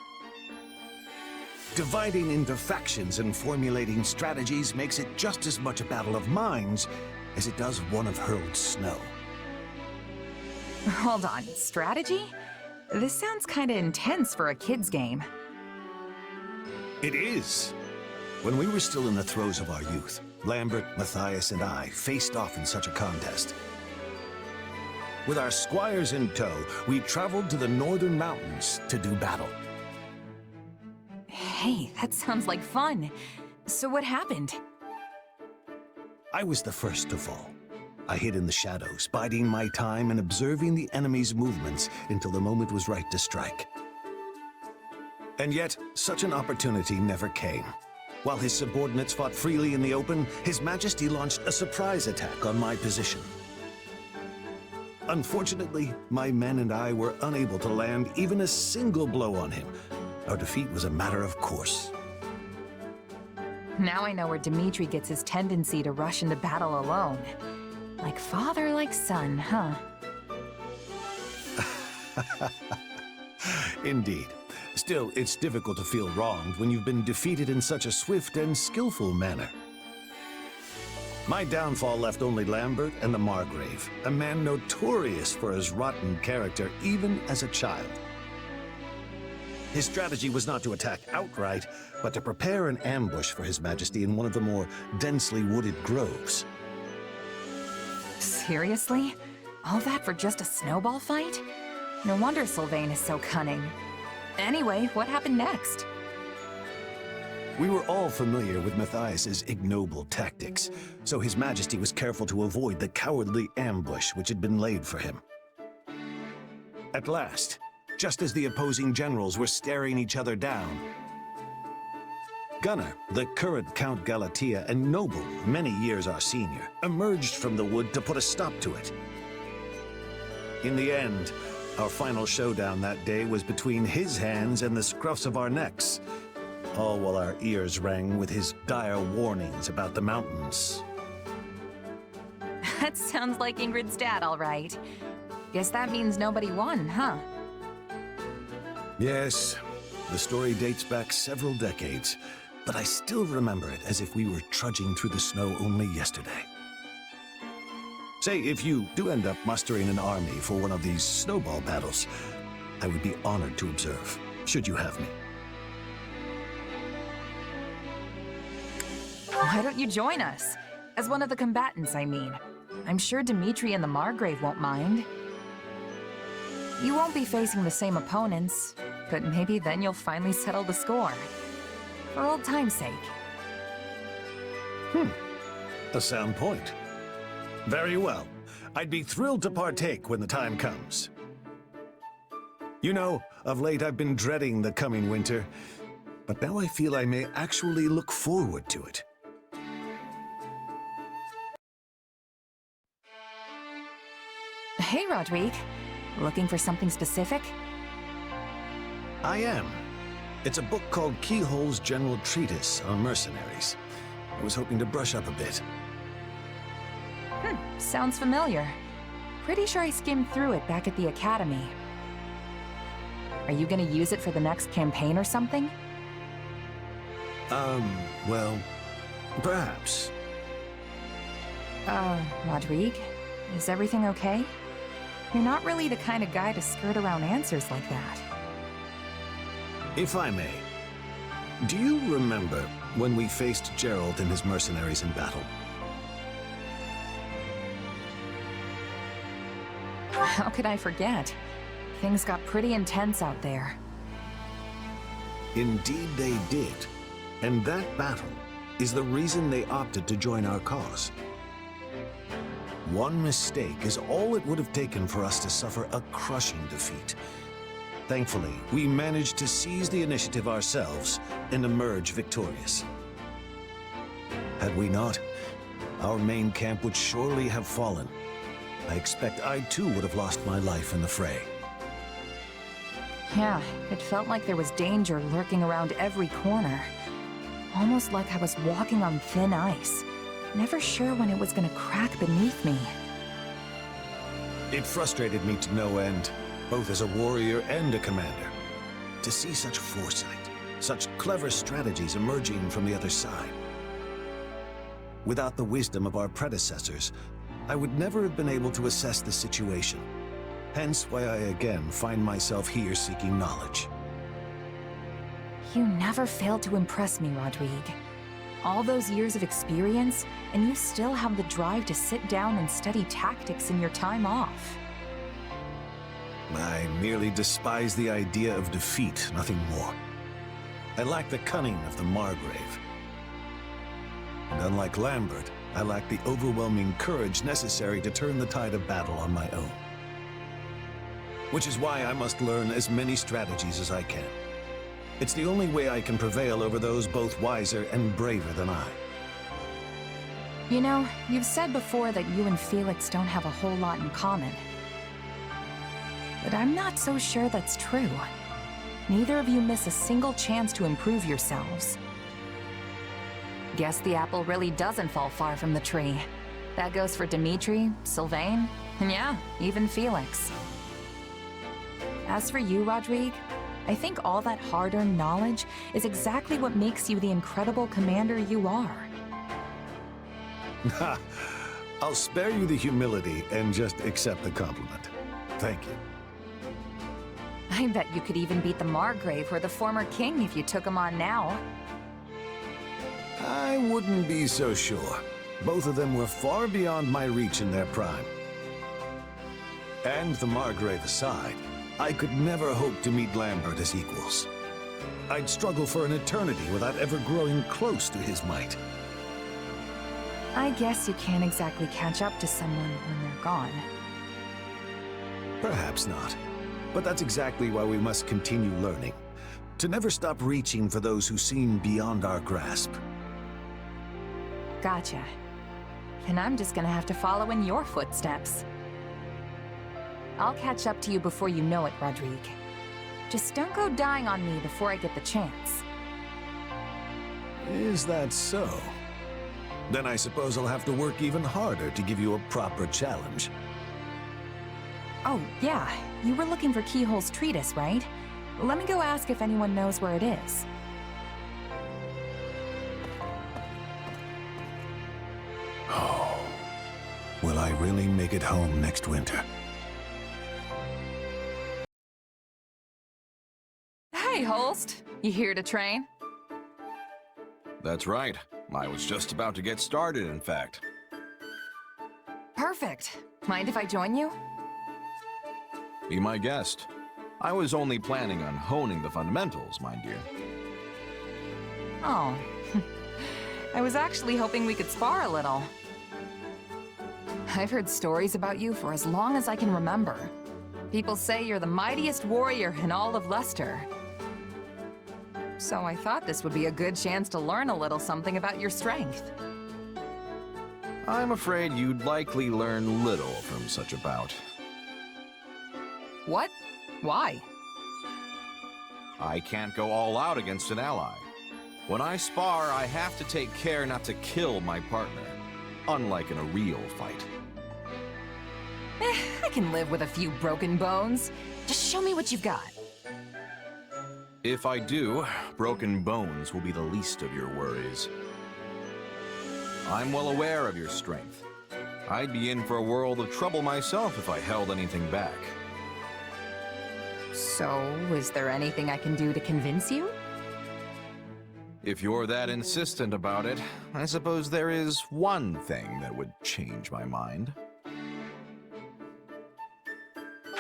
Dividing into factions and formulating strategies makes it just as much a battle of minds as it does one of hurled snow. Hold on, strategy? This sounds kinda intense for a kid's game. It is. When we were still in the throes of our youth, Lambert, Matthias, and I faced off in such a contest. With our squires in tow, we traveled to the northern mountains to do battle. Hey, that sounds like fun. So what happened? I was the first to fall. I hid in the shadows, biding my time and observing the enemy's movements until the moment was right to strike. And yet, such an opportunity never came. While his subordinates fought freely in the open, His Majesty launched a surprise attack on my position. Unfortunately, my men and I were unable to land even a single blow on him. Our defeat was a matter of course. Now I know where Dimitri gets his tendency to rush into battle alone. Like father, like son, huh? Indeed. Still, it's difficult to feel wronged when you've been defeated in such a swift and skillful manner. My downfall left only Lambert and the Margrave, a man notorious for his rotten character even as a child. His strategy was not to attack outright, but to prepare an ambush for His Majesty in one of the more densely wooded groves. Seriously? All that for just a snowball fight? No wonder Sylvain is so cunning. Anyway, what happened next? We were all familiar with Matthias's ignoble tactics, so His Majesty was careful to avoid the cowardly ambush which had been laid for him. At last, just as the opposing generals were staring each other down, Gunnar, the current Count Galatea and noble, many years our senior, emerged from the wood to put a stop to it. In the end, our final showdown that day was between his hands and the scruffs of our necks, all while our ears rang with his dire warnings about the mountains. That sounds like Ingrid's dad, all right. Guess that means nobody won, huh? Yes, the story dates back several decades, but I still remember it as if we were trudging through the snow only yesterday. Say, if you do end up mustering an army for one of these snowball battles, I would be honored to observe, should you have me. Why don't you join us? As one of the combatants, I mean. I'm sure Dimitri and the Margrave won't mind. You won't be facing the same opponents, but maybe then you'll finally settle the score. For old time's sake. A sound point. Very well. I'd be thrilled to partake when the time comes. You know, of late I've been dreading the coming winter, but now I feel I may actually look forward to it. Hey, Rodrigue. Looking for something specific? I am. It's a book called Keyhole's General Treatise on Mercenaries. I was hoping to brush up a bit. Sounds familiar. Pretty sure I skimmed through it back at the Academy. Are you gonna use it for the next campaign or something? Well, perhaps. Rodrigue? Is everything okay? You're not really the kind of guy to skirt around answers like that. If I may, do you remember when we faced Gerald and his mercenaries in battle? How could I forget? Things got pretty intense out there. Indeed they did. And that battle is the reason they opted to join our cause. One mistake is all it would have taken for us to suffer a crushing defeat. Thankfully, we managed to seize the initiative ourselves and emerge victorious. Had we not, our main camp would surely have fallen. I expect I too would have lost my life in the fray. Yeah, it felt like there was danger lurking around every corner. Almost like I was walking on thin ice. Never sure when it was gonna crack beneath me. It frustrated me to no end, both as a warrior and a commander. To see such foresight, such clever strategies emerging from the other side. Without the wisdom of our predecessors, I would never have been able to assess the situation. Hence why I again find myself here seeking knowledge. You never failed to impress me, Rodrigue. All those years of experience, and you still have the drive to sit down and study tactics in your time off. I merely despise the idea of defeat, nothing more. I lack the cunning of the Margrave. And unlike Lambert, I lack the overwhelming courage necessary to turn the tide of battle on my own. Which is why I must learn as many strategies as I can. It's the only way I can prevail over those both wiser and braver than I. You know, you've said before that you and Felix don't have a whole lot in common. But I'm not so sure that's true. Neither of you miss a single chance to improve yourselves. Guess the apple really doesn't fall far from the tree. That goes for Dimitri, Sylvain, and yeah, even Felix. As for you, Rodrigue, I think all that hard-earned knowledge is exactly what makes you the incredible commander you are. I'll spare you the humility and just accept the compliment. Thank you. I bet you could even beat the Margrave or the former king if you took him on now. I wouldn't be so sure. Both of them were far beyond my reach in their prime. And the Margrave aside, I could never hope to meet Lambert as equals. I'd struggle for an eternity without ever growing close to his might. I guess you can't exactly catch up to someone when they're gone. Perhaps not. But that's exactly why we must continue learning. To never stop reaching for those who seem beyond our grasp. Gotcha. And I'm just gonna have to follow in your footsteps. I'll catch up to you before you know it, Rodrigue. Just don't go dying on me before I get the chance. Is that so? Then I suppose I'll have to work even harder to give you a proper challenge. Oh, yeah. You were looking for Keyhole's treatise, right? Let me go ask if anyone knows where it is. Oh. Will I really make it home next winter? Hey, Holst. You here to train? That's right. I was just about to get started, in fact. Perfect. Mind if I join you? Be my guest. I was only planning on honing the fundamentals, mind you. Oh. I was actually hoping we could spar a little. I've heard stories about you for as long as I can remember. People say you're the mightiest warrior in all of Leicester. So I thought this would be a good chance to learn a little something about your strength. I'm afraid you'd likely learn little from such a bout. What? Why? I can't go all out against an ally. When I spar, I have to take care not to kill my partner, unlike in a real fight. I can live with a few broken bones. Just show me what you've got. If I do, broken bones will be the least of your worries. I'm well aware of your strength. I'd be in for a world of trouble myself if I held anything back. So, is there anything I can do to convince you? If you're that insistent about it, I suppose there is one thing that would change my mind.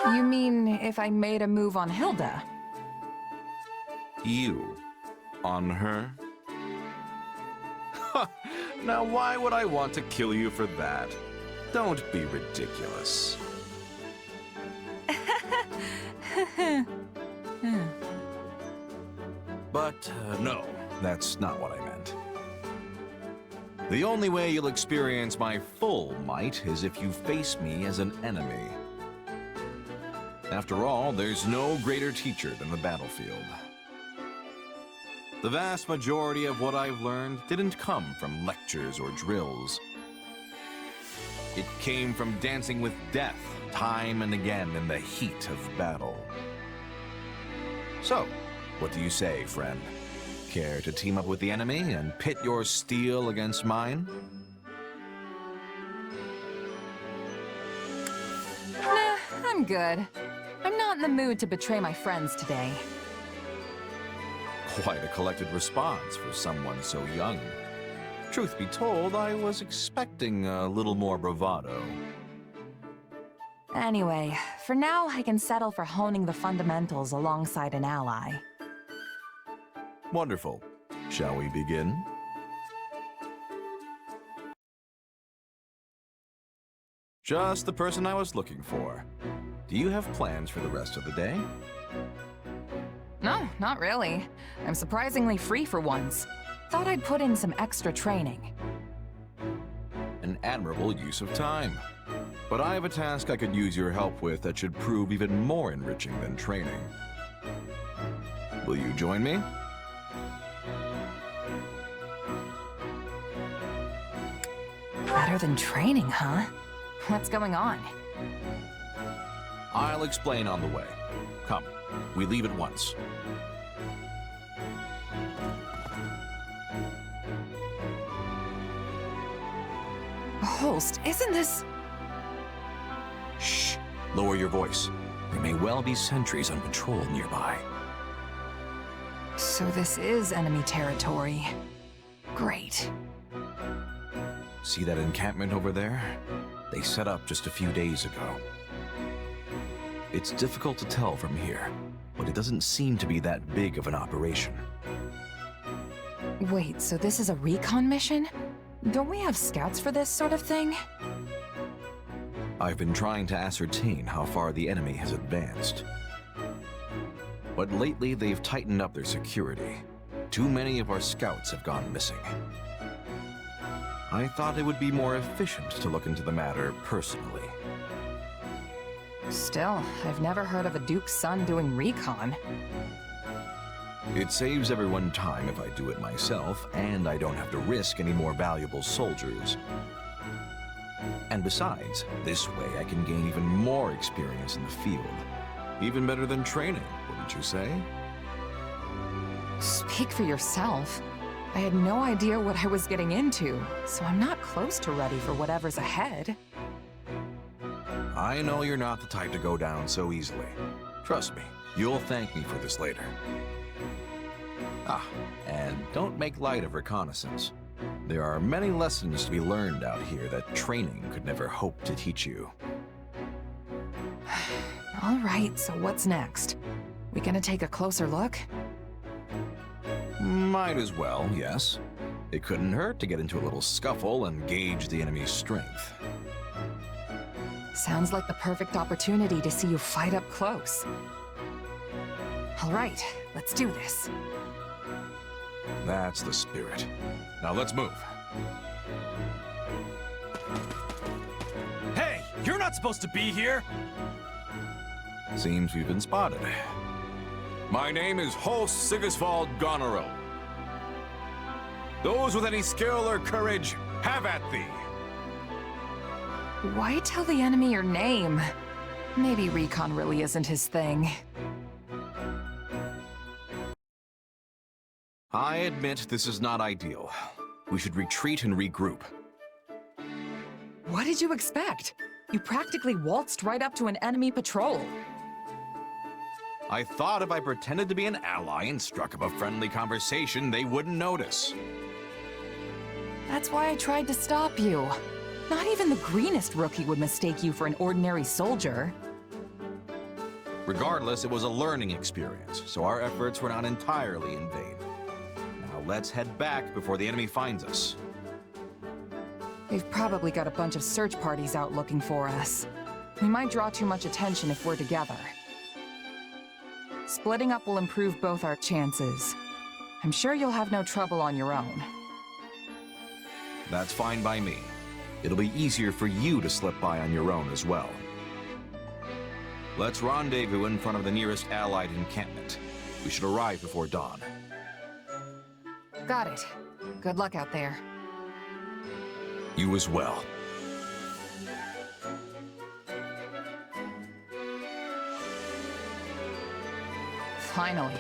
You mean if I made a move on Hilda? You? On her? Now why would I want to kill you for that? Don't be ridiculous. But no, that's not what I meant. The only way you'll experience my full might is if you face me as an enemy. After all, there's no greater teacher than the battlefield. The vast majority of what I've learned didn't come from lectures or drills. It came from dancing with death, time and again in the heat of battle. So, what do you say, friend? Care to team up with the enemy and pit your steel against mine? Nah, I'm good. I'm not in the mood to betray my friends today. Quite a collected response for someone so young. Truth be told, I was expecting a little more bravado. Anyway, for now, I can settle for honing the fundamentals alongside an ally. Wonderful. Shall we begin? Just the person I was looking for. Do you have plans for the rest of the day? No, not really. I'm surprisingly free for once. Thought I'd put in some extra training. An admirable use of time. But I have a task I could use your help with that should prove even more enriching than training. Will you join me? Better than training, huh? What's going on? I'll explain on the way. Come, we leave at once. Holst, isn't this... Shh! Lower your voice. There may well be sentries on patrol nearby. So this is enemy territory. Great. See that encampment over there? They set up just a few days ago. It's difficult to tell from here, but it doesn't seem to be that big of an operation. Wait, so this is a recon mission? Don't we have scouts for this sort of thing? I've been trying to ascertain how far the enemy has advanced. But lately, they've tightened up their security. Too many of our scouts have gone missing. I thought it would be more efficient to look into the matter personally. Still, I've never heard of a Duke's son doing recon. It saves everyone time if I do it myself, and I don't have to risk any more valuable soldiers. And besides, this way I can gain even more experience in the field. Even better than training, wouldn't you say? Speak for yourself. I had no idea what I was getting into, so I'm not close to ready for whatever's ahead. I know you're not the type to go down so easily. Trust me, you'll thank me for this later. Ah, and don't make light of reconnaissance. There are many lessons to be learned out here that training could never hope to teach you. All right, so what's next? We gonna take a closer look? Might as well, yes. It couldn't hurt to get into a little scuffle and gauge the enemy's strength. Sounds like the perfect opportunity to see you fight up close. All right, let's do this. That's the spirit. Now let's move. Hey, you're not supposed to be here! Seems we've been spotted. My name is Holst Sigisvald Goneril. Those with any skill or courage, have at thee! Why tell the enemy your name? Maybe recon really isn't his thing. I admit this is not ideal. We should retreat and regroup. What did you expect? You practically waltzed right up to an enemy patrol. I thought if I pretended to be an ally and struck up a friendly conversation, they wouldn't notice. That's why I tried to stop you. Not even the greenest rookie would mistake you for an ordinary soldier. Regardless, it was a learning experience, so our efforts were not entirely in vain. Now let's head back before the enemy finds us. They've probably got a bunch of search parties out looking for us. We might draw too much attention if we're together. Splitting up will improve both our chances. I'm sure you'll have no trouble on your own. That's fine by me. It'll be easier for you to slip by on your own as well. Let's rendezvous in front of the nearest Allied encampment. We should arrive before dawn. Got it. Good luck out there. You as well. Finally.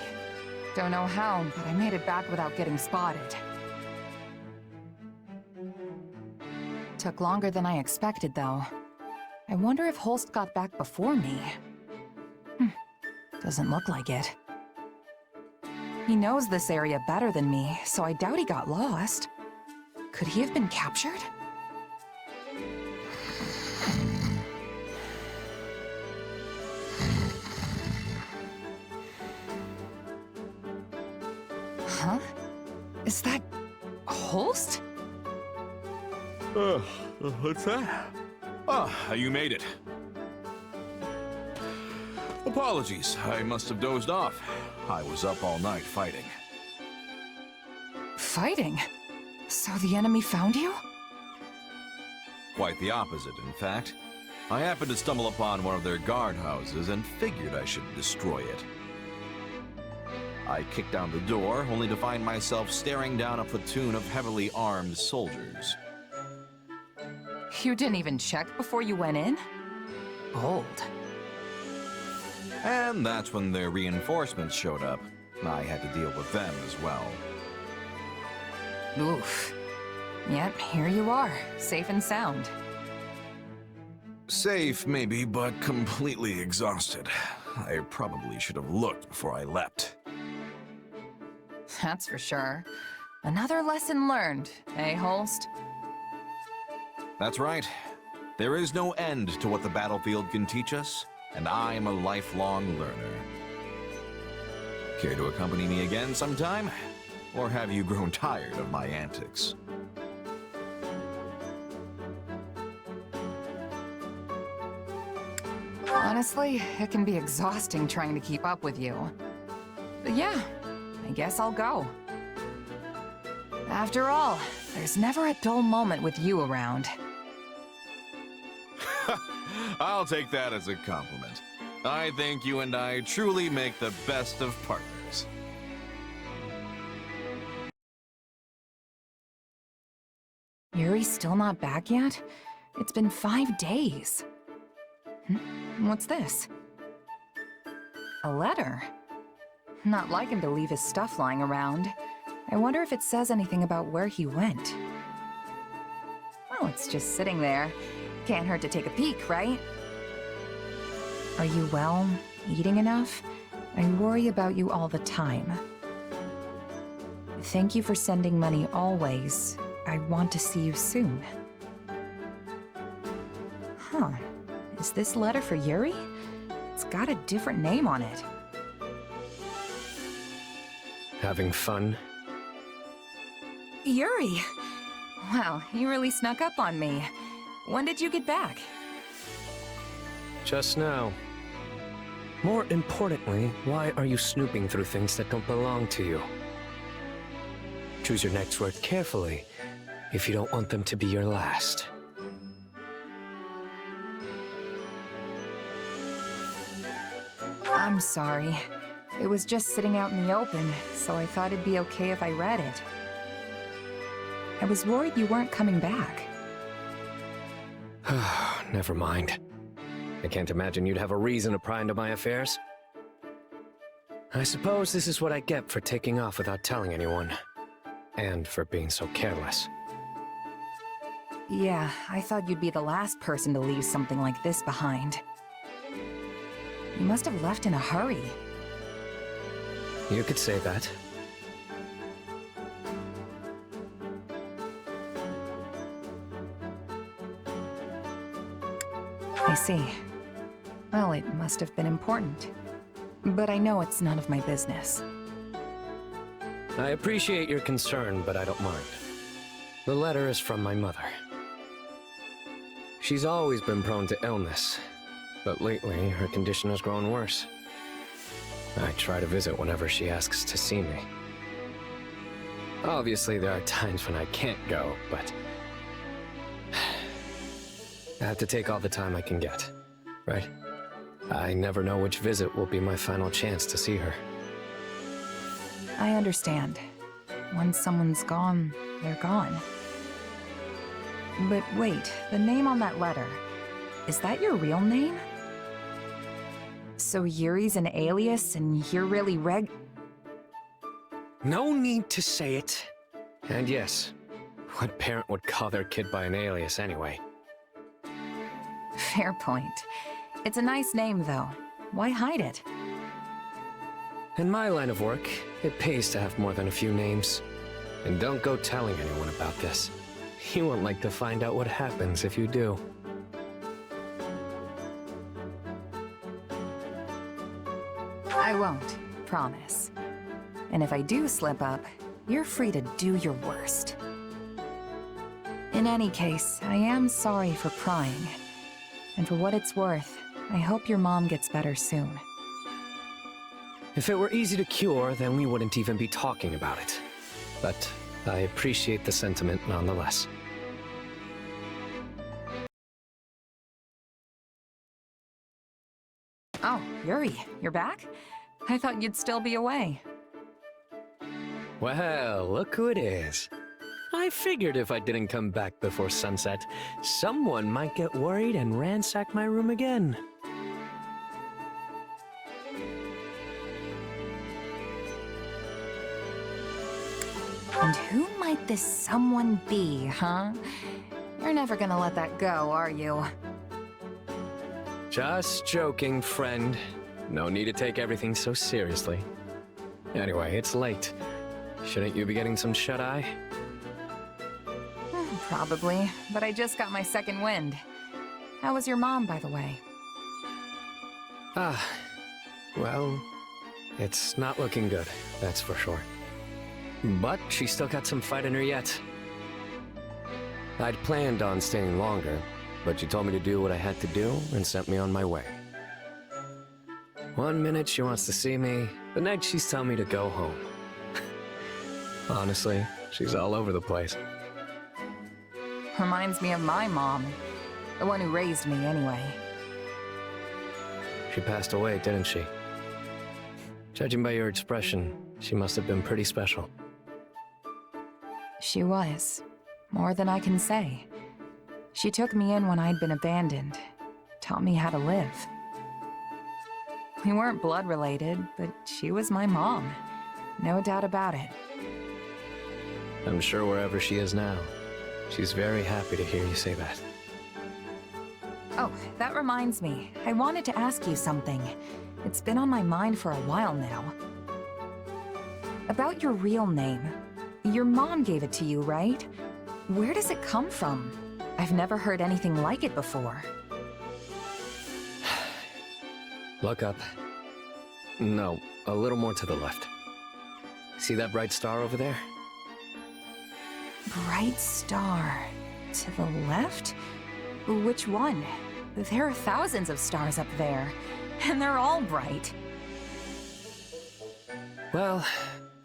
Don't know how, but I made it back without getting spotted. Took longer than I expected, though. I wonder if Holst got back before me. Doesn't look like it. He knows this area better than me, so I doubt he got lost. Could he have been captured? Huh? Is that Holst? What's that? Ah, you made it. Apologies, I must have dozed off. I was up all night fighting. Fighting? So the enemy found you? Quite the opposite, in fact. I happened to stumble upon one of their guardhouses and figured I should destroy it. I kicked down the door, only to find myself staring down a platoon of heavily armed soldiers. You didn't even check before you went in? Bold. And that's when their reinforcements showed up. I had to deal with them as well. Oof. Yep, here you are, safe and sound. Safe, maybe, but completely exhausted. I probably should have looked before I leapt. That's for sure. Another lesson learned, eh, Holst? That's right. There is no end to what the battlefield can teach us, and I'm a lifelong learner. Care to accompany me again sometime? Or have you grown tired of my antics? Honestly, it can be exhausting trying to keep up with you. But yeah, I guess I'll go. After all, there's never a dull moment with you around. I'll take that as a compliment. I think you and I truly make the best of partners. Yuri's still not back yet? It's been 5 days. What's this? A letter? Not like him to leave his stuff lying around. I wonder if it says anything about where he went. Well, it's just sitting there. Can't hurt to take a peek, right? Are you well? Eating enough? I worry about you all the time. Thank you for sending money always. I want to see you soon. Huh. Is this letter for Yuri? It's got a different name on it. Having fun? Yuri! Wow, you really snuck up on me. When did you get back? Just now. More importantly, why are you snooping through things that don't belong to you? Choose your next word carefully if you don't want them to be your last. I'm sorry. It was just sitting out in the open, so I thought it'd be okay if I read it. I was worried you weren't coming back. Never mind. I can't imagine you'd have a reason to pry into my affairs. I suppose this is what I get for taking off without telling anyone. And for being so careless. Yeah, I thought you'd be the last person to leave something like this behind. You must have left in a hurry. You could say that. I see. Well, it must have been important. But I know it's none of my business. I appreciate your concern, but I don't mind. The letter is from my mother. She's always been prone to illness, but lately her condition has grown worse. I try to visit whenever she asks to see me. Obviously, there are times when I can't go, but I have to take all the time I can get, right? I never know which visit will be my final chance to see her. I understand. Once someone's gone, they're gone. But wait, the name on that letter, is that your real name? So Yuri's an alias and you're really No need to say it. And yes, what parent would call their kid by an alias anyway? Fair point. It's a nice name, though. Why hide it? In my line of work, it pays to have more than a few names. And don't go telling anyone about this. You won't like to find out what happens if you do. I won't, promise. And if I do slip up, you're free to do your worst. In any case, I am sorry for prying. And for what it's worth, I hope your mom gets better soon. If it were easy to cure, then we wouldn't even be talking about it. But I appreciate the sentiment nonetheless. Oh, Yuri, you're back? I thought you'd still be away. Well, look who it is. I figured if I didn't come back before sunset, someone might get worried and ransack my room again. And who might this someone be, huh? You're never gonna let that go, are you? Just joking, friend. No need to take everything so seriously. Anyway, it's late. Shouldn't you be getting some shut-eye? Probably, but I just got my second wind. How was your mom, by the way? Well, it's not looking good, that's for sure. But she's still got some fight in her yet. I'd planned on staying longer, but she told me to do what I had to do and sent me on my way. One minute she wants to see me, the next she's telling me to go home. Honestly, she's all over the place. Reminds me of my mom. The one who raised me, anyway. She passed away, didn't she? Judging by your expression, she must have been pretty special. She was. More than I can say. She took me in when I'd been abandoned. Taught me how to live. We weren't blood related, but she was my mom. No doubt about it. I'm sure wherever she is now, she's very happy to hear you say that. Oh, that reminds me. I wanted to ask you something. It's been on my mind for a while now. About your real name. Your mom gave it to you, right? Where does it come from? I've never heard anything like it before. Look up. No, a little more to the left. See that bright star over there? Bright star. To the left? Which one? There are thousands of stars up there, and they're all bright. Well,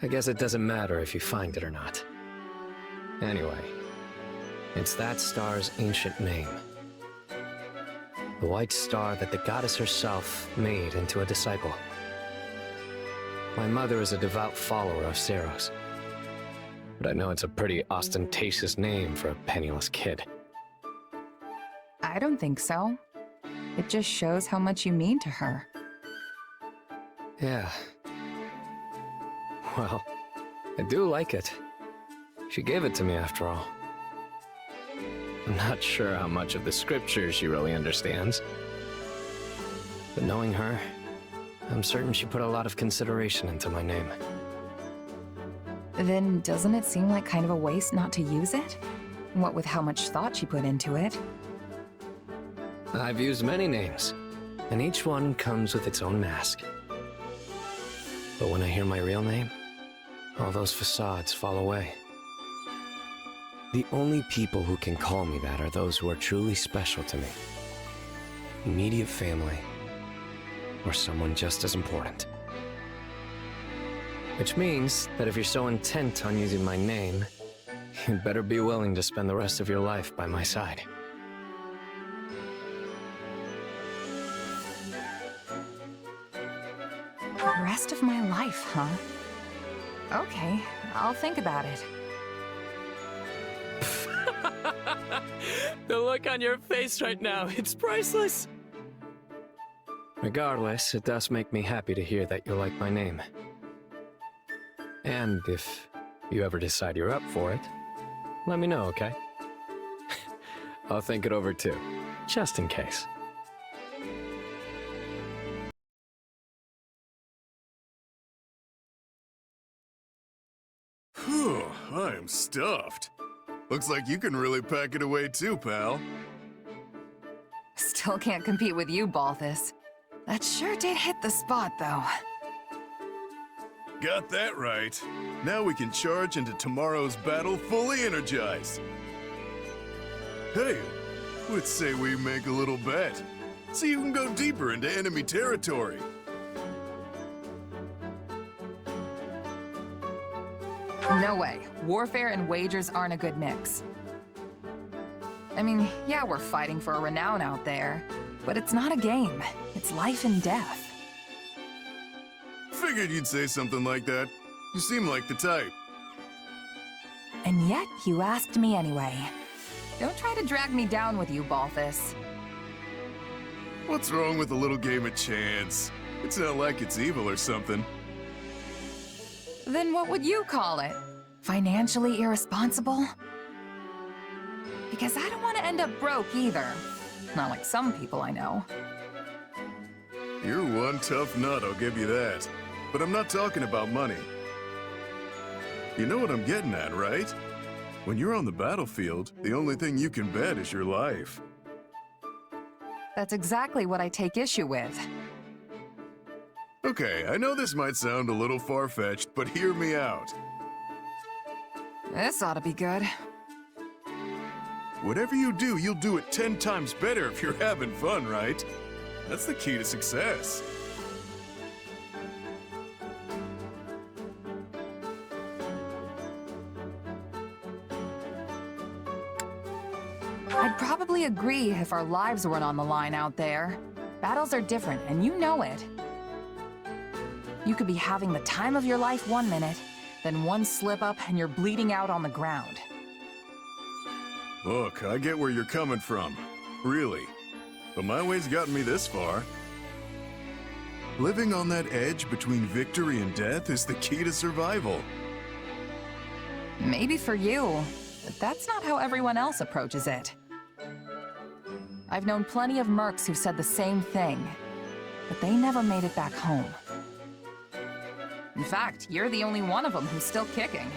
I guess it doesn't matter if you find it or not. Anyway, it's that star's ancient name. The white star that the goddess herself made into a disciple. My mother is a devout follower of Ceros. But I know it's a pretty ostentatious name for a penniless kid. I don't think so. It just shows how much you mean to her. Yeah. Well, I do like it. She gave it to me after all. I'm not sure how much of the scriptures she really understands. But knowing her, I'm certain she put a lot of consideration into my name. Then doesn't it seem like kind of a waste not to use it? What with how much thought she put into it? I've used many names, and each one comes with its own mask. But when I hear my real name, all those facades fall away. The only people who can call me that are those who are truly special to me. Immediate family, or someone just as important. Which means that if you're so intent on using my name, you'd better be willing to spend the rest of your life by my side. The rest of my life, huh? Okay, I'll think about it. The look on your face right now, it's priceless. Regardless, it does make me happy to hear that you like my name. And if you ever decide you're up for it, let me know, okay? I'll think it over too, just in case. Whew, I am stuffed. Looks like you can really pack it away too, pal. Still can't compete with you, Balthus. That sure did hit the spot, though. Got that right. Now we can charge into tomorrow's battle fully energized. Hey, let's say we make a little bet. So you can go deeper into enemy territory. No way. Warfare and wagers aren't a good mix. I mean, yeah, we're fighting for a renown out there, but it's not a game. It's life and death. Figured you'd say something like that. You seem like the type. And yet, you asked me anyway. Don't try to drag me down with you, Balthus. What's wrong with a little game of chance? It's not like it's evil or something. Then what would you call it? Financially irresponsible? Because I don't want to end up broke either. Not like some people I know. You're one tough nut, I'll give you that. But I'm not talking about money. You know what I'm getting at, right? When you're on the battlefield, the only thing you can bet is your life. That's exactly what I take issue with. Okay, I know this might sound a little far-fetched, but hear me out. This ought to be good. Whatever you do, you'll do it 10 times better if you're having fun, right? That's the key to success. I'd probably agree if our lives weren't on the line out there. Battles are different, and you know it. You could be having the time of your life one minute, then one slip up and you're bleeding out on the ground. Look, I get where you're coming from. Really. But my way's gotten me this far. Living on that edge between victory and death is the key to survival. Maybe for you, but that's not how everyone else approaches it. I've known plenty of mercs who've said the same thing, but they never made it back home. In fact, you're the only one of them who's still kicking.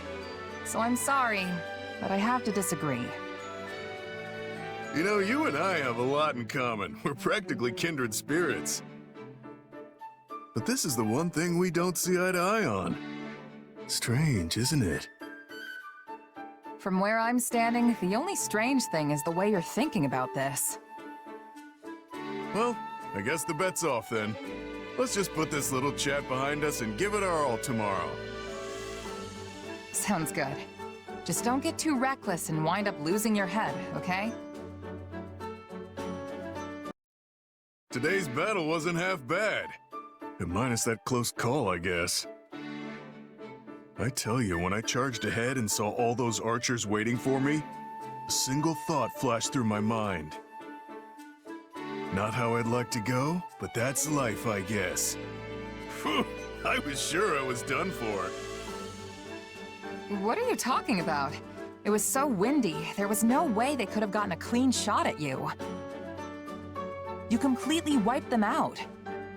So I'm sorry, but I have to disagree. You know, you and I have a lot in common. We're practically kindred spirits. But this is the one thing we don't see eye to eye on. Strange, isn't it? From where I'm standing, the only strange thing is the way you're thinking about this. Well, I guess the bet's off then. Let's just put this little chat behind us and give it our all tomorrow. Sounds good. Just don't get too reckless and wind up losing your head, okay? Today's battle wasn't half bad. Minus that close call, I guess. I tell you, when I charged ahead and saw all those archers waiting for me, a single thought flashed through my mind. Not how I'd like to go, but that's life, I guess. Phew, I was sure I was done for. What are you talking about? It was so windy, there was no way they could have gotten a clean shot at you. You completely wiped them out.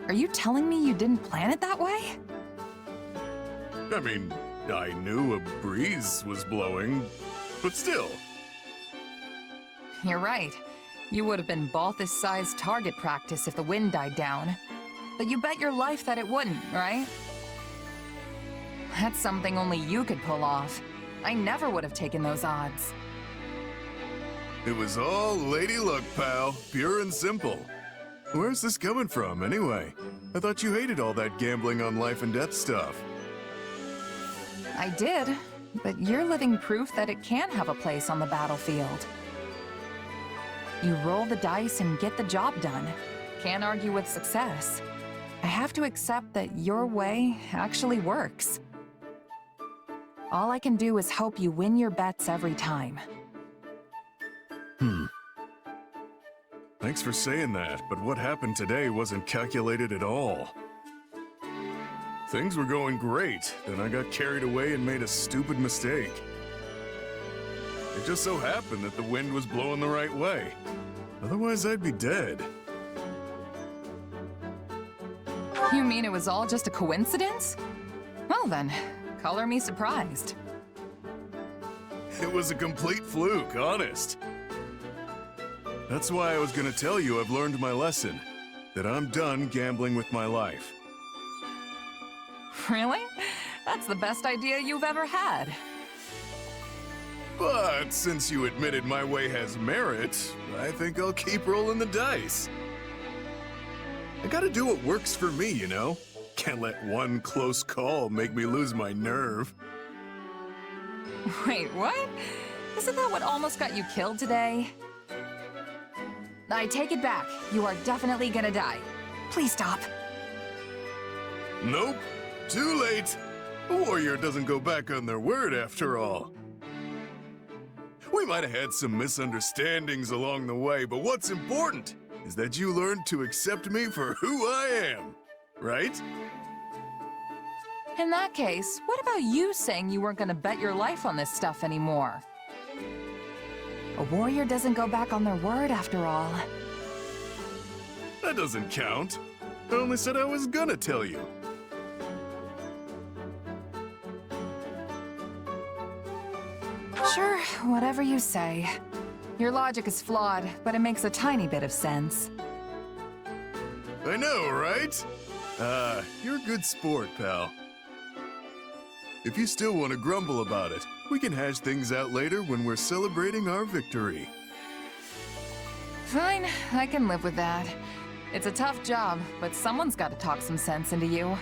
Are you telling me you didn't plan it that way? I mean, I knew a breeze was blowing, but still. You're right. You would have been Balthus-sized target practice if the wind died down. But you bet your life that it wouldn't, right? That's something only you could pull off. I never would have taken those odds. It was all lady luck, pal. Pure and simple. Where's this coming from, anyway? I thought you hated all that gambling on life and death stuff. I did, but you're living proof that it can have a place on the battlefield. You roll the dice and get the job done. Can't argue with success. I have to accept that your way actually works. All I can do is hope you win your bets every time. I Thanks for saying that, but what happened today wasn't calculated at all. Things were going great, then I got carried away and made a stupid mistake. It just so happened that the wind was blowing the right way. Otherwise, I'd be dead. You mean it was all just a coincidence? Well then, color me surprised. It was a complete fluke, honest. That's why I was gonna tell you I've learned my lesson. That I'm done gambling with my life. Really? That's the best idea you've ever had. But since you admitted my way has merit, I think I'll keep rolling the dice. I gotta do what works for me, you know? Can't let one close call make me lose my nerve. Wait, what? Isn't that what almost got you killed today? I take it back. You are definitely gonna die. Please stop. Nope. Too late. A warrior doesn't go back on their word after all. We might have had some misunderstandings along the way, but what's important is that you learned to accept me for who I am, right? In that case, what about you saying you weren't gonna bet your life on this stuff anymore? A warrior doesn't go back on their word after all. That doesn't count. I only said I was gonna tell you. Sure, whatever you say. Your logic is flawed, but it makes a tiny bit of sense. I know, right? You're a good sport, pal. If you still want to grumble about it, we can hash things out later when we're celebrating our victory. Fine, I can live with that. It's a tough job, but someone's got to talk some sense into you.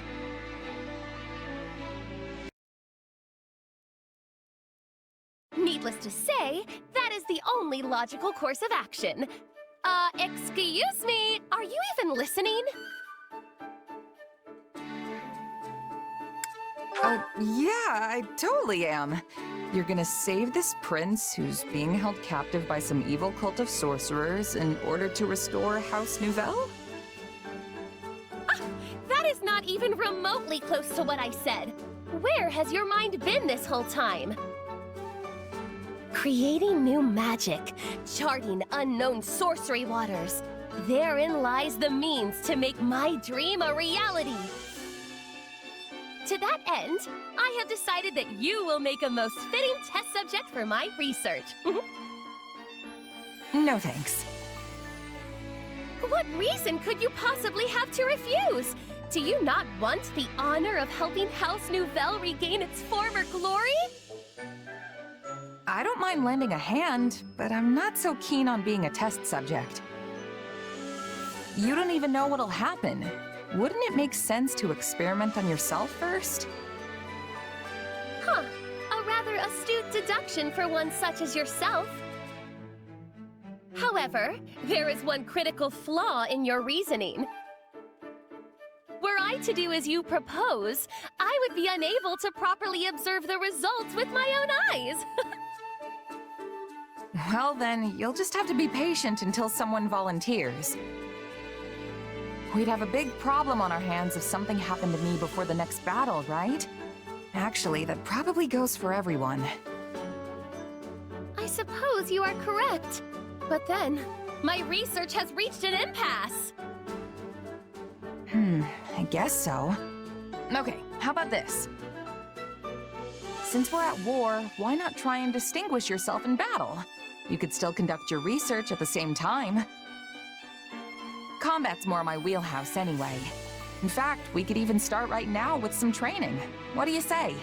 Needless to say, that is the only logical course of action. Excuse me, are you even listening? Yeah, I totally am. You're gonna save this prince who's being held captive by some evil cult of sorcerers in order to restore House Nouvelle? That is not even remotely close to what I said. Where has your mind been this whole time? Creating new magic, charting unknown sorcery waters. Therein lies the means to make my dream a reality. To that end, I have decided that you will make a most fitting test subject for my research. No thanks. What reason could you possibly have to refuse? Do you not want the honor of helping House Nouvelle regain its former glory? I don't mind lending a hand, but I'm not so keen on being a test subject. You don't even know what'll happen. Wouldn't it make sense to experiment on yourself first? Huh. A rather astute deduction for one such as yourself. However, there is one critical flaw in your reasoning. Were I to do as you propose, I would be unable to properly observe the results with my own eyes. Well then, you'll just have to be patient until someone volunteers. We'd have a big problem on our hands if something happened to me before the next battle, right? Actually, that probably goes for everyone. I suppose you are correct. But then, my research has reached an impasse. I guess so. Okay, how about this? Since we're at war, why not try and distinguish yourself in battle? You could still conduct your research at the same time. Combat's more my wheelhouse anyway. In fact, we could even start right now with some training. What do you say?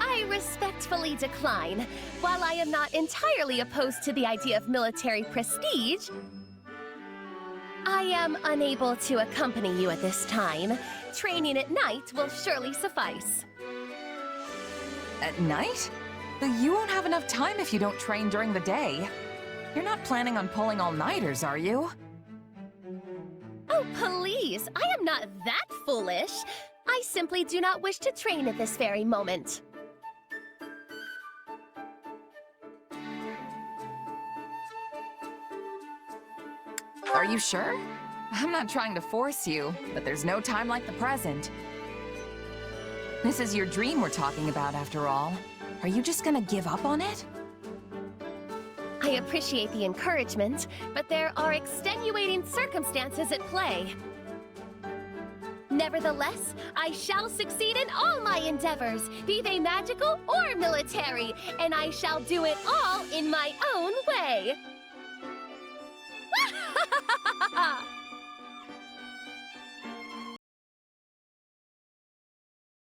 I respectfully decline. While I am not entirely opposed to the idea of military prestige, I am unable to accompany you at this time. Training at night will surely suffice. At night? But you won't have enough time if you don't train during the day. You're not planning on pulling all-nighters, are you? Oh, please! I am not that foolish! I simply do not wish to train at this very moment. Are you sure? I'm not trying to force you, but there's no time like the present. This is your dream we're talking about, after all. Are you just gonna give up on it? I appreciate the encouragement, but there are extenuating circumstances at play. Nevertheless, I shall succeed in all my endeavors, be they magical or military, and I shall do it all in my own way.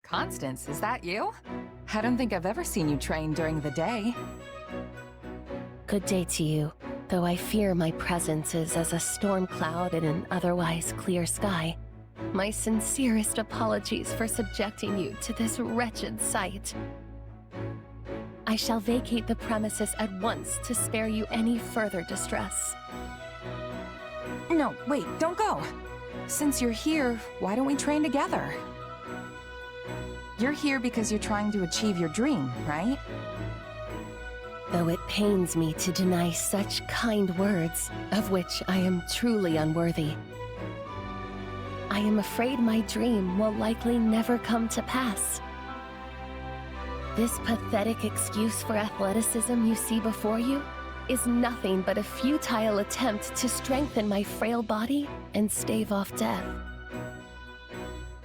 Constance, is that you? I don't think I've ever seen you train during the day. Good day to you, though I fear my presence is as a storm cloud in an otherwise clear sky. My sincerest apologies for subjecting you to this wretched sight. I shall vacate the premises at once to spare you any further distress. No, wait, don't go. Since you're here, why don't we train together? You're here because you're trying to achieve your dream, right? Though it pains me to deny such kind words, of which I am truly unworthy. I am afraid my dream will likely never come to pass. This pathetic excuse for athleticism you see before you is nothing but a futile attempt to strengthen my frail body and stave off death.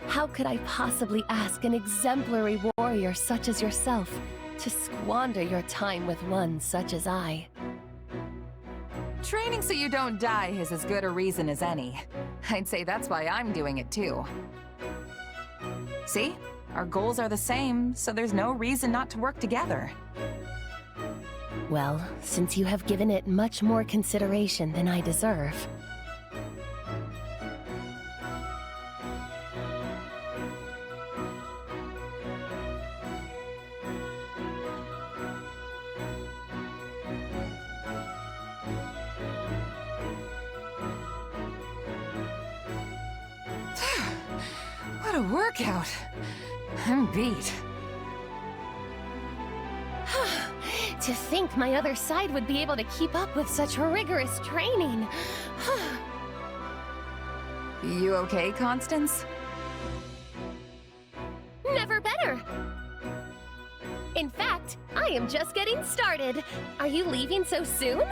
How could I possibly ask an exemplary warrior such as yourself to squander your time with one such as I? Training so you don't die is as good a reason as any. I'd say that's why I'm doing it too. See? Our goals are the same, so there's no reason not to work together. Well, since you have given it much more consideration than I deserve. What a workout! I'm beat. To think my other side would be able to keep up with such rigorous training. You okay, Constance? Never better. In fact, I am just getting started. Are you leaving so soon?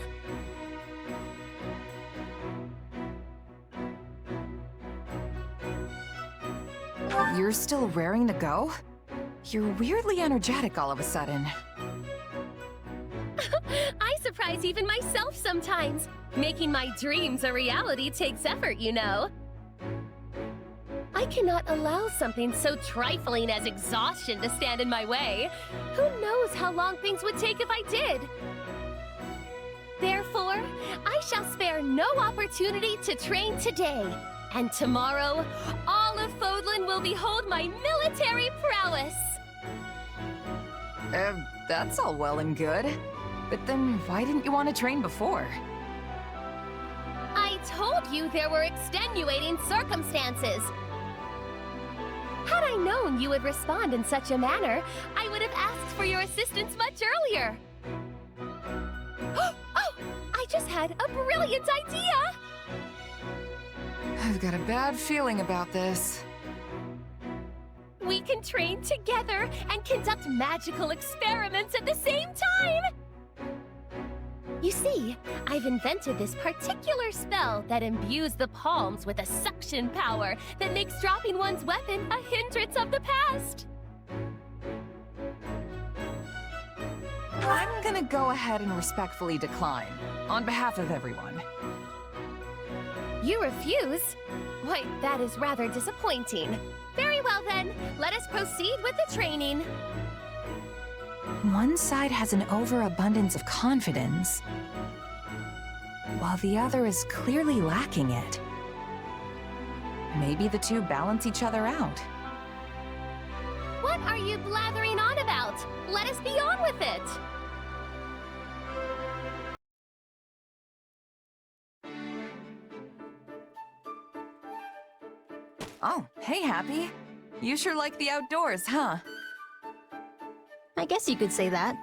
You're still raring to go? You're weirdly energetic all of a sudden. I surprise even myself sometimes. Making my dreams a reality takes effort, you know. I cannot allow something so trifling as exhaustion to stand in my way. Who knows how long things would take if I did? Therefore, I shall spare no opportunity to train today. And tomorrow, all of Fodlan will behold my military prowess. That's all well and good. But then why didn't you want to train before? I told you there were extenuating circumstances. Had I known you would respond in such a manner, I would have asked for your assistance much earlier. Oh, I just had a brilliant idea! I've got a bad feeling about this. We can train together and conduct magical experiments at the same time! You see, I've invented this particular spell that imbues the palms with a suction power that makes dropping one's weapon a hindrance of the past. I'm gonna go ahead and respectfully decline, on behalf of everyone. You refuse? Why, that is rather disappointing. Very well then, let us proceed with the training. One side has an overabundance of confidence, while the other is clearly lacking it. Maybe the two balance each other out. What are you blathering on about? Let us be on with it! Oh, hey, Hapi. You sure like the outdoors, huh? I guess you could say that.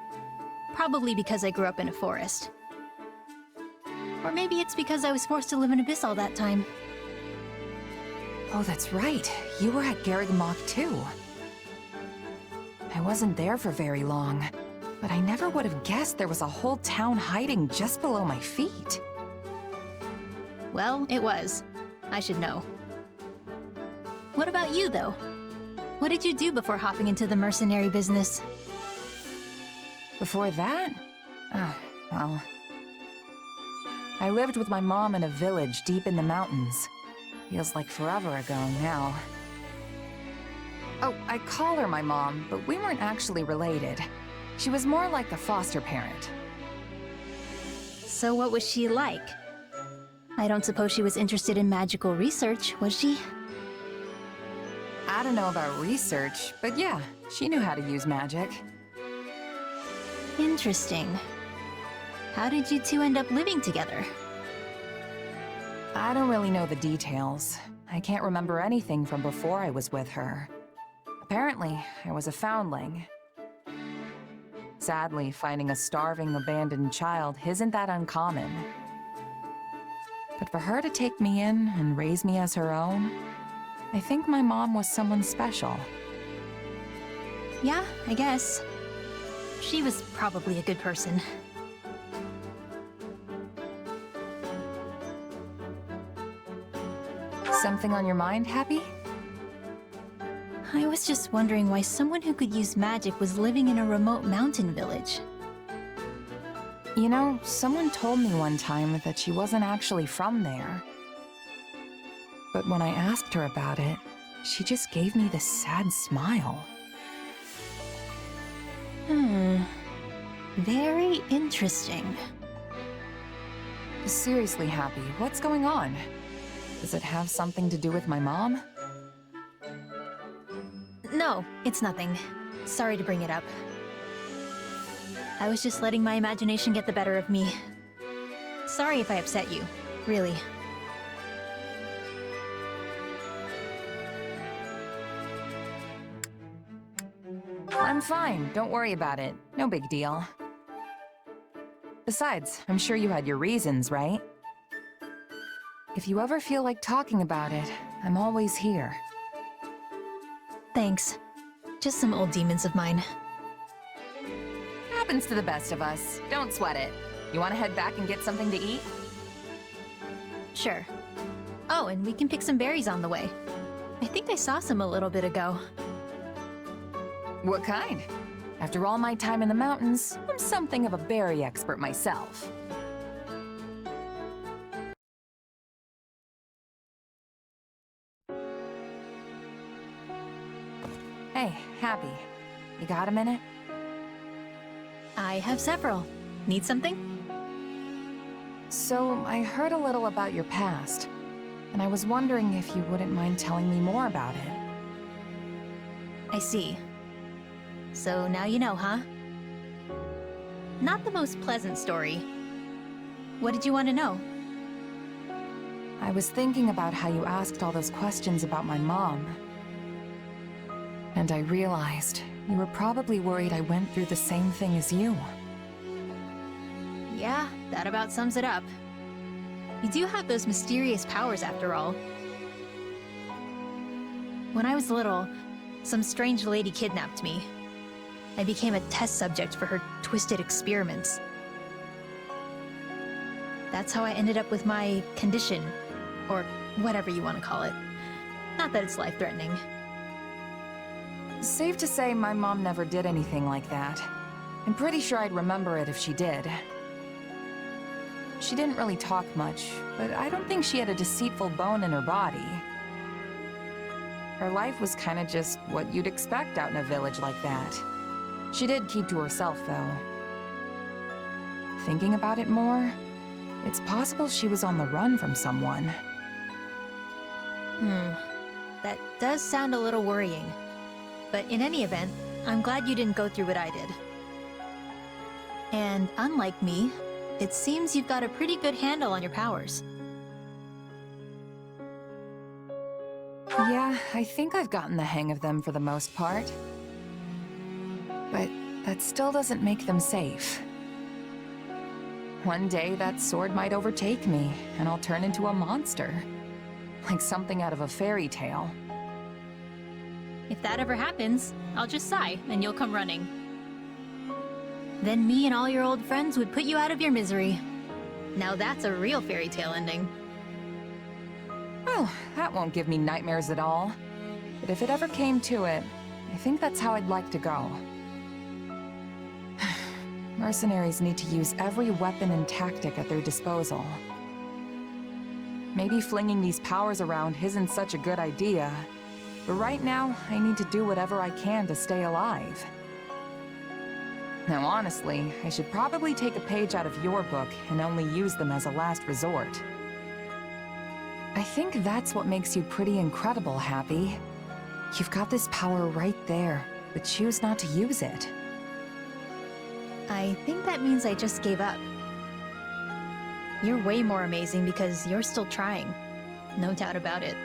Probably because I grew up in a forest. Or maybe it's because I was forced to live in Abyss all that time. Oh, that's right. You were at Garrigmach too. I wasn't there for very long, but I never would have guessed there was a whole town hiding just below my feet. Well, it was. I should know. What about you, though? What did you do before hopping into the mercenary business? Before that? Oh, well... I lived with my mom in a village deep in the mountains. Feels like forever ago now. Oh, I call her my mom, but we weren't actually related. She was more like a foster parent. So what was she like? I don't suppose she was interested in magical research, was she? I don't know about research, but yeah, she knew how to use magic. Interesting. How did you two end up living together? I don't really know the details. I can't remember anything from before I was with her. Apparently, I was a foundling. Sadly, finding a starving, abandoned child isn't that uncommon. But for her to take me in and raise me as her own, I think my mom was someone special. Yeah, I guess. She was probably a good person. Something on your mind, Hapi? I was just wondering why someone who could use magic was living in a remote mountain village. You know, someone told me one time that she wasn't actually from there. But when I asked her about it, she just gave me this sad smile. Very interesting. Seriously, Hapi, what's going on? Does it have something to do with my mom? No, it's nothing. Sorry to bring it up. I was just letting my imagination get the better of me. Sorry if I upset you, really. I'm fine, don't worry about it. No big deal. Besides, I'm sure you had your reasons, right? If you ever feel like talking about it, I'm always here. Thanks. Just some old demons of mine. Happens to the best of us. Don't sweat it. You want to head back and get something to eat? Sure. Oh, and we can pick some berries on the way. I think I saw some a little bit ago. What kind? After all my time in the mountains, I'm something of a berry expert myself. Hey, Hapi. You got a minute? I have several. Need something? So, I heard a little about your past, and I was wondering if you wouldn't mind telling me more about it. I see. So now you know, huh? Not the most pleasant story. What did you want to know? I was thinking about how you asked all those questions about my mom. And I realized you were probably worried I went through the same thing as you. Yeah, that about sums it up. You do have those mysterious powers after all. When I was little, some strange lady kidnapped me. I became a test subject for her twisted experiments. That's how I ended up with my condition, or whatever you want to call it. Not that it's life-threatening. Safe to say my mom never did anything like that. I'm pretty sure I'd remember it if she did. She didn't really talk much, but I don't think she had a deceitful bone in her body. Her life was kinda just what you'd expect out in a village like that. She did keep to herself, though. Thinking about it more, it's possible she was on the run from someone. That does sound a little worrying. But in any event, I'm glad you didn't go through what I did. And unlike me, it seems you've got a pretty good handle on your powers. Yeah, I think I've gotten the hang of them for the most part. But that still doesn't make them safe. One day that sword might overtake me, and I'll turn into a monster. Like something out of a fairy tale. If that ever happens, I'll just sigh, and you'll come running. Then me and all your old friends would put you out of your misery. Now that's a real fairy tale ending. Well, that won't give me nightmares at all. But if it ever came to it, I think that's how I'd like to go. Mercenaries need to use every weapon and tactic at their disposal. Maybe flinging these powers around isn't such a good idea, but right now, I need to do whatever I can to stay alive. Now honestly, I should probably take a page out of your book and only use them as a last resort. I think that's what makes you pretty incredible, Hapi. You've got this power right there, but choose not to use it. I think that means I just gave up. You're way more amazing because you're still trying. No doubt about it.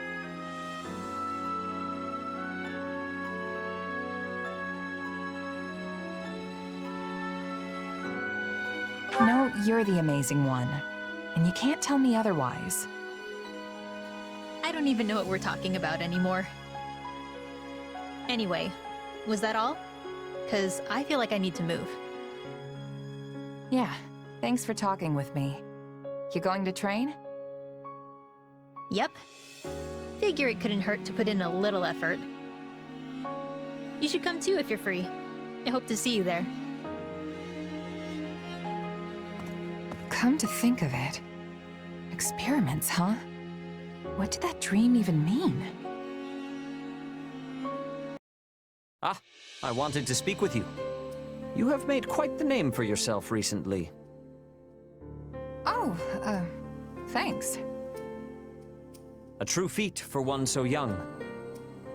No, you're the amazing one. And you can't tell me otherwise. I don't even know what we're talking about anymore. Anyway, was that all? 'Cause I feel like I need to move. Yeah, thanks for talking with me. You going to train? Yep. Figure it couldn't hurt to put in a little effort. You should come too if you're free. I hope to see you there. Come to think of it. Experiments, huh? What did that dream even mean? Ah, I wanted to speak with you. You have made quite the name for yourself recently. Oh, thanks. A true feat for one so young.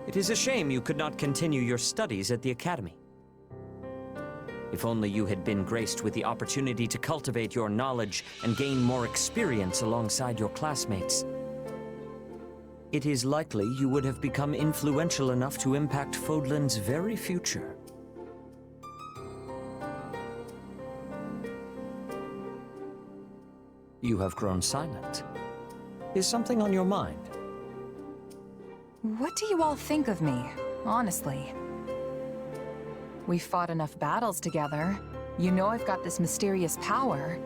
It is a shame you could not continue your studies at the academy. If only you had been graced with the opportunity to cultivate your knowledge and gain more experience alongside your classmates. It is likely you would have become influential enough to impact Fodlan's very future. You have grown silent. Is something on your mind? What do you all think of me, honestly? We fought enough battles together. You know I've got this mysterious power.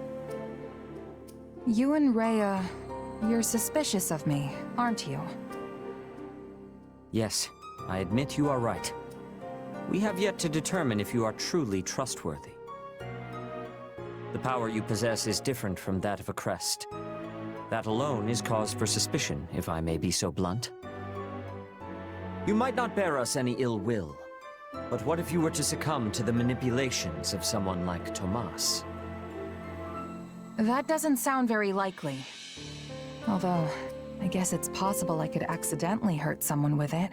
You and Rhea, you're suspicious of me, aren't you? Yes, I admit you are right. We have yet to determine if you are truly trustworthy. The power you possess is different from that of a crest. That alone is cause for suspicion, if I may be so blunt. You might not bear us any ill will, but what if you were to succumb to the manipulations of someone like Tomas? That doesn't sound very likely. Although, I guess it's possible I could accidentally hurt someone with it.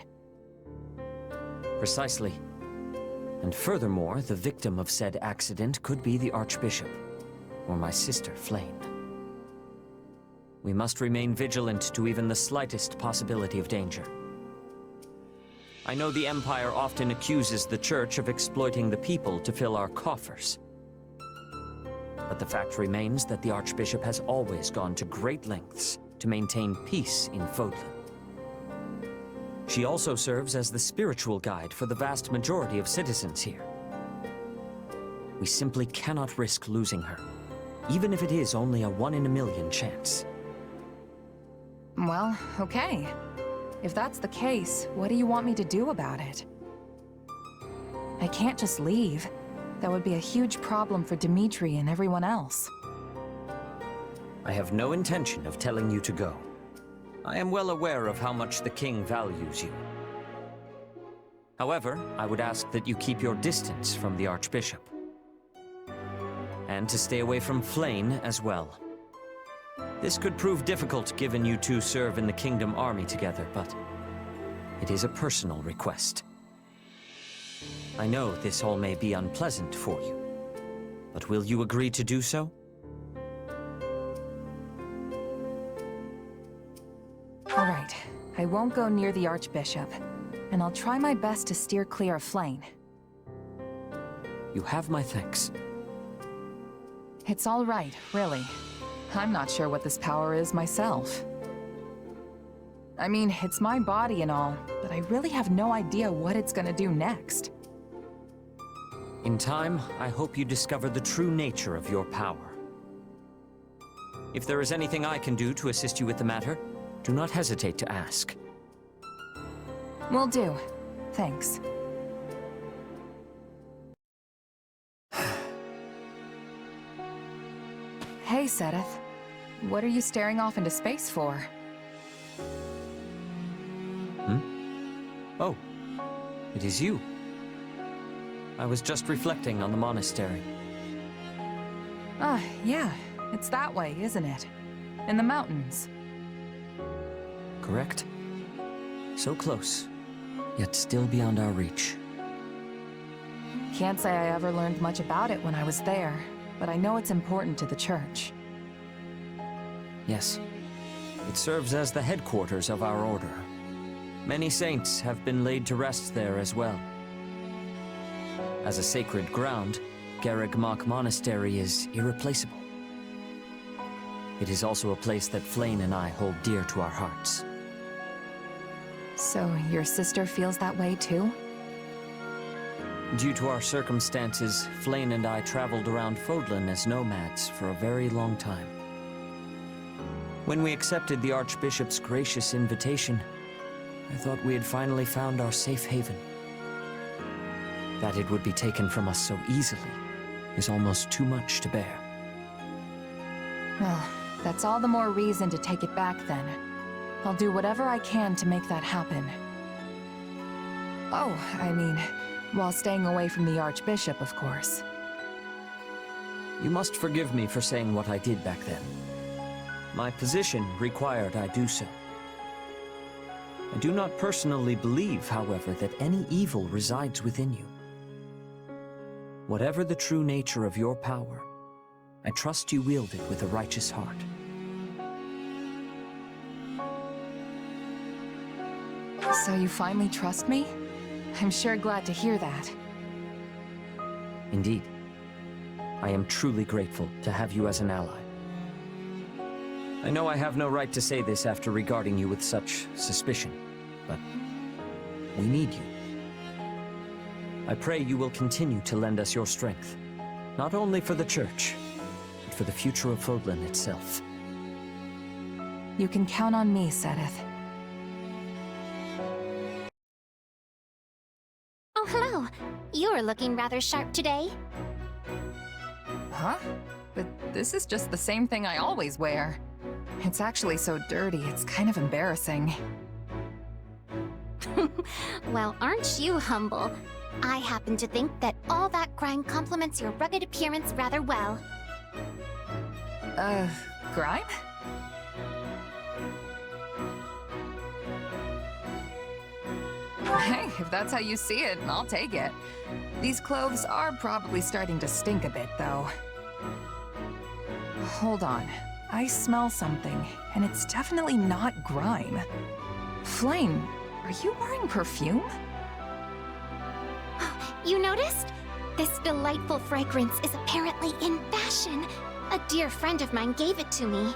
Precisely. And furthermore, the victim of said accident could be the Archbishop, or my sister, Flame. We must remain vigilant to even the slightest possibility of danger. I know the Empire often accuses the Church of exploiting the people to fill our coffers. But the fact remains that the Archbishop has always gone to great lengths to maintain peace in Fodlan. She also serves as the spiritual guide for the vast majority of citizens here. We simply cannot risk losing her, even if it is only a 1 in a million chance. Well, okay. If that's the case, what do you want me to do about it? I can't just leave. That would be a huge problem for Dimitri and everyone else. I have no intention of telling you to go. I am well aware of how much the king values you. However, I would ask that you keep your distance from the Archbishop. And to stay away from Flame as well. This could prove difficult given you two serve in the Kingdom Army together, but it is a personal request. I know this all may be unpleasant for you, but will you agree to do so? All right, I won't go near the Archbishop, and I'll try my best to steer clear of Flame. You have my thanks. It's all right, really. I'm not sure what this power is myself. I mean, it's my body and all, but I really have no idea what it's gonna do next. In time, I hope you discover the true nature of your power. If there is anything I can do to assist you with the matter, do not hesitate to ask. Will do. Thanks. Hey, Sedith. What are you staring off into space for? Oh, it is you. I was just reflecting on the monastery. Yeah. It's that way, isn't it? In the mountains. Correct. So close, yet still beyond our reach. Can't say I ever learned much about it when I was there, but I know it's important to the church. Yes. It serves as the headquarters of our order. Many saints have been laid to rest there as well. As a sacred ground, Garreg-Mach Monastery is irreplaceable. It is also a place that Flayn and I hold dear to our hearts. So, your sister feels that way too? Due to our circumstances, Flayn and I traveled around Fodlan as nomads for a very long time. When we accepted the Archbishop's gracious invitation, I thought we had finally found our safe haven. That it would be taken from us so easily is almost too much to bear. Well, that's all the more reason to take it back then. I'll do whatever I can to make that happen. Oh, I mean, while staying away from the Archbishop, of course. You must forgive me for saying what I did back then. My position required I do so. I do not personally believe, however, that any evil resides within you. Whatever the true nature of your power, I trust you wield it with a righteous heart. So you finally trust me? I'm sure glad to hear that. Indeed. I am truly grateful to have you as an ally. I know I have no right to say this after regarding you with such suspicion, but we need you. I pray you will continue to lend us your strength, not only for the Church, but for the future of Fodlan itself. You can count on me, Sedith. Oh, hello. You're looking rather sharp today. Huh? But this is just the same thing I always wear. It's actually so dirty, it's kind of embarrassing. Well, aren't you humble? I happen to think that all that grime complements your rugged appearance rather well. Grime? Hey, if that's how you see it, I'll take it. These clothes are probably starting to stink a bit, though. Hold on. I smell something, and it's definitely not grime. Flayn, are you wearing perfume? You noticed? This delightful fragrance is apparently in fashion. A dear friend of mine gave it to me.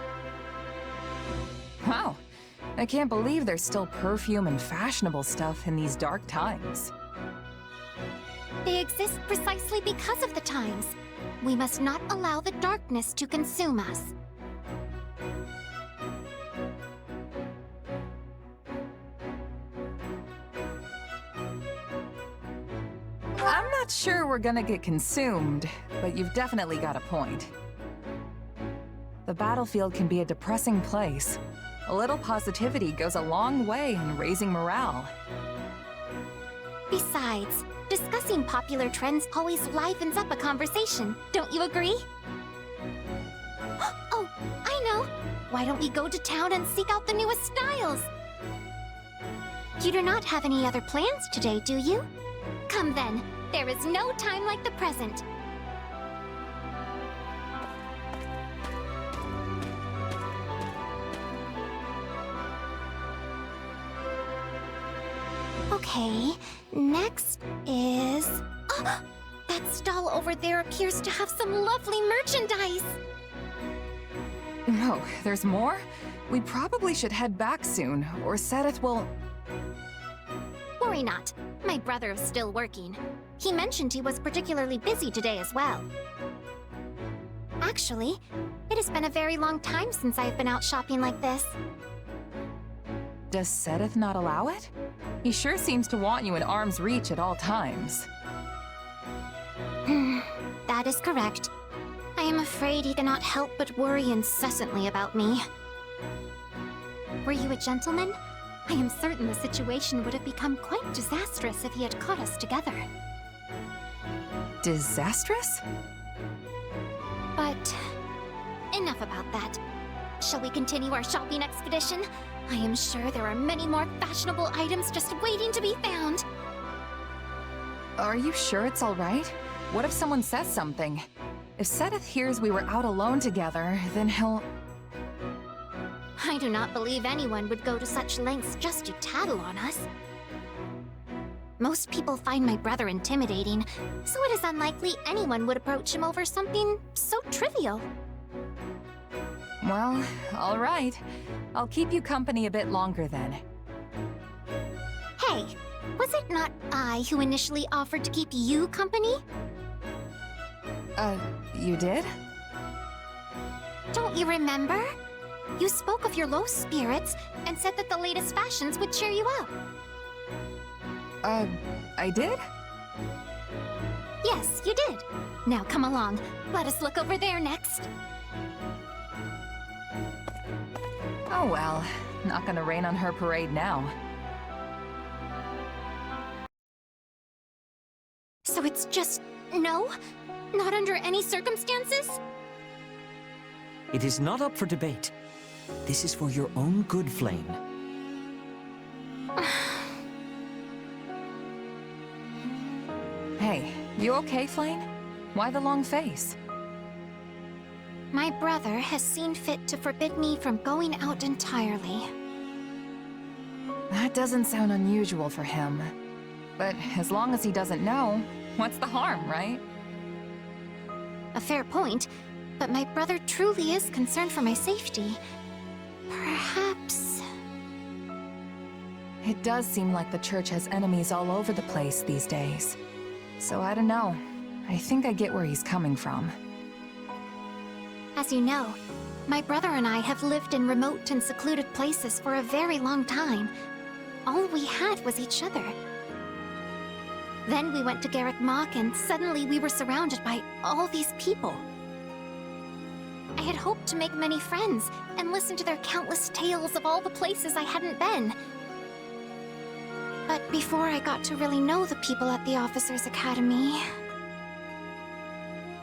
Wow. I can't believe there's still perfume and fashionable stuff in these dark times. They exist precisely because of the times. We must not allow the darkness to consume us. I'm not sure we're gonna get consumed, but you've definitely got a point. The battlefield can be a depressing place. A little positivity goes a long way in raising morale. Besides, discussing popular trends always livens up a conversation, don't you agree? Oh, I know! Why don't we go to town and seek out the newest styles? You do not have any other plans today, do you? Come then, there is no time like the present. Okay, next is... Oh, that stall over there appears to have some lovely merchandise. Oh, there's more? We probably should head back soon, or Sedith will... Worry not. My brother is still working. He mentioned he was particularly busy today as well. Actually, it has been a very long time since I've been out shopping like this. Does Sedith not allow it? He sure seems to want you in arm's reach at all times. That is correct. I am afraid he cannot help but worry incessantly about me. Were you a gentleman? I am certain the situation would have become quite disastrous if he had caught us together. Disastrous? But enough about that. Shall we continue our shopping expedition? I am sure there are many more fashionable items just waiting to be found. Are you sure it's all right? What if someone says something? If Sedith hears we were out alone together, then he'll... I do not believe anyone would go to such lengths just to tattle on us. Most people find my brother intimidating, so it is unlikely anyone would approach him over something so trivial. Well, all right. I'll keep you company a bit longer then. Hey, was it not I who initially offered to keep you company? You did? Don't you remember? You spoke of your low spirits and said that the latest fashions would cheer you up. I did? Yes, you did. Now come along. Let us look over there next. Oh well, not gonna rain on her parade now. So it's just no? Not under any circumstances? It is not up for debate. This is for your own good, Flayn. Hey, you okay, Flayn? Why the long face? My brother has seen fit to forbid me from going out entirely. That doesn't sound unusual for him. But as long as he doesn't know, what's the harm, right? A fair point, but my brother truly is concerned for my safety. Perhaps... It does seem like the church has enemies all over the place these days. So I don't know. I think I get where he's coming from. As you know, my brother and I have lived in remote and secluded places for a very long time. All we had was each other. Then we went to Garrett Mach, and suddenly we were surrounded by all these people. I had hoped to make many friends and listen to their countless tales of all the places I hadn't been. But before I got to really know the people at the Officers' Academy...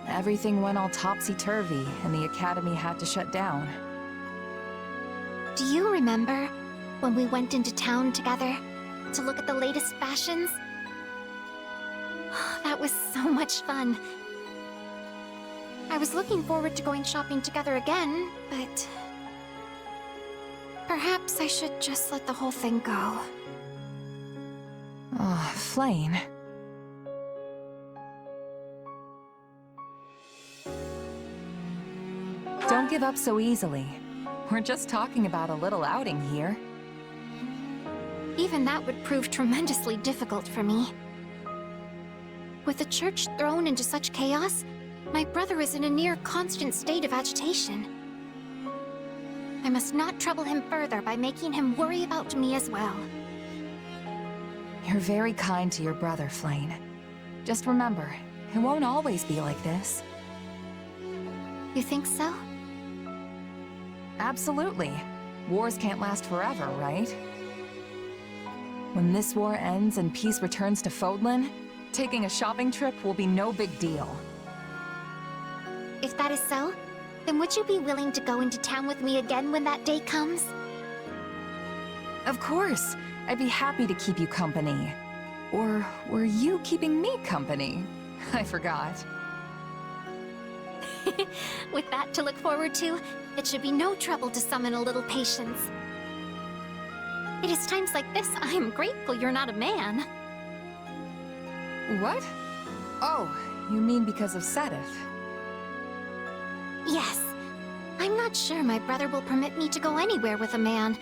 Everything went all topsy-turvy, and the Academy had to shut down. Do you remember when we went into town together to look at the latest fashions? That was so much fun. I was looking forward to going shopping together again, but... perhaps I should just let the whole thing go. Oh, Flayn. Don't give up so easily. We're just talking about a little outing here. Even that would prove tremendously difficult for me. With the church thrown into such chaos, my brother is in a near constant state of agitation. I must not trouble him further by making him worry about me as well. You're very kind to your brother, Flayn. Just remember, it won't always be like this. You think so? Absolutely. Wars can't last forever, right? When this war ends and peace returns to Fodlan, taking a shopping trip will be no big deal. If that is so, then would you be willing to go into town with me again when that day comes? Of course! I'd be happy to keep you company. Or were you keeping me company? I forgot. With that to look forward to, it should be no trouble to summon a little patience. It is times like this I am grateful you're not a man. What? Oh, You mean because of Sedith? Yes. I'm not sure my brother will permit me to go anywhere with a man,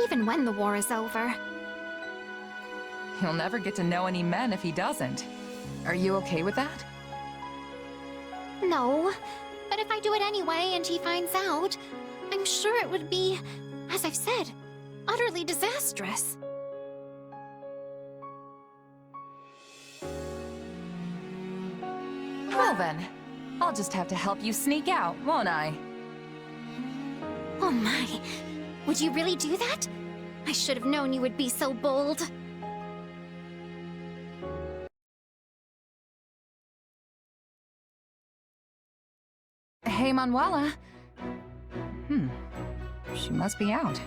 even when the war is over. He'll never get to know any men if he doesn't. Are you okay with that? No. But if I do it anyway and he finds out, I'm sure it would be, as I've said, utterly disastrous. Well then, I'll just have to help you sneak out, won't I? Oh my. Would you really do that? I should have known you would be so bold. Hey, Manuela. She must be out.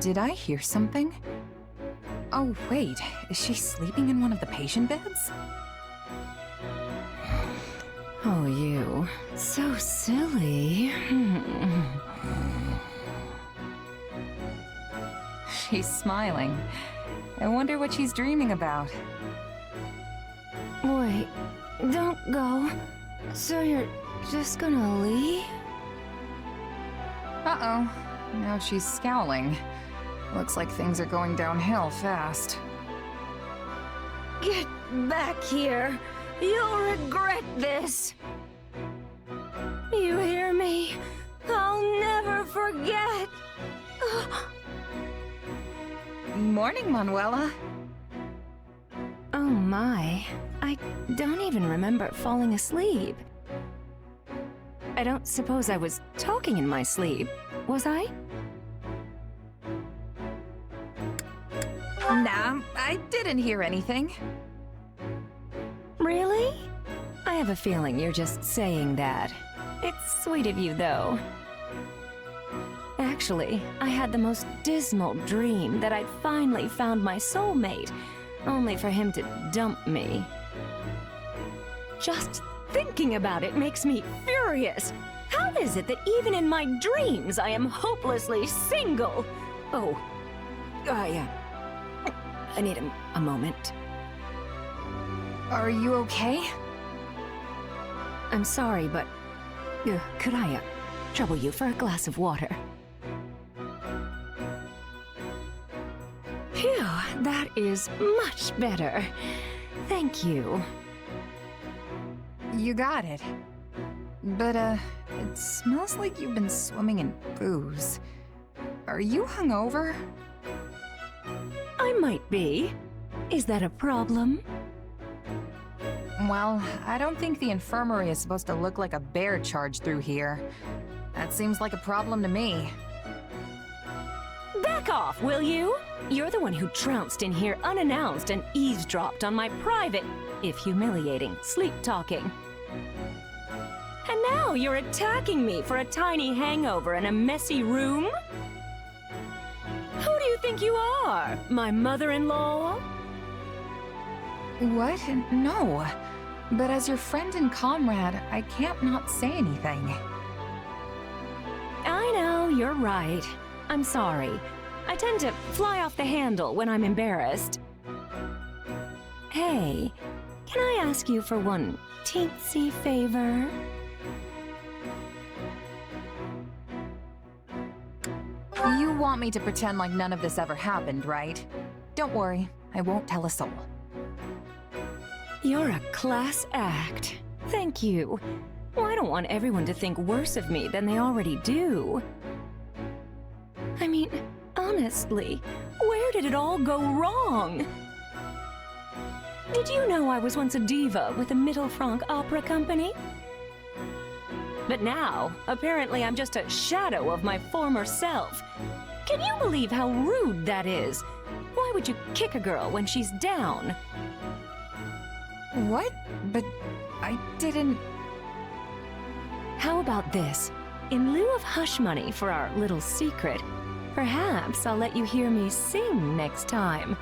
Did I hear something? Oh, wait. Is she sleeping in one of the patient beds? Oh, you. So silly. She's smiling. I wonder what she's dreaming about. Wait, don't go. So you're just gonna leave? Uh-oh. Now she's scowling. Looks like things are going downhill fast. Get back here. You'll regret this. You hear me? I'll never forget. Morning, Manuela. Oh my. I don't even remember falling asleep. I don't suppose I was talking in my sleep, was I? Nah, I didn't hear anything. Really? I have a feeling you're just saying that. It's sweet of you, though. Actually, I had the most dismal dream that I'd finally found my soulmate, only for him to dump me. Just thinking about it makes me furious. How is it that even in my dreams I am hopelessly single? Oh, I need a moment. Are you okay? I'm sorry, but could I trouble you for a glass of water? Phew, that is much better. Thank you. You got it. But, it smells like you've been swimming in booze. Are you hungover? I might be. Is that a problem? Well, I don't think the infirmary is supposed to look like a bear charged through here. That seems like a problem to me. Back off, will you? You're the one who trounced in here unannounced and eavesdropped on my private, if humiliating, sleep-talking. And now you're attacking me for a tiny hangover in a messy room? Who do you think you are? My mother-in-law? What? No. But as your friend and comrade, I can't not say anything. I know, you're right. I'm sorry. I tend to fly off the handle when I'm embarrassed. Hey, can I ask you for one teensy favor? You want me to pretend like none of this ever happened, right? Don't worry, I won't tell a soul. You're a class act. Thank you. Well, I don't want everyone to think worse of me than they already do. I mean, honestly, where did it all go wrong? Did you know I was once a diva with the Mittelfranc Opera Company? But now, apparently I'm just a shadow of my former self. Can you believe how rude that is? Why would you kick a girl when she's down? What? But I didn't... How about this? In lieu of hush money for our little secret, perhaps I'll let you hear me sing next time.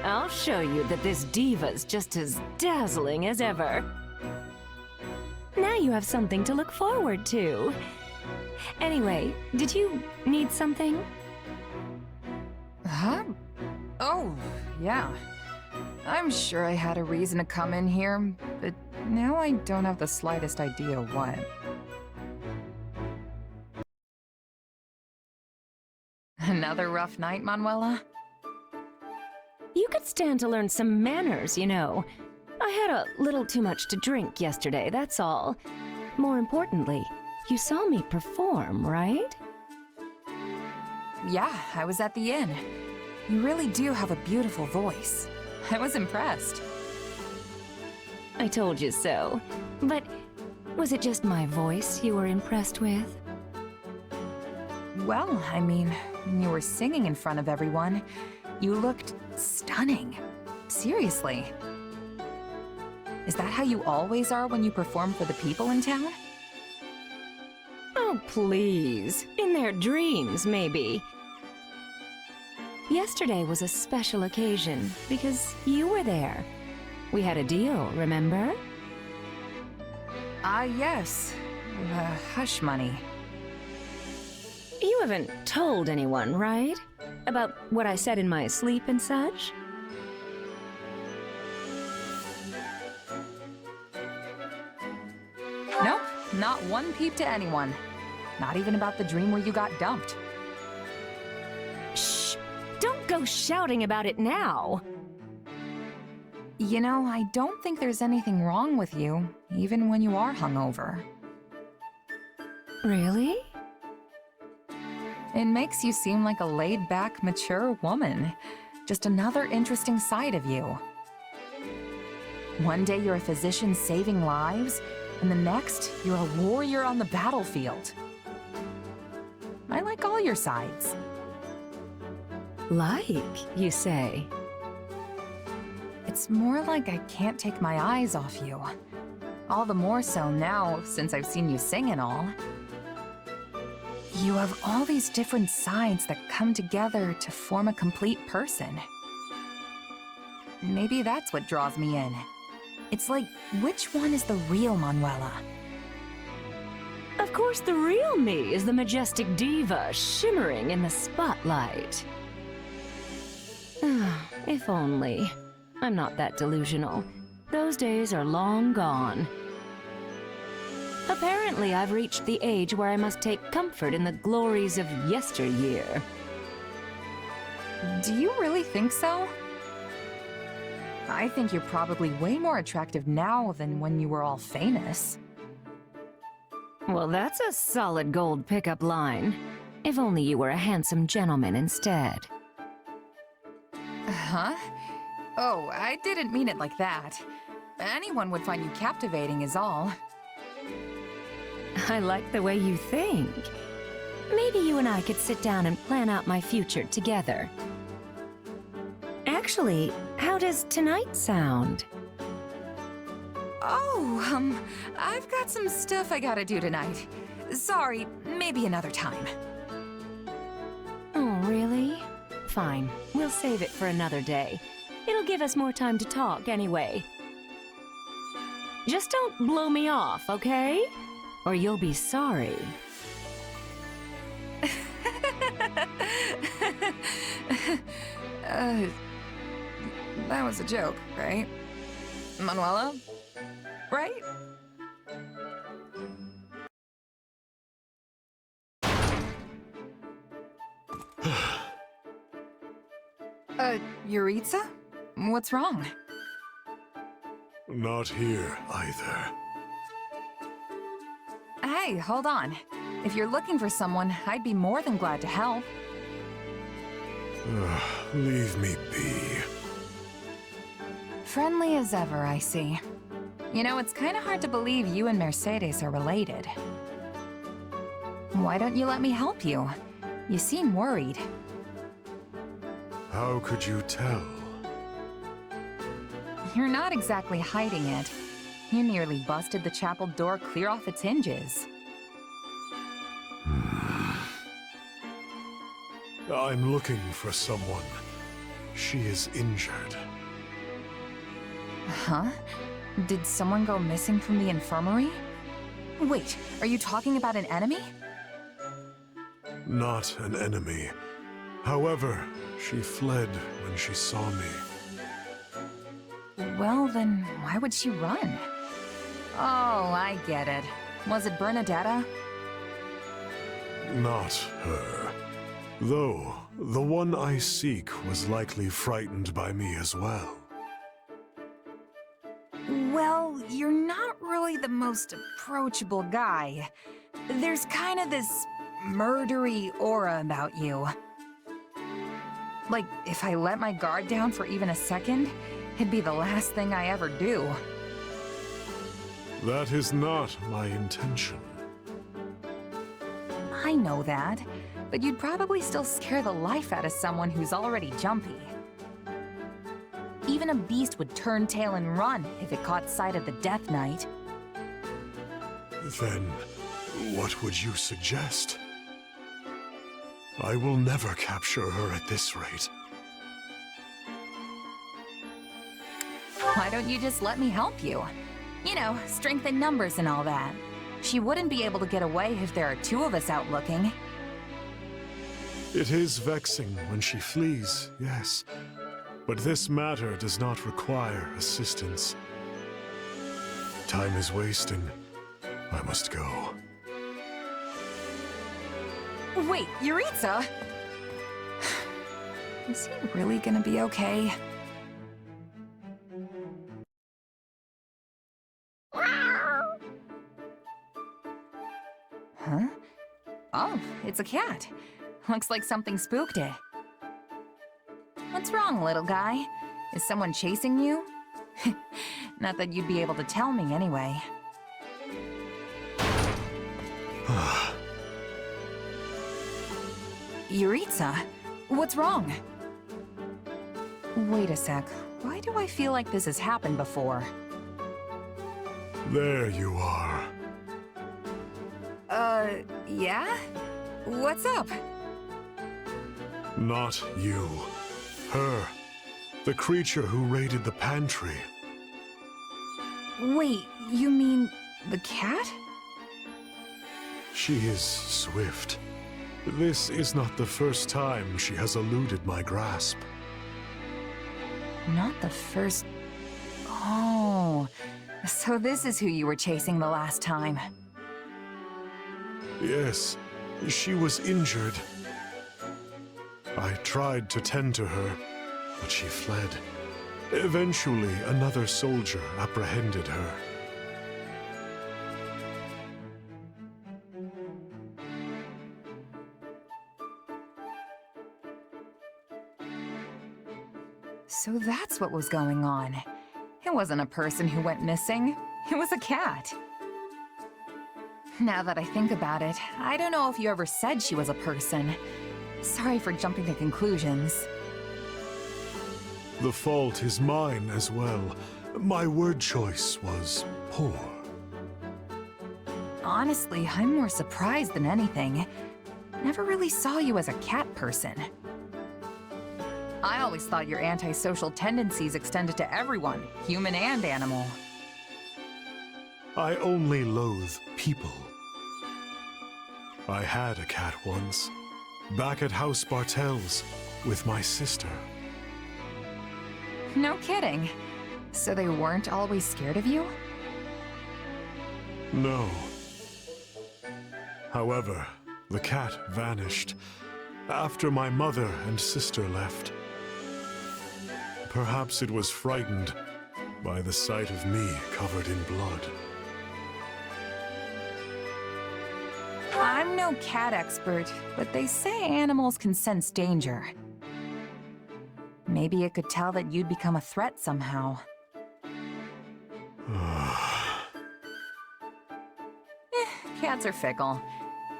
I'll show you that this diva's just as dazzling as ever. Now you have something to look forward to. Anyway, did you need something? Huh? Oh, yeah. I'm sure I had a reason to come in here, but now I don't have the slightest idea what. Another rough night, Manuela? You could stand to learn some manners, you know. I had a little too much to drink yesterday, that's all. More importantly, you saw me perform, right? Yeah, I was at the inn. You really do have a beautiful voice. I was impressed. I told you so. But was it just my voice you were impressed with? Well, I mean, when you were singing in front of everyone, you looked stunning. Seriously. Is that how you always are when you perform for the people in town? Oh, please. In their dreams, maybe. Yesterday was a special occasion because you were there. We had a deal, remember? Yes. Hush money. You haven't told anyone, right? About what I said in my sleep and such? Nope, not one peep to anyone. Not even about the dream where you got dumped. Shh! Don't go shouting about it now! You know, I don't think there's anything wrong with you, even when you are hungover. Really? It makes you seem like a laid-back, mature woman. Just another interesting side of you. One day you're a physician saving lives, and the next, you're a warrior on the battlefield. I like all your sides. Like, you say? It's more like I can't take my eyes off you. All the more so now, since I've seen you sing and all. You have all these different sides that come together to form a complete person. Maybe that's what draws me in. It's like, which one is the real Manuela? Of course, the real me is the majestic diva shimmering in the spotlight. If only. I'm not that delusional. Those days are long gone. Apparently, I've reached the age where I must take comfort in the glories of yesteryear. Do you really think so? I think you're probably way more attractive now than when you were all famous. Well, that's a solid gold pickup line. If only you were a handsome gentleman instead. Huh? Oh, I didn't mean it like that. Anyone would find you captivating is all. I like the way you think. Maybe you and I could sit down and plan out my future together. Actually, how does tonight sound? Oh, I've got some stuff I gotta do tonight. Sorry, maybe another time. Oh, really? Fine, we'll save it for another day. It'll give us more time to talk anyway. Just don't blow me off, okay? Or you'll be sorry. That was a joke, right? Manuela? Right? Yuritsa? What's wrong? Not here, either. Hey, hold on. If you're looking for someone, I'd be more than glad to help. Leave me be. Friendly as ever, I see. You know, it's kind of hard to believe you and Mercedes are related. Why don't you let me help you? You seem worried. How could you tell? You're not exactly hiding it. You nearly busted the chapel door clear off its hinges. I'm looking for someone. She is injured. Huh? Did someone go missing from the infirmary? Wait, are you talking about an enemy? Not an enemy. However, she fled when she saw me. Well, then why would she run? Oh, I get it. Was it Bernadetta? Not her. Though, the one I seek was likely frightened by me as well. Well, you're not really the most approachable guy. There's kind of this murdery aura about you. Like, if I let my guard down for even a second, it'd be the last thing I ever do. That is not my intention. I know that, but you'd probably still scare the life out of someone who's already jumpy. Even a beast would turn tail and run if it caught sight of the Death Knight. Then, what would you suggest? I will never capture her at this rate. Why don't you just let me help you? You know, strength in numbers and all that. She wouldn't be able to get away if there are two of us out looking. It is vexing when she flees, yes. But this matter does not require assistance. Time is wasting. I must go. Wait, Yuritsa? Is he really gonna be okay? Huh? Oh, it's a cat. Looks like something spooked it. What's wrong, little guy? Is someone chasing you? Not that you'd be able to tell me anyway. Yuritsa, what's wrong? Wait a sec. Why do I feel like this has happened before? There you are. Yeah? What's up? Not you. Her. The creature who raided the pantry. Wait, you mean the cat? She is swift. This is not the first time she has eluded my grasp. Not the first... Oh, so this is who you were chasing the last time. Yes, she was injured. I tried to tend to her, but she fled. Eventually, another soldier apprehended her. So that's what was going on. It wasn't a person who went missing. It was a cat. Now that I think about it, I don't know if you ever said she was a person. Sorry for jumping to conclusions. The fault is mine as well. My word choice was poor. Honestly, I'm more surprised than anything. Never really saw you as a cat person. I always thought your antisocial tendencies extended to everyone, human and animal. I only loathe people. I had a cat once, back at House Bartels, with my sister. No kidding. So they weren't always scared of you? No. However, the cat vanished after my mother and sister left. Perhaps it was frightened by the sight of me covered in blood. I'm no cat expert, but they say animals can sense danger. Maybe it could tell that you'd become a threat somehow. Cats are fickle.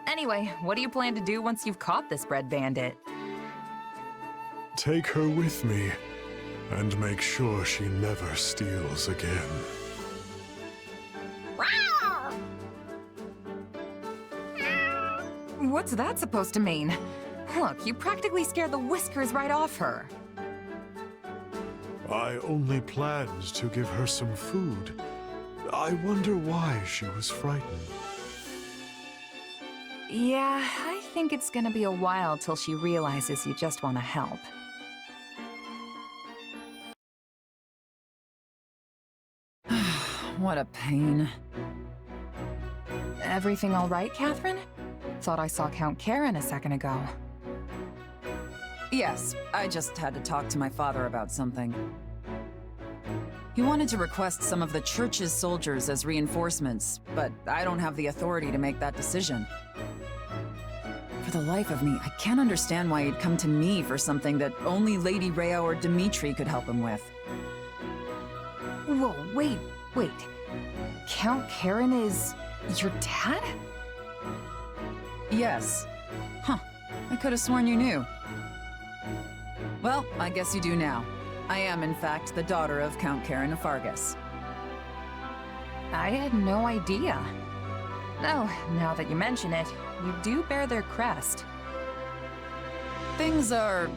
Anyway, what do you plan to do once you've caught this bread bandit? Take her with me, and make sure she never steals again. What's that supposed to mean? Look, you practically scared the whiskers right off her. I only planned to give her some food. I wonder why she was frightened. Yeah, I think it's gonna be a while till she realizes you just want to help. What a pain. Everything all right, Catherine? Thought I saw Count Karen a second ago. Yes, I just had to talk to my father about something. He wanted to request some of the church's soldiers as reinforcements, but I don't have the authority to make that decision. For the life of me, I can't understand why he'd come to me for something that only Lady Rhea or Dimitri could help him with. Whoa, wait. Count Karen is... your dad? Yes. Huh. I could have sworn you knew. Well, I guess you do now. I am, in fact, the daughter of Count Karen of Fargus. I had no idea. Oh, now that you mention it, you do bear their crest. Things are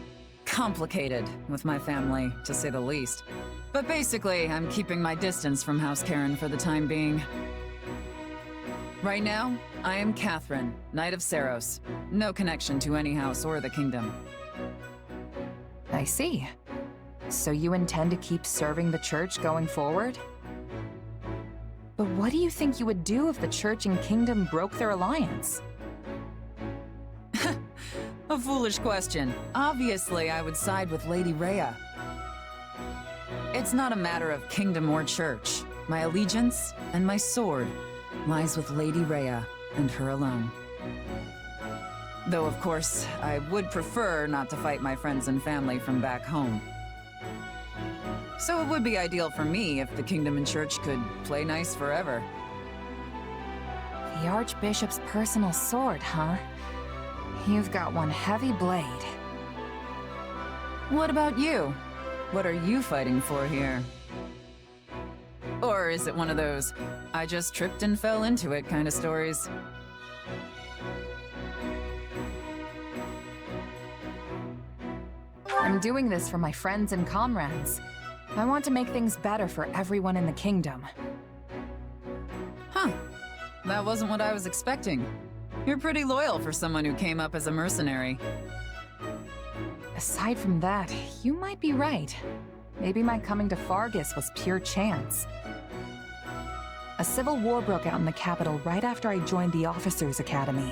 complicated with my family, to say the least. But basically, I'm keeping my distance from House Karen for the time being. Right now, I am Catherine, Knight of Seros. No connection to any house or the kingdom. I see. So you intend to keep serving the church going forward? But what do you think you would do if the church and kingdom broke their alliance? A foolish question. Obviously, I would side with Lady Rhea. It's not a matter of kingdom or church. My allegiance and my sword lies with Lady Rhea and her alone. Though, of course, I would prefer not to fight my friends and family from back home. So it would be ideal for me if the kingdom and church could play nice forever. The Archbishop's personal sword, huh? You've got one heavy blade. What about you? What are you fighting for here? Or is it one of those, I just tripped and fell into it kind of stories? I'm doing this for my friends and comrades. I want to make things better for everyone in the kingdom. Huh. That wasn't what I was expecting. You're pretty loyal for someone who came up as a mercenary. Aside from that, you might be right. Maybe my coming to Fargus was pure chance. A civil war broke out in the capital right after I joined the Officers' Academy.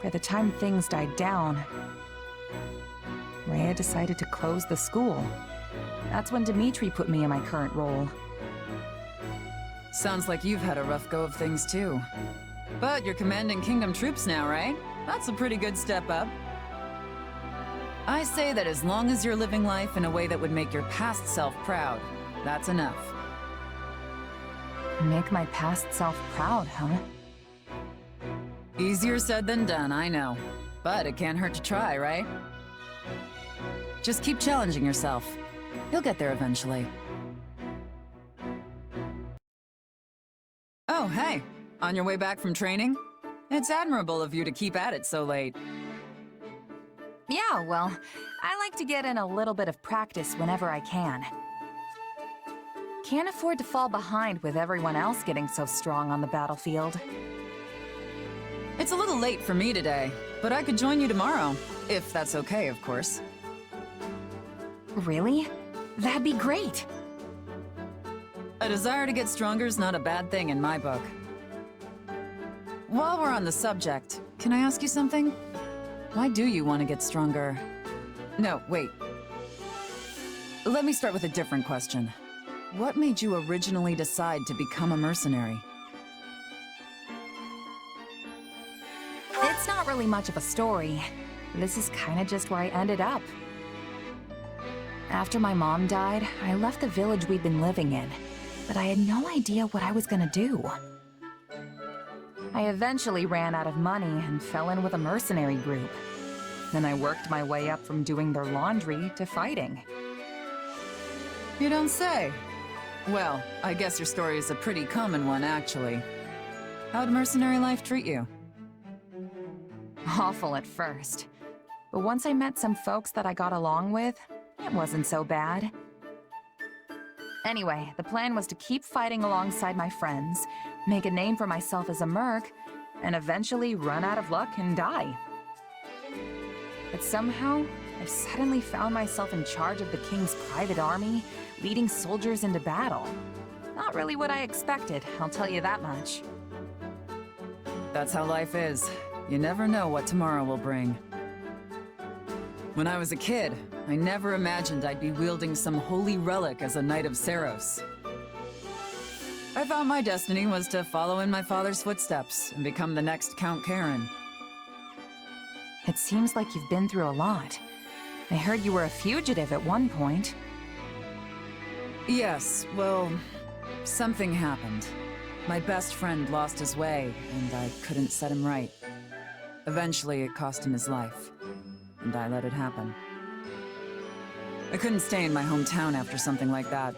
By the time things died down, Rhea decided to close the school. That's when Dimitri put me in my current role. Sounds like you've had a rough go of things too. But you're commanding kingdom troops now, right? That's a pretty good step up. I say that as long as you're living life in a way that would make your past self proud, that's enough. Make my past self proud, huh? Easier said than done, I know. But it can't hurt to try, right? Just keep challenging yourself. You'll get there eventually. Oh, hey. On your way back from training? It's admirable of you to keep at it so late. Yeah, well, I like to get in a little bit of practice whenever I can. Can't afford to fall behind with everyone else getting so strong on the battlefield. It's a little late for me today, but I could join you tomorrow. If that's okay, of course. Really? That'd be great! A desire to get stronger is not a bad thing in my book. While we're on the subject, can I ask you something? Why do you want to get stronger? No, wait. Let me start with a different question. What made you originally decide to become a mercenary? It's not really much of a story. This is kinda just where I ended up. After my mom died, I left the village we'd been living in, but I had no idea what I was gonna do. I eventually ran out of money and fell in with a mercenary group. Then I worked my way up from doing their laundry to fighting. You don't say. Well, I guess your story is a pretty common one, actually. How'd mercenary life treat you? Awful at first. But once I met some folks that I got along with, it wasn't so bad. Anyway, the plan was to keep fighting alongside my friends, make a name for myself as a merc, and eventually run out of luck and die. But somehow, I've suddenly found myself in charge of the king's private army, leading soldiers into battle. Not really what I expected, I'll tell you that much. That's how life is. You never know what tomorrow will bring. When I was a kid, I never imagined I'd be wielding some holy relic as a Knight of Seiros. I thought my destiny was to follow in my father's footsteps and become the next Count Karin. It seems like you've been through a lot. I heard you were a fugitive at one point. Yes, well, something happened. My best friend lost his way, and I couldn't set him right. Eventually, it cost him his life, and I let it happen. I couldn't stay in my hometown after something like that.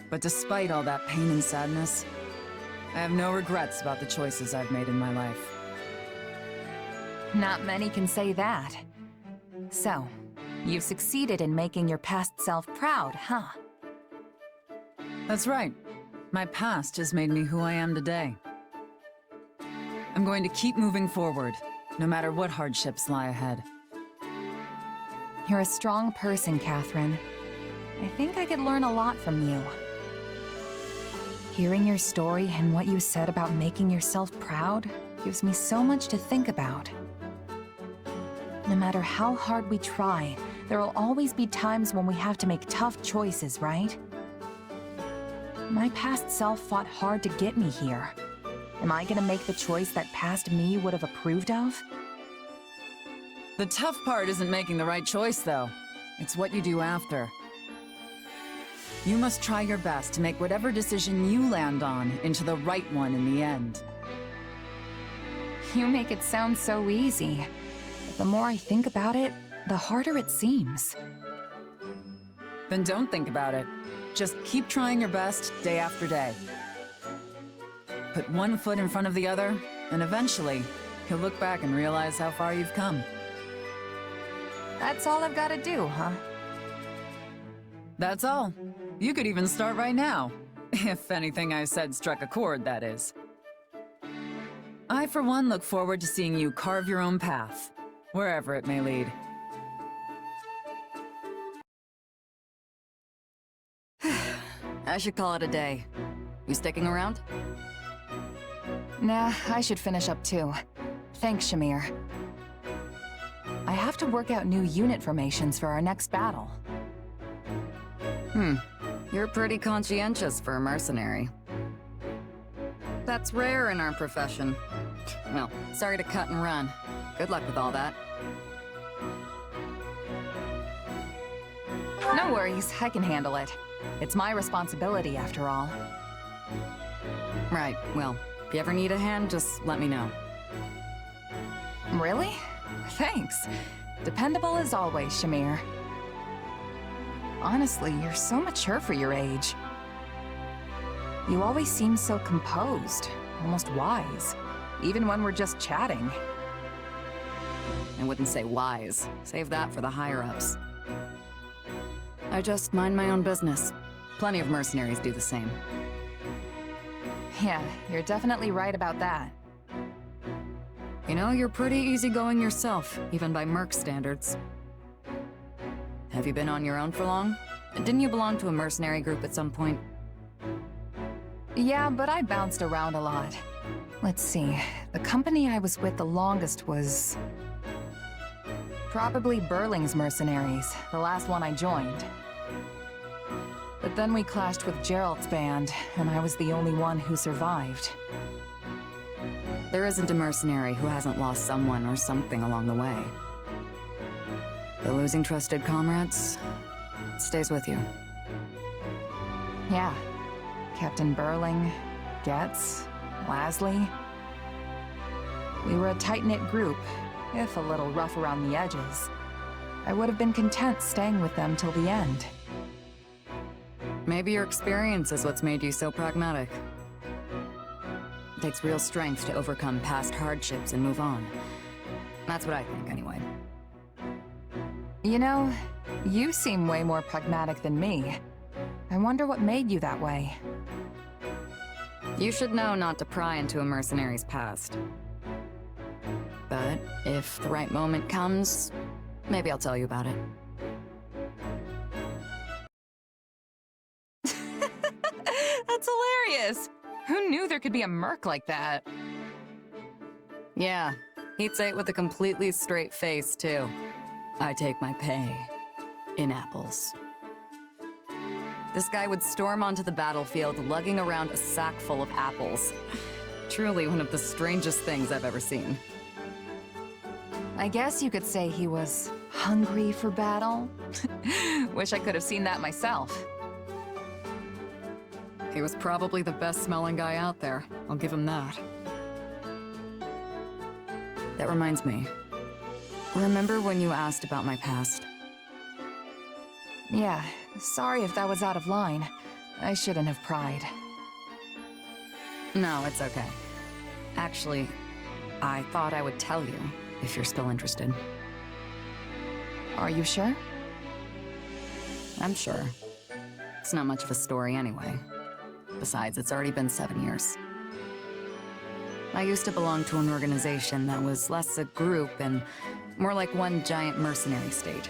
But despite all that pain and sadness, I have no regrets about the choices I've made in my life. Not many can say that. So, you've succeeded in making your past self proud, huh? That's right. My past has made me who I am today. I'm going to keep moving forward, no matter what hardships lie ahead. You're a strong person, Catherine. I think I could learn a lot from you. Hearing your story and what you said about making yourself proud gives me so much to think about. No matter how hard we try, there will always be times when we have to make tough choices, right? My past self fought hard to get me here. Am I gonna make the choice that past me would have approved of? The tough part isn't making the right choice, though. It's what you do after. You must try your best to make whatever decision you land on into the right one in the end. You make it sound so easy. But the more I think about it, the harder it seems. Then don't think about it. Just keep trying your best day after day. Put one foot in front of the other, and eventually, you'll look back and realize how far you've come. That's all I've got to do, huh? That's all. You could even start right now. If anything I said struck a chord, that is. I, for one, look forward to seeing you carve your own path, wherever it may lead. I should call it a day. You sticking around? Nah, I should finish up too. Thanks, Shamir. I have to work out new unit formations for our next battle. You're pretty conscientious for a mercenary. That's rare in our profession. Well, sorry to cut and run. Good luck with all that. No worries, I can handle it. It's my responsibility, after all. Right, well, if you ever need a hand, just let me know. Really? Thanks. Dependable as always, Shamir. Honestly, you're so mature for your age. You always seem so composed, almost wise, even when we're just chatting. I wouldn't say wise. Save that for the higher-ups. I just mind my own business. Plenty of mercenaries do the same. Yeah, you're definitely right about that. You know, you're pretty easygoing yourself, even by merc standards. Have you been on your own for long? Didn't you belong to a mercenary group at some point? Yeah, but I bounced around a lot. Let's see, the company I was with the longest was... probably Burling's mercenaries, the last one I joined. But then we clashed with Gerald's band, and I was the only one who survived. There isn't a mercenary who hasn't lost someone or something along the way. The losing trusted comrades stays with you. Yeah. Captain Burling, Getz, Lasley. We were a tight-knit group, if a little rough around the edges. I would have been content staying with them till the end. Maybe your experience is what's made you so pragmatic. It takes real strength to overcome past hardships and move on. That's what I think, anyway. You know, you seem way more pragmatic than me. I wonder what made you that way. You should know not to pry into a mercenary's past. But if the right moment comes, maybe I'll tell you about it. That's hilarious! Who knew there could be a merc like that? Yeah, he'd say it with a completely straight face, too. I take my pay in apples. This guy would storm onto the battlefield lugging around a sack full of apples. Truly one of the strangest things I've ever seen. I guess you could say he was hungry for battle. Wish I could have seen that myself. He was probably the best-smelling guy out there. I'll give him that. That reminds me. Remember when you asked about my past? Yeah, sorry if that was out of line. I shouldn't have pried. No, it's okay. Actually, I thought I would tell you, if you're still interested. Are you sure? I'm sure. It's not much of a story anyway. Besides, it's already been 7 years. I used to belong to an organization that was less a group and more like one giant mercenary state.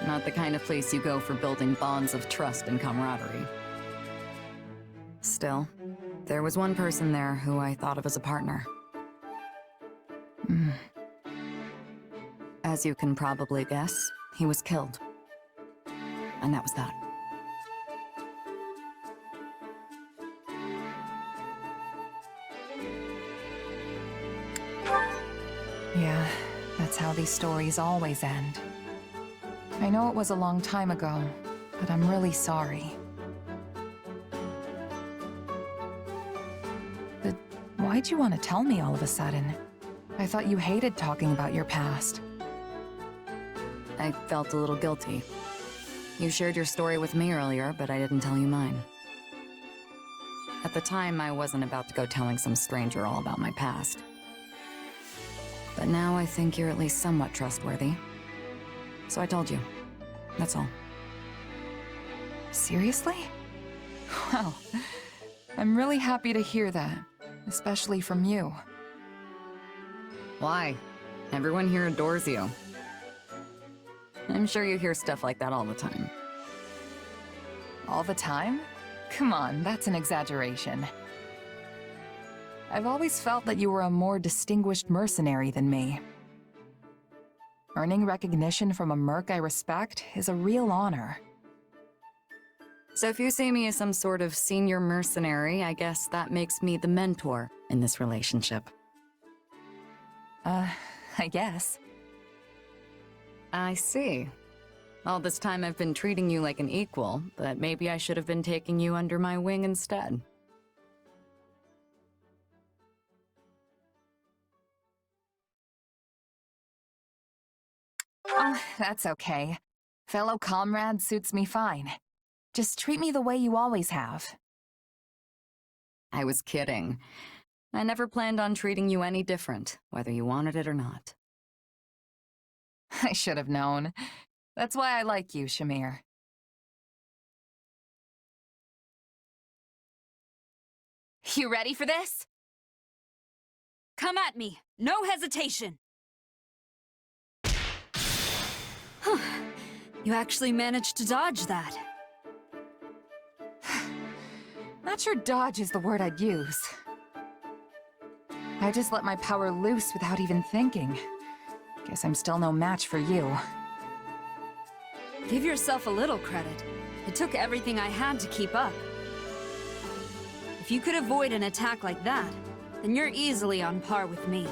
Not the kind of place you go for building bonds of trust and camaraderie. Still, there was one person there who I thought of as a partner. As you can probably guess, he was killed. And that was that. Yeah, that's how these stories always end. I know it was a long time ago, but I'm really sorry. But why'd you want to tell me all of a sudden? I thought you hated talking about your past. I felt a little guilty. You shared your story with me earlier, but I didn't tell you mine. At the time, I wasn't about to go telling some stranger all about my past. But now I think you're at least somewhat trustworthy. So I told you. That's all. Seriously? Well, I'm really happy to hear that, especially from you. Why? Everyone here adores you. I'm sure you hear stuff like that all the time. All the time? Come on, that's an exaggeration. I've always felt that you were a more distinguished mercenary than me. Earning recognition from a merc I respect is a real honor. So if you see me as some sort of senior mercenary, I guess that makes me the mentor in this relationship. I guess. I see. All this time I've been treating you like an equal, but maybe I should have been taking you under my wing instead. Oh, that's okay. Fellow comrade suits me fine. Just treat me the way you always have. I was kidding. I never planned on treating you any different, whether you wanted it or not. I should have known. That's why I like you, Shamir. You ready for this? Come at me. No hesitation. You actually managed to dodge that. Not sure dodge is the word I'd use. I just let my power loose without even thinking. Guess I'm still no match for you. Give yourself a little credit. It took everything I had to keep up. If you could avoid an attack like that, then you're easily on par with me.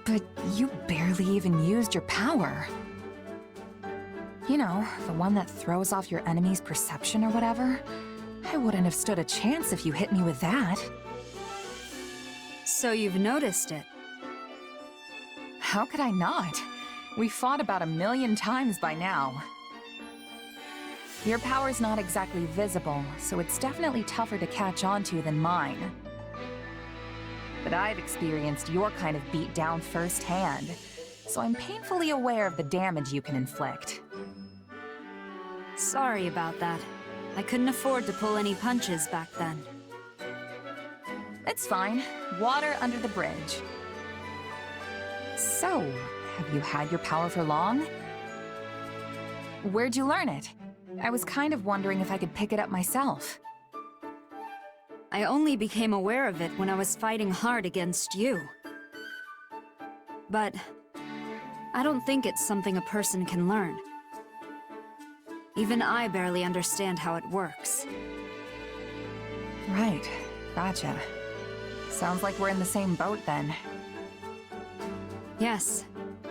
But you barely even used your power. You know, the one that throws off your enemy's perception or whatever. I wouldn't have stood a chance if you hit me with that. So you've noticed it. How could I not? We fought about 1,000,000 times by now. Your power's not exactly visible, so it's definitely tougher to catch on to than mine. But I've experienced your kind of beatdown firsthand, so I'm painfully aware of the damage you can inflict. Sorry about that. I couldn't afford to pull any punches back then. It's fine. Water under the bridge. So, have you had your power for long? Where'd you learn it? I was kind of wondering if I could pick it up myself. I only became aware of it when I was fighting hard against you. But I don't think it's something a person can learn. Even I barely understand how it works. Right. Gotcha. Sounds like we're in the same boat then. Yes.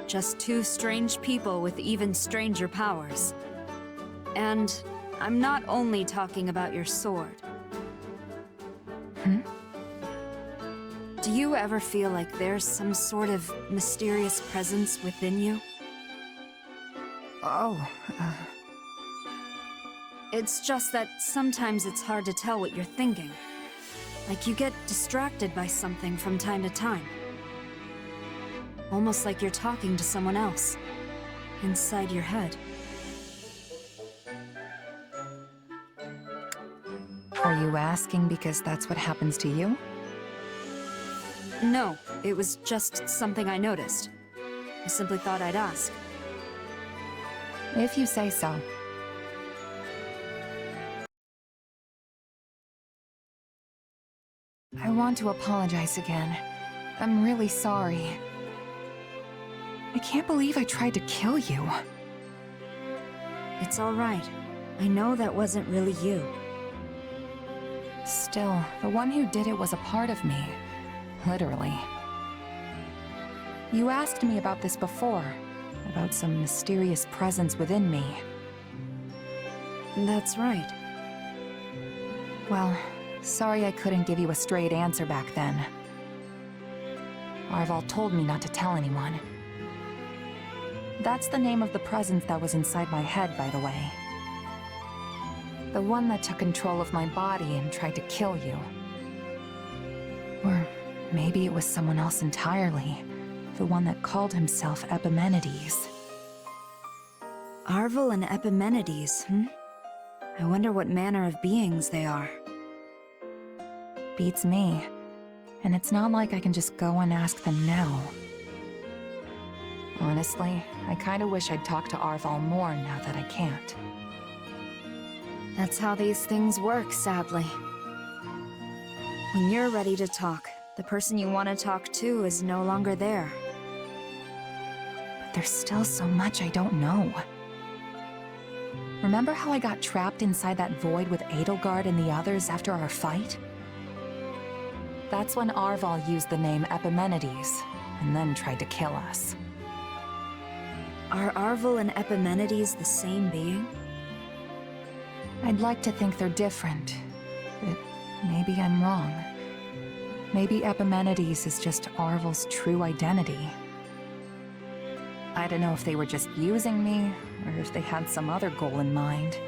Just two strange people with even stranger powers. And I'm not only talking about your sword. Do you ever feel like there's some sort of mysterious presence within you? It's just that sometimes it's hard to tell what you're thinking. Like you get distracted by something from time to time. Almost like you're talking to someone else, inside your head. Are you asking because that's what happens to you? No, it was just something I noticed. I simply thought I'd ask. If you say so. I want to apologize again. I'm really sorry. I can't believe I tried to kill you. It's all right. I know that wasn't really you. Still, the one who did it was a part of me. Literally. You asked me about this before, about some mysterious presence within me. That's right. Well, sorry I couldn't give you a straight answer back then. Arval told me not to tell anyone. That's the name of the presence that was inside my head, by the way. The one that took control of my body and tried to kill you. Or maybe it was someone else entirely. The one that called himself Epimenides. Arval and Epimenides, I wonder what manner of beings they are. Beats me. And it's not like I can just go and ask them now. Honestly, I kinda wish I'd talked to Arval more now that I can't. That's how these things work, sadly. When you're ready to talk, the person you want to talk to is no longer there. But there's still so much I don't know. Remember how I got trapped inside that void with Edelgard and the others after our fight? That's when Arval used the name Epimenides, and then tried to kill us. Are Arval and Epimenides the same being? I'd like to think they're different, but maybe I'm wrong. Maybe Epimenides is just Arval's true identity. I don't know if they were just using me, or if they had some other goal in mind.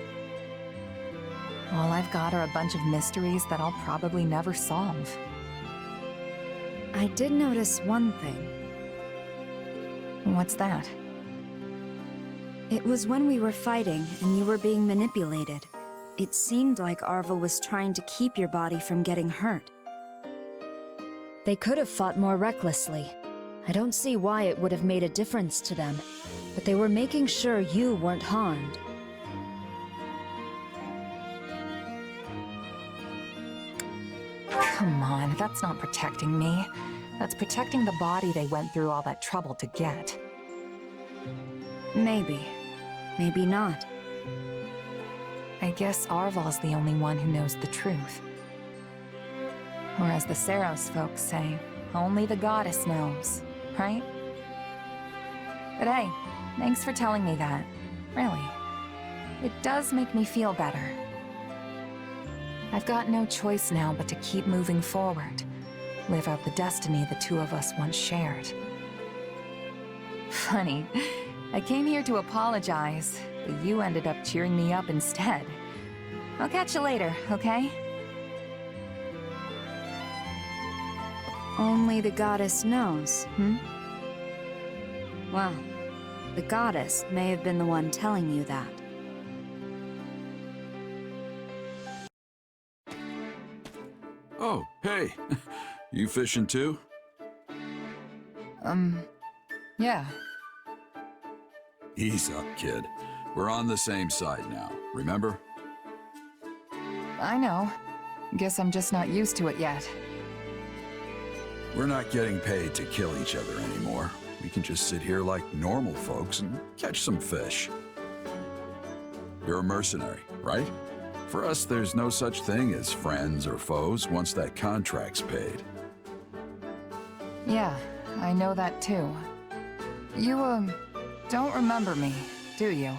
All I've got are a bunch of mysteries that I'll probably never solve. I did notice one thing. What's that? It was when we were fighting and you were being manipulated. It seemed like Arval was trying to keep your body from getting hurt. They could have fought more recklessly. I don't see why it would have made a difference to them, but they were making sure you weren't harmed. Come on, that's not protecting me. That's protecting the body they went through all that trouble to get. Maybe. Maybe not. I guess Arval's the only one who knows the truth. Or as the Seros folks say, only the goddess knows, right? But hey, thanks for telling me that. Really. It does make me feel better. I've got no choice now but to keep moving forward. Live out the destiny the two of us once shared. Funny. I came here to apologize, but you ended up cheering me up instead. I'll catch you later, okay? Only the goddess knows, Well, the goddess may have been the one telling you that. Oh, hey. You fishing too? Yeah. Ease up, kid. We're on the same side now, remember? I know. Guess I'm just not used to it yet. We're not getting paid to kill each other anymore. We can just sit here like normal folks and catch some fish. You're a mercenary, right? For us, there's no such thing as friends or foes once that contract's paid. Yeah, I know that too. You, don't remember me, do you?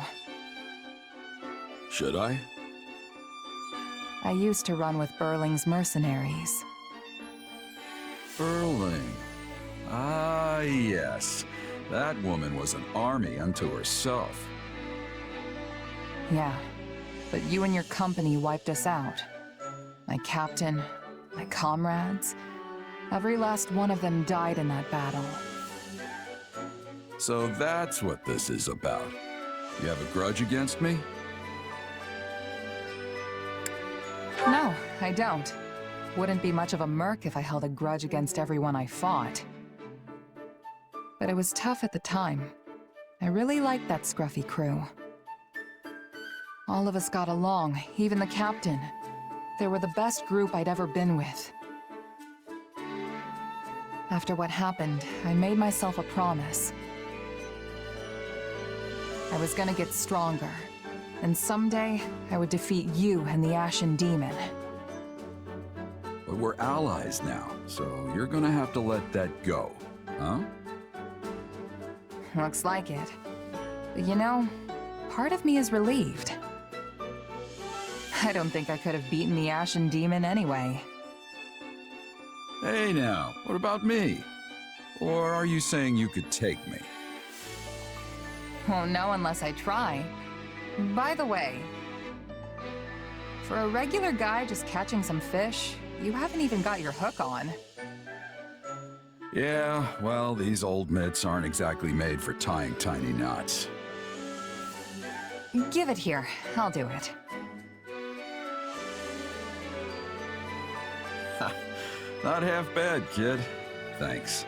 Should I? I used to run with Burling's mercenaries. Burling. Ah, yes. That woman was an army unto herself. Yeah, but you and your company wiped us out. My captain, my comrades, every last one of them died in that battle. So that's what this is about. You have a grudge against me? No, I don't. Wouldn't be much of a merc if I held a grudge against everyone I fought. But it was tough at the time. I really liked that scruffy crew. All of us got along, even the captain. They were the best group I'd ever been with. After what happened, I made myself a promise. I was gonna get stronger, and someday I would defeat you and the Ashen Demon. But we're allies now, so you're gonna have to let that go, huh? Looks like it. But you know, part of me is relieved. I don't think I could have beaten the Ashen Demon anyway. Hey now, what about me? Or are you saying you could take me? Well, no, unless I try. By the way, for a regular guy just catching some fish, you haven't even got your hook on. Yeah, well, these old mitts aren't exactly made for tying tiny knots. Give it here. I'll do it. Not half bad, kid. Thanks.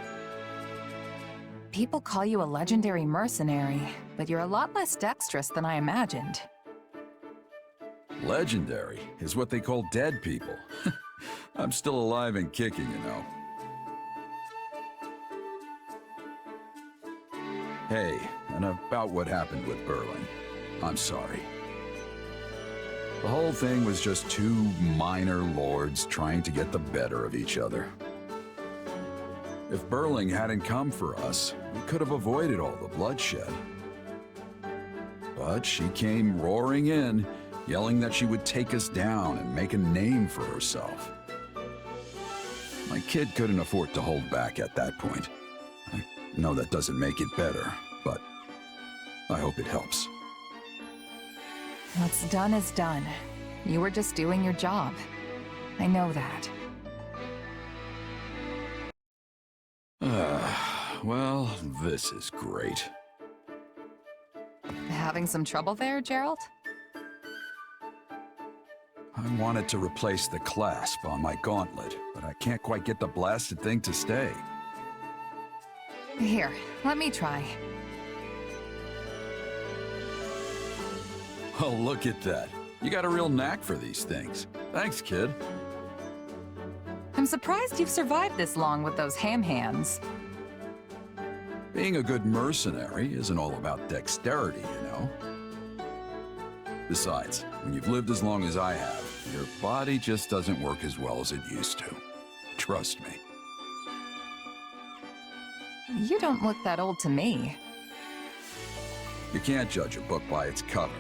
People call you a legendary mercenary, but you're a lot less dexterous than I imagined. Legendary is what they call dead people. I'm still alive and kicking, you know. Hey, and about what happened with Burling. I'm sorry. The whole thing was just two minor lords trying to get the better of each other. If Burling hadn't come for us, we could have avoided all the bloodshed. But she came roaring in, yelling that she would take us down and make a name for herself. My kid couldn't afford to hold back at that point. I know that doesn't make it better, but I hope it helps. What's done is done. You were just doing your job. I know that. Well, this is great. Having some trouble there, Gerald? I wanted to replace the clasp on my gauntlet, but I can't quite get the blasted thing to stay. Here, let me try. Oh, look at that. You got a real knack for these things. Thanks, kid. I'm surprised you've survived this long with those ham hands. Being a good mercenary isn't all about dexterity, you know? Besides, when you've lived as long as I have, your body just doesn't work as well as it used to. Trust me. You don't look that old to me. You can't judge a book by its cover.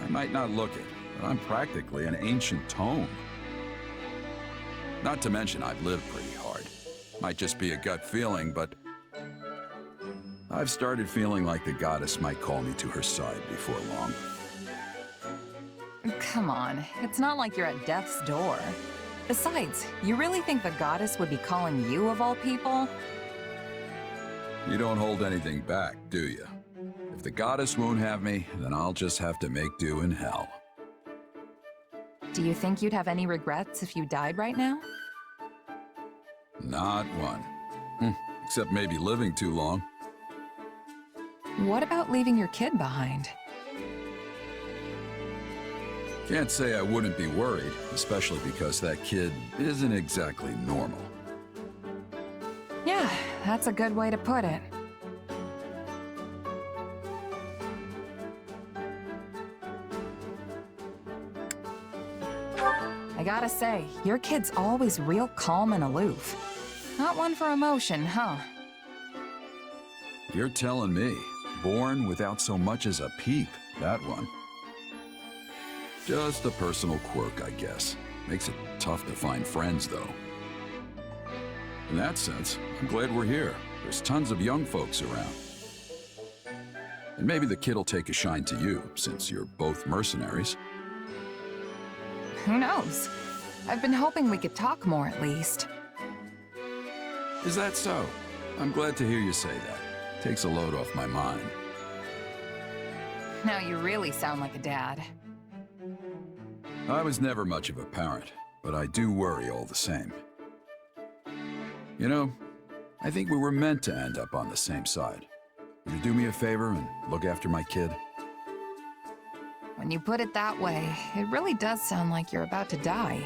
I might not look it, but I'm practically an ancient tome. Not to mention I've lived pretty hard. Might just be a gut feeling, but I've started feeling like the goddess might call me to her side before long. Come on, it's not like you're at death's door. Besides, you really think the goddess would be calling you of all people? You don't hold anything back, do you? If the goddess won't have me, then I'll just have to make do in hell. Do you think you'd have any regrets if you died right now? Not one. Except maybe living too long. What about leaving your kid behind? Can't say I wouldn't be worried, especially because that kid isn't exactly normal. Yeah, that's a good way to put it. I gotta say, your kid's always real calm and aloof. Not one for emotion, huh? You're telling me. Born without so much as a peep, that one. Just a personal quirk, I guess. Makes it tough to find friends, though. In that sense, I'm glad we're here. There's tons of young folks around. And maybe the kid'll take a shine to you, since you're both mercenaries. Who knows? I've been hoping we could talk more, at least. Is that so? I'm glad to hear you say that. Takes a load off my mind. Now you really sound like a dad. I was never much of a parent, but I do worry all the same. You know, I think we were meant to end up on the same side. Would you do me a favor and look after my kid? When you put it that way, it really does sound like you're about to die.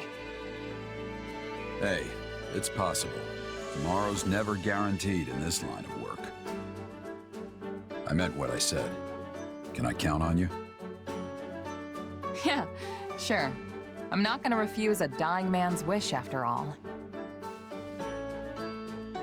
Hey, it's possible. Tomorrow's never guaranteed in this line of work. I meant what I said. Can I count on you? Yeah, sure. I'm not gonna refuse a dying man's wish after all.